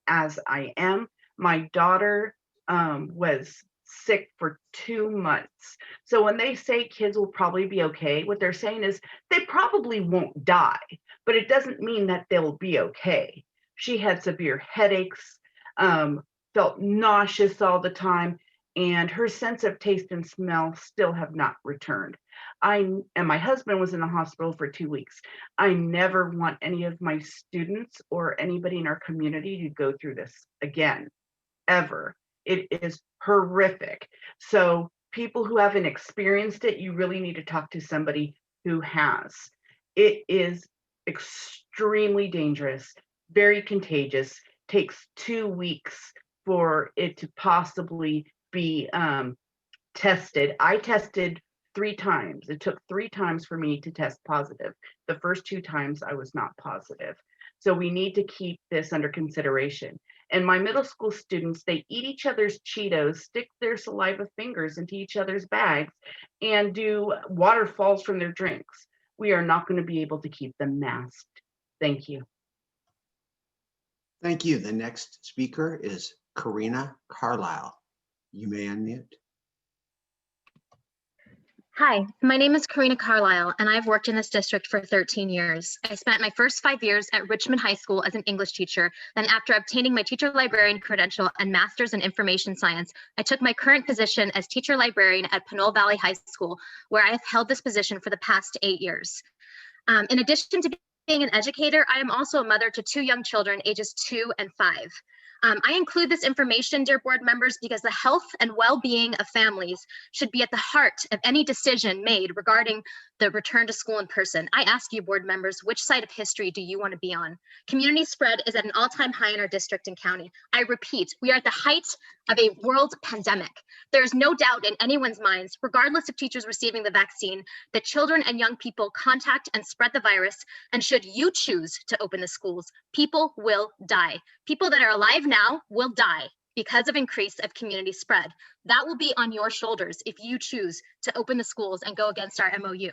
as I am. My daughter was sick for 2 months. So when they say kids will probably be okay, what they're saying is they probably won't die, but it doesn't mean that they'll be okay. She had severe headaches, felt nauseous all the time, and her sense of taste and smell still have not returned. And my husband was in the hospital for 2 weeks. I never want any of my students or anybody in our community to go through this again, ever. It is horrific. So people who haven't experienced it, you really need to talk to somebody who has. It is extremely dangerous, very contagious, takes 2 weeks for it to possibly be tested. I tested 3 times. It took 3 times for me to test positive. The first 2 times I was not positive. So we need to keep this under consideration. And my middle school students, they eat each other's Cheetos, stick their saliva fingers into each other's bags, and do waterfalls from their drinks. We are not going to be able to keep them masked. Thank you. Thank you. The next speaker is Karina Carlisle. You may unmute. Hi, my name is Karina Carlisle, and I've worked in this district for 13 years. I spent my first 5 years at Richmond High School as an English teacher. Then after obtaining my teacher librarian credential and master's in information science, I took my current position as teacher librarian at Pinole Valley High School, where I have held this position for the past 8 years. In addition to being an educator, I am also a mother to 2 young children, ages 2 and 5. I include this information, dear board members, because the health and well-being of families should be at the heart of any decision made regarding the return to school in person. I ask you, board members, which side of history do you want to be on? Community spread is at an all-time high in our district and county. I repeat, we are at the height of a world pandemic. There is no doubt in anyone's minds, regardless of teachers receiving the vaccine, that children and young people contact and spread the virus, and should you choose to open the schools, people will die. People that are alive now will die because of increase of community spread. That will be on your shoulders if you choose to open the schools and go against our MOU.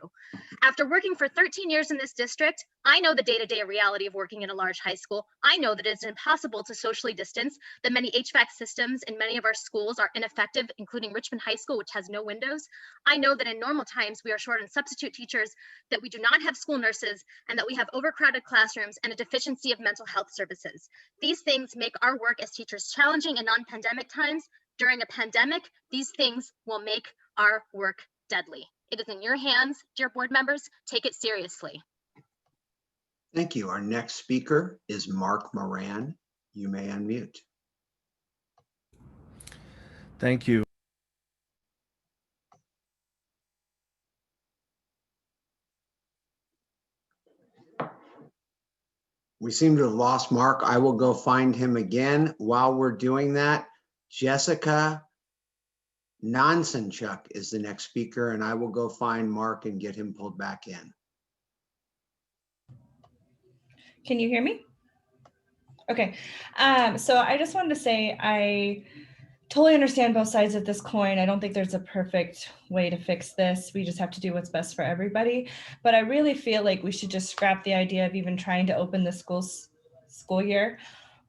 After working for 13 years in this district, I know the day-to-day reality of working in a large high school. I know that it's impossible to socially distance, that many HVAC systems in many of our schools are ineffective, including Richmond High School, which has no windows. I know that in normal times, we are short on substitute teachers, that we do not have school nurses, and that we have overcrowded classrooms and a deficiency of mental health services. These things make our work as teachers challenging in non-pandemic times. During a pandemic, these things will make our work deadly. It is in your hands, dear board members. Take it seriously. Thank you. Our next speaker is Mark Moran. You may unmute. Thank you. We seem to have lost Mark. I will go find him again. While we're doing that, Jessica Nonsenchuk is the next speaker, and I will go find Mark and get him pulled back in. Can you hear me? Okay, so I just wanted to say I totally understand both sides of this coin. I don't think there's a perfect way to fix this. We just have to do what's best for everybody. But I really feel like we should just scrap the idea of even trying to open the school year.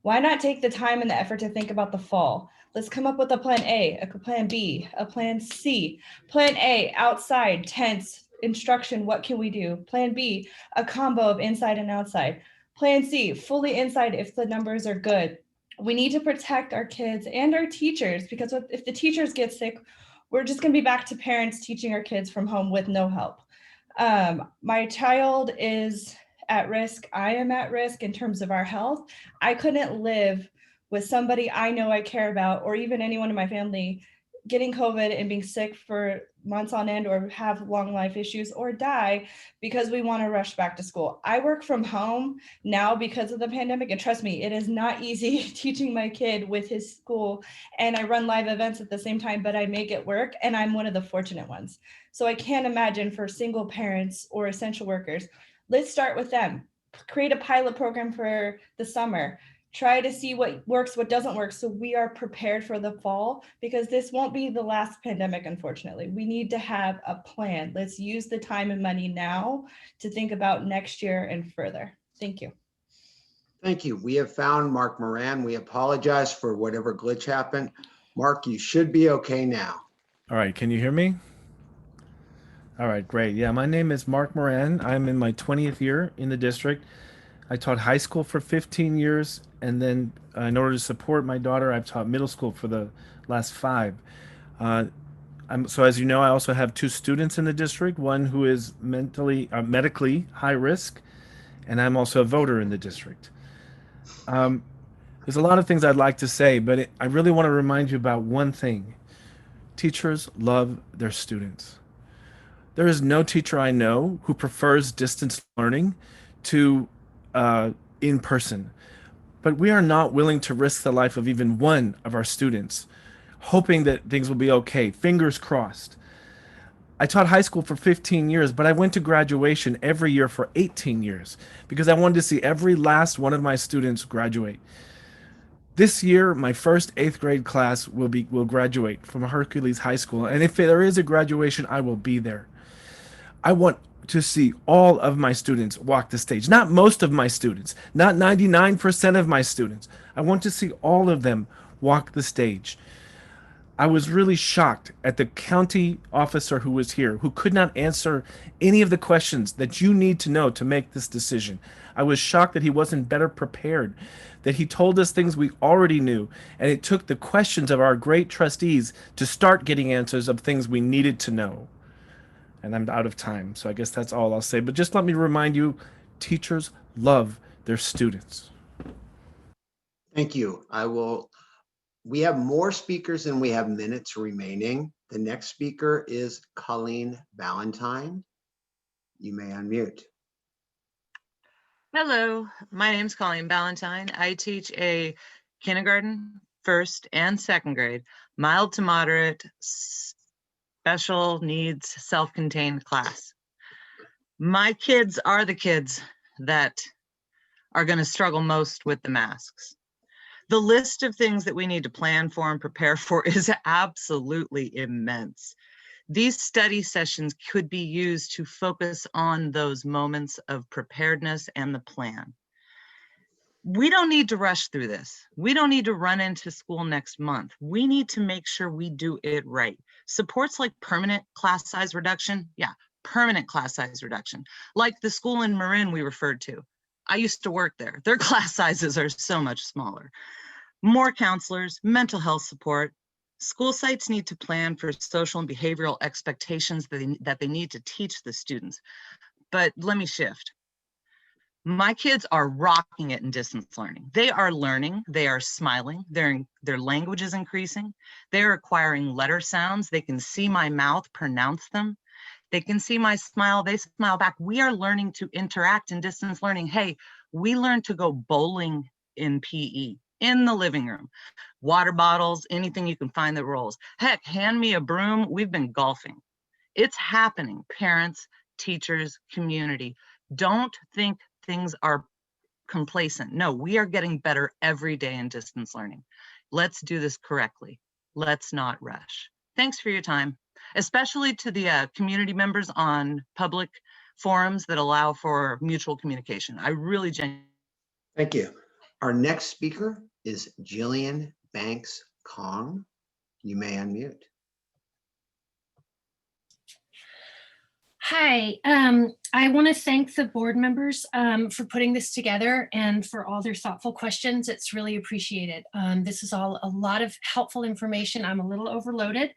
Why not take the time and the effort to think about the fall? Let's come up with a plan A, a plan B, a plan C. Plan A, outside, tents, instruction, what can we do? Plan B, a combo of inside and outside. Plan C, fully inside if the numbers are good. We need to protect our kids and our teachers, because if the teachers get sick, we're just going to be back to parents teaching our kids from home with no help. My child is at risk. I am at risk in terms of our health. I couldn't live with somebody I know I care about, or even anyone in my family, getting COVID and being sick for months on end, or have long life issues, or die because we want to rush back to school. I work from home now because of the pandemic, and trust me, it is not easy teaching my kid with his school, and I run live events at the same time, but I make it work, and I'm one of the fortunate ones. So I can't imagine for single parents or essential workers. Let's start with them. Create a pilot program for the summer. Try to see what works, what doesn't work, so we are prepared for the fall, because this won't be the last pandemic, unfortunately. We need to have a plan. Let's use the time and money now to think about next year and further. Thank you. Thank you. We have found Mark Moran. We apologize for whatever glitch happened. Mark, you should be okay now. All right, can you hear me? All right, great. Yeah, my name is Mark Moran. I'm in my 20th year in the district. I taught high school for 15 years, and then in order to support my daughter, I've taught middle school for the last 5. So as you know, I also have 2 students in the district, one who is medically high risk, and I'm also a voter in the district. There's a lot of things I'd like to say, but I really want to remind you about one thing. Teachers love their students. There is no teacher I know who prefers distance learning to in person. But we are not willing to risk the life of even one of our students, hoping that things will be okay, fingers crossed. I taught high school for 15 years, but I went to graduation every year for 18 years because I wanted to see every last one of my students graduate. This year, my first 8th grade class will graduate from Hercules High School, and if there is a graduation, I will be there. I want to see all of my students walk the stage, not most of my students, not 99% of my students. I want to see all of them walk the stage. I was really shocked at the county officer who was here, who could not answer any of the questions that you need to know to make this decision. I was shocked that he wasn't better prepared, that he told us things we already knew, and it took the questions of our great trustees to start getting answers of things we needed to know. And I'm out of time, so I guess that's all I'll say. But just let me remind you, teachers love their students. Thank you. We have more speakers than we have minutes remaining. The next speaker is Colleen Ballantyne. You may unmute. Hello, my name's Colleen Ballantyne. I teach a kindergarten, 1st and 2nd grade, mild to moderate, special needs, self-contained class. My kids are the kids that are going to struggle most with the masks. The list of things that we need to plan for and prepare for is absolutely immense. These study sessions could be used to focus on those moments of preparedness and the plan. We don't need to rush through this. We don't need to run into school next month. We need to make sure we do it right. Supports like permanent class size reduction, yeah, permanent class size reduction. Like the school in Marin we referred to. I used to work there. Their class sizes are so much smaller. More counselors, mental health support. School sites need to plan for social and behavioral expectations that they need to teach the students. But let me shift. My kids are rocking it in distance learning. They are learning, they are smiling, their language is increasing. They're acquiring letter sounds. They can see my mouth pronounce them. They can see my smile, they smile back. We are learning to interact in distance learning. Hey, we learned to go bowling in PE, in the living room. Water bottles, anything you can find that rolls. Heck, hand me a broom, we've been golfing. It's happening, parents, teachers, community. Don't think things are complacent. No, we are getting better every day in distance learning. Let's do this correctly. Let's not rush. Thanks for your time, especially to the community members on public forums that allow for mutual communication. I really genuinely. Thank you. Our next speaker is Jillian Banks Kong. You may unmute. Hi, I want to thank the board members for putting this together and for all their thoughtful questions. It's really appreciated. This is all a lot of helpful information. I'm a little overloaded.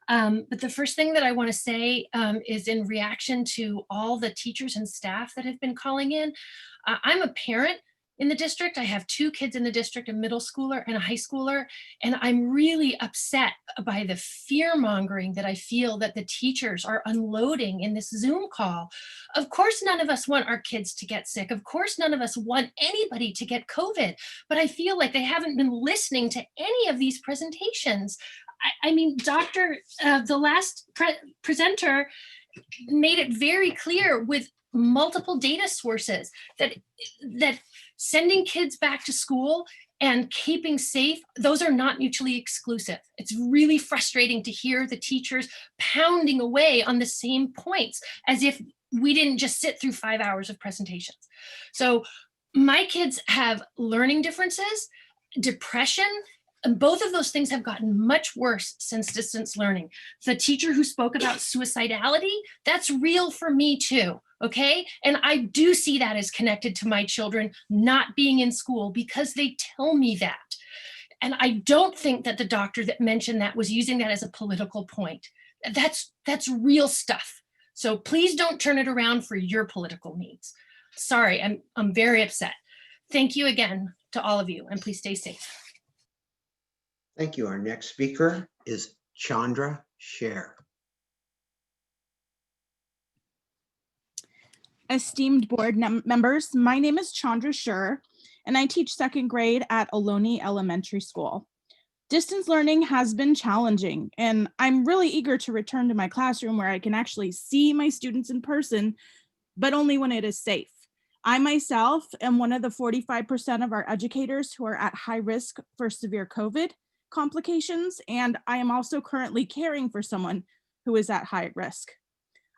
But the first thing that I want to say is in reaction to all the teachers and staff that have been calling in. I'm a parent in the district. I have 2 kids in the district, a middle schooler and a high schooler, and I'm really upset by the fear mongering that I feel that the teachers are unloading in this Zoom call. Of course, none of us want our kids to get sick. Of course, none of us want anybody to get COVID, but I feel like they haven't been listening to any of these presentations. I mean, the last presenter made it very clear with multiple data sources that sending kids back to school and keeping safe, those are not mutually exclusive. It's really frustrating to hear the teachers pounding away on the same points as if we didn't just sit through 5 hours of presentations. So my kids have learning differences, depression, and both of those things have gotten much worse since distance learning. The teacher who spoke about suicidality, that's real for me too, okay? And I do see that as connected to my children not being in school because they tell me that. And I don't think that the doctor that mentioned that was using that as a political point. That's real stuff. So please don't turn it around for your political needs. Sorry, I'm very upset. Thank you again to all of you, and please stay safe. Thank you. Our next speaker is Chandra Sher. Esteemed board members, my name is Chandra Sher, and I teach 2nd grade at Ohlone Elementary School. Distance learning has been challenging, and I'm really eager to return to my classroom where I can actually see my students in person, but only when it is safe. I myself am one of the 45% of our educators who are at high risk for severe COVID complications, and I am also currently caring for someone who is at high risk.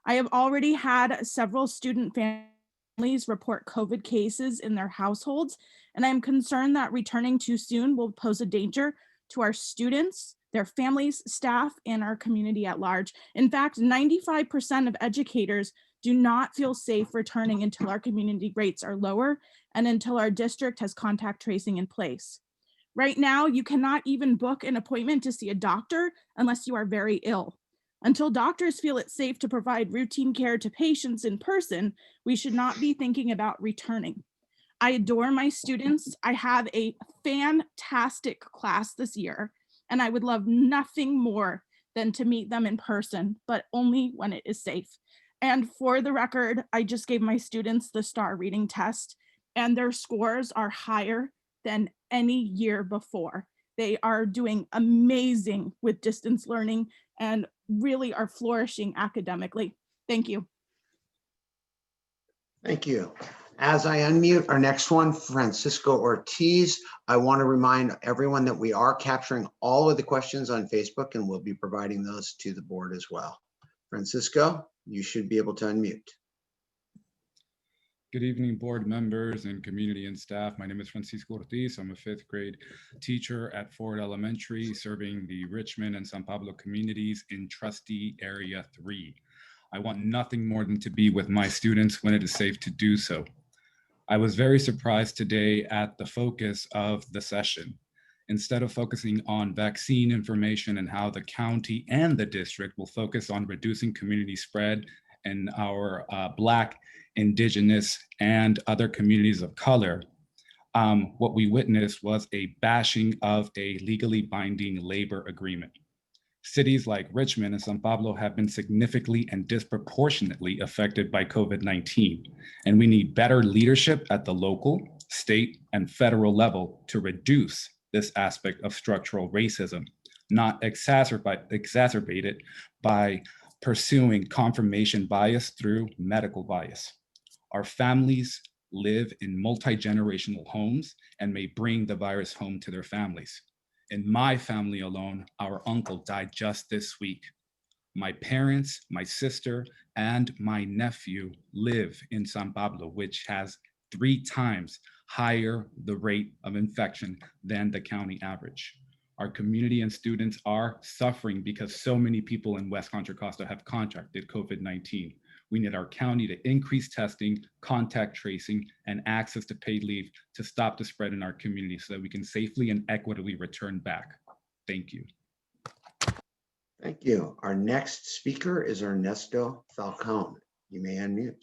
I have already had several student families report COVID cases in their households, and I'm concerned that returning too soon will pose a danger to our students, their families, staff, and our community at large. In fact, 95% of educators do not feel safe returning until our community rates are lower and until our district has contact tracing in place. Right now, you cannot even book an appointment to see a doctor unless you are very ill. Until doctors feel it's safe to provide routine care to patients in person, we should not be thinking about returning. I adore my students. I have a fantastic class this year, and I would love nothing more than to meet them in person, but only when it is safe. And for the record, I just gave my students the STAR reading test, and their scores are higher than any year before. They are doing amazing with distance learning and really are flourishing academically. Thank you. Thank you. As I unmute our next one, Francisco Ortiz, I want to remind everyone that we are capturing all of the questions on Facebook, and we'll be providing those to the board as well. Francisco, you should be able to unmute. Good evening, board members and community and staff. My name is Francisco Ortiz. I'm a 5th grade teacher at Ford Elementary, serving the Richmond and San Pablo communities in Trustee Area 3. I want nothing more than to be with my students when it is safe to do so. I was very surprised today at the focus of the session. Instead of focusing on vaccine information and how the county and the district will focus on reducing community spread in our Black, Indigenous, and other communities of color, what we witnessed was a bashing of a legally binding labor agreement. Cities like Richmond and San Pablo have been significantly and disproportionately affected by COVID-19, and we need better leadership at the local, state, and federal level to reduce this aspect of structural racism, not exacerbate it by pursuing confirmation bias through medical bias. Our families live in multi-generational homes and may bring the virus home to their families. In my family alone, our uncle died just this week. My parents, my sister, and my nephew live in San Pablo, which has 3 times higher the rate of infection than the county average. Our community and students are suffering because so many people in West Contra Costa have contracted COVID-19. We need our county to increase testing, contact tracing, and access to paid leave to stop the spread in our community so that we can safely and equitably return back. Thank you. Thank you. Our next speaker is Ernesto Falcone. You may unmute.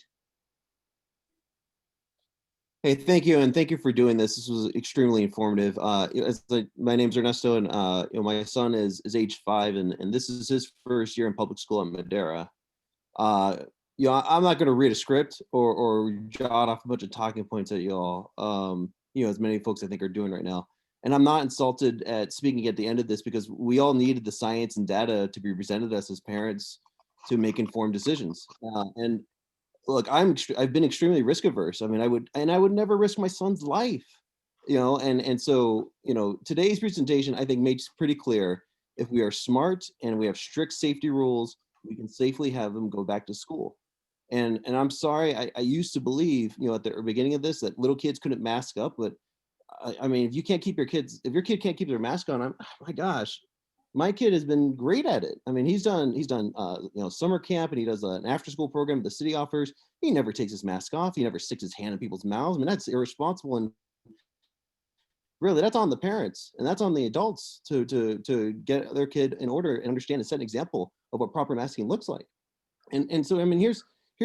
Hey, thank you, and thank you for doing this. This was extremely informative. My name's Ernesto, and my son is age 5, and this is his first year in public school at Madera. I'm not going to read a script or jot off a bunch of talking points at y'all. As many folks I think are doing right now. And I'm not insulted at speaking at the end of this because we all needed the science and data to be presented to us as parents to make informed decisions. And look, I've been extremely risk averse. I mean, I would never risk my son's life, and so, today's presentation, I think, makes pretty clear if we are smart and we have strict safety rules, we can safely have them go back to school. And I'm sorry, I used to believe, at the beginning of this, that little kids couldn't mask up, but I mean, if your kid can't keep their mask on, my gosh, my kid has been great at it. I mean, he's done summer camp, and he does an after school program the city offers. He never takes his mask off. He never sticks his hand in people's mouths. I mean, that's irresponsible, and really, that's on the parents and that's on the adults to get their kid in order and understand and set an example of what proper masking looks like. And so, I mean, here's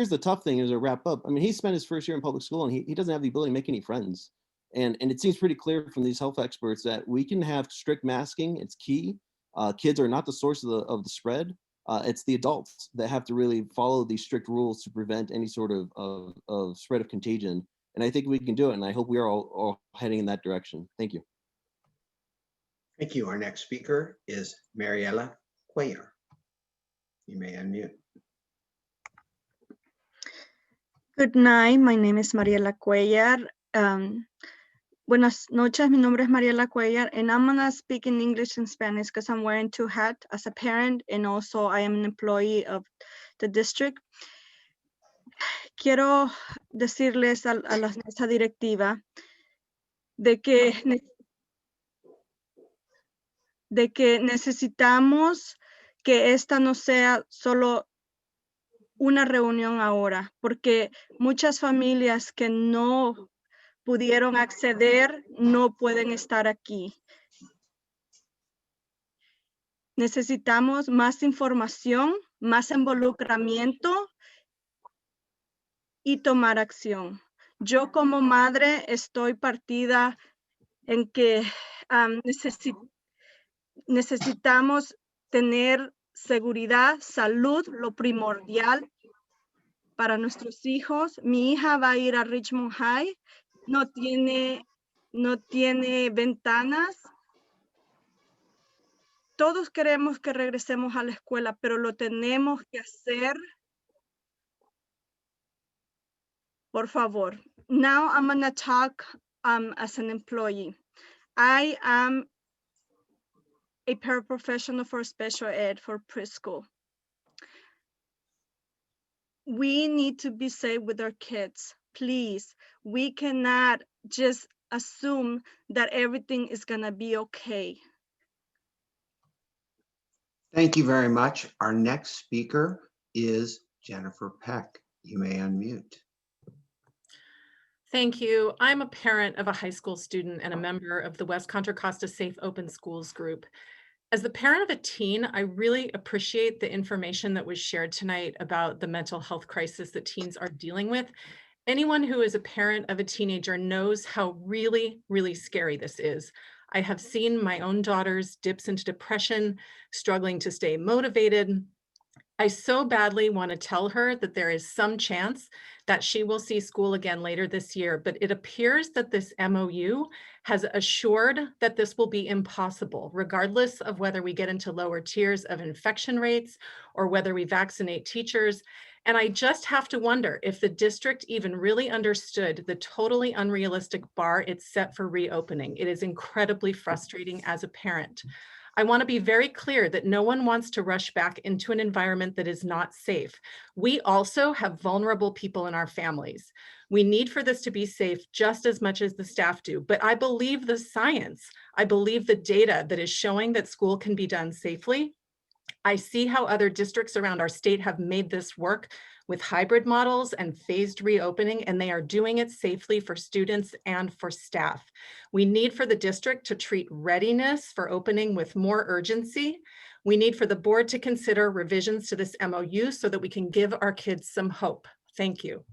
the tough thing as I wrap up. I mean, he spent his first year in public school, and he doesn't have the ability to make any friends. And it seems pretty clear from these health experts that we can have strict masking. It's key. Kids are not the source of the spread. It's the adults that have to really follow these strict rules to prevent any sort of spread of contagion. And I think we can do it. And I hope we are all heading in that direction. Thank you. Thank you. Our next speaker is Mariela Cuellar. You may unmute. Good night. My name is Mariela Cuellar. Buenas noches. Mi nombre es Mariela Cuellar, and I'm gonna speak in English and Spanish because I'm wearing 2 hats as a parent, and also I am an employee of the district. Quiero decirles a la mesa directiva de que necesitamos que esta no sea solo una reunión ahora, porque muchas familias que no pudieron acceder no pueden estar aquí. Necesitamos más información, más involucramiento y tomar acción. Yo como madre estoy partida en que necesitamos tener seguridad, salud, lo primordial para nuestros hijos. Mi hija va a ir a Richmond High, no tiene ventanas. Todos queremos que regresemos a la escuela, pero lo tenemos que hacer. Por favor. Now I'm going to talk as an employee. I am a paraprofessional for special ed for preschool. We need to be safe with our kids, please. We cannot just assume that everything is going to be okay. Thank you very much. Our next speaker is Jennifer Peck. You may unmute. Thank you. I'm a parent of a high school student and a member of the West Contra Costa Safe Open Schools group. As the parent of a teen, I really appreciate the information that was shared tonight about the mental health crisis that teens are dealing with. Anyone who is a parent of a teenager knows how really, really scary this is. I have seen my own daughter's dips into depression, struggling to stay motivated. I so badly want to tell her that there is some chance that she will see school again later this year, but it appears that this MOU has assured that this will be impossible, regardless of whether we get into lower tiers of infection rates or whether we vaccinate teachers. And I just have to wonder if the district even really understood the totally unrealistic bar it's set for reopening. It is incredibly frustrating as a parent. I want to be very clear that no one wants to rush back into an environment that is not safe. We also have vulnerable people in our families. We need for this to be safe just as much as the staff do, but I believe the science. I believe the data that is showing that school can be done safely. I see how other districts around our state have made this work with hybrid models and phased reopening, and they are doing it safely for students and for staff. We need for the district to treat readiness for opening with more urgency. We need for the board to consider revisions to this MOU so that we can give our kids some hope. Thank you.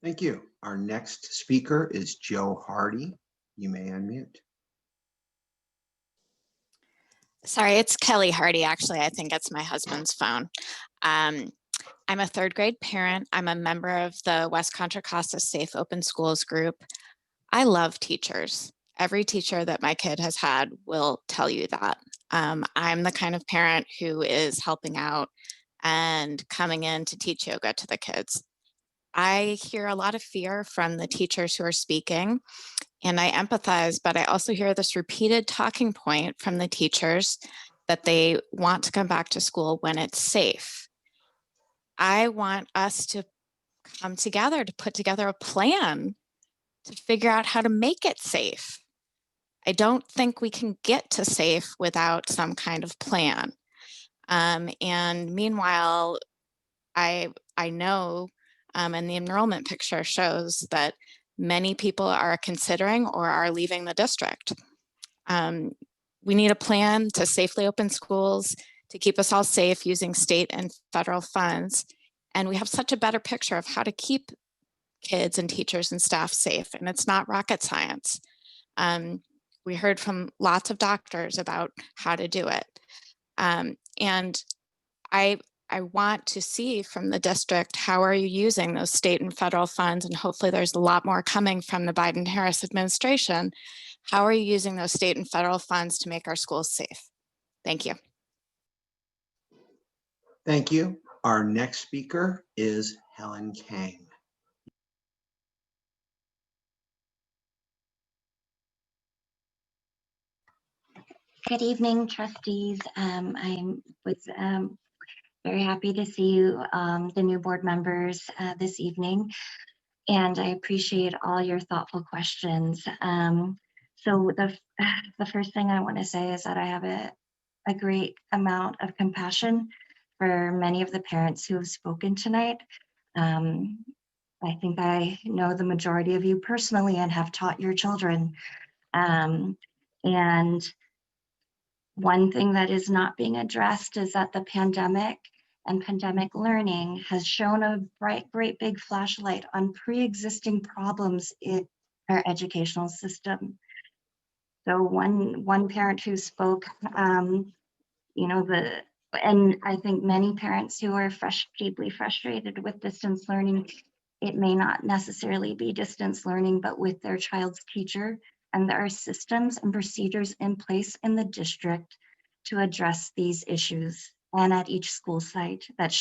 Thank you. Our next speaker is Joe Hardy. You may unmute. Sorry, it's Kelly Hardy. Actually, I think it's my husband's phone. I'm a third grade parent. I'm a member of the West Contra Costa Safe Open Schools group. I love teachers. Every teacher that my kid has had will tell you that. I'm the kind of parent who is helping out and coming in to teach yoga to the kids. I hear a lot of fear from the teachers who are speaking, and I empathize, but I also hear this repeated talking point from the teachers that they want to come back to school when it's safe. I want us to come together to put together a plan to figure out how to make it safe. I don't think we can get to safe without some kind of plan. And meanwhile, I know, and the enrollment picture shows that many people are considering or are leaving the district. We need a plan to safely open schools, to keep us all safe using state and federal funds. And we have such a better picture of how to keep kids and teachers and staff safe. And it's not rocket science. We heard from lots of doctors about how to do it. And I want to see from the district, how are you using those state and federal funds? And hopefully there's a lot more coming from the Biden-Harris administration. How are you using those state and federal funds to make our schools safe? Thank you. Thank you. Our next speaker is Helen Kang. Good evening, trustees. I was very happy to see you, the new board members this evening, and I appreciate all your thoughtful questions. So the first thing I want to say is that I have a great amount of compassion for many of the parents who have spoken tonight. I think I know the majority of you personally and have taught your children. And one thing that is not being addressed is that the pandemic and pandemic learning has shown a great big flashlight on pre-existing problems in our educational system. So one parent who spoke, and I think many parents who are deeply frustrated with distance learning, it may not necessarily be distance learning, but with their child's teacher. And there are systems and procedures in place in the district to address these issues and at each school site that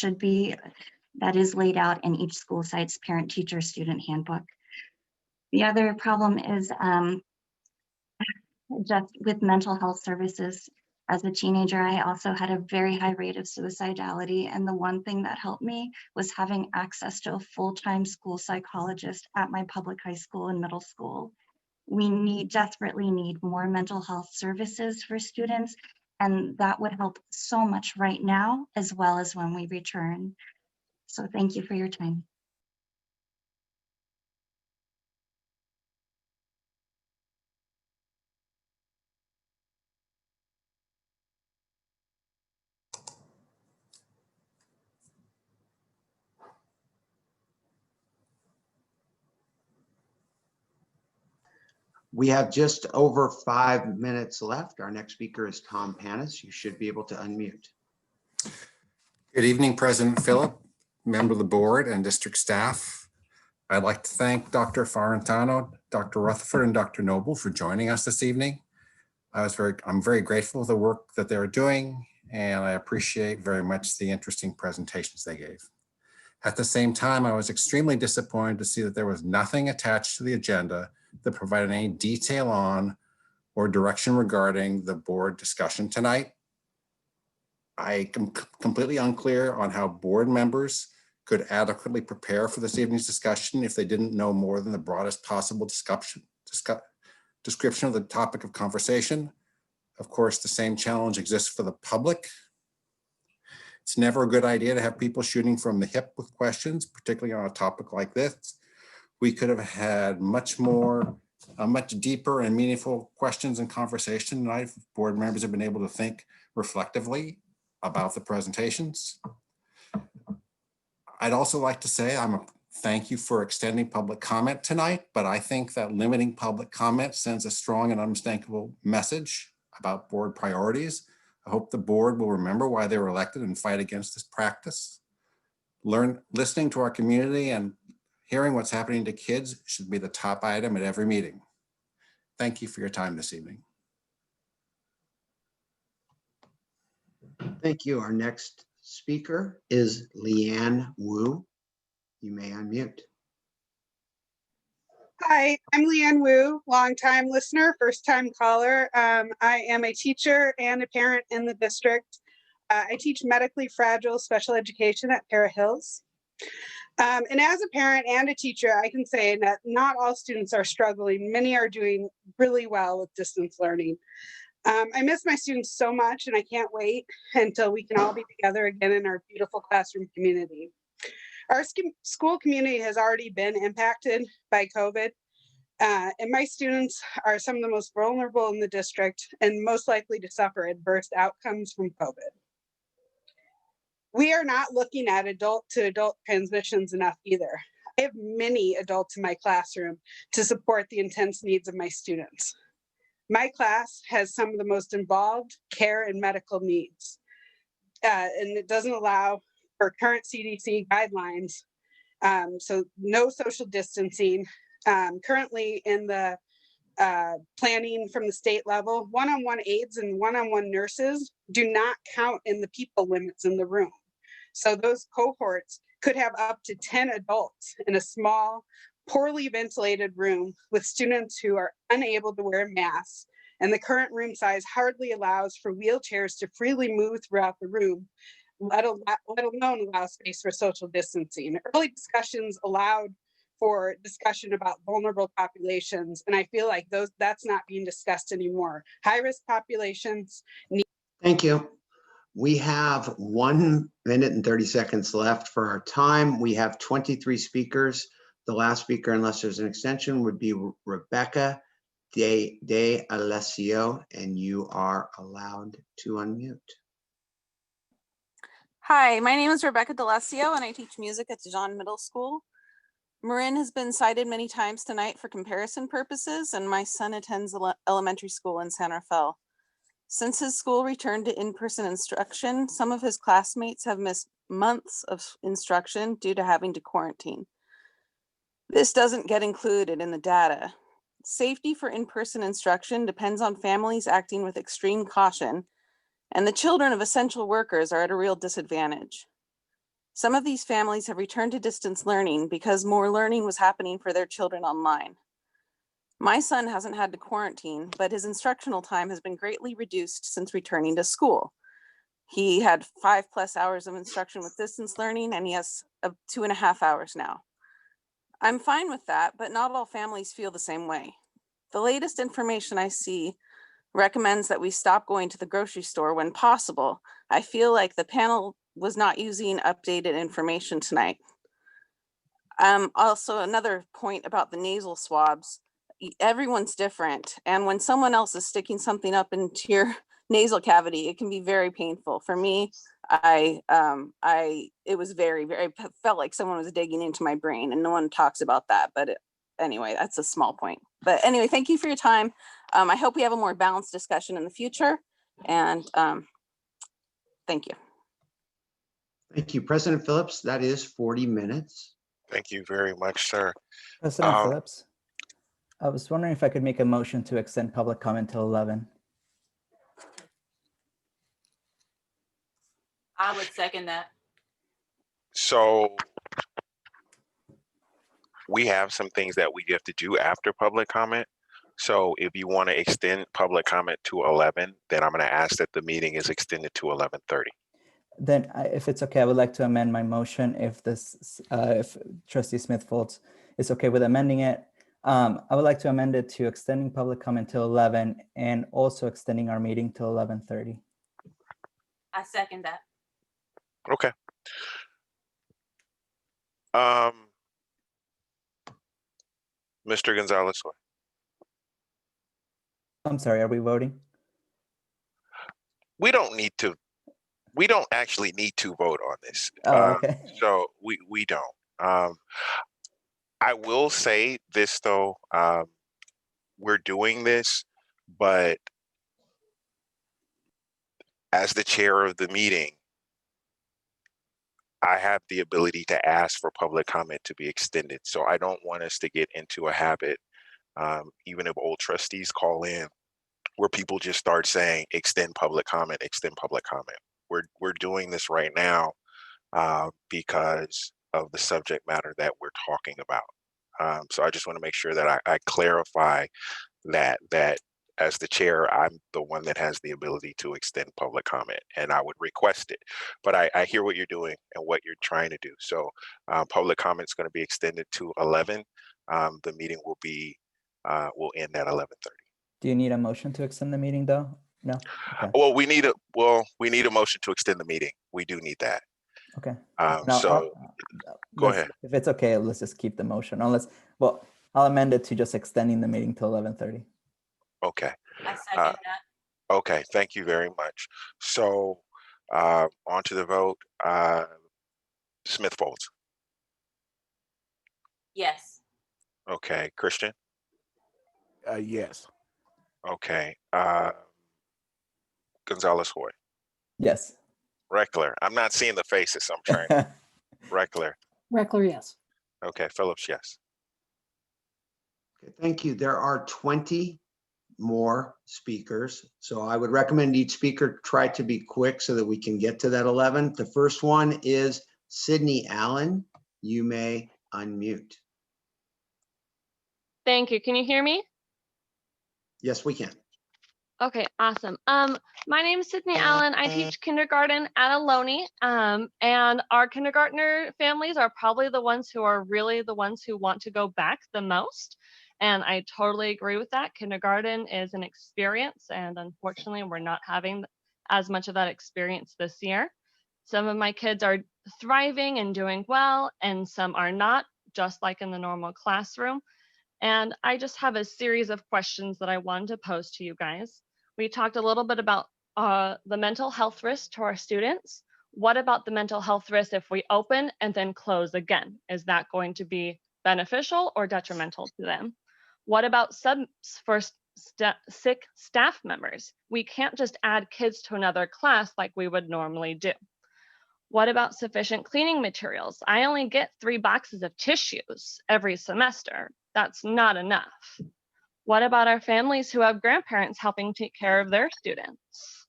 is laid out in each school site's parent teacher student handbook. The other problem is just with mental health services. As a teenager, I also had a very high rate of suicidality. And the one thing that helped me was having access to a full-time school psychologist at my public high school and middle school. We desperately need more mental health services for students, and that would help so much right now, as well as when we return. So thank you for your time. We have just over 5 minutes left. Our next speaker is Tom Panis. You should be able to unmute. Good evening, President Phillip, member of the board and district staff. I'd like to thank Dr. Farnitano, Dr. Rutherford, and Dr. Noble for joining us this evening. I'm very grateful for the work that they're doing and I appreciate very much the interesting presentations they gave. At the same time, I was extremely disappointed to see that there was nothing attached to the agenda that provided any detail on or direction regarding the board discussion tonight. I am completely unclear on how board members could adequately prepare for this evening's discussion if they didn't know more than the broadest possible description of the topic of conversation. Of course, the same challenge exists for the public. It's never a good idea to have people shooting from the hip with questions, particularly on a topic like this. We could have had much deeper and meaningful questions and conversation tonight if board members have been able to think reflectively about the presentations. I'd also like to say thank you for extending public comment tonight, but I think that limiting public comment sends a strong and unmistakable message about board priorities. I hope the board will remember why they were elected and fight against this practice. Listening to our community and hearing what's happening to kids should be the top item at every meeting. Thank you for your time this evening. Thank you. Our next speaker is Leanne Wu. You may unmute. Hi, I'm Leanne Wu, longtime listener, first-time caller. I am a teacher and a parent in the district. I teach medically fragile special education at Para Hills. And as a parent and a teacher, I can say that not all students are struggling. Many are doing really well with distance learning. I miss my students so much, and I can't wait until we can all be together again in our beautiful classroom community. Our school community has already been impacted by COVID, and my students are some of the most vulnerable in the district and most likely to suffer adverse outcomes from COVID. We are not looking at adult-to-adult transmissions enough either. I have many adults in my classroom to support the intense needs of my students. My class has some of the most involved care and medical needs, and it doesn't allow for current CDC guidelines, so no social distancing. Currently in the planning from the state level, one-on-one aides and one-on-one nurses do not count in the people limits in the room. So those cohorts could have up to 10 adults in a small, poorly ventilated room with students who are unable to wear masks, and the current room size hardly allows for wheelchairs to freely move throughout the room, let alone allow space for social distancing. Early discussions allowed for discussion about vulnerable populations, and I feel like that's not being discussed anymore. High-risk populations need— Thank you. We have 1 minute and 30 seconds left for our time. We have 23 speakers. The last speaker, unless there's an extension, would be Rebecca De Alessio, and you are allowed to unmute. Hi, my name is Rebecca D'Alessio and I teach music at Jeanne Middle School. Marin has been cited many times tonight for comparison purposes, and my son attends elementary school in San Rafael. Since his school returned to in-person instruction, some of his classmates have missed months of instruction due to having to quarantine. This doesn't get included in the data. Safety for in-person instruction depends on families acting with extreme caution, and the children of essential workers are at a real disadvantage. Some of these families have returned to distance learning because more learning was happening for their children online. My son hasn't had to quarantine, but his instructional time has been greatly reduced since returning to school. He had 5+ hours of instruction with distance learning, and he has 2.5 hours now. I'm fine with that, but not all families feel the same way. The latest information I see recommends that we stop going to the grocery store when possible. I feel like the panel was not using updated information tonight. Also, another point about the nasal swabs. Everyone's different, and when someone else is sticking something up into your nasal cavity, it can be very painful. For me, it was I felt like someone was digging into my brain, and no one talks about that. But anyway, that's a small point. But anyway, thank you for your time. I hope we have a more balanced discussion in the future, and thank you. Thank you, President Phillips. That is 40 minutes. Thank you very much, sir. President Phillips, I was wondering if I could make a motion to extend public comment till 11. I would second that. So we have some things that we have to do after public comment. So if you want to extend public comment to 11, then I'm going to ask that the meeting is extended to 11:30. Then if it's okay, I would like to amend my motion if Trustee Smith-Foltz is okay with amending it. I would like to amend it to extending public comment till 11 and also extending our meeting till 11:30. I second that. Okay. Mr. Gonzalez. I'm sorry, are we voting? We don't actually need to vote on this. Oh, okay. So we don't. I will say this though, we're doing this, but as the chair of the meeting, I have the ability to ask for public comment to be extended. So I don't want us to get into a habit, even if old trustees call in, where people just start saying, extend public comment, extend public comment. We're doing this right now because of the subject matter that we're talking about. So I just want to make sure that I clarify that as the chair, I'm the one that has the ability to extend public comment, and I would request it. But I hear what you're doing and what you're trying to do. So public comment is going to be extended to 11. The meeting will end at 11:30. Do you need a motion to extend the meeting though? No? Okay. Well, we need a motion to extend the meeting. We do need that. Okay. So go ahead. If it's okay, let's just keep the motion. I'll amend it to just extending the meeting till 11:30. Okay. I second that. Okay, thank you very much. So on to the vote. Smith-Foltz. Yes. Okay, Christian. Yes. Okay. Gonzalez-Hoy. Yes. Reckler. I'm not seeing the faces, so I'm trying. Reckler. Reckler, yes. Okay, Phillips, yes. Okay, thank you. There are 20 more speakers. So I would recommend each speaker try to be quick so that we can get to that 11. The first one is Sydney Allen. You may unmute. Thank you. Can you hear me? Yes, we can. Okay, awesome. My name is Sydney Allen. I teach kindergarten at Ohlone, and our kindergartner families are probably the ones who are really the ones who want to go back the most. And I totally agree with that. Kindergarten is an experience, and unfortunately, we're not having as much of that experience this year. Some of my kids are thriving and doing well, and some are not, just like in the normal classroom. And I just have a series of questions that I wanted to pose to you guys. We talked a little bit about the mental health risk to our students. What about the mental health risk if we open and then close again? Is that going to be beneficial or detrimental to them? What about subs for sick staff members? We can't just add kids to another class like we would normally do. What about sufficient cleaning materials? I only get 3 boxes of tissues every semester. That's not enough. What about our families who have grandparents helping take care of their students?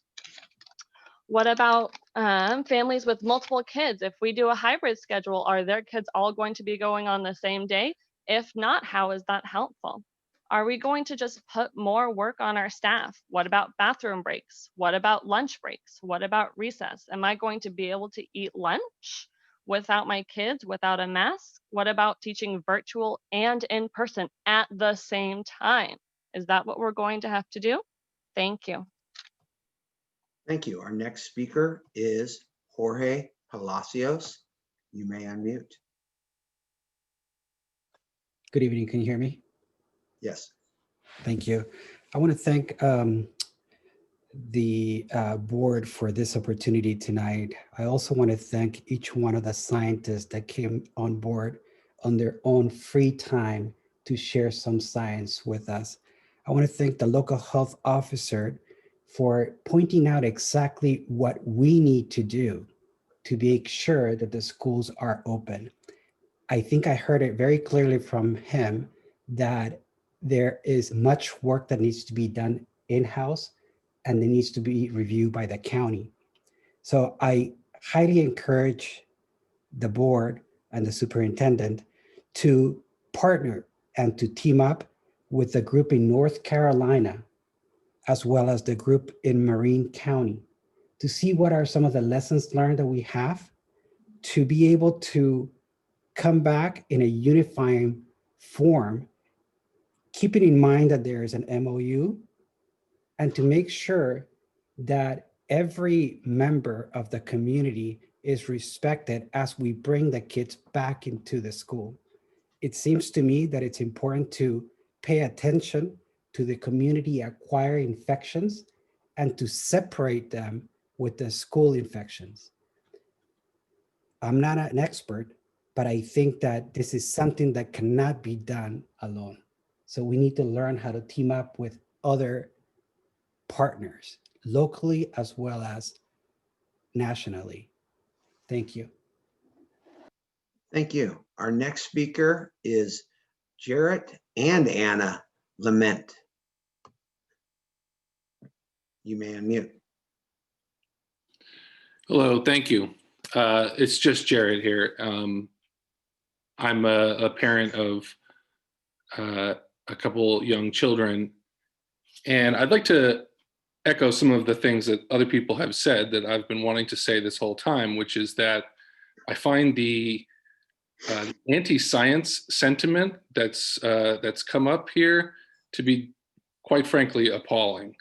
What about families with multiple kids? If we do a hybrid schedule, are their kids all going to be going on the same day? If not, how is that helpful? Are we going to just put more work on our staff? What about bathroom breaks? What about lunch breaks? What about recess? Am I going to be able to eat lunch without my kids, without a mask? What about teaching virtual and in person at the same time? Is that what we're going to have to do? Thank you. Thank you. Our next speaker is Jorge Palacios. You may unmute. Good evening. Can you hear me? Yes. Thank you. I want to thank the board for this opportunity tonight. I also want to thank each one of the scientists that came on board on their own free time to share some science with us. I want to thank the local health officer for pointing out exactly what we need to do to make sure that the schools are open. I think I heard it very clearly from him that there is much work that needs to be done in-house and it needs to be reviewed by the county. So I highly encourage the board and the superintendent to partner and to team up with the group in North Carolina, as well as the group in Marin County, to see what are some of the lessons learned that we have, to be able to come back in a unifying form, keeping in mind that there is an MOU, and to make sure that every member of the community is respected as we bring the kids back into the school. It seems to me that it's important to pay attention to the community acquired infections and to separate them with the school infections. I'm not an expert, but I think that this is something that cannot be done alone. So we need to learn how to team up with other partners, locally as well as nationally. Thank you. Thank you. Our next speaker is Jarrett and Anna Lament. You may unmute. Hello, thank you. It's just Jared here. I'm a parent of a couple young children, and I'd like to echo some of the things that other people have said that I've been wanting to say this whole time, which is that I find the anti-science sentiment that's come up here to be, quite frankly, appalling.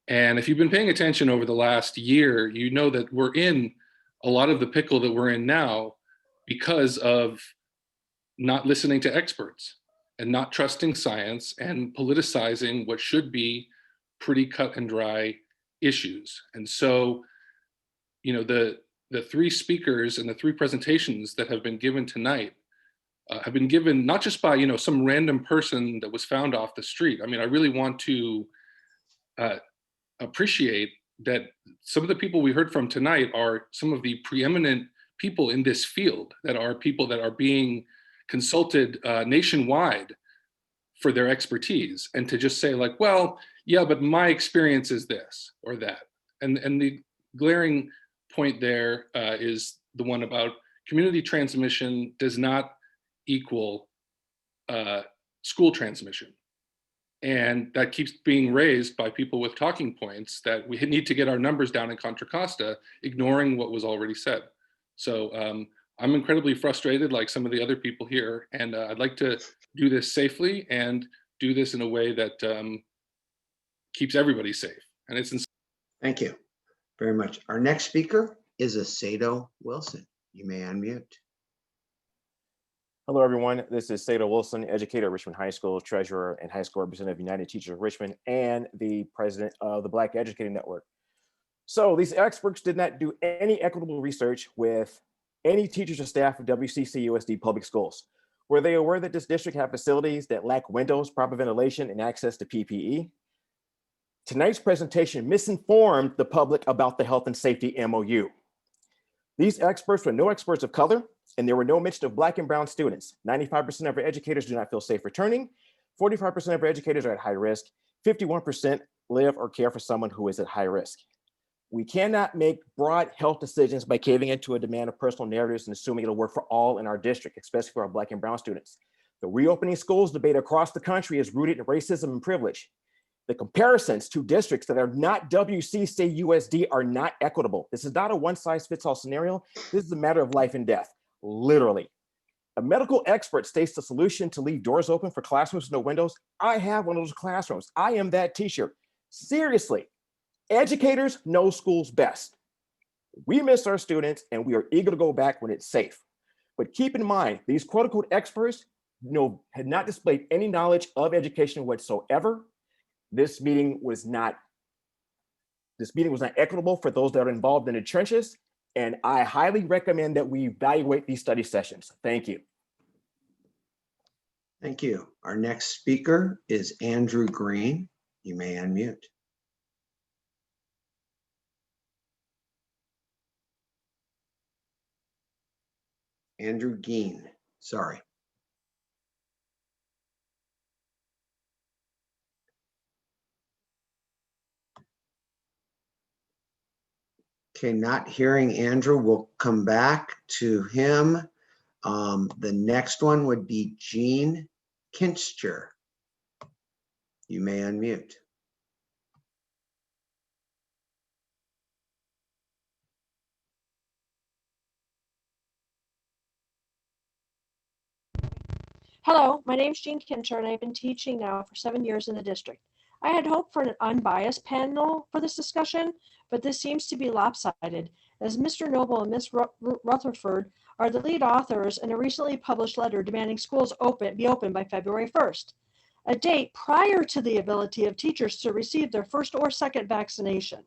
And if you've been paying attention over the last year, you know that we're in a lot of the pickle that we're in now because of not listening to experts and not trusting science and politicizing what should be pretty cut and dry issues. And so, you know, the three speakers and the three presentations that have been given tonight have been given not just by, you know, some random person that was found off the street. I mean, I really want to appreciate that some of the people we heard from tonight are some of the preeminent people in this field, that are people that are being consulted nationwide for their expertise, and to just say like, well, yeah, but my experience is this or that. And the glaring point there is the one about community transmission does not equal school transmission. And that keeps being raised by people with talking points that we need to get our numbers down in Contra Costa, ignoring what was already said. So I'm incredibly frustrated, like some of the other people here, and I'd like to do this safely and do this in a way that keeps everybody safe. And it's Thank you very much. Our next speaker is Aceto Wilson. You may unmute. Hello, everyone. This is Sato Wilson, educator at Richmond High School, treasurer and high school representative of United Teachers of Richmond, and the president of the Black Educating Network. So these experts did not do any equitable research with any teachers or staff of WCCUSD public schools. Were they aware that this district had facilities that lack windows, proper ventilation, and access to PPE? Tonight's presentation misinformed the public about the health and safety MOU. These experts were no experts of color, and there were no mention of Black and brown students. 95% of our educators do not feel safe returning. 45% of our educators are at high risk. 51% live or care for someone who is at high risk. We cannot make broad health decisions by caving into a demand of personal narratives and assuming it'll work for all in our district, especially for our Black and brown students. The reopening schools debate across the country is rooted in racism and privilege. The comparisons to districts that are not WCCUSD are not equitable. This is not a one-size-fits-all scenario. This is a matter of life and death, literally. A medical expert states the solution to leave doors open for classrooms with no windows. I have one of those classrooms. I am that teacher. Seriously, educators know schools best. We miss our students and we are eager to go back when it's safe. But keep in mind, these quote-unquote experts had not displayed any knowledge of education whatsoever. This meeting was not equitable for those that are involved in the trenches, and I highly recommend that we evaluate these study sessions. Thank you. Thank you. Our next speaker is Andrew Green. You may unmute. Andrew Geen, sorry. Okay, not hearing Andrew, we'll come back to him. The next one would be Jeanne Kinster. You may unmute. Hello, my name is Jeanne Kinter, and I've been teaching now for 7 years in the district. I had hoped for an unbiased panel for this discussion, but this seems to be lopsided, as Mr. Noble and Ms. Rutherford are the lead authors in a recently published letter demanding schools be open by February 1st, a date prior to the ability of teachers to receive their first or second vaccination.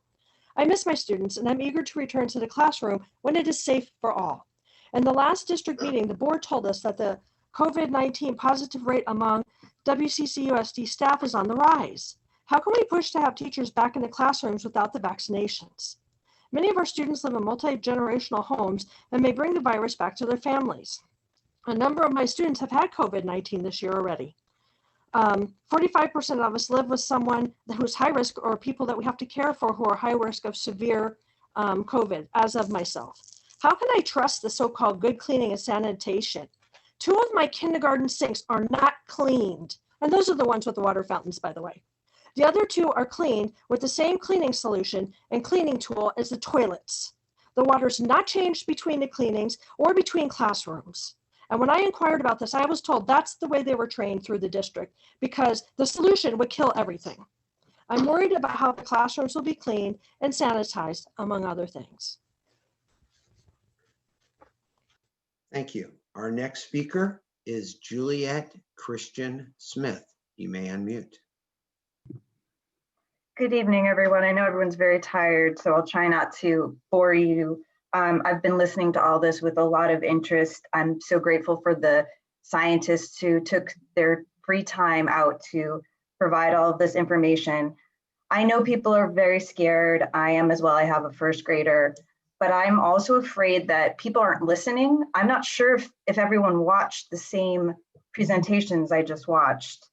I miss my students, and I'm eager to return to the classroom when it is safe for all. In the last district meeting, the board told us that the COVID-19 positive rate among WCCUSD staff is on the rise. How can we push to have teachers back in the classrooms without the vaccinations? Many of our students live in multi-generational homes and may bring the virus back to their families. A number of my students have had COVID-19 this year already. 45% of us live with someone who's high risk or people that we have to care for who are high risk of severe COVID, as of myself. How can I trust the so-called good cleaning and sanitation? 2 of my kindergarten sinks are not cleaned. And those are the ones with the water fountains, by the way. The other 2 are cleaned with the same cleaning solution and cleaning tool as the toilets. The water's not changed between the cleanings or between classrooms. And when I inquired about this, I was told that's the way they were trained through the district because the solution would kill everything. I'm worried about how the classrooms will be cleaned and sanitized, among other things. Thank you. Our next speaker is Juliet Christian Smith. You may unmute. Good evening, everyone. I know everyone's very tired, so I'll try not to bore you. I've been listening to all this with a lot of interest. I'm so grateful for the scientists who took their free time out to provide all of this information. I know people are very scared. I am as well. I have a first grader, but I'm also afraid that people aren't listening. I'm not sure if everyone watched the same presentations I just watched.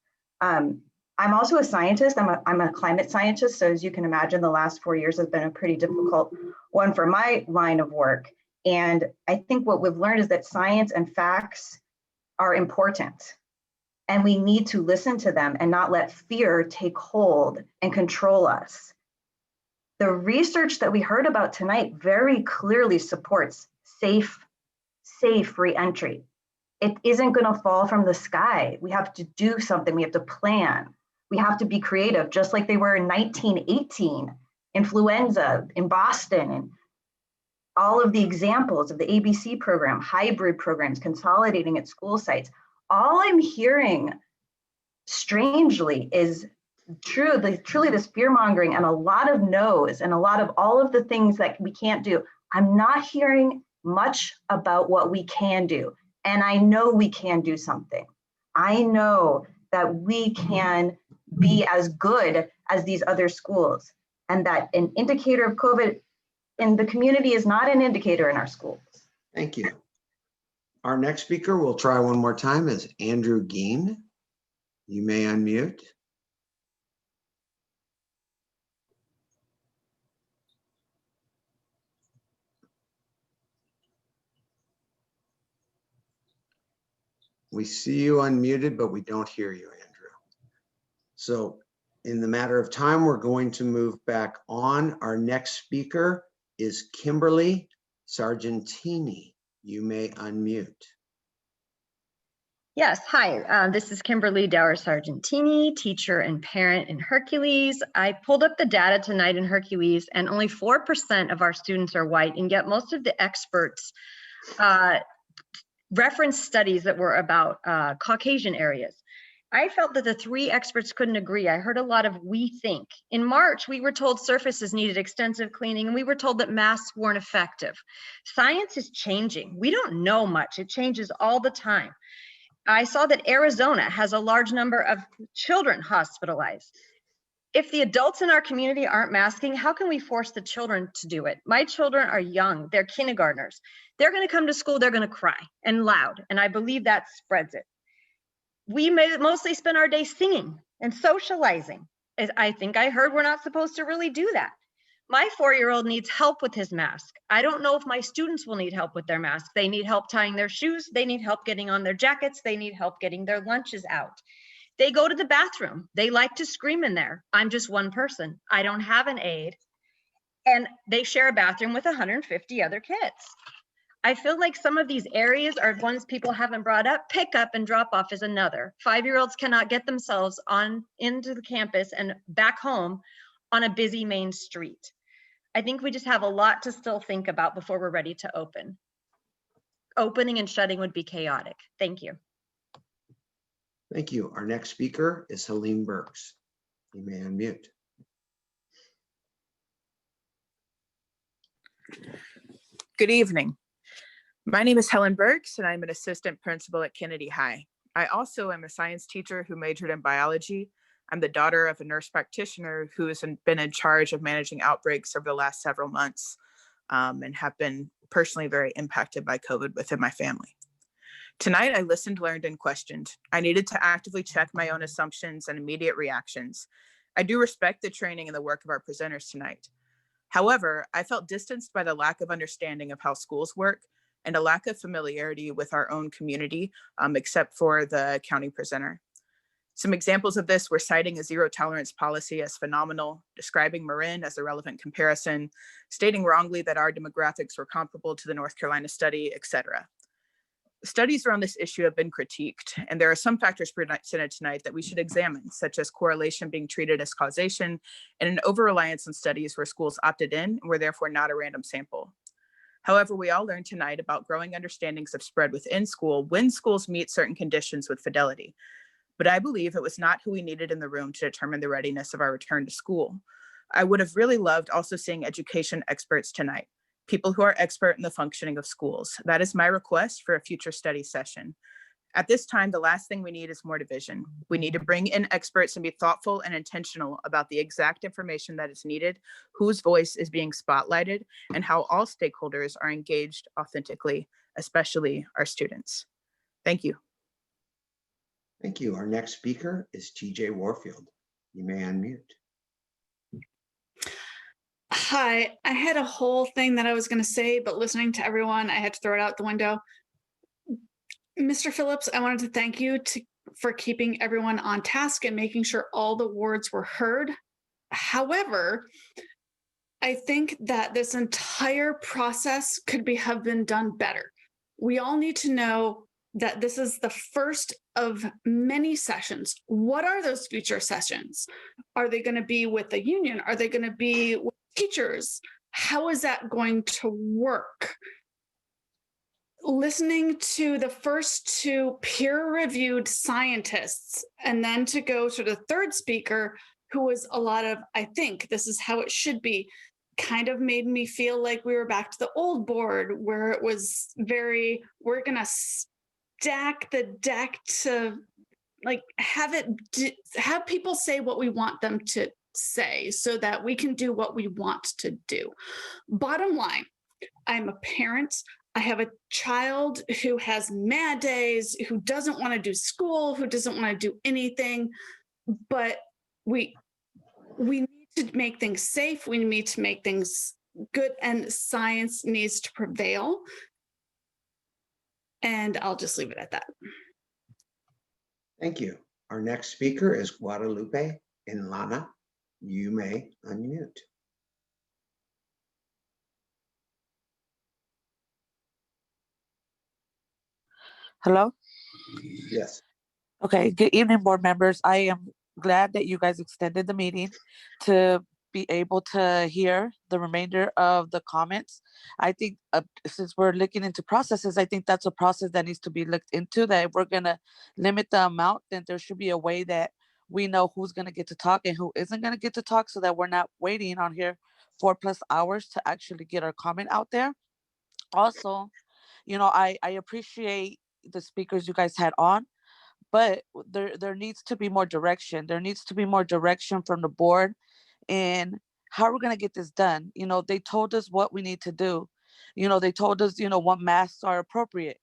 I'm also a scientist. I'm a climate scientist. So as you can imagine, the last 4 years has been a pretty difficult one for my line of work. And I think what we've learned is that science and facts are important. And we need to listen to them and not let fear take hold and control us. The research that we heard about tonight very clearly supports safe re-entry. It isn't going to fall from the sky. We have to do something. We have to plan. We have to be creative, just like they were in 1918, influenza in Boston, and all of the examples of the ABC program, hybrid programs, consolidating at school sites. All I'm hearing, strangely, is truly this fear-mongering and a lot of no's and a lot of all of the things that we can't do. I'm not hearing much about what we can do. And I know we can do something. I know that we can be as good as these other schools, and that an indicator of COVID in the community is not an indicator in our schools. Thank you. Our next speaker, we'll try one more time, is Andrew Jeanne. You may unmute. We see you unmuted, but we don't hear you, Andrew. So in the matter of time, we're going to move back on. Our next speaker is Kimberly Sargentini. You may unmute. Yes, hi, this is Kimberly Dower Sargentini, teacher and parent in Hercules. I pulled up the data tonight in Hercules, and only 4% of our students are white, and yet most of the experts referenced studies that were about Caucasian areas. I felt that the 3 experts couldn't agree. I heard a lot of "we think." In March, we were told surfaces needed extensive cleaning, and we were told that masks weren't effective. Science is changing. We don't know much. It changes all the time. I saw that Arizona has a large number of children hospitalized. If the adults in our community aren't masking, how can we force the children to do it? My children are young. They're kindergartners. They're going to come to school. They're going to cry and loud. And I believe that spreads it. We mostly spend our day singing and socializing. I think I heard we're not supposed to really do that. My 4-year-old needs help with his mask. I don't know if my students will need help with their mask. They need help tying their shoes. They need help getting on their jackets. They need help getting their lunches out. They go to the bathroom. They like to scream in there. I'm just one person. I don't have an aide. And they share a bathroom with 150 other kids. I feel like some of these areas are ones people haven't brought up. Pick up and drop off is another. 5-year-olds cannot get themselves on into the campus and back home on a busy main street. I think we just have a lot to still think about before we're ready to open. Opening and shutting would be chaotic. Thank you. Thank you. Our next speaker is Helene Burks. You may unmute. Good evening. My name is Helen Burks, and I'm an assistant principal at Kennedy High. I also am a science teacher who majored in biology. I'm the daughter of a nurse practitioner who has been in charge of managing outbreaks over the last several months and have been personally very impacted by COVID within my family. Tonight, I listened, learned, and questioned. I needed to actively check my own assumptions and immediate reactions. I do respect the training and the work of our presenters tonight. However, I felt distanced by the lack of understanding of how schools work and a lack of familiarity with our own community, except for the county presenter. Some examples of this were citing a zero tolerance policy as phenomenal, describing Marin as a relevant comparison, stating wrongly that our demographics were comparable to the North Carolina study, etc. Studies around this issue have been critiqued, and there are some factors presented tonight that we should examine, such as correlation being treated as causation and an over-reliance on studies where schools opted in and were therefore not a random sample. However, we all learned tonight about growing understandings of spread within school when schools meet certain conditions with fidelity. But I believe it was not who we needed in the room to determine the readiness of our return to school. I would have really loved also seeing education experts tonight, people who are expert in the functioning of schools. That is my request for a future study session. At this time, the last thing we need is more division. We need to bring in experts and be thoughtful and intentional about the exact information that is needed, whose voice is being spotlighted, and how all stakeholders are engaged authentically, especially our students. Thank you. Thank you. Our next speaker is TJ Warfield. You may unmute. Hi, I had a whole thing that I was going to say, but listening to everyone, I had to throw it out the window. Mr. Phillips, I wanted to thank you for keeping everyone on task and making sure all the words were heard. However, I think that this entire process could have been done better. We all need to know that this is the first of many sessions. What are those future sessions? Are they going to be with the union? Are they going to be with teachers? How is that going to work? Listening to the first two peer-reviewed scientists and then to go to the third speaker, who was a lot of, I think this is how it should be, kind of made me feel like we were back to the old board where it was very, we're going to stack the deck to like have people say what we want them to say so that we can do what we want to do. Bottom line, I'm a parent. I have a child who has mad days, who doesn't want to do school, who doesn't want to do anything, but we need to make things safe. We need to make things good, and science needs to prevail. And I'll just leave it at that. Thank you. Our next speaker is Guadalupe Inlana. You may unmute. Hello? Yes. Okay, good evening, board members. I am glad that you guys extended the meeting to be able to hear the remainder of the comments. I think since we're looking into processes, I think that's a process that needs to be looked into, that if we're gonna limit the amount, then there should be a way that we know who's gonna get to talk and who isn't gonna get to talk, so that we're not waiting on here 4+ hours to actually get our comment out there. Also, you know, I appreciate the speakers you guys had on, but there needs to be more direction. There needs to be more direction from the board in how we're going to get this done. You know, they told us what we need to do. You know, they told us, you know, what masks are appropriate,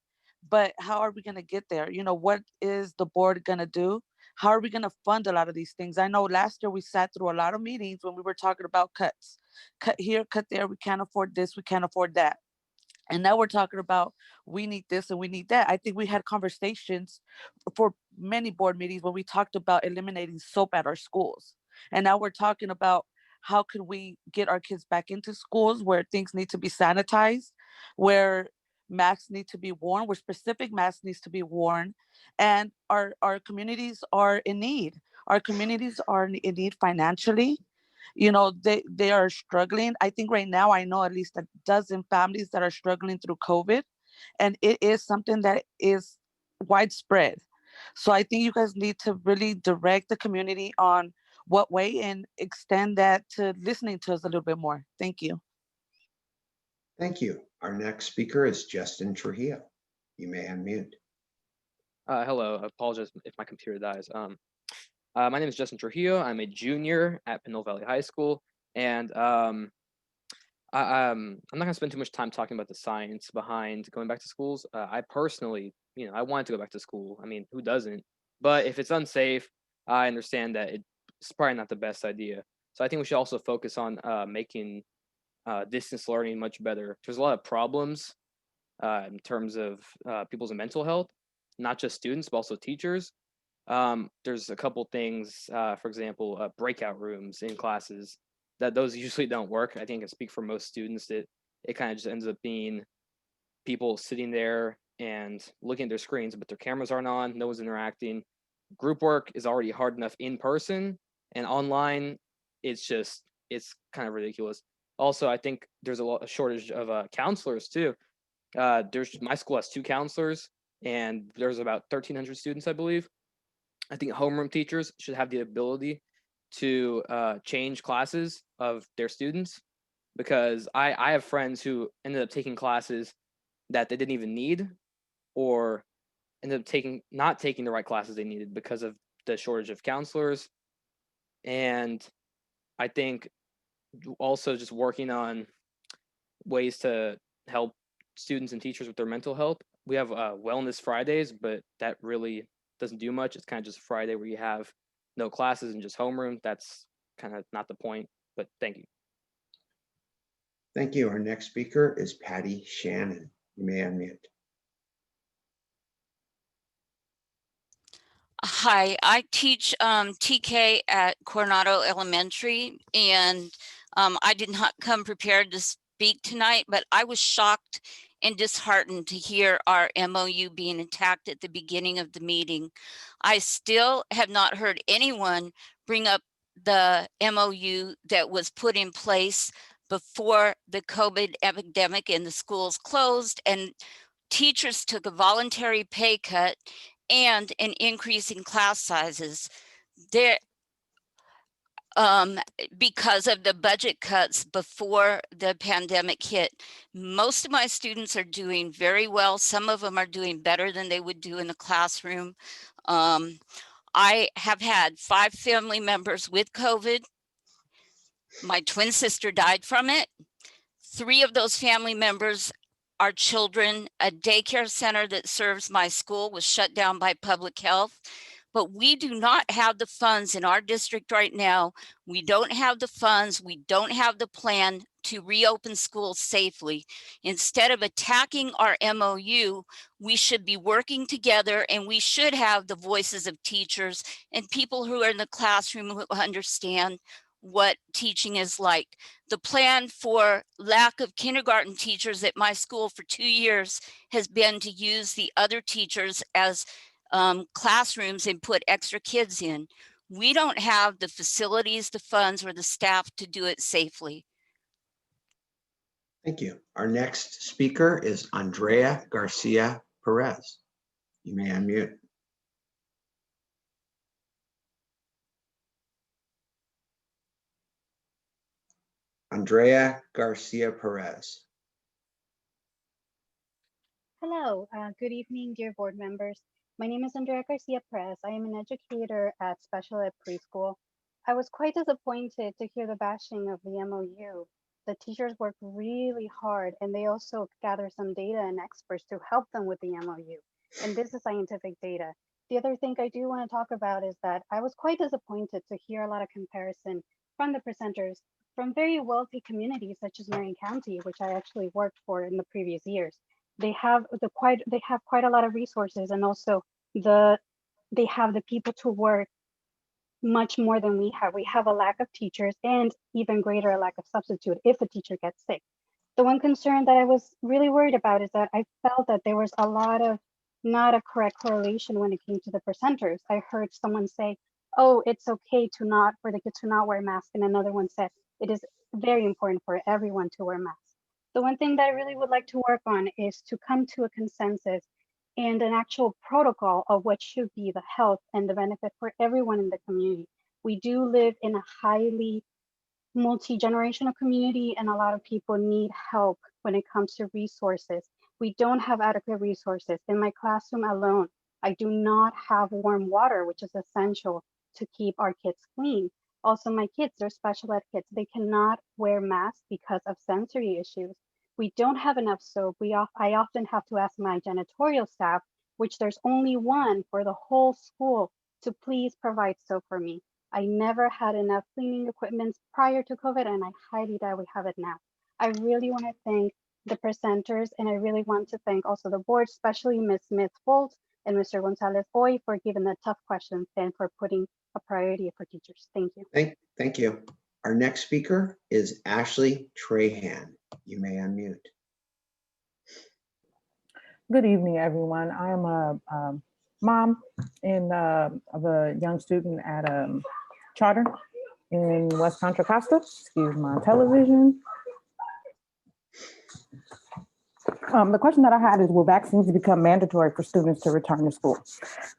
but how are we going to get there? You know, what is the board going to do how are we going to fund a lot of these things? I know last year we sat through a lot of meetings when we were talking about cuts. Cut here, cut there. We can't afford this. We can't afford that. And now we're talking about we need this and we need that. I think we had conversations for many board meetings when we talked about eliminating soap at our schools. And now we're talking about how could we get our kids back into schools where things need to be sanitized, where masks need to be worn, where specific masks needs to be worn. And our communities are in need. Our communities are in need financially. You know, they are struggling. I think right now I know at least a dozen families that are struggling through COVID, and it is something that is widespread. So I think you guys need to really direct the community on what way and extend that to listening to us a little bit more. Thank you. Thank you. Our next speaker is Justin Trujillo. You may unmute. Hello, I apologize if my computer dies. My name is Justin Trujillo. I'm a junior at Pinole Valley High School, and I'm not gonna spend too much time talking about the science behind going back to schools. I personally, I wanted to go back to school. I mean, who doesn't? But if it's unsafe, I understand that it's probably not the best idea. So I think we should also focus on making distance learning much better. There's a lot of problems in terms of people's mental health, not just students, but also teachers. There's a couple things, for example, breakout rooms in classes, that those usually don't work. I think I can speak for most students that it kind of just ends up being people sitting there and looking at their screens, but their cameras aren't on, no one's interacting. Group work is already hard enough in person, and online, it's kind of ridiculous. Also, I think there's a shortage of counselors too. My school has 2 counselors, and there's about 1,300 students, I believe. I think homeroom teachers should have the ability to change classes of their students, because I have friends who ended up taking classes that they didn't even need, or ended up not taking the right classes they needed because of the shortage of counselors. And I think also just working on ways to help students and teachers with their mental health. We have Wellness Fridays, but that really doesn't do much. It's kind of just a Friday where you have no classes and just homeroom. That's kind of not the point, but thank you. Thank you. Our next speaker is Patty Shannon. You may unmute. Hi, I teach TK at Coronado Elementary, and I did not come prepared to speak tonight, but I was shocked and disheartened to hear our MOU being attacked at the beginning of the meeting. I still have not heard anyone bring up the MOU that was put in place before the COVID epidemic and the schools closed, and teachers took a voluntary pay cut and an increase in class sizes. There, because of the budget cuts before the pandemic hit. Most of my students are doing very well. Some of them are doing better than they would do in the classroom. I have had 5 family members with COVID. My twin sister died from it. 3 of those family members are children. A daycare center that serves my school was shut down by public health. But we do not have the funds in our district right now. We don't have the funds. We don't have the plan to reopen schools safely. Instead of attacking our MOU, we should be working together, and we should have the voices of teachers and people who are in the classroom who understand what teaching is like. The plan for lack of kindergarten teachers at my school for 2 years has been to use the other teachers as classrooms and put extra kids in. We don't have the facilities, the funds, or the staff to do it safely. Thank you. Our next speaker is Andrea Garcia Perez. You may unmute. Andrea Garcia Perez. Hello, good evening, dear board members. My name is Andrea Garcia Perez. I am an educator at Special Ed Preschool. I was quite disappointed to hear the bashing of the MOU. The teachers work really hard, and they also gather some data and experts to help them with the MOU. And this is scientific data. The other thing I do want to talk about is that I was quite disappointed to hear a lot of comparison from the presenters from very wealthy communities such as Marion County, which I actually worked for in the previous years. They have quite a lot of resources, and also they have the people to work much more than we have. We have a lack of teachers and even greater lack of substitute if a teacher gets sick. The one concern that I was really worried about is that I felt that there was a lot of not a correct correlation when it came to the presenters. I heard someone say, oh, it's okay for the kids to not wear masks. And another one said, it is very important for everyone to wear masks. The one thing that I really would like to work on is to come to a consensus and an actual protocol of what should be the health and the benefit for everyone in the community. We do live in a highly multi-generational community, and a lot of people need help when it comes to resources. We don't have adequate resources. In my classroom alone, I do not have warm water, which is essential to keep our kids clean. Also, my kids, they're special ed kids. They cannot wear masks because of sensory issues. We don't have enough soap. I often have to ask my janitorial staff, which there's only one for the whole school, to please provide soap for me. I never had enough cleaning equipment prior to COVID, and I highly doubt we have it now. I really want to thank the presenters, and I really want to thank also the board, especially Ms. Smith-Foltz and Mr. Gonzalez-Oy for giving the tough questions and for putting a priority for teachers. Thank you. Thank you. Our next speaker is Ashley Trahan. You may unmute. Good evening, everyone. I am a mom of a young student at a charter in West Contra, Costa. Excuse my television. The question that I had is, will vaccines become mandatory for students to return to school?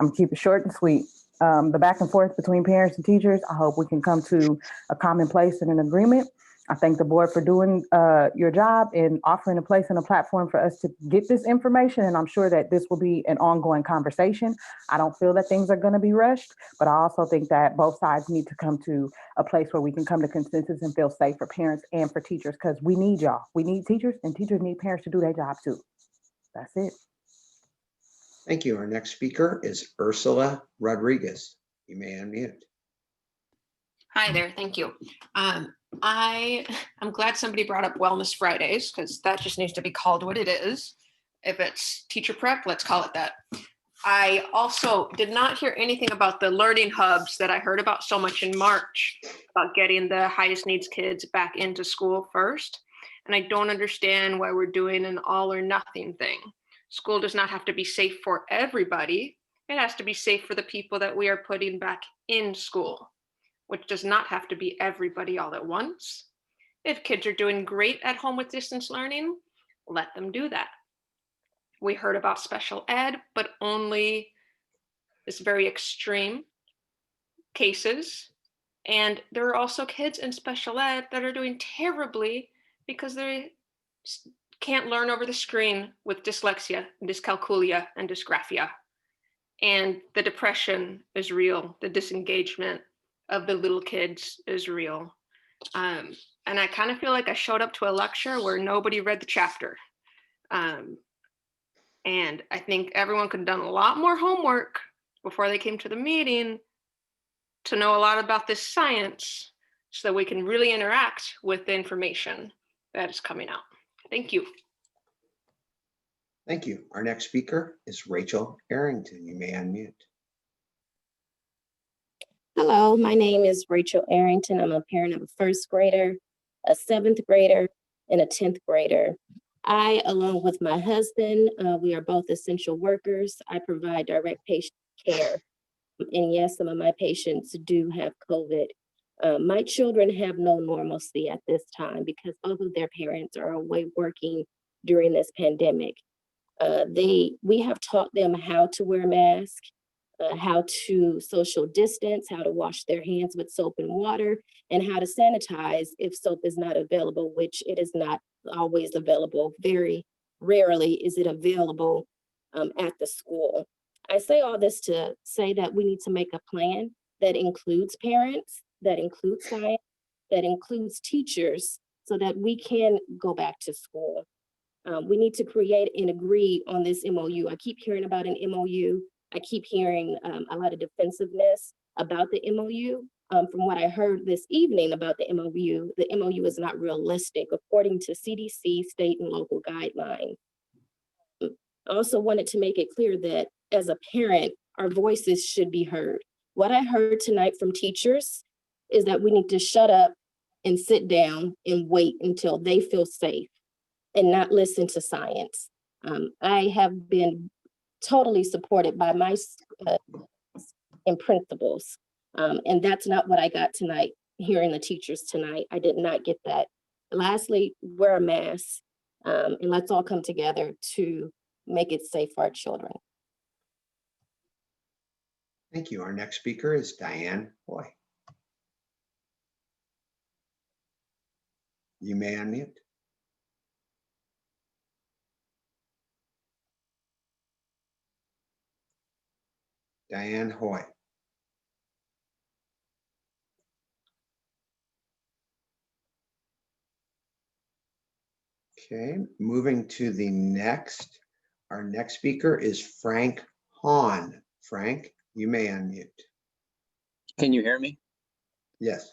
I'm gonna keep it short and sweet. The back and forth between parents and teachers, I hope we can come to a common place and an agreement. I thank the board for doing your job and offering a place and a platform for us to get this information. And I'm sure that this will be an ongoing conversation. I don't feel that things are going to be rushed, but I also think that both sides need to come to a place where we can come to consensus and feel safe for parents and for teachers, because we need y'all. We need teachers, and teachers need parents to do their job too. That's it. Thank you. Our next speaker is Ursula Rodriguez. You may unmute. Hi there, thank you. I'm glad somebody brought up Wellness Fridays, because that just needs to be called what it is. If it's teacher prep, let's call it that. I also did not hear anything about the learning hubs that I heard about so much in March, about getting the highest needs kids back into school first. And I don't understand why we're doing an all or nothing thing. School does not have to be safe for everybody. It has to be safe for the people that we are putting back in school, which does not have to be everybody all at once. If kids are doing great at home with distance learning, let them do that. We heard about special ed, but only this very extreme cases. And there are also kids in special ed that are doing terribly because they can't learn over the screen with dyslexia, dyscalculia, and dysgraphia. And the depression is real, the disengagement of the little kids is real. And I kind of feel like I showed up to a lecture where nobody read the chapter. And I think everyone could have done a lot more homework before they came to the meeting to know a lot about this science so that we can really interact with the information that is coming out. Thank you. Thank you. Our next speaker is Rachel Arrington. You may unmute. Hello, my name is Rachel Arrington. I'm a parent of a first grader, a seventh grader, and a 10th grader. I, along with my husband, we are both essential workers. I provide direct patient care. And yes, some of my patients do have COVID. My children have no normalcy at this time because both of their parents are away working during this pandemic. We have taught them how to wear masks, how to social distance, how to wash their hands with soap and water, and how to sanitize if soap is not available, which it is not always available. Very rarely is it available at the school. I say all this to say that we need to make a plan that includes parents, that includes science, that includes teachers, so that we can go back to school. We need to create and agree on this MOU. I keep hearing about an MOU. I keep hearing a lot of defensiveness about the MOU. From what I heard this evening about the MOU is not realistic according to CDC, state and local guidelines. I also wanted to make it clear that as a parent, our voices should be heard. What I heard tonight from teachers is that we need to shut up and sit down and wait until they feel safe and not listen to science. I have been totally supported by my and principals. And that's not what I got tonight, hearing the teachers tonight. I did not get that. Lastly, wear a mask and let's all come together to make it safe for our children. Thank you. Our next speaker is Diane Hoy. You may unmute. Diane Hoy. Okay, moving to the next. Our next speaker is Frank Hahn. Frank, you may unmute. Can you hear me? Yes.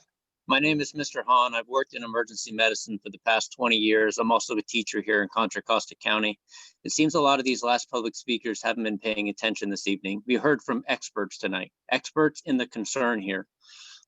My name is Mr. Hahn. I've worked in emergency medicine for the past 20 years. I'm also a teacher here in Contra, Costa County. It seems a lot of these last public speakers haven't been paying attention this evening. We heard from experts tonight, experts in the concern here.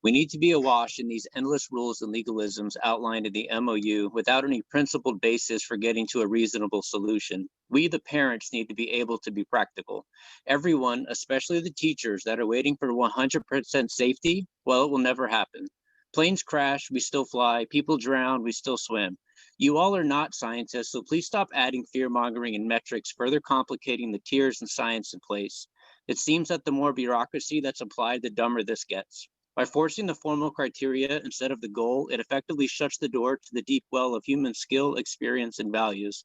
We need to be awash in these endless rules and legalisms outlined in the MOU without any principled basis for getting to a reasonable solution. We, the parents, need to be able to be practical. Everyone, especially the teachers that are waiting for 100% safety, well, it will never happen. Planes crash, we still fly. People drown, we still swim. You all are not scientists, so please stop adding fear-mongering and metrics, further complicating the tiers and science in place. It seems that the more bureaucracy that's applied, the dumber this gets. By forcing the formal criteria instead of the goal, it effectively shuts the door to the deep well of human skill, experience, and values.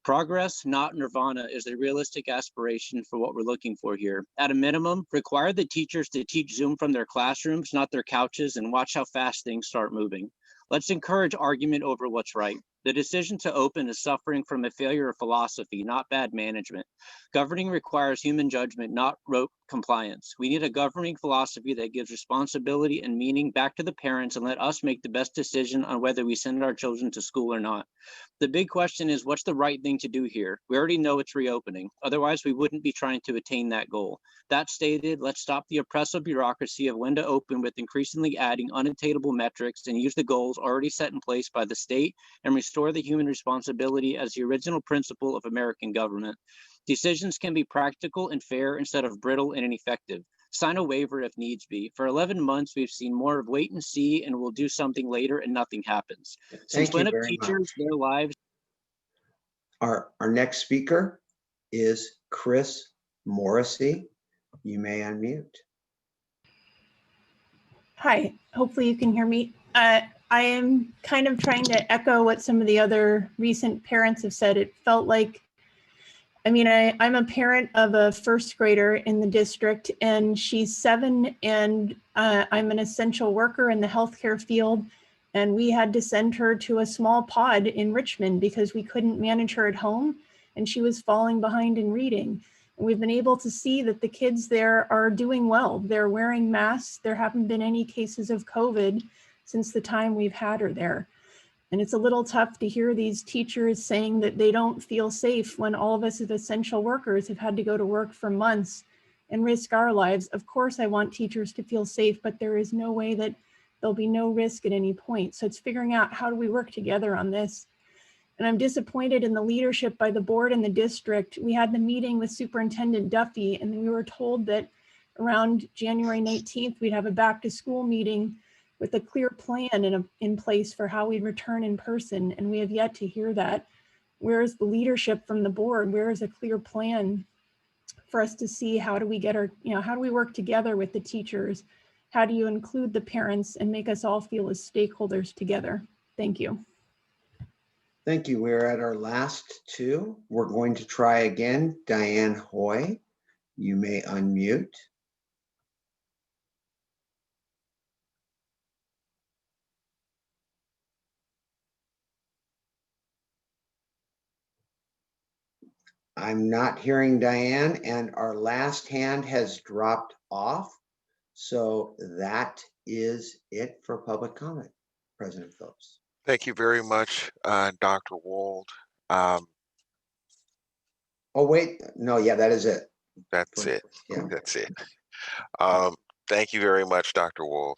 Progress, not nirvana, is a realistic aspiration for what we're looking for here. At a minimum, require the teachers to teach Zoom from their classrooms, not their couches, and watch how fast things start moving. Let's encourage argument over what's right. The decision to open is suffering from a failure of philosophy, not bad management. Governing requires human judgment, not rote compliance. We need a governing philosophy that gives responsibility and meaning back to the parents and let us make the best decision on whether we send our children to school or not. The big question is, what's the right thing to do here? We already know it's reopening. Otherwise, we wouldn't be trying to attain that goal. That stated, let's stop the oppressive bureaucracy of when to open with increasingly adding unattainable metrics and use the goals already set in place by the state and restore the human responsibility as the original principle of American government. Decisions can be practical and fair instead of brittle and ineffective. Sign a waiver if needs be. For 11 months, we've seen more of wait and see, and we'll do something later and nothing happens. Since Thank when you have very teachers, much. their lives. Our next speaker is Chris Morrissey. You may unmute. Hi, hopefully you can hear me. I am kind of trying to echo what some of the other recent parents have said. It felt like, I'm a parent of a first grader in the district, and she's 7, and I'm an essential worker in the healthcare field. And we had to send her to a small pod in Richmond because we couldn't manage her at home, and she was falling behind in reading. And we've been able to see that the kids there are doing well. They're wearing masks. There haven't been any cases of COVID since the time we've had her there. And it's a little tough to hear these teachers saying that they don't feel safe when all of us as essential workers have had to go to work for months and risk our lives. Of course, I want teachers to feel safe, but there is no way that there'll be no risk at any point. So it's figuring out, how do we work together on this? And I'm disappointed in the leadership by the board and the district. We had the meeting with Superintendent Duffy, and we were told that around January 19th, we'd have a back to school meeting with a clear plan in place for how we'd return in person. And we have yet to hear that. Where is the leadership from the board? Where is a clear plan for us to see, how do we get our, how do we work together with the teachers? How do you include the parents and make us all feel as stakeholders together? Thank you. Thank you. We're at our last 2. We're going to try again. Diane Hoy, you may unmute. I'm not hearing Diane, and our last hand has dropped off. So that is it for public comment. President Phillips. Thank you very much, Dr. Wold. Oh, wait, no, yeah, that is it. That's it. Yeah. That's it. Thank you very much, Dr. Wold.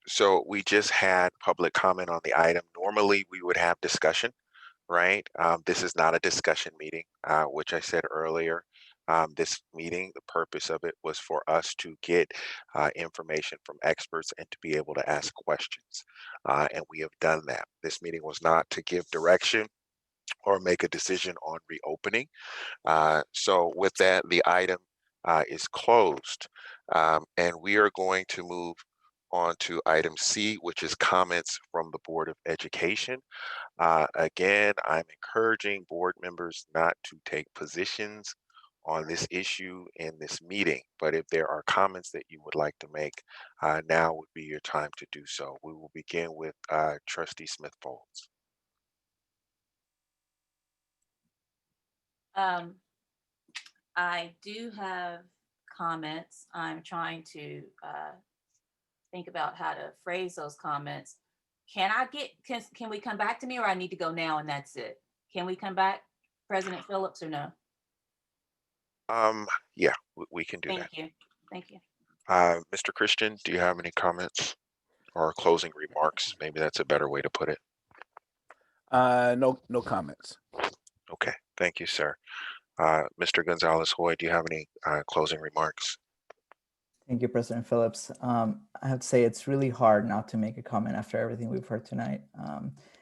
So we just had public comment on the item. Normally we would have discussion, right? This is not a discussion meeting, which I said earlier. This meeting, the purpose of it was for us to get information from experts and to be able to ask questions. And we have done that. This meeting was not to give direction or make a decision on reopening. So with that, the item is closed. And we are going to move on to item C, which is comments from the Board of Education. Again, I'm encouraging board members not to take positions on this issue in this meeting, but if there are comments that you would like to make, now would be your time to do so. We will begin with Trustee Smith-Folds. I do have comments. I'm trying to think about how to phrase those comments. Can we come back to me, or I need to go now and that's it? Can we come back, President Phillips, or no? Yeah, we can do that. Thank you. Thank you. Mr. Christian, do you have any comments or closing remarks? Maybe that's a better way to put it. No comments. Okay, thank you, sir. Mr. Gonzalez-Hoy, do you have any closing remarks? Thank you, President Phillips. I have to say it's really hard not to make a comment after everything we've heard tonight.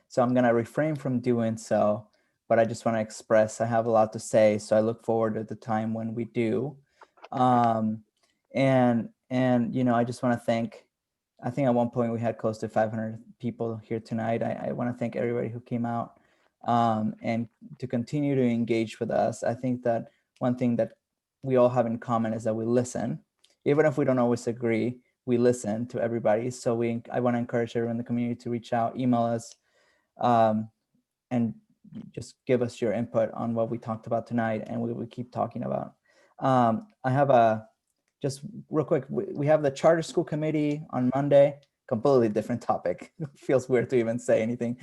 So I'm going to refrain from doing so, but I just want to express I have a lot to say, so I look forward to the time when we do. And you know, I just want to thank, I think at one point we had close to 500 people here tonight. I want to thank everybody who came out and to continue to engage with us. I think that one thing that we all have in common is that we listen. Even if we don't always agree, we listen to everybody. So I want to encourage everyone in the community to reach out, email us, and just give us your input on what we talked about tonight, and we will keep talking about. I have just real quick, we have the Charter School Committee on Monday, completely different topic. It feels weird to even say anything.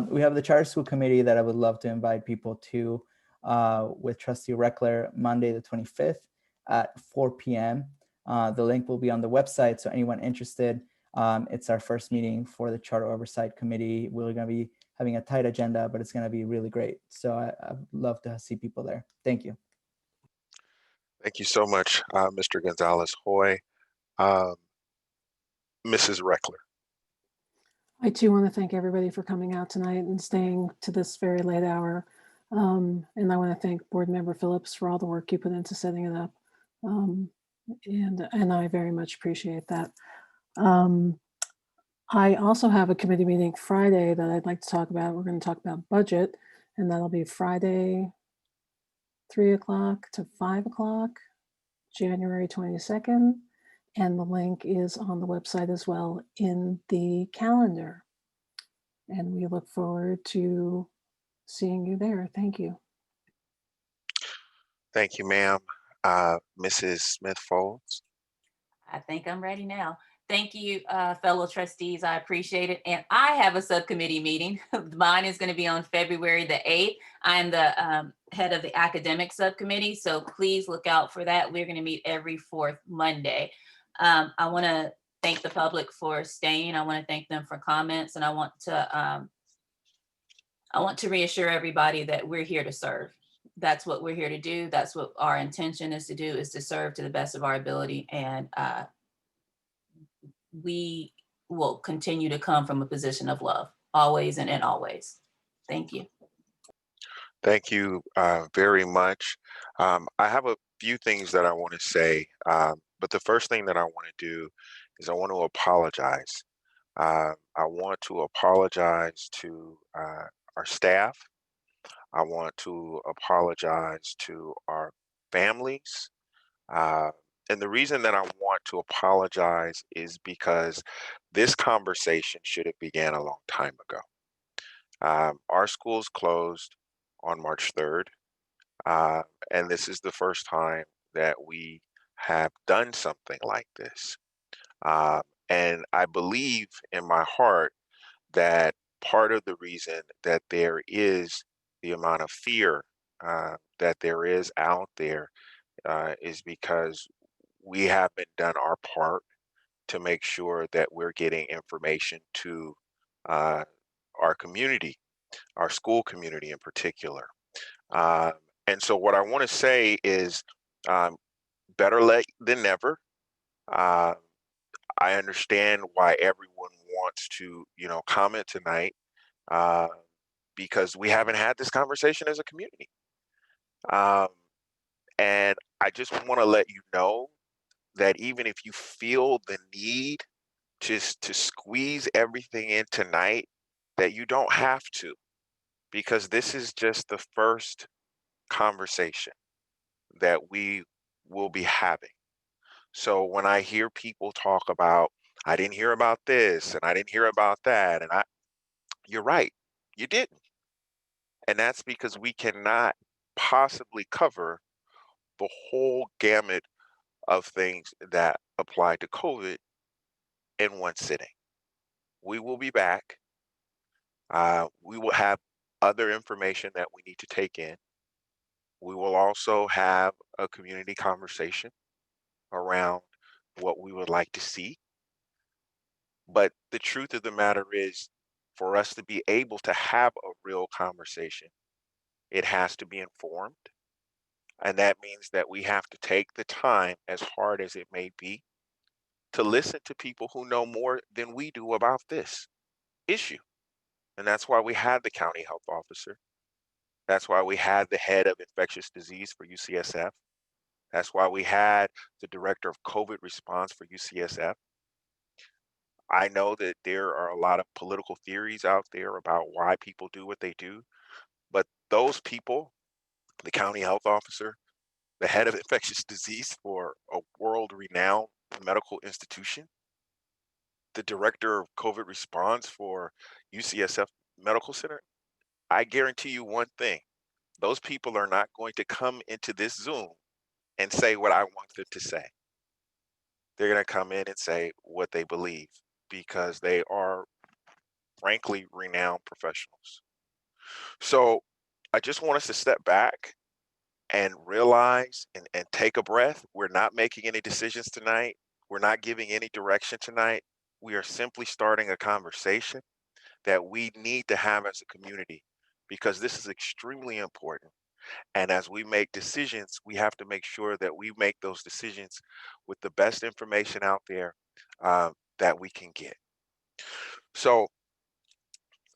We have the Charter School Committee that I would love to invite people to with Trustee Reckler, Monday the 25th at 4 p.m. The link will be on the website, so anyone interested, it's our first meeting for the Charter Oversight Committee. We're going to be having a tight agenda, but it's going to be really great. So I'd love to see people there. Thank you. Thank you so much, Mr. Gonzalez-Hoy. Mrs. Reckler. I too want to thank everybody for coming out tonight and staying to this very late hour. And I want to thank Board Member Phillips for all the work you put into setting it up. And I very much appreciate that. I also have a committee meeting Friday that I'd like to talk about. We're going to talk about budget, and that'll be Friday, 3 o'clock to 5 o'clock, January 22nd. And the link is on the website as well in the calendar. And we look forward to seeing you there. Thank you. Thank you, ma'am. Mrs. Smith-Folds. I think I'm ready now. Thank you, fellow trustees. I appreciate it. And I have a subcommittee meeting. Mine is going to be on February the 8th. I'm the head of the academic subcommittee, so please look out for that. We're going to meet every fourth Monday. I want to thank the public for staying. I want to thank them for comments, and I want to reassure everybody that we're here to serve. That's what we're here to do. That's what our intention is to do, is to serve to the best of our ability. And we will continue to come from a position of love, always and always. Thank you. Thank you very much. I have a few things that I want to say, but the first thing that I want to do is I want to apologize. I want to apologize to our staff. I want to apologize to our families. And the reason that I want to apologize is because this conversation should have began a long time ago. Our schools closed on March 3rd. And this is the first time that we have done something like this. And I believe in my heart that part of the reason that there is the amount of fear that there is out there is because we haven't done our part to make sure that we're getting information to our community, our school community in particular. And so what I want to say is um, better late than never. Uh, I understand why everyone wants to, comment tonight uh, because we haven't had this conversation as a community. Um, and I just want to let you know that even if you feel the need just to squeeze everything in tonight, that you don't have to, because this is just the first conversation that we will be having. So when I hear people talk about, I didn't hear about this and I didn't hear about that, and you're right, you didn't. And that's because we cannot possibly cover the whole gamut of things that apply to COVID in one sitting. We will be back. We will have other information that we need to take in. We will also have a community conversation around what we would like to see. But the truth of the matter is, for us to be able to have a real conversation, it has to be informed. And that means that we have to take the time, as hard as it may be, to listen to people who know more than we do about this issue. And that's why we had the county health officer. That's why we had the head of infectious disease for UCSF. That's why we had the director of COVID response for UCSF. I know that there are a lot of political theories out there about why people do what they do, but those people, the county health officer, the head of infectious disease for a world-renowned medical institution, the director of COVID response for UCSF Medical Center, I guarantee you one thing, those people are not going to come into this Zoom and say what I want them to say. They're going to come in and say what they believe because they are, frankly, renowned professionals. So I just want us to step back and realize and take a breath. We're not making any decisions tonight. We're not giving any direction tonight. We are simply starting a conversation that we need to have as a community because this is extremely important. And as we make decisions, we have to make sure that we make those decisions with the best information out there that we can get. So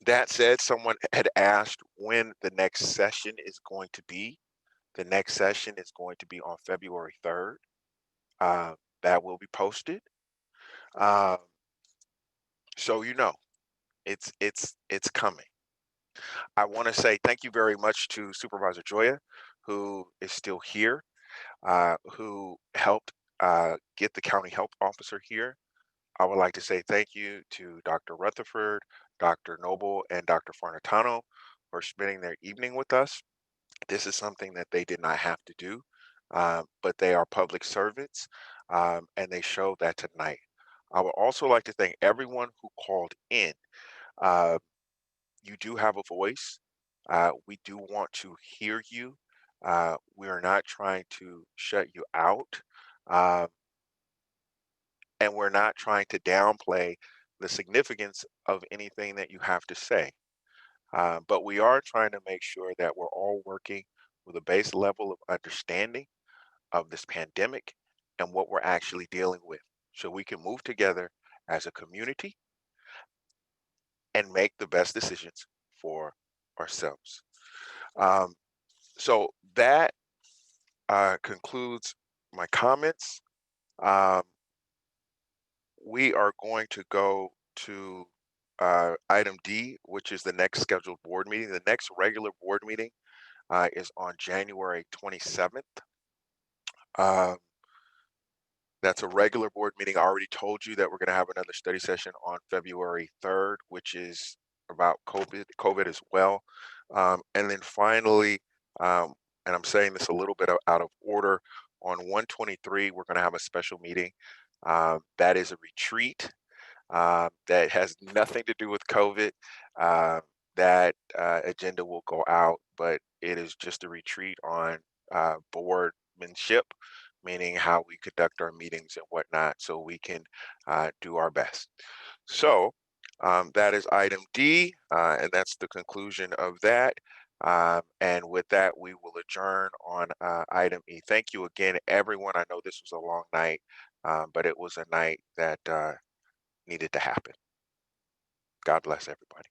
that said, someone had asked when the next session is going to be. The next session is going to be on February 3rd. That will be posted. So it's coming. I want to say thank you very much to Supervisor Joya, who is still here, who helped get the county health officer here. I would like to say thank you to Dr. Rutherford, Dr. Noble, and Dr. Farnitano for spending their evening with us. This is something that they did not have to do, but they are public servants, and they showed that tonight. I would also like to thank everyone who called in. You do have a voice. We do want to hear you. We are not trying to shut you out, and we're not trying to downplay the significance of anything that you have to say. But we are trying to make sure that we're all working with a base level of understanding of this pandemic and what we're actually dealing with, so we can move together as a community and make the best decisions for ourselves. So that concludes my comments. We are going to go to item D, which is the next scheduled board meeting. The next regular board meeting is on January 27th. That's a regular board meeting. I already told you that we're going to have another study session on February 3rd, which is about COVID as well. And then finally, and I'm saying this a little bit out of order. On 123, we're going to have a special meeting. That is a retreat that has nothing to do with COVID. That agenda will go out, but it is just a retreat on boardmanship, meaning how we conduct our meetings and whatnot, so we can do our best. So that is item D, and that's the conclusion of that. And with that, we will adjourn on item E. Thank you again, everyone. I know this was a long night, but it was a night that needed to happen. God bless everybody.